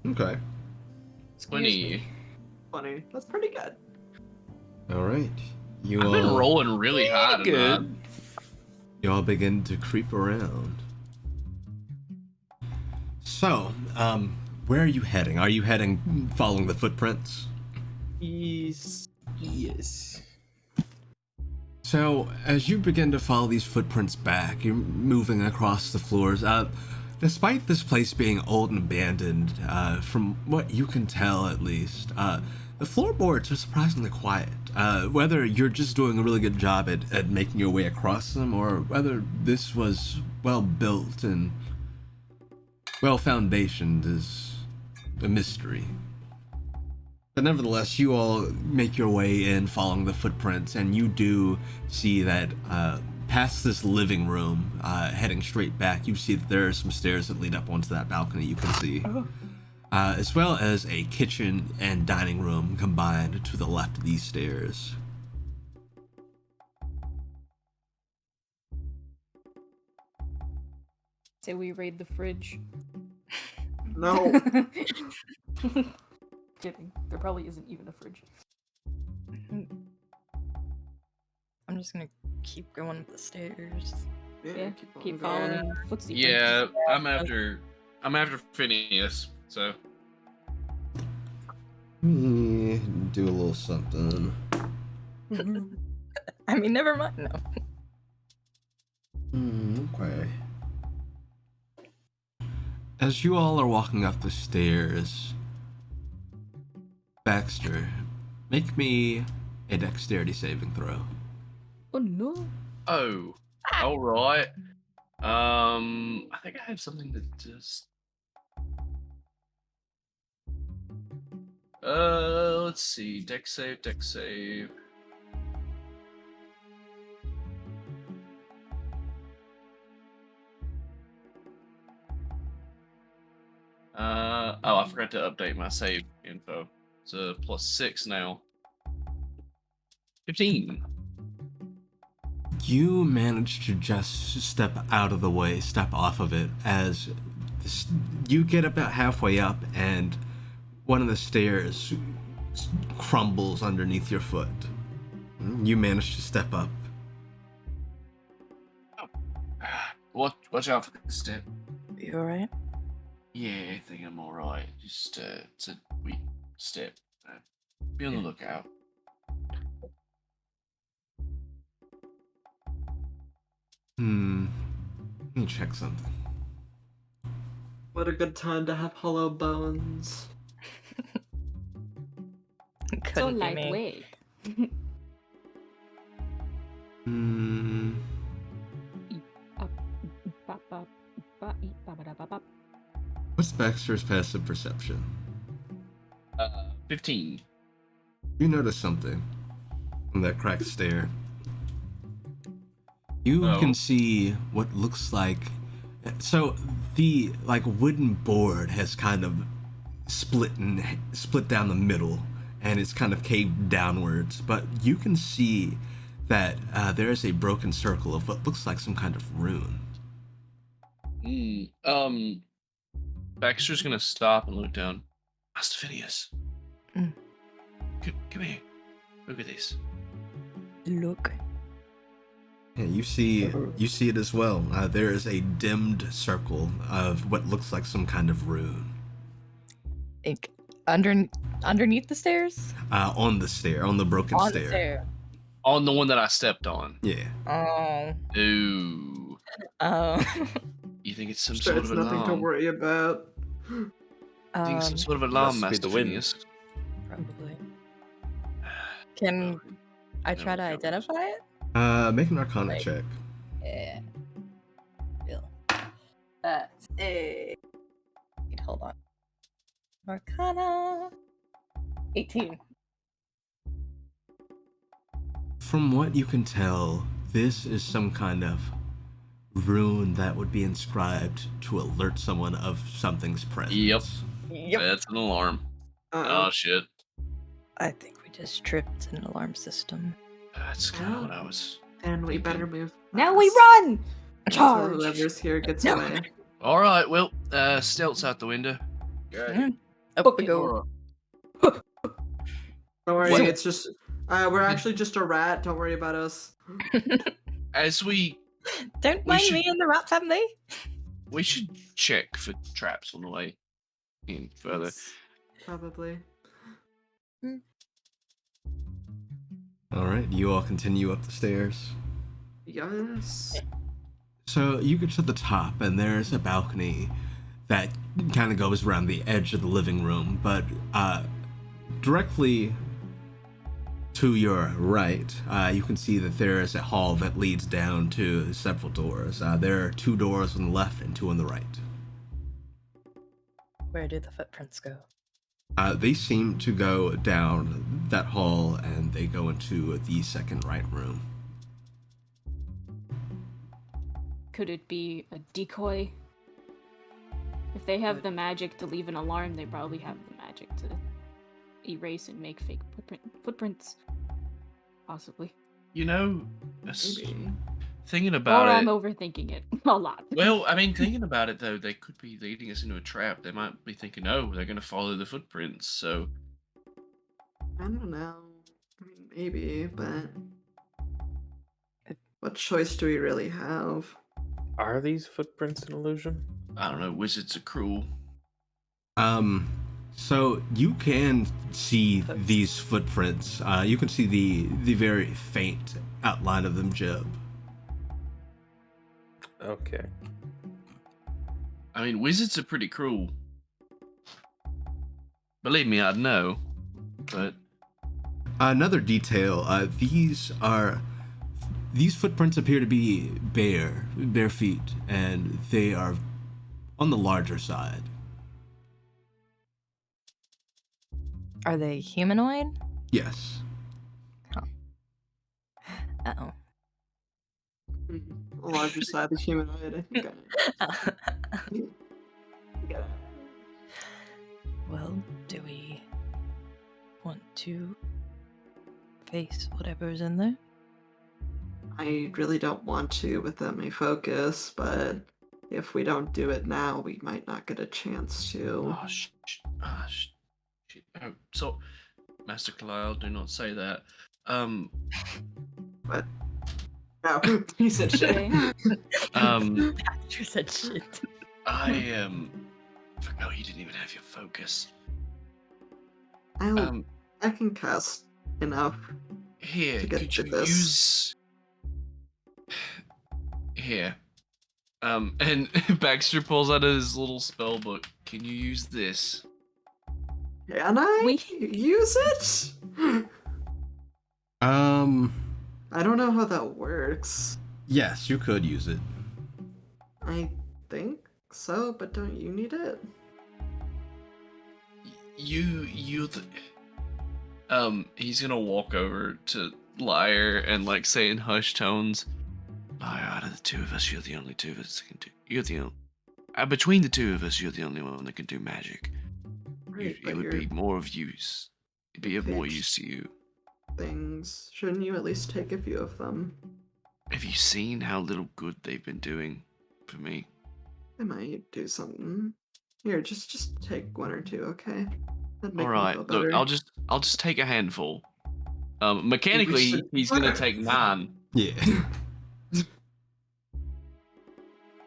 Speaker 2: Okay.
Speaker 5: 20.
Speaker 1: 20. That's pretty good.
Speaker 2: Alright. You
Speaker 5: I've been
Speaker 2: all
Speaker 5: rolling really high tonight.
Speaker 6: Good.
Speaker 2: you all begin to creep around. So, where are you heading? Are you heading following the footprints?
Speaker 1: Yes.
Speaker 6: Yes.
Speaker 2: So, as you begin to follow these footprints back, you're moving across the floors. despite this place being old and abandoned, from what you can tell at least, the floorboards are surprisingly quiet. Whether you're just doing a really good job at making your way across them, or whether this was well built and well foundationed is a mystery. But nevertheless, you all make your way in following the footprints, and you do see that past this living room, heading straight back, you see that there are some stairs that lead up onto that balcony you can see. As well as a kitchen and dining room combined to the left of these stairs.
Speaker 4: Say we raid the fridge.
Speaker 1: No.
Speaker 4: Kidding. There probably isn't even a fridge.
Speaker 3: I'm just gonna keep going up the stairs.
Speaker 4: Yeah, keep
Speaker 1: on
Speaker 4: following
Speaker 1: going.
Speaker 4: footsie.
Speaker 5: Yeah, I'm after Phineas. So
Speaker 2: Do a little something.
Speaker 3: I mean, never mind. No.
Speaker 2: Okay. As you all are walking up the stairs, Baxter, make me a dexterity saving throw.
Speaker 4: Oh no.
Speaker 5: oh, all right. I think I have something that just. Let's see. Dex save. Oh, I forgot to update my save info. It's a +6 now. 15.
Speaker 2: You manage to just step out of the way, step off of it, as you get about halfway up and one of the stairs crumbles underneath your foot. You manage to step up.
Speaker 5: Watch out for the step.
Speaker 3: You alright?
Speaker 5: Yeah, I think I'm alright. Just, it's a weak step. Be on the lookout.
Speaker 2: Let me check something.
Speaker 1: What a good time to have hollow bones.
Speaker 3: Couldn't
Speaker 4: So
Speaker 3: be me.
Speaker 4: lightweight.
Speaker 2: What's Baxter's passive perception?
Speaker 5: 15.
Speaker 2: You notice something on that cracked stair. You can see what looks like. So the wooden board has kind of split down the middle, and it's kind of caved downwards. But you can see that there is a broken circle of what looks like some kind of rune.
Speaker 5: Baxter's gonna stop and look down. Master Phineas.
Speaker 3: Mm.
Speaker 5: Come here. Look at this.
Speaker 3: Look.
Speaker 2: Yeah, you see it as well. There is a dimmed circle of what looks like some kind of rune.
Speaker 3: Underneath the stairs?
Speaker 2: On the broken
Speaker 3: On
Speaker 2: stair.
Speaker 3: the stair.
Speaker 5: On the one that I stepped on.
Speaker 2: Yeah.
Speaker 3: Oh.
Speaker 5: Ooh.
Speaker 3: Oh.
Speaker 5: You think it's some
Speaker 1: So
Speaker 5: sort
Speaker 1: it's
Speaker 5: of
Speaker 1: nothing to
Speaker 5: alarm?
Speaker 1: worry about.
Speaker 5: You think it's some sort of alarm,
Speaker 6: must be
Speaker 5: Master
Speaker 6: the wind.
Speaker 5: Phineas?
Speaker 3: Probably. Can I try to identify it?
Speaker 2: Make an Arcana check.
Speaker 3: Yeah. Bill. That's a. Wait, hold on. Arcana. 18.
Speaker 2: From what you can tell, this is some kind of rune that would be inscribed to alert someone of something's presence.
Speaker 3: Yep.
Speaker 5: That's an alarm.
Speaker 1: Uh-oh.
Speaker 5: Oh shit.
Speaker 3: I think we just tripped an alarm system.
Speaker 5: That's kind of what I was.
Speaker 1: And we better move.
Speaker 4: Now we
Speaker 1: fast.
Speaker 4: run!
Speaker 1: So
Speaker 4: Charge!
Speaker 1: whoever's here gets
Speaker 3: No.
Speaker 1: away.
Speaker 5: All right. Well, stealth's out the window.
Speaker 3: Mm. Up
Speaker 4: Okay.
Speaker 3: we go.
Speaker 1: Don't worry,
Speaker 5: Wait.
Speaker 1: it's just we're actually just a rat. Don't worry about us.
Speaker 5: As we
Speaker 3: Don't
Speaker 5: We
Speaker 3: mind
Speaker 5: should-
Speaker 3: me and the rat family.
Speaker 5: we should check for traps on the way in further.
Speaker 1: Yes, probably.
Speaker 2: All right, you all continue up the stairs.
Speaker 1: Yes.
Speaker 2: So you get to the top, and there's a balcony that kind of goes around the edge of the living room, but directly to your right, you can see that there is a hall that leads down to several doors. There are 2 doors on the left and 2 on the right.
Speaker 3: Where do the footprints go?
Speaker 2: They seem to go down that hall, and they go into the second right room.
Speaker 4: Could it be a decoy? If they have the magic to leave an alarm, they probably have the magic to erase and make fake footprints. Possibly.
Speaker 5: You know,
Speaker 1: Maybe.
Speaker 5: thinking about
Speaker 4: Or
Speaker 5: it.
Speaker 4: I'm overthinking it a lot.
Speaker 5: Well, I mean, thinking about it though, they could be leading us into a trap. They might be thinking, "Oh, they're gonna follow the footprints." So
Speaker 1: I don't know. I mean, maybe, but what choice do we really have?
Speaker 6: Are these footprints an illusion?
Speaker 5: I don't know. Wizards are cruel.
Speaker 2: So you can see these footprints. You can see the very faint outline of them, Jeb.
Speaker 6: Okay.
Speaker 5: I mean, wizards are pretty cruel. Believe me, I'd know. But
Speaker 2: Another detail, these footprints appear to be bare feet, and they are on the larger side.
Speaker 3: Are they humanoid?
Speaker 2: Yes.
Speaker 3: Uh-oh.
Speaker 1: A larger side of humanoid, I think I
Speaker 3: Well, do we want to face whatever's in there?
Speaker 1: I really don't want to without my focus, but if we don't do it now, we might not get a chance to.
Speaker 5: oh, so, Master Kalile, do not say that.
Speaker 1: What? No, he said shit.
Speaker 3: You said shit.
Speaker 5: I forgot you didn't even have your focus.
Speaker 1: I can cast enough
Speaker 5: Here,
Speaker 1: to get
Speaker 5: could
Speaker 1: through
Speaker 5: you
Speaker 1: this.
Speaker 5: use here? And Baxter pulls out his little spell book. Can you use this?
Speaker 1: Can I use it? I don't know how that works.
Speaker 2: Yes, you could use it.
Speaker 1: I think so, but don't you need it?
Speaker 5: He's gonna walk over to Liar and like say in hushed tones, Liar, out of the 2 of us, you're the only 2 of us that can do. You're the only. Between the 2 of us, you're the only one that can do magic.
Speaker 1: Right,
Speaker 5: It would be more of use. It'd be of more use to you.
Speaker 1: Things. Shouldn't you at least take a few of them?
Speaker 5: Have you seen how little good they've been doing for me?
Speaker 1: I might do something. Here, just take 1 or 2, okay? That'd make
Speaker 5: All
Speaker 1: me
Speaker 5: right,
Speaker 1: feel
Speaker 5: look,
Speaker 1: better.
Speaker 5: I'll just take a handful. Mechanically, he's gonna take 9.
Speaker 2: Yeah.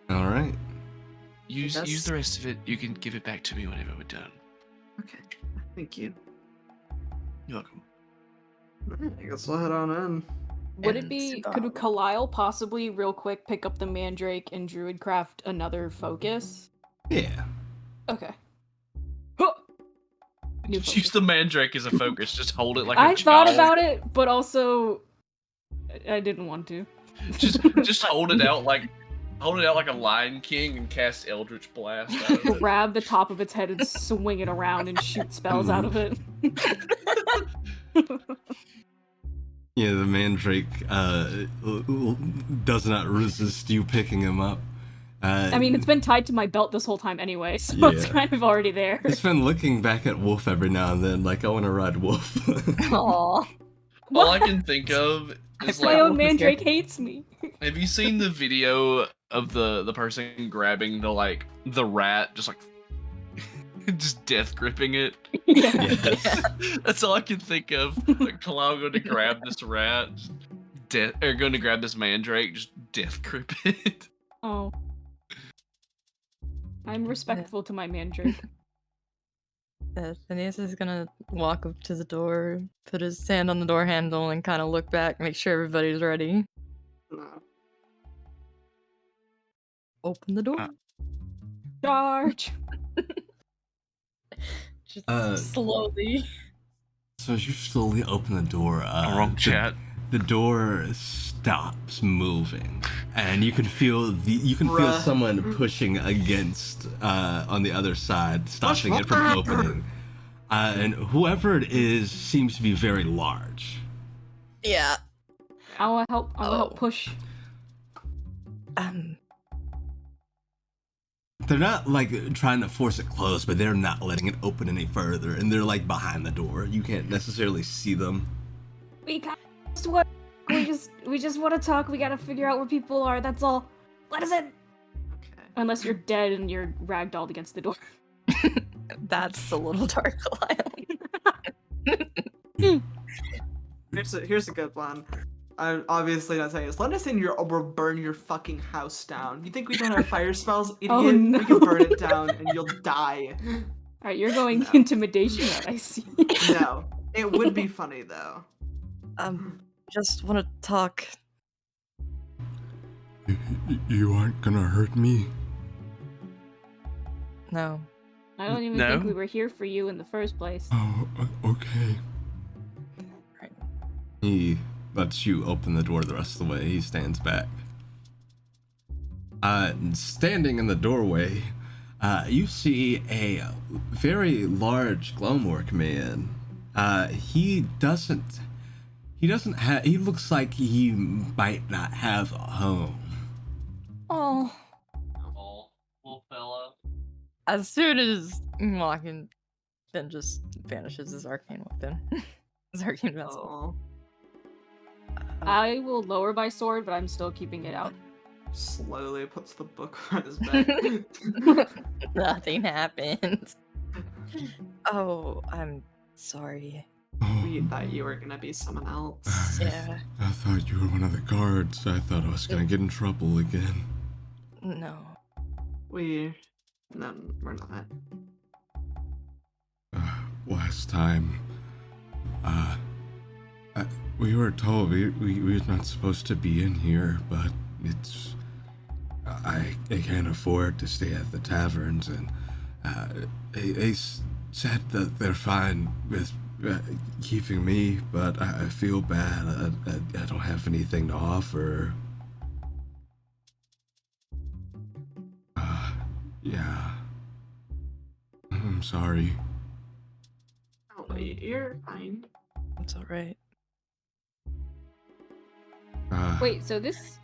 Speaker 2: All right.
Speaker 5: Use the rest of it. You can give it back to me whenever we're done.
Speaker 1: Okay, thank you.
Speaker 5: You're welcome.
Speaker 1: Alright, I guess we'll head on in.
Speaker 4: Would it be, could Kalile possibly real quick pick up the Mandrake and Druidcraft another focus?
Speaker 2: Yeah.
Speaker 4: Okay.
Speaker 5: Just use the Mandrake as a focus. Just hold it like a
Speaker 4: I
Speaker 5: child.
Speaker 4: thought about it, but also I didn't want to.
Speaker 5: Just hold it out like a Lion King and cast Eldritch Blast out of it.
Speaker 4: Grab the top of its head and swing it around and shoot spells out of it.
Speaker 2: Yeah, the Mandrake does not resist you picking him up.
Speaker 4: I mean, it's been tied to my belt this whole time anyway, so it's
Speaker 2: Yeah.
Speaker 4: kind of already there.
Speaker 2: It's been looking back at Wolf every now and then, like, I want to ride Wolf.
Speaker 3: Aww.
Speaker 5: All I can think of is
Speaker 4: My
Speaker 5: like,
Speaker 4: own Mandrake hates me.
Speaker 5: have you seen the video of the person grabbing the rat, just like just death gripping it?
Speaker 4: Yeah.
Speaker 2: Yes.
Speaker 5: That's all I can think of. Like Kalile going to grab this rat, going to grab this Mandrake, just death grip it.
Speaker 4: Oh. I'm respectful to my Mandrake.
Speaker 3: Phineas is gonna walk up to the door, put his hand on the door handle, and kind of look back, make sure everybody's ready.
Speaker 1: No.
Speaker 3: Open the door.
Speaker 4: Charge.
Speaker 3: Just
Speaker 2: Uh,
Speaker 3: slowly.
Speaker 2: So as you slowly open the door,
Speaker 5: wrong chat.
Speaker 2: the door stops moving, and you can feel
Speaker 1: Bruh.
Speaker 2: someone pushing against on the other side, stopping it from opening. And whoever it is seems to be very large.
Speaker 3: Yeah.
Speaker 4: I'll help push.
Speaker 2: They're not like trying to force it closed, but they're not letting it open any further, and they're like behind the door. You can't necessarily see them.
Speaker 4: We just want to talk. We gotta figure out where people are. That's all. Let us in.
Speaker 1: Okay.
Speaker 4: Unless you're dead and you're ragdolled against the door.
Speaker 3: That's a little dark, Lyle.
Speaker 1: Here's a good one. I'm obviously not saying this. Let us in, or we'll burn your fucking house down. You think we don't have fire spells, idiot?
Speaker 4: Oh, no.
Speaker 1: We can burn it down and you'll die.
Speaker 4: Alright, you're going
Speaker 1: No.
Speaker 4: intimidation mode, I see.
Speaker 1: No. It would be funny though.
Speaker 3: Just want to talk.
Speaker 2: You aren't gonna hurt me.
Speaker 3: No.
Speaker 4: I don't even think we were here for you in the first place.
Speaker 2: Oh, okay.
Speaker 3: Right.
Speaker 2: He lets you open the door the rest of the way. He stands back. Standing in the doorway, you see a very large Glowmork man. He looks like he might not have a home.
Speaker 4: Oh.
Speaker 5: Oh, little fella.
Speaker 3: As soon as walking, then just vanishes his arcane weapon. His arcane vessel.
Speaker 4: I will lower my sword, but I'm still keeping it out.
Speaker 1: Slowly puts the book on his back.
Speaker 3: Nothing happened. Oh, I'm sorry.
Speaker 1: We thought you were gonna be someone else.
Speaker 3: Yeah.
Speaker 2: I thought you were one of the guards. I thought I was gonna get in trouble again.
Speaker 3: No.
Speaker 1: We're not.
Speaker 2: Last time, we were told we're not supposed to be in here, but I can't afford to stay at the taverns, and they said that they're fine with keeping me, but I feel bad. I don't have anything to offer. Yeah. I'm sorry.
Speaker 1: Oh, wait, you're fine.
Speaker 3: It's alright.
Speaker 4: Wait, so this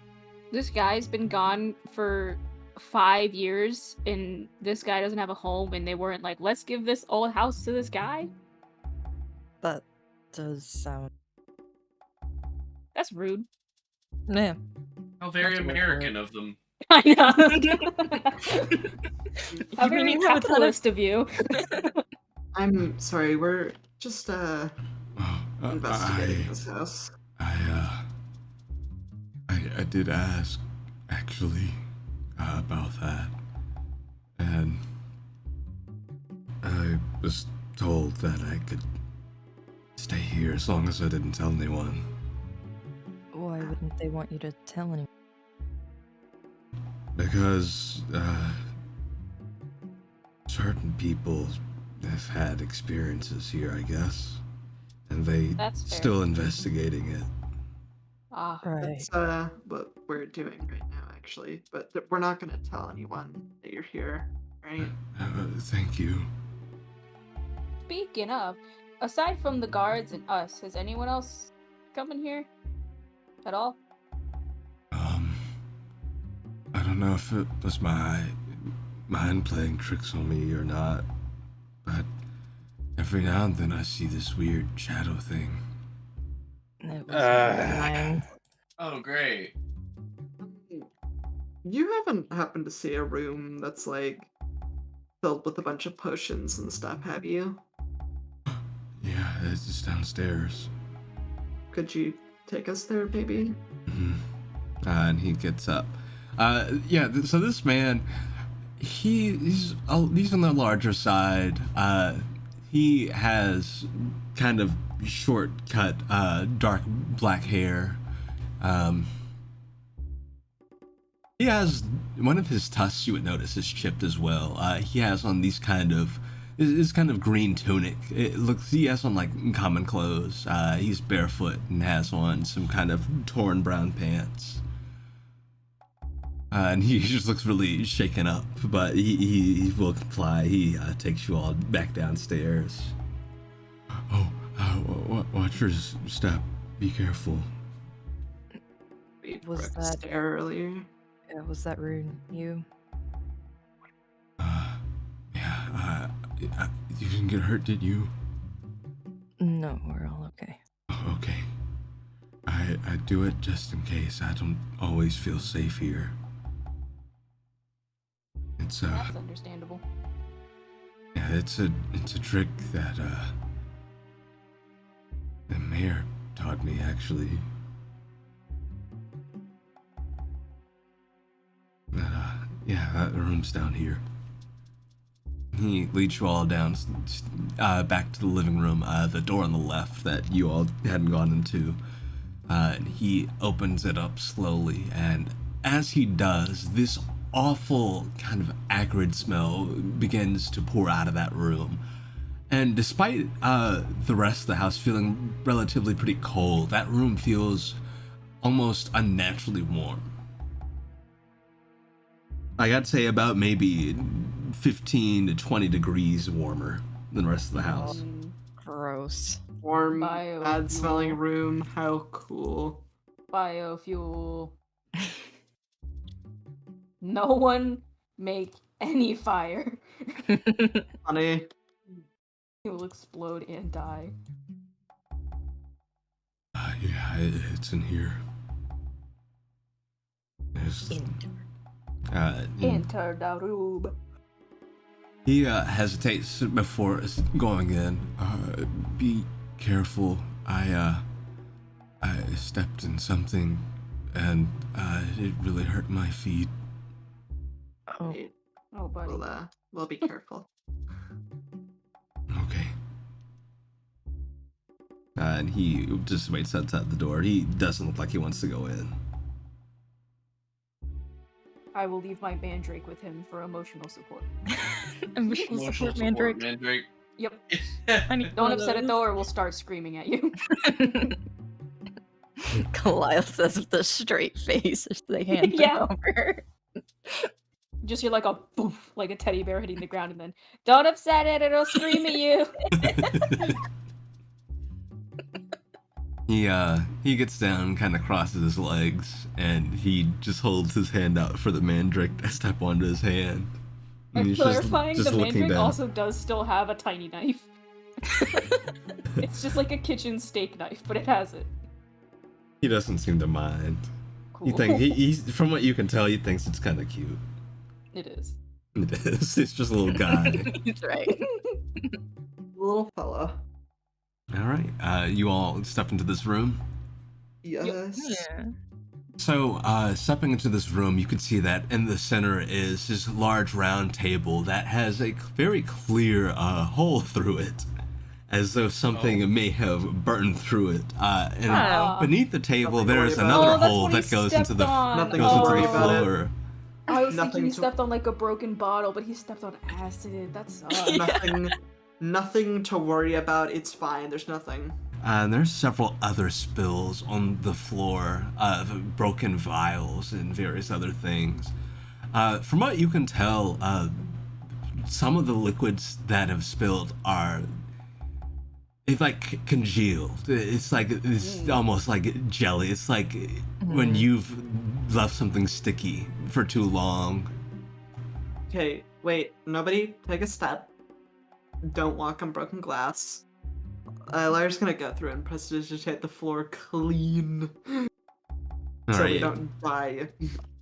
Speaker 4: guy's been gone for 5 years, and this guy doesn't have a home, and they weren't like, let's give this old house to this guy?
Speaker 3: That does sound...
Speaker 4: That's rude.
Speaker 3: Yeah.
Speaker 5: How very American of them.
Speaker 4: I know. How
Speaker 3: You
Speaker 4: very
Speaker 3: mean you have a ton
Speaker 4: capitalist of you.
Speaker 1: I'm sorry, we're just investigating this house.
Speaker 2: I did ask, actually, about that, and I was told that I could stay here as long as I didn't tell anyone.
Speaker 3: Why wouldn't they want you to tell anyone?
Speaker 2: Because, certain people have had experiences here, I guess, and
Speaker 4: That's fair.
Speaker 2: still investigating it.
Speaker 4: Ah,
Speaker 3: Right.
Speaker 1: That's what we're doing right now, actually. But we're not gonna tell anyone that you're here, right?
Speaker 2: Thank you.
Speaker 4: speaking of, aside from the guards and us, has anyone else come in here at all?
Speaker 2: I don't know if it was my mind playing tricks on me or not, but every now and then I see this weird shadow thing.
Speaker 3: It was mine.
Speaker 5: Oh, great.
Speaker 1: You haven't happened to see a room that's like filled with a bunch of potions and stuff, have you?
Speaker 2: Yeah, it's just downstairs.
Speaker 1: Could you take us there, maybe?
Speaker 2: And he gets up. So this man, he's on the larger side. He has kind of short cut, dark black hair. He has one of his tusks. You would notice is chipped as well. He has on these kind of his kind of green tunic. It looks he has on like common clothes. He's barefoot and has on some kind of torn brown pants. And he just looks really shaken up, but he will comply. He takes you all back downstairs. Oh, watch your step. Be careful.
Speaker 1: We
Speaker 3: Was
Speaker 1: broke
Speaker 3: that-
Speaker 1: stair earlier.
Speaker 3: Was that rude? You?
Speaker 2: Yeah, you didn't get hurt, did you?
Speaker 3: No, we're all okay.
Speaker 2: Oh, okay. I do it just in case. I don't always feel safe here. It's
Speaker 4: That's understandable.
Speaker 2: yeah, it's a trick that the mayor taught me actually. But yeah, that room's down here. He leads you all down, back to the living room, the door on the left that you all hadn't gone into. And he opens it up slowly, and as he does, this awful kind of acrid smell begins to pour out of that room. And despite the rest of the house feeling relatively pretty cold, that room feels almost unnaturally warm. I gotta say about maybe 15 to 20 degrees warmer than the rest of the house.
Speaker 3: Gross.
Speaker 1: Warm,
Speaker 4: Biofuel.
Speaker 1: bad smelling room. How cool.
Speaker 4: Biofuel. No one make any fire.
Speaker 1: Honey.
Speaker 4: It will explode and die.
Speaker 2: Yeah, it's in here. There's,
Speaker 4: Enter the room.
Speaker 2: he hesitates before going in. Be careful. I stepped in something, and it really hurt my feet.
Speaker 3: Oh,
Speaker 1: Wait,
Speaker 4: Oh, buddy.
Speaker 1: we'll be careful.
Speaker 2: Okay. And he just waits outside the door. He doesn't look like he wants to go in.
Speaker 4: I will leave my mandrake with him for emotional support.
Speaker 3: emotional
Speaker 5: Emotional
Speaker 3: support, Mandrake.
Speaker 5: Mandrake.
Speaker 4: Yep.
Speaker 3: I need
Speaker 4: Don't
Speaker 3: one of
Speaker 4: upset it
Speaker 3: those.
Speaker 4: though, or we'll start screaming at you.
Speaker 3: Kalile says with a straight face as they hand it
Speaker 4: Yeah.
Speaker 3: over.
Speaker 4: Just hear like a boof, like a teddy bear hitting the ground, and then don't upset it, it'll scream at you.
Speaker 2: He gets down, kind of crosses his legs, and he just holds his hand out for the mandrake to step onto his hand. And
Speaker 4: I'm
Speaker 2: he's
Speaker 4: clarifying,
Speaker 2: just
Speaker 4: the
Speaker 2: looking
Speaker 4: mandrake
Speaker 2: down.
Speaker 4: also does still have a tiny knife. It's just like a kitchen steak knife, but it has it.
Speaker 2: He doesn't seem to mind.
Speaker 4: Cool.
Speaker 2: You think he's from what you can tell, he thinks it's kind of cute.
Speaker 4: It is.
Speaker 2: It is. It's just a little guy.
Speaker 3: He's right.
Speaker 1: Little fella.
Speaker 2: All right. You all step into this room.
Speaker 1: Yes.
Speaker 3: Yeah.
Speaker 2: So, stepping into this room, you can see that in the center is this large round table that has a very clear hole through it, as though something may have burned through it. And
Speaker 3: Oh.
Speaker 2: beneath the table,
Speaker 1: Nothing to
Speaker 2: there's
Speaker 1: worry about.
Speaker 2: another
Speaker 4: Oh, that's
Speaker 2: hole
Speaker 4: what he
Speaker 2: that goes into
Speaker 4: stepped
Speaker 2: the
Speaker 4: on.
Speaker 1: Nothing
Speaker 2: goes
Speaker 1: to
Speaker 2: into
Speaker 1: worry
Speaker 2: the
Speaker 1: about it.
Speaker 2: floor.
Speaker 4: I was
Speaker 1: Nothing
Speaker 4: thinking he
Speaker 1: to-
Speaker 4: stepped on like a broken bottle, but he stepped on acid. That sucks.
Speaker 1: Nothing to worry about. It's fine. There's nothing.
Speaker 2: And there's several other spills on the floor of broken vials and various other things. From what you can tell, some of the liquids that have spilled are it's like congealed. It's like it's almost like jelly. It's like when you've left something sticky for too long.
Speaker 1: Okay, wait. Nobody take a step. Don't walk on broken glass. Lyra's gonna go through and prestidigitate the floor clean.
Speaker 2: All
Speaker 1: So
Speaker 2: right.
Speaker 1: we don't die.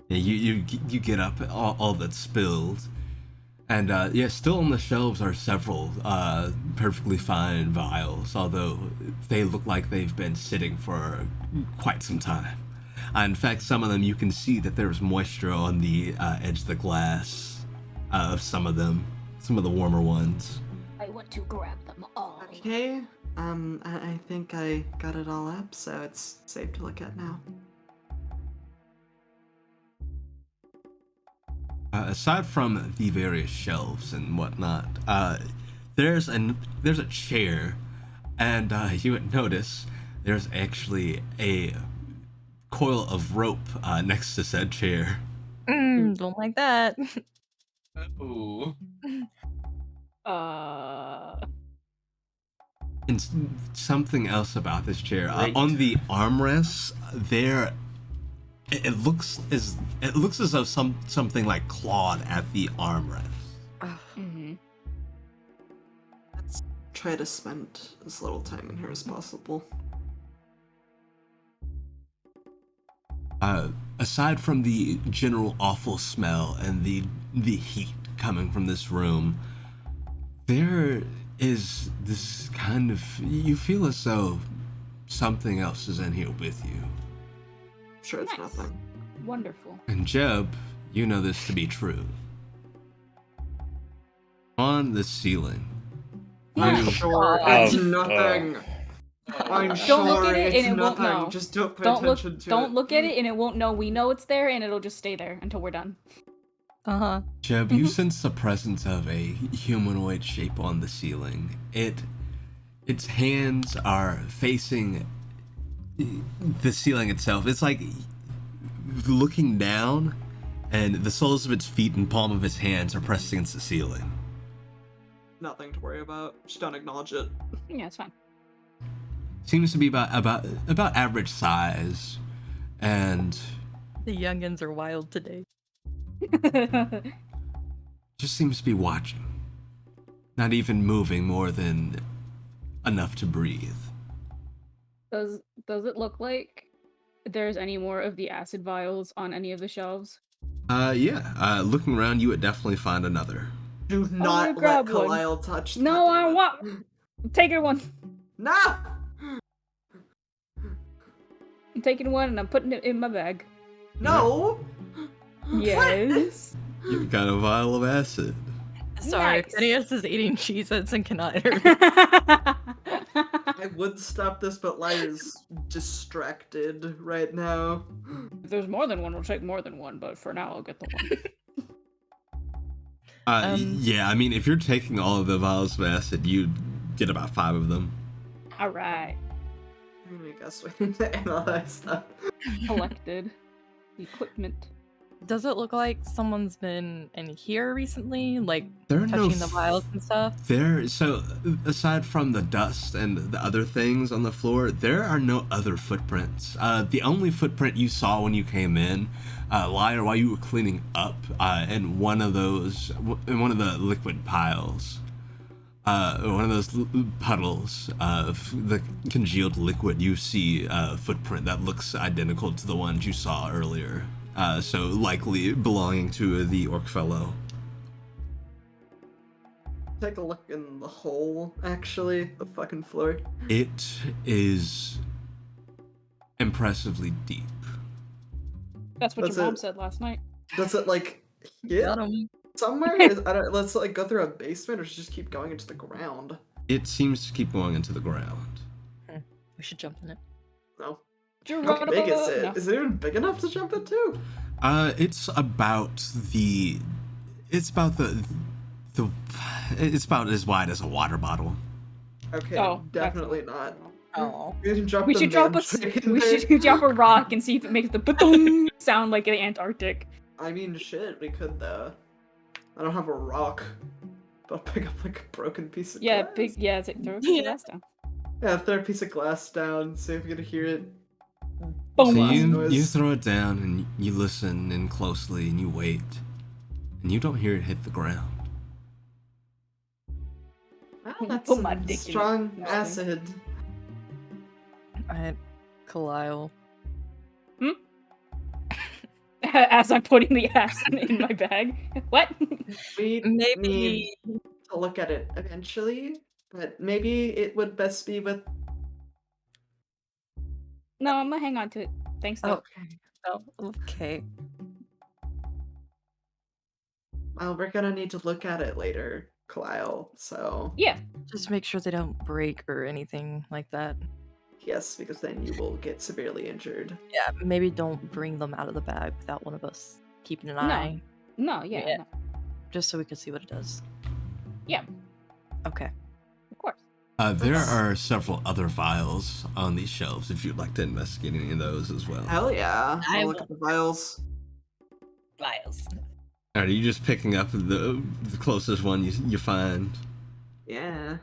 Speaker 2: Yeah, you get up all that's spilled, and yeah, still on the shelves are several perfectly fine vials, although they look like they've been sitting for quite some time. In fact, some of them you can see that there's moisture on the edge of the glass of some of them, some of the warmer ones.
Speaker 4: I want to grab them all.
Speaker 1: Okay. I think I got it all up, so it's safe to look at now.
Speaker 2: Aside from the various shelves and whatnot, there's a chair, and you would notice there's actually a coil of rope next to said chair.
Speaker 3: Don't like that.
Speaker 5: Ooh.
Speaker 2: And something else about this chair,
Speaker 8: Great.
Speaker 2: on the armrests, there it looks as though something like clawed at the armrest.
Speaker 1: Let's try to spend as little time in here as possible.
Speaker 2: Aside from the general awful smell and the heat coming from this room, there is this kind of, you feel as though something else is in here with you.
Speaker 1: I'm sure it's
Speaker 4: Nice.
Speaker 1: nothing.
Speaker 4: Wonderful.
Speaker 2: And Jeb, you know this to be true. On the ceiling,
Speaker 1: I'm
Speaker 2: you
Speaker 1: sure
Speaker 6: Oh,
Speaker 1: it's nothing. I'm
Speaker 4: Don't
Speaker 1: sure
Speaker 4: look at it
Speaker 1: it's
Speaker 4: and it won't
Speaker 1: nothing.
Speaker 4: know.
Speaker 1: Just don't pay
Speaker 4: Don't look.
Speaker 1: attention to
Speaker 4: Don't
Speaker 1: it.
Speaker 4: look at it and it won't know. We know it's there and it'll just stay there until we're done.
Speaker 3: Uh-huh.
Speaker 2: Jeb, you sense the presence of a humanoid shape on the ceiling. Its hands are facing the ceiling itself. It's like looking down, and the soles of its feet and palm of its hands are pressed against the ceiling.
Speaker 1: Nothing to worry about. Just don't acknowledge it.
Speaker 4: Yeah, it's fine.
Speaker 2: Seems to be about average size, and
Speaker 3: The youngins are wild today.
Speaker 2: just seems to be watching. Not even moving more than enough to breathe.
Speaker 4: Does it look like there's any more of the acid vials on any of the shelves?
Speaker 2: Yeah. Looking around, you would definitely find another.
Speaker 1: Do
Speaker 4: gonna
Speaker 1: not let
Speaker 4: grab one.
Speaker 1: Kalile touch.
Speaker 4: No, I
Speaker 1: goddammit.
Speaker 4: want. I'm taking one.
Speaker 1: No!
Speaker 4: I'm taking one and I'm putting it in my bag.
Speaker 1: No!
Speaker 4: Yes.
Speaker 2: You've got a vial of acid.
Speaker 3: Sorry,
Speaker 4: Nice.
Speaker 3: Phineas is eating Cheez-Its and cannot hear me.
Speaker 1: I would stop this, but Lyra's distracted right now.
Speaker 4: If there's more than one, we'll take more than one, but for now, I'll get the one.
Speaker 2: Yeah, I mean, if you're taking all of the vials of acid, you'd get about 5 of them.
Speaker 4: Alright.
Speaker 1: I guess we need to analyze that.
Speaker 4: Collected. Equipment.
Speaker 3: Does it look like someone's been in here recently? Like,
Speaker 2: There are no
Speaker 3: touching the vials and stuff?
Speaker 2: So aside from the dust and the other things on the floor, there are no other footprints. The only footprint you saw when you came in, Lyra, while you were cleaning up, in one of the liquid piles, one of those puddles of the congealed liquid, you see a footprint that looks identical to the ones you saw earlier. So likely belonging to the orc fellow.
Speaker 1: Take a look in the hole, actually. The fucking floor.
Speaker 2: It is impressively deep.
Speaker 4: That's what
Speaker 1: Does
Speaker 4: your mom
Speaker 1: it-
Speaker 4: said last night.
Speaker 1: Does it, like, hit
Speaker 3: Got 'em.
Speaker 1: somewhere? Let's, like, go through a basement or just keep going into the ground?
Speaker 2: It seems to keep going into the ground.
Speaker 3: We should jump in it.
Speaker 1: No. How
Speaker 4: Geronimo-
Speaker 1: big is it?
Speaker 4: No.
Speaker 1: Is it even big enough to jump into?
Speaker 2: It's about as wide as a water bottle.
Speaker 1: Okay,
Speaker 4: Oh, that's
Speaker 1: definitely not.
Speaker 3: Oh.
Speaker 1: We can drop
Speaker 4: We
Speaker 1: the
Speaker 4: should drop
Speaker 1: mandrake in
Speaker 4: we
Speaker 1: there.
Speaker 4: should drop a rock and see if it makes the ba-dum sound like the Antarctic.
Speaker 1: I mean, shit, we could, though. I don't have a rock. But I'll pick up, like, a broken piece of
Speaker 4: Yeah,
Speaker 1: glass.
Speaker 4: throw a piece of glass down.
Speaker 1: Yeah, throw a piece of glass down, see if we can hear it.
Speaker 4: Boom.
Speaker 2: So
Speaker 1: Glass
Speaker 2: you
Speaker 1: noise.
Speaker 2: throw it down and you listen in closely and you wait, and you don't hear it hit the ground.
Speaker 1: Well, that's
Speaker 4: Put my
Speaker 1: some
Speaker 4: dick in it.
Speaker 1: strong
Speaker 4: No.
Speaker 1: acid.
Speaker 3: Alright, Kalile.
Speaker 4: As I'm putting the ass in my bag. What?
Speaker 1: We
Speaker 3: Maybe.
Speaker 1: need to look at it eventually, but maybe it would best be with.
Speaker 4: No, I'm gonna hang on to it. Thanks, though.
Speaker 3: Oh, okay.
Speaker 1: Well, we're gonna need to look at it later, Kalile. So
Speaker 4: Yeah.
Speaker 3: Just make sure they don't break or anything like that.
Speaker 1: yes, because then you will get severely injured.
Speaker 3: Yeah, maybe don't bring them out of the bag without one of us keeping an eye.
Speaker 4: No, yeah. No.
Speaker 3: Just so we can see what it does.
Speaker 4: Yeah,
Speaker 3: Okay.
Speaker 4: of course.
Speaker 2: There are several other vials on these shelves if you'd like to investigate any of those as well.
Speaker 1: Hell yeah.
Speaker 3: I
Speaker 1: I'll look at the vials.
Speaker 3: Vials.
Speaker 2: Are you just picking up the closest one you find?
Speaker 1: Yeah.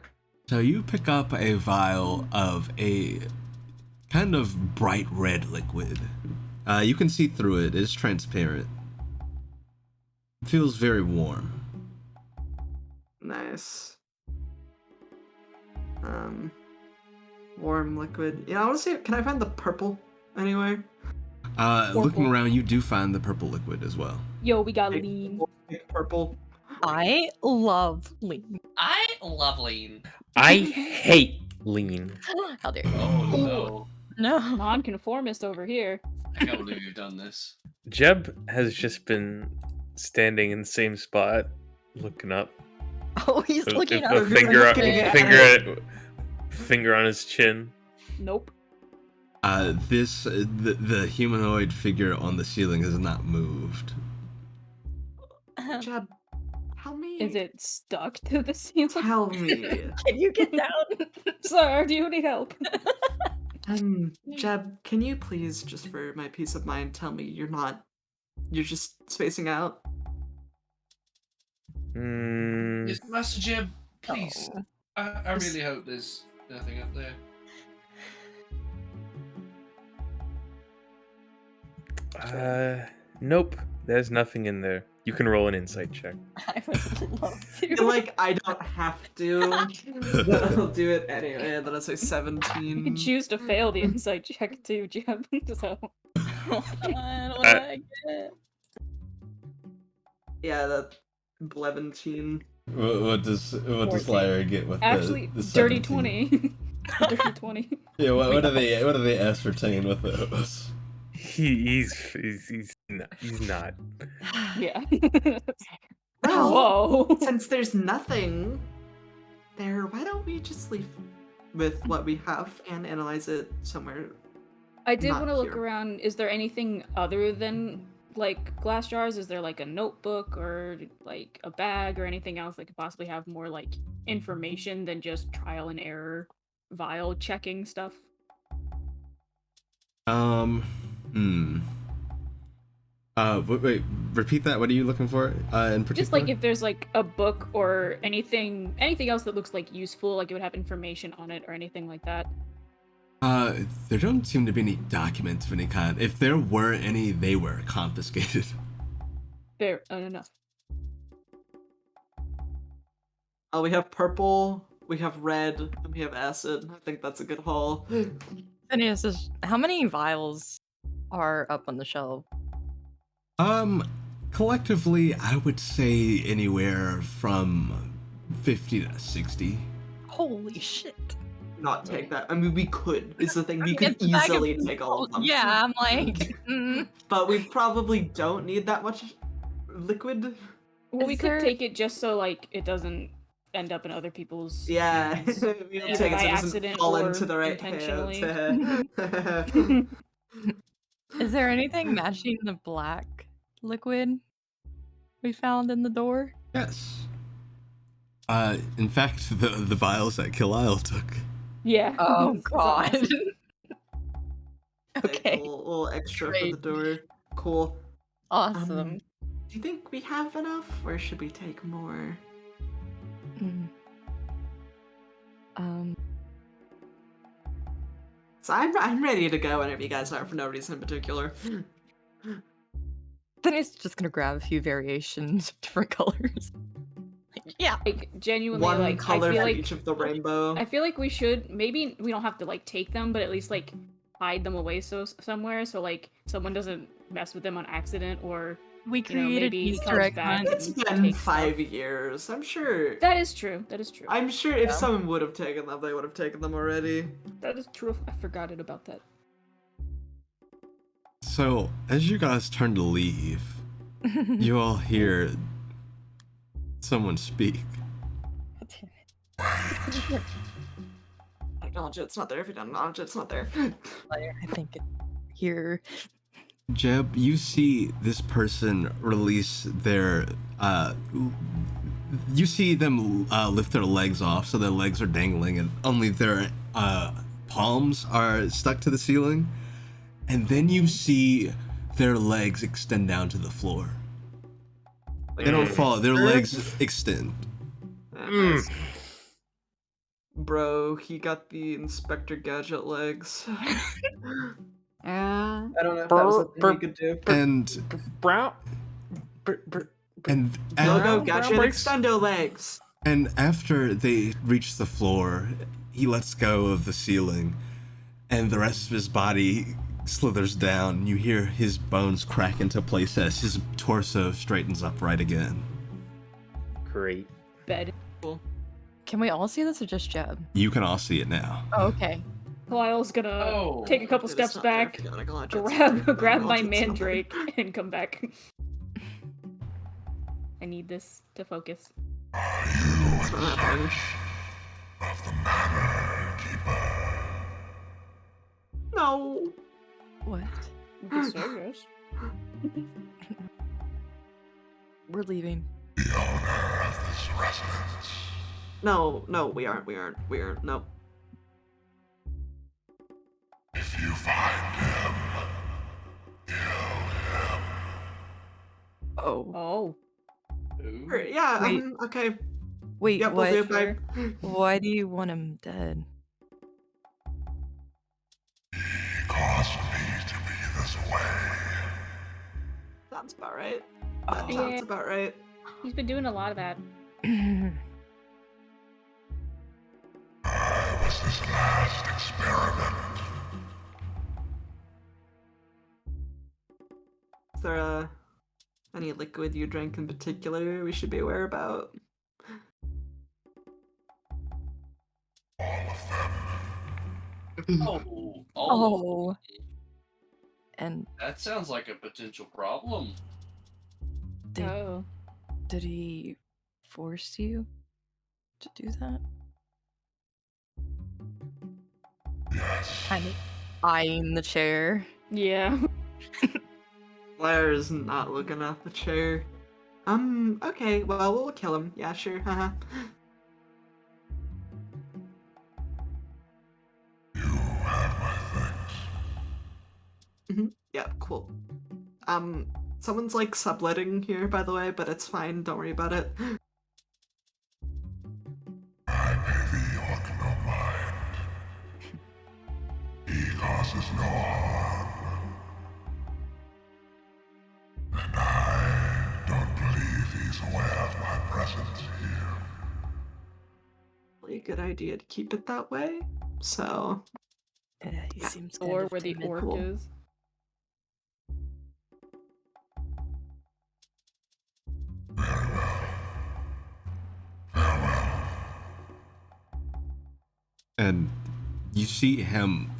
Speaker 2: So you pick up a vial of a kind of bright red liquid. You can see through it. It's transparent. It feels very warm.
Speaker 1: Nice. Warm liquid. Yeah, I want to see. Can I find the purple anyway?
Speaker 2: Looking around, you do find the purple liquid as well.
Speaker 4: Yo, we got
Speaker 1: Big
Speaker 4: lean.
Speaker 1: big purple.
Speaker 3: I love lean.
Speaker 11: I love lean.
Speaker 6: I hate lean.
Speaker 3: How dare you?
Speaker 5: Oh no.
Speaker 3: No.
Speaker 4: Non-conformist over here.
Speaker 5: I can't believe you've done this.
Speaker 6: Jeb has just been standing in the same spot, looking up.
Speaker 3: Oh, he's looking
Speaker 6: A
Speaker 3: up.
Speaker 6: finger on his chin.
Speaker 4: Nope.
Speaker 2: The humanoid figure on the ceiling has not moved.
Speaker 1: Jeb, tell me.
Speaker 4: Is it stuck to the ceiling?
Speaker 1: Tell me.
Speaker 3: Can you get down?
Speaker 4: Sir, do you need help?
Speaker 1: Jeb, can you please, just for my peace of mind, tell me you're just spacing out?
Speaker 5: Yes, Master Jeb, please.
Speaker 3: Oh.
Speaker 5: I really hope there's nothing up there.
Speaker 6: Nope. There's nothing in there. You can roll an insight check.
Speaker 3: I would love to.
Speaker 1: Like, I don't have to, but I'll do it anyway. Then I'll say 17.
Speaker 4: You can choose to fail the insight check too, Jeb. So.
Speaker 3: I don't like it.
Speaker 1: Yeah, that 11.
Speaker 2: What does Lyra get with
Speaker 4: Actually,
Speaker 2: the
Speaker 4: dirty
Speaker 2: 17?
Speaker 4: 20. Dirty 20.
Speaker 2: Yeah, what do they ascertain with those?
Speaker 6: He's not.
Speaker 4: Yeah.
Speaker 1: Well,
Speaker 4: Whoa.
Speaker 1: since there's nothing there, why don't we just leave with what we have and analyze it somewhere?
Speaker 4: I did
Speaker 1: Not
Speaker 4: want to look
Speaker 1: here.
Speaker 4: around. Is there anything other than like glass jars? Is there like a notebook or like a bag or anything else that could possibly have more like information than just trial and error vial checking stuff?
Speaker 2: Wait, repeat that. What are you looking for in particular?
Speaker 4: Just like if there's like a book or anything else that looks like useful, like it would have information on it or anything like that.
Speaker 2: There don't seem to be any documents of any kind. If there were any, they were confiscated.
Speaker 4: Fair enough.
Speaker 1: Oh, we have purple, we have red, and we have acid. I think that's a good haul.
Speaker 3: Phineas, how many vials are up on the shelf?
Speaker 2: Collectively, I would say anywhere from 50 to 60.
Speaker 3: Holy shit.
Speaker 1: Not take that. I mean, we could. Is the thing. We
Speaker 3: I mean,
Speaker 1: could
Speaker 3: it's a bag of-
Speaker 1: easily take all of them.
Speaker 3: Yeah, I'm like,
Speaker 1: But we probably don't need that much liquid.
Speaker 4: Well, we
Speaker 3: Is
Speaker 4: could
Speaker 3: there-
Speaker 4: take it just so like it doesn't end up in other people's
Speaker 1: Yeah.
Speaker 4: hands.
Speaker 1: We don't
Speaker 4: Either
Speaker 1: take it
Speaker 4: by
Speaker 1: so it doesn't
Speaker 4: accident
Speaker 1: fall
Speaker 4: or
Speaker 1: into the right
Speaker 4: intentionally.
Speaker 1: hand.
Speaker 3: is there anything matching the black liquid we found in the door?
Speaker 2: Yes. In fact, the vials that Killisle took.
Speaker 4: Yeah.
Speaker 3: Oh
Speaker 4: That's
Speaker 3: god.
Speaker 4: awesome.
Speaker 1: Take
Speaker 3: Okay.
Speaker 1: a little extra for
Speaker 3: Great.
Speaker 1: the door. Cool.
Speaker 3: Awesome.
Speaker 1: Do you think we have enough, or should we take more? So I'm ready to go whenever you guys are, for no reason in particular.
Speaker 3: Then it's just gonna grab a few variations of different colors. Like, yeah.
Speaker 4: Like genuinely,
Speaker 1: One
Speaker 4: like
Speaker 1: color
Speaker 4: I feel
Speaker 1: for
Speaker 4: like
Speaker 1: each of the rainbow.
Speaker 4: I feel like we should maybe we don't have to like take them, but at least like hide them away somewhere so like someone doesn't mess with them on accident or
Speaker 3: We
Speaker 4: you know,
Speaker 3: created
Speaker 4: maybe he
Speaker 3: Easter
Speaker 4: comes
Speaker 3: egg
Speaker 4: back
Speaker 3: hunt.
Speaker 1: It's
Speaker 4: and
Speaker 1: been
Speaker 4: takes
Speaker 1: 5
Speaker 4: stuff.
Speaker 1: years. I'm sure.
Speaker 4: That is true. That is true.
Speaker 1: I'm sure if someone would have taken them, they would have taken them already.
Speaker 4: That is true. I forgot about that.
Speaker 2: So, as you guys turn to leave, you all hear someone speak.
Speaker 1: Acknowledge it, it's not there. If you don't acknowledge it, it's not there.
Speaker 3: I think it here.
Speaker 2: Jeb, you see this person release their you see them lift their legs off, so their legs are dangling and only their palms are stuck to the ceiling. And then you see their legs extend down to the floor. They don't fall, their legs extend.
Speaker 1: Nice. Bro, he got the Inspector Gadget legs. I don't know if that was a thing he could do.
Speaker 2: And
Speaker 6: Brown.
Speaker 1: Go Gadget Extendo legs.
Speaker 2: And after they reach the floor, he lets go of the ceiling, and the rest of his body slithers down. You hear his bones crack into place as his torso straightens upright again.
Speaker 6: Great.
Speaker 4: Bed.
Speaker 1: Cool.
Speaker 3: Can we all see this or just Jeb?
Speaker 2: You can all see it now.
Speaker 3: Oh, okay.
Speaker 4: Lyle's gonna take a couple
Speaker 1: It's
Speaker 4: steps
Speaker 1: not
Speaker 4: back,
Speaker 1: there.
Speaker 4: grab my
Speaker 1: It's not
Speaker 4: mandrake, and come back. I need this to focus.
Speaker 1: It's not happening.
Speaker 9: Of the Manor Keeper.
Speaker 1: No.
Speaker 3: What?
Speaker 4: We can say yes.
Speaker 3: We're leaving.
Speaker 9: The owner of this residence.
Speaker 1: No, we aren't, no.
Speaker 9: If you find him, kill him.
Speaker 3: Oh.
Speaker 1: Yeah,
Speaker 3: Wait.
Speaker 1: Okay.
Speaker 3: Wait,
Speaker 1: Yep, we'll
Speaker 3: what?
Speaker 1: do it, bye.
Speaker 3: Why do you want him dead?
Speaker 9: He caused me to be this way.
Speaker 1: Sounds about right.
Speaker 3: Oh.
Speaker 1: That sounds about right.
Speaker 4: He's been doing a lot of that.
Speaker 9: I was his last experiment.
Speaker 1: Is there any liquid you drank in particular we should be aware about?
Speaker 9: All of them.
Speaker 3: Oh. And
Speaker 11: That sounds like a potential problem.
Speaker 3: did he force you to do that?
Speaker 9: Yes.
Speaker 3: Kind of eyeing the chair.
Speaker 4: Yeah.
Speaker 1: Blair is not looking at the chair. Okay, well, we'll kill him. Yeah, sure, haha.
Speaker 9: You have my thanks.
Speaker 1: Yeah, cool. Someone's like subletting here, by the way, but it's fine, don't worry about it.
Speaker 9: I pay the orc no mind. He causes no harm. And I don't believe he's aware of my presence here.
Speaker 1: Really good idea to keep it that way, so...
Speaker 3: He seems kind
Speaker 4: Or
Speaker 3: of
Speaker 4: where the
Speaker 3: timid.
Speaker 4: orc
Speaker 1: Cool.
Speaker 4: is.
Speaker 9: Very well. Farewell.
Speaker 2: And you see him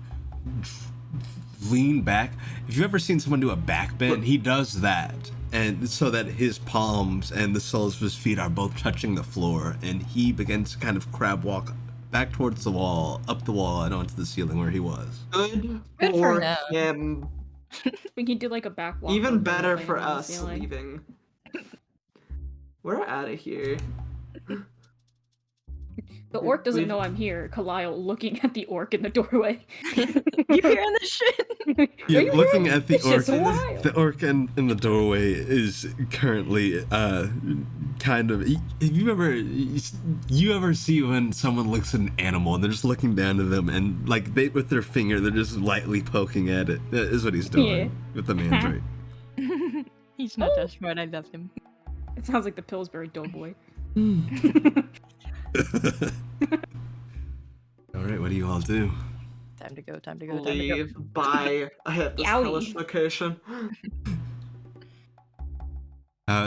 Speaker 2: lean back. If you've ever seen someone do a back bend, he does that. And so that his palms and the soles of his feet are both touching the floor. And he begins to kind of crab walk back towards the wall, up the wall, and onto the ceiling where he was.
Speaker 1: Good
Speaker 3: Good
Speaker 1: for
Speaker 3: for
Speaker 1: him.
Speaker 4: We can do like a back walk.
Speaker 1: Even
Speaker 4: over
Speaker 1: better
Speaker 4: the
Speaker 1: for
Speaker 4: land on the
Speaker 1: us
Speaker 4: ceiling.
Speaker 1: leaving. We're out of here.
Speaker 4: The orc doesn't
Speaker 1: We've-
Speaker 4: know I'm here. Kalile looking at the orc in the doorway.
Speaker 3: You hearing this shit?
Speaker 2: Yeah,
Speaker 4: you
Speaker 2: looking
Speaker 4: hearing
Speaker 2: at the
Speaker 4: this
Speaker 2: orc,
Speaker 4: shit's wild.
Speaker 2: the orc in the doorway is currently kind of. You ever see when someone looks at an animal and they're just looking down to them and like they with their finger they're just lightly poking at it. That is what he's doing with the mandrake.
Speaker 3: He's not just right. I love him.
Speaker 4: It sounds like the Pillsbury Doughboy.
Speaker 2: All right, what do you all do?
Speaker 3: Time to go. Time to go. Time to go.
Speaker 1: Leave. Bye. I hit this
Speaker 4: Yowie.
Speaker 1: hellish location.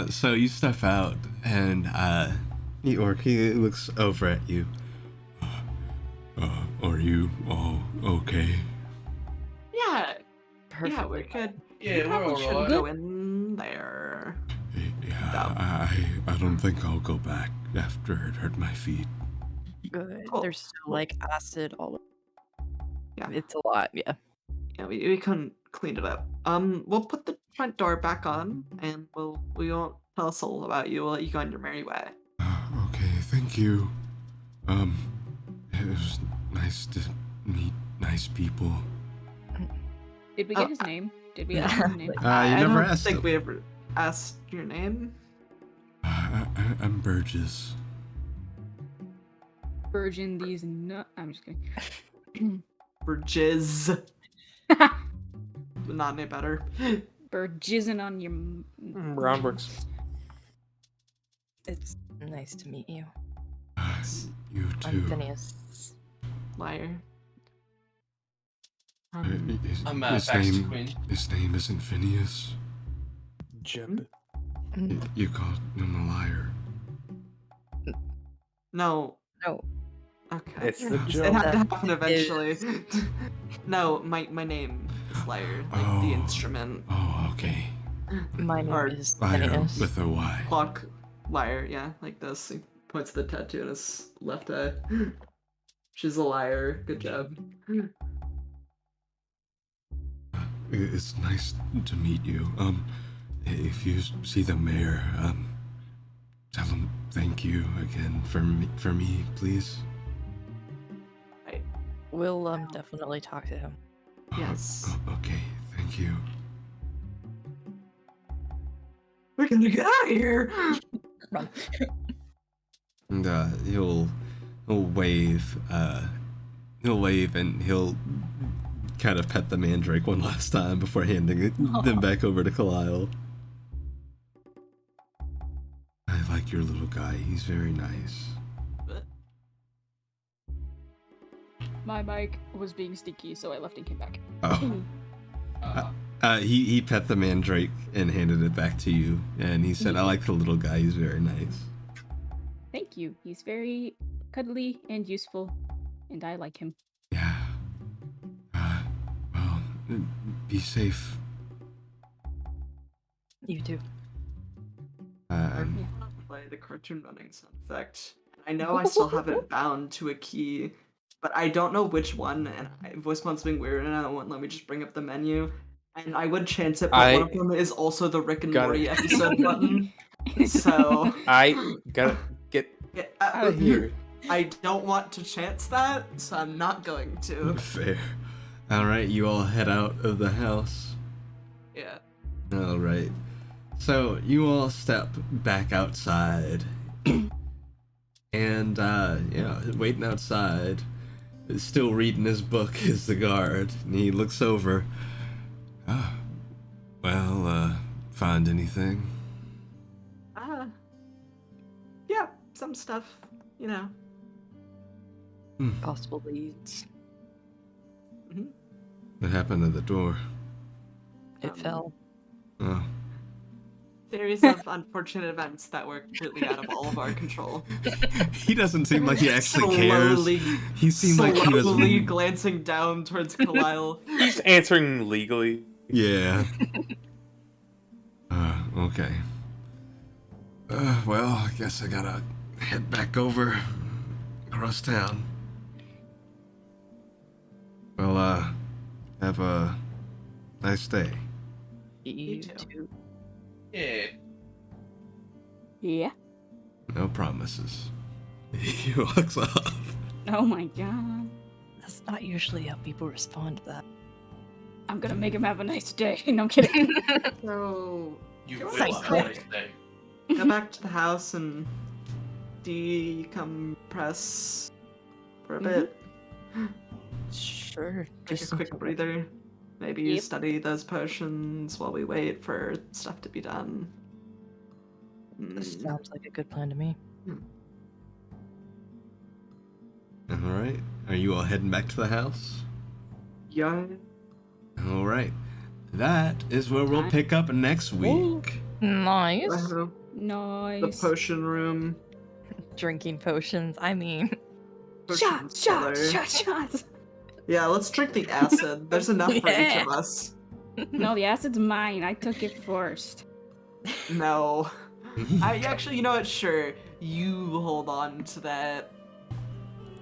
Speaker 2: So you step out, and the orc he looks over at you. Are you all okay?
Speaker 1: Yeah.
Speaker 3: Perfect.
Speaker 1: Yeah, we're good.
Speaker 11: Yeah,
Speaker 1: We
Speaker 11: we're
Speaker 1: probably shouldn't
Speaker 11: alright.
Speaker 1: go in there.
Speaker 2: Yeah, I don't think I'll go back after it hurt my feet.
Speaker 3: Good.
Speaker 1: Cool.
Speaker 3: There's still like acid all over.
Speaker 1: Yeah.
Speaker 3: It's a lot. Yeah.
Speaker 1: Yeah, we couldn't clean it up. We'll put the front door back on, and we won't tell a soul about you. We'll let you go on your merry way.
Speaker 9: Okay, thank you. It was nice to meet nice people.
Speaker 4: Did we get his name? Did we
Speaker 3: Yeah.
Speaker 4: ask his name?
Speaker 2: You
Speaker 1: I
Speaker 2: never
Speaker 1: don't
Speaker 2: asked
Speaker 1: think
Speaker 2: him.
Speaker 1: we ever asked your name.
Speaker 9: I'm Burgess.
Speaker 4: Virgin these nut. I'm just kidding.
Speaker 1: Burgess. Not any better.
Speaker 4: Burgizzing on your.
Speaker 6: Brown works.
Speaker 3: It's nice to meet you.
Speaker 9: You
Speaker 3: I'm
Speaker 9: too.
Speaker 3: Phineas.
Speaker 1: Liar.
Speaker 11: I'm
Speaker 9: his
Speaker 11: Baxter
Speaker 9: name.
Speaker 11: Quinn.
Speaker 9: His name isn't Phineas.
Speaker 6: Jeb.
Speaker 9: You called him a liar.
Speaker 1: No.
Speaker 3: No.
Speaker 1: Okay.
Speaker 6: It's the
Speaker 1: It
Speaker 6: joke.
Speaker 1: had to happen
Speaker 3: It
Speaker 1: eventually. No, my name is Liar, like the instrument.
Speaker 9: Oh, okay.
Speaker 3: My name
Speaker 1: Or
Speaker 3: is
Speaker 9: Liar
Speaker 3: Phineas.
Speaker 9: with a Y.
Speaker 1: Clock liar, yeah, like this. He points to the tattoo in his left eye. She's a liar. Good job.
Speaker 9: It's nice to meet you. If you see the mayor, tell him thank you again for me, please.
Speaker 3: We'll definitely talk to him.
Speaker 1: Yes.
Speaker 9: Okay, thank you.
Speaker 1: We're gonna get out of here.
Speaker 3: Run.
Speaker 2: And he'll wave. He'll wave and he'll kind of pet the mandrake one last time before handing them back over to Kalile.
Speaker 9: I like your little guy. He's very nice.
Speaker 4: My mic was being stinky, so I left and came back.
Speaker 2: Oh. He pet the mandrake and handed it back to you, and he said, "I like the little guy. He's very nice."
Speaker 4: Thank you. He's very cuddly and useful, and I like him.
Speaker 9: Yeah. Well, be safe.
Speaker 3: You too.
Speaker 1: Play the cartoon running sound effect. I know I still have it bound to a key, but I don't know which one, and voicemail's being weird, and I won't let me just bring up the menu. And I would chance it, but one of them is also the Rick and Morty episode button. So
Speaker 6: I gotta get out of here.
Speaker 1: I don't want to chance that, so I'm not going to.
Speaker 2: Fair. All right, you all head out of the house.
Speaker 1: Yeah.
Speaker 2: All right. So you all step back outside, and waiting outside, still reading his book is the guard, and he looks over.
Speaker 9: Find anything?
Speaker 1: Yeah, some stuff, you know.
Speaker 3: Possible leads.
Speaker 9: What happened to the door?
Speaker 3: It fell.
Speaker 9: Oh.
Speaker 1: Series of unfortunate events that were completely out of all of our control.
Speaker 2: He doesn't seem like he actually cares. He seemed like he was
Speaker 1: slowly glancing down towards Kalile.
Speaker 6: He's answering legally.
Speaker 2: Yeah.
Speaker 9: Okay. Well, I guess I gotta head back over across town. Well, have a nice day.
Speaker 3: You
Speaker 1: too.
Speaker 3: too.
Speaker 11: Yeah.
Speaker 4: Yeah.
Speaker 2: No promises. He walks off.
Speaker 4: Oh my god.
Speaker 3: That's not usually how people respond to that.
Speaker 4: I'm gonna make him have a nice day. No, I'm kidding.
Speaker 1: So,
Speaker 11: You
Speaker 1: Go
Speaker 11: will
Speaker 1: back.
Speaker 11: have a nice day.
Speaker 1: go back to the house and decompress for a bit.
Speaker 3: Sure.
Speaker 1: Take a
Speaker 3: Just
Speaker 1: quick breather. Maybe
Speaker 4: Yep.
Speaker 1: study those potions while we wait for stuff to be done.
Speaker 3: This sounds like a good plan to me.
Speaker 2: All right. Are you all heading back to the house?
Speaker 1: Yeah.
Speaker 2: All right. That is where we'll pick up next week.
Speaker 3: Nice.
Speaker 1: The
Speaker 4: Nice.
Speaker 1: potion room.
Speaker 3: Drinking potions. I mean,
Speaker 1: Potions together.
Speaker 4: Shots.
Speaker 1: Yeah, let's drink the acid. There's enough for each of us.
Speaker 4: No, the acid's mine. I took it first.
Speaker 1: No. I actually, you know what? Sure. You hold on to that.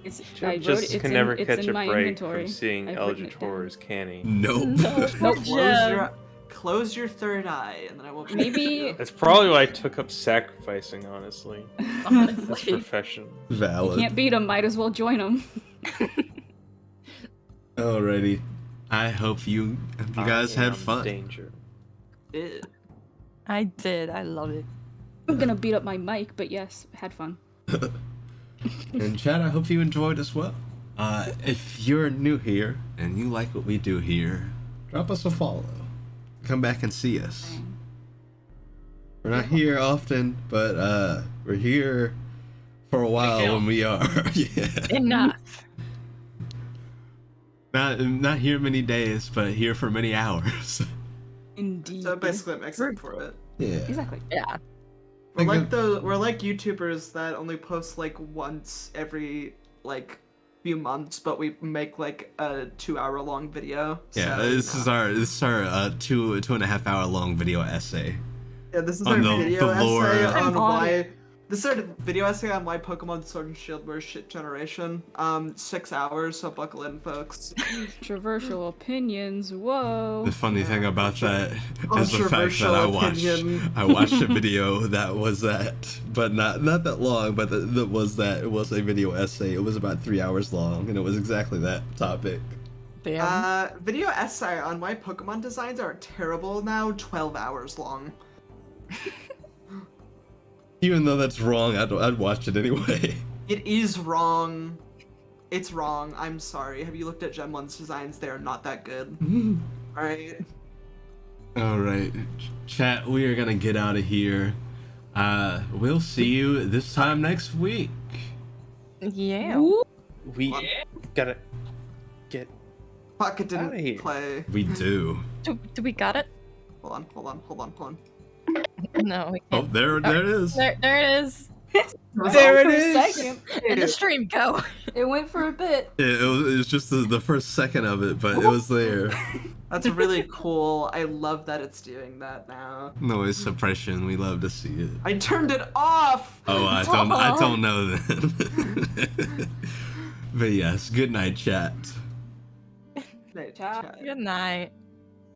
Speaker 4: It's I
Speaker 6: Joe
Speaker 4: wrote
Speaker 6: just
Speaker 4: it. It's
Speaker 6: can
Speaker 4: in,
Speaker 6: never
Speaker 4: it's
Speaker 6: catch
Speaker 4: in
Speaker 6: a
Speaker 4: my
Speaker 6: break
Speaker 4: inventory.
Speaker 6: from seeing
Speaker 4: I've written
Speaker 6: Eldritch
Speaker 4: it down.
Speaker 6: horrors, can he?
Speaker 2: Nope.
Speaker 3: No, poor
Speaker 1: Close
Speaker 3: Jem.
Speaker 1: your close your third eye, and then I won't. be
Speaker 4: Maybe-
Speaker 6: That's probably why I took up sacrificing, honestly. That's
Speaker 3: Honestly.
Speaker 6: profession.
Speaker 4: You
Speaker 2: Valid.
Speaker 4: can't beat him. Might as well join him.
Speaker 2: Alrighty. I hope you guys
Speaker 6: I
Speaker 2: had
Speaker 6: am
Speaker 2: fun.
Speaker 6: Danger.
Speaker 3: I did. I love it.
Speaker 4: I'm gonna beat up my mic, but yes, had fun.
Speaker 2: And Chad, I hope you enjoyed as well. If you're new here and you like what we do here, drop us a follow. Come back and see us. We're not here often, but we're here for a while when we are. Yeah.
Speaker 3: Enough.
Speaker 2: Not here many days, but here for many hours.
Speaker 4: Indeed.
Speaker 1: So basically, it makes up for it.
Speaker 2: Yeah.
Speaker 4: Exactly.
Speaker 3: Yeah.
Speaker 1: We're like we're like YouTubers that only post like once every like few months, but we make like a 2-hour long video.
Speaker 2: Yeah,
Speaker 1: so,
Speaker 2: this is our 2.5 hour long video essay.
Speaker 1: Yeah, this is
Speaker 2: on
Speaker 1: our
Speaker 2: the
Speaker 1: video
Speaker 2: lore.
Speaker 1: essay
Speaker 4: I'm
Speaker 1: on
Speaker 4: on
Speaker 1: why.
Speaker 4: it.
Speaker 1: This is our video essay on why Pokemon Sword and Shield were shit generation. 6 hours, so buckle in, folks.
Speaker 4: Controversial opinions. Whoa.
Speaker 2: The funny thing about that is the fact that
Speaker 1: Controversial
Speaker 2: I
Speaker 1: opinion.
Speaker 2: watched a video that was that, but not that long, but it was a video essay. It was about 3 hours long, and it was exactly that topic.
Speaker 3: Damn.
Speaker 1: Video essay on why Pokemon designs are terrible now, 12 hours long.
Speaker 2: Even though that's wrong, I'd watch it anyway.
Speaker 1: It is wrong. It's wrong. I'm sorry. Have you looked at Gen 1's designs? They are not that good. Alright.
Speaker 2: Alright, chat, we are gonna get out of here. We'll see you this time next week.
Speaker 3: Yeah.
Speaker 6: We gotta get
Speaker 1: Fuck, it
Speaker 6: outta here.
Speaker 1: didn't play.
Speaker 2: We do.
Speaker 3: Do we got it?
Speaker 1: Hold on.
Speaker 3: No, we
Speaker 2: Oh,
Speaker 3: can't.
Speaker 2: there it is.
Speaker 3: There it is.
Speaker 6: There it
Speaker 4: For a
Speaker 6: is.
Speaker 4: second.
Speaker 3: And the stream go.
Speaker 4: It went for a bit.
Speaker 2: It was just the first second of it, but it was there.
Speaker 1: That's really cool. I love that it's doing that now.
Speaker 2: Noise suppression, we love to see it.
Speaker 1: I turned it off!
Speaker 2: Oh, I don't know then. But yes, good night, chat.
Speaker 1: Night,
Speaker 4: Ciao.
Speaker 1: chat.
Speaker 3: Good night.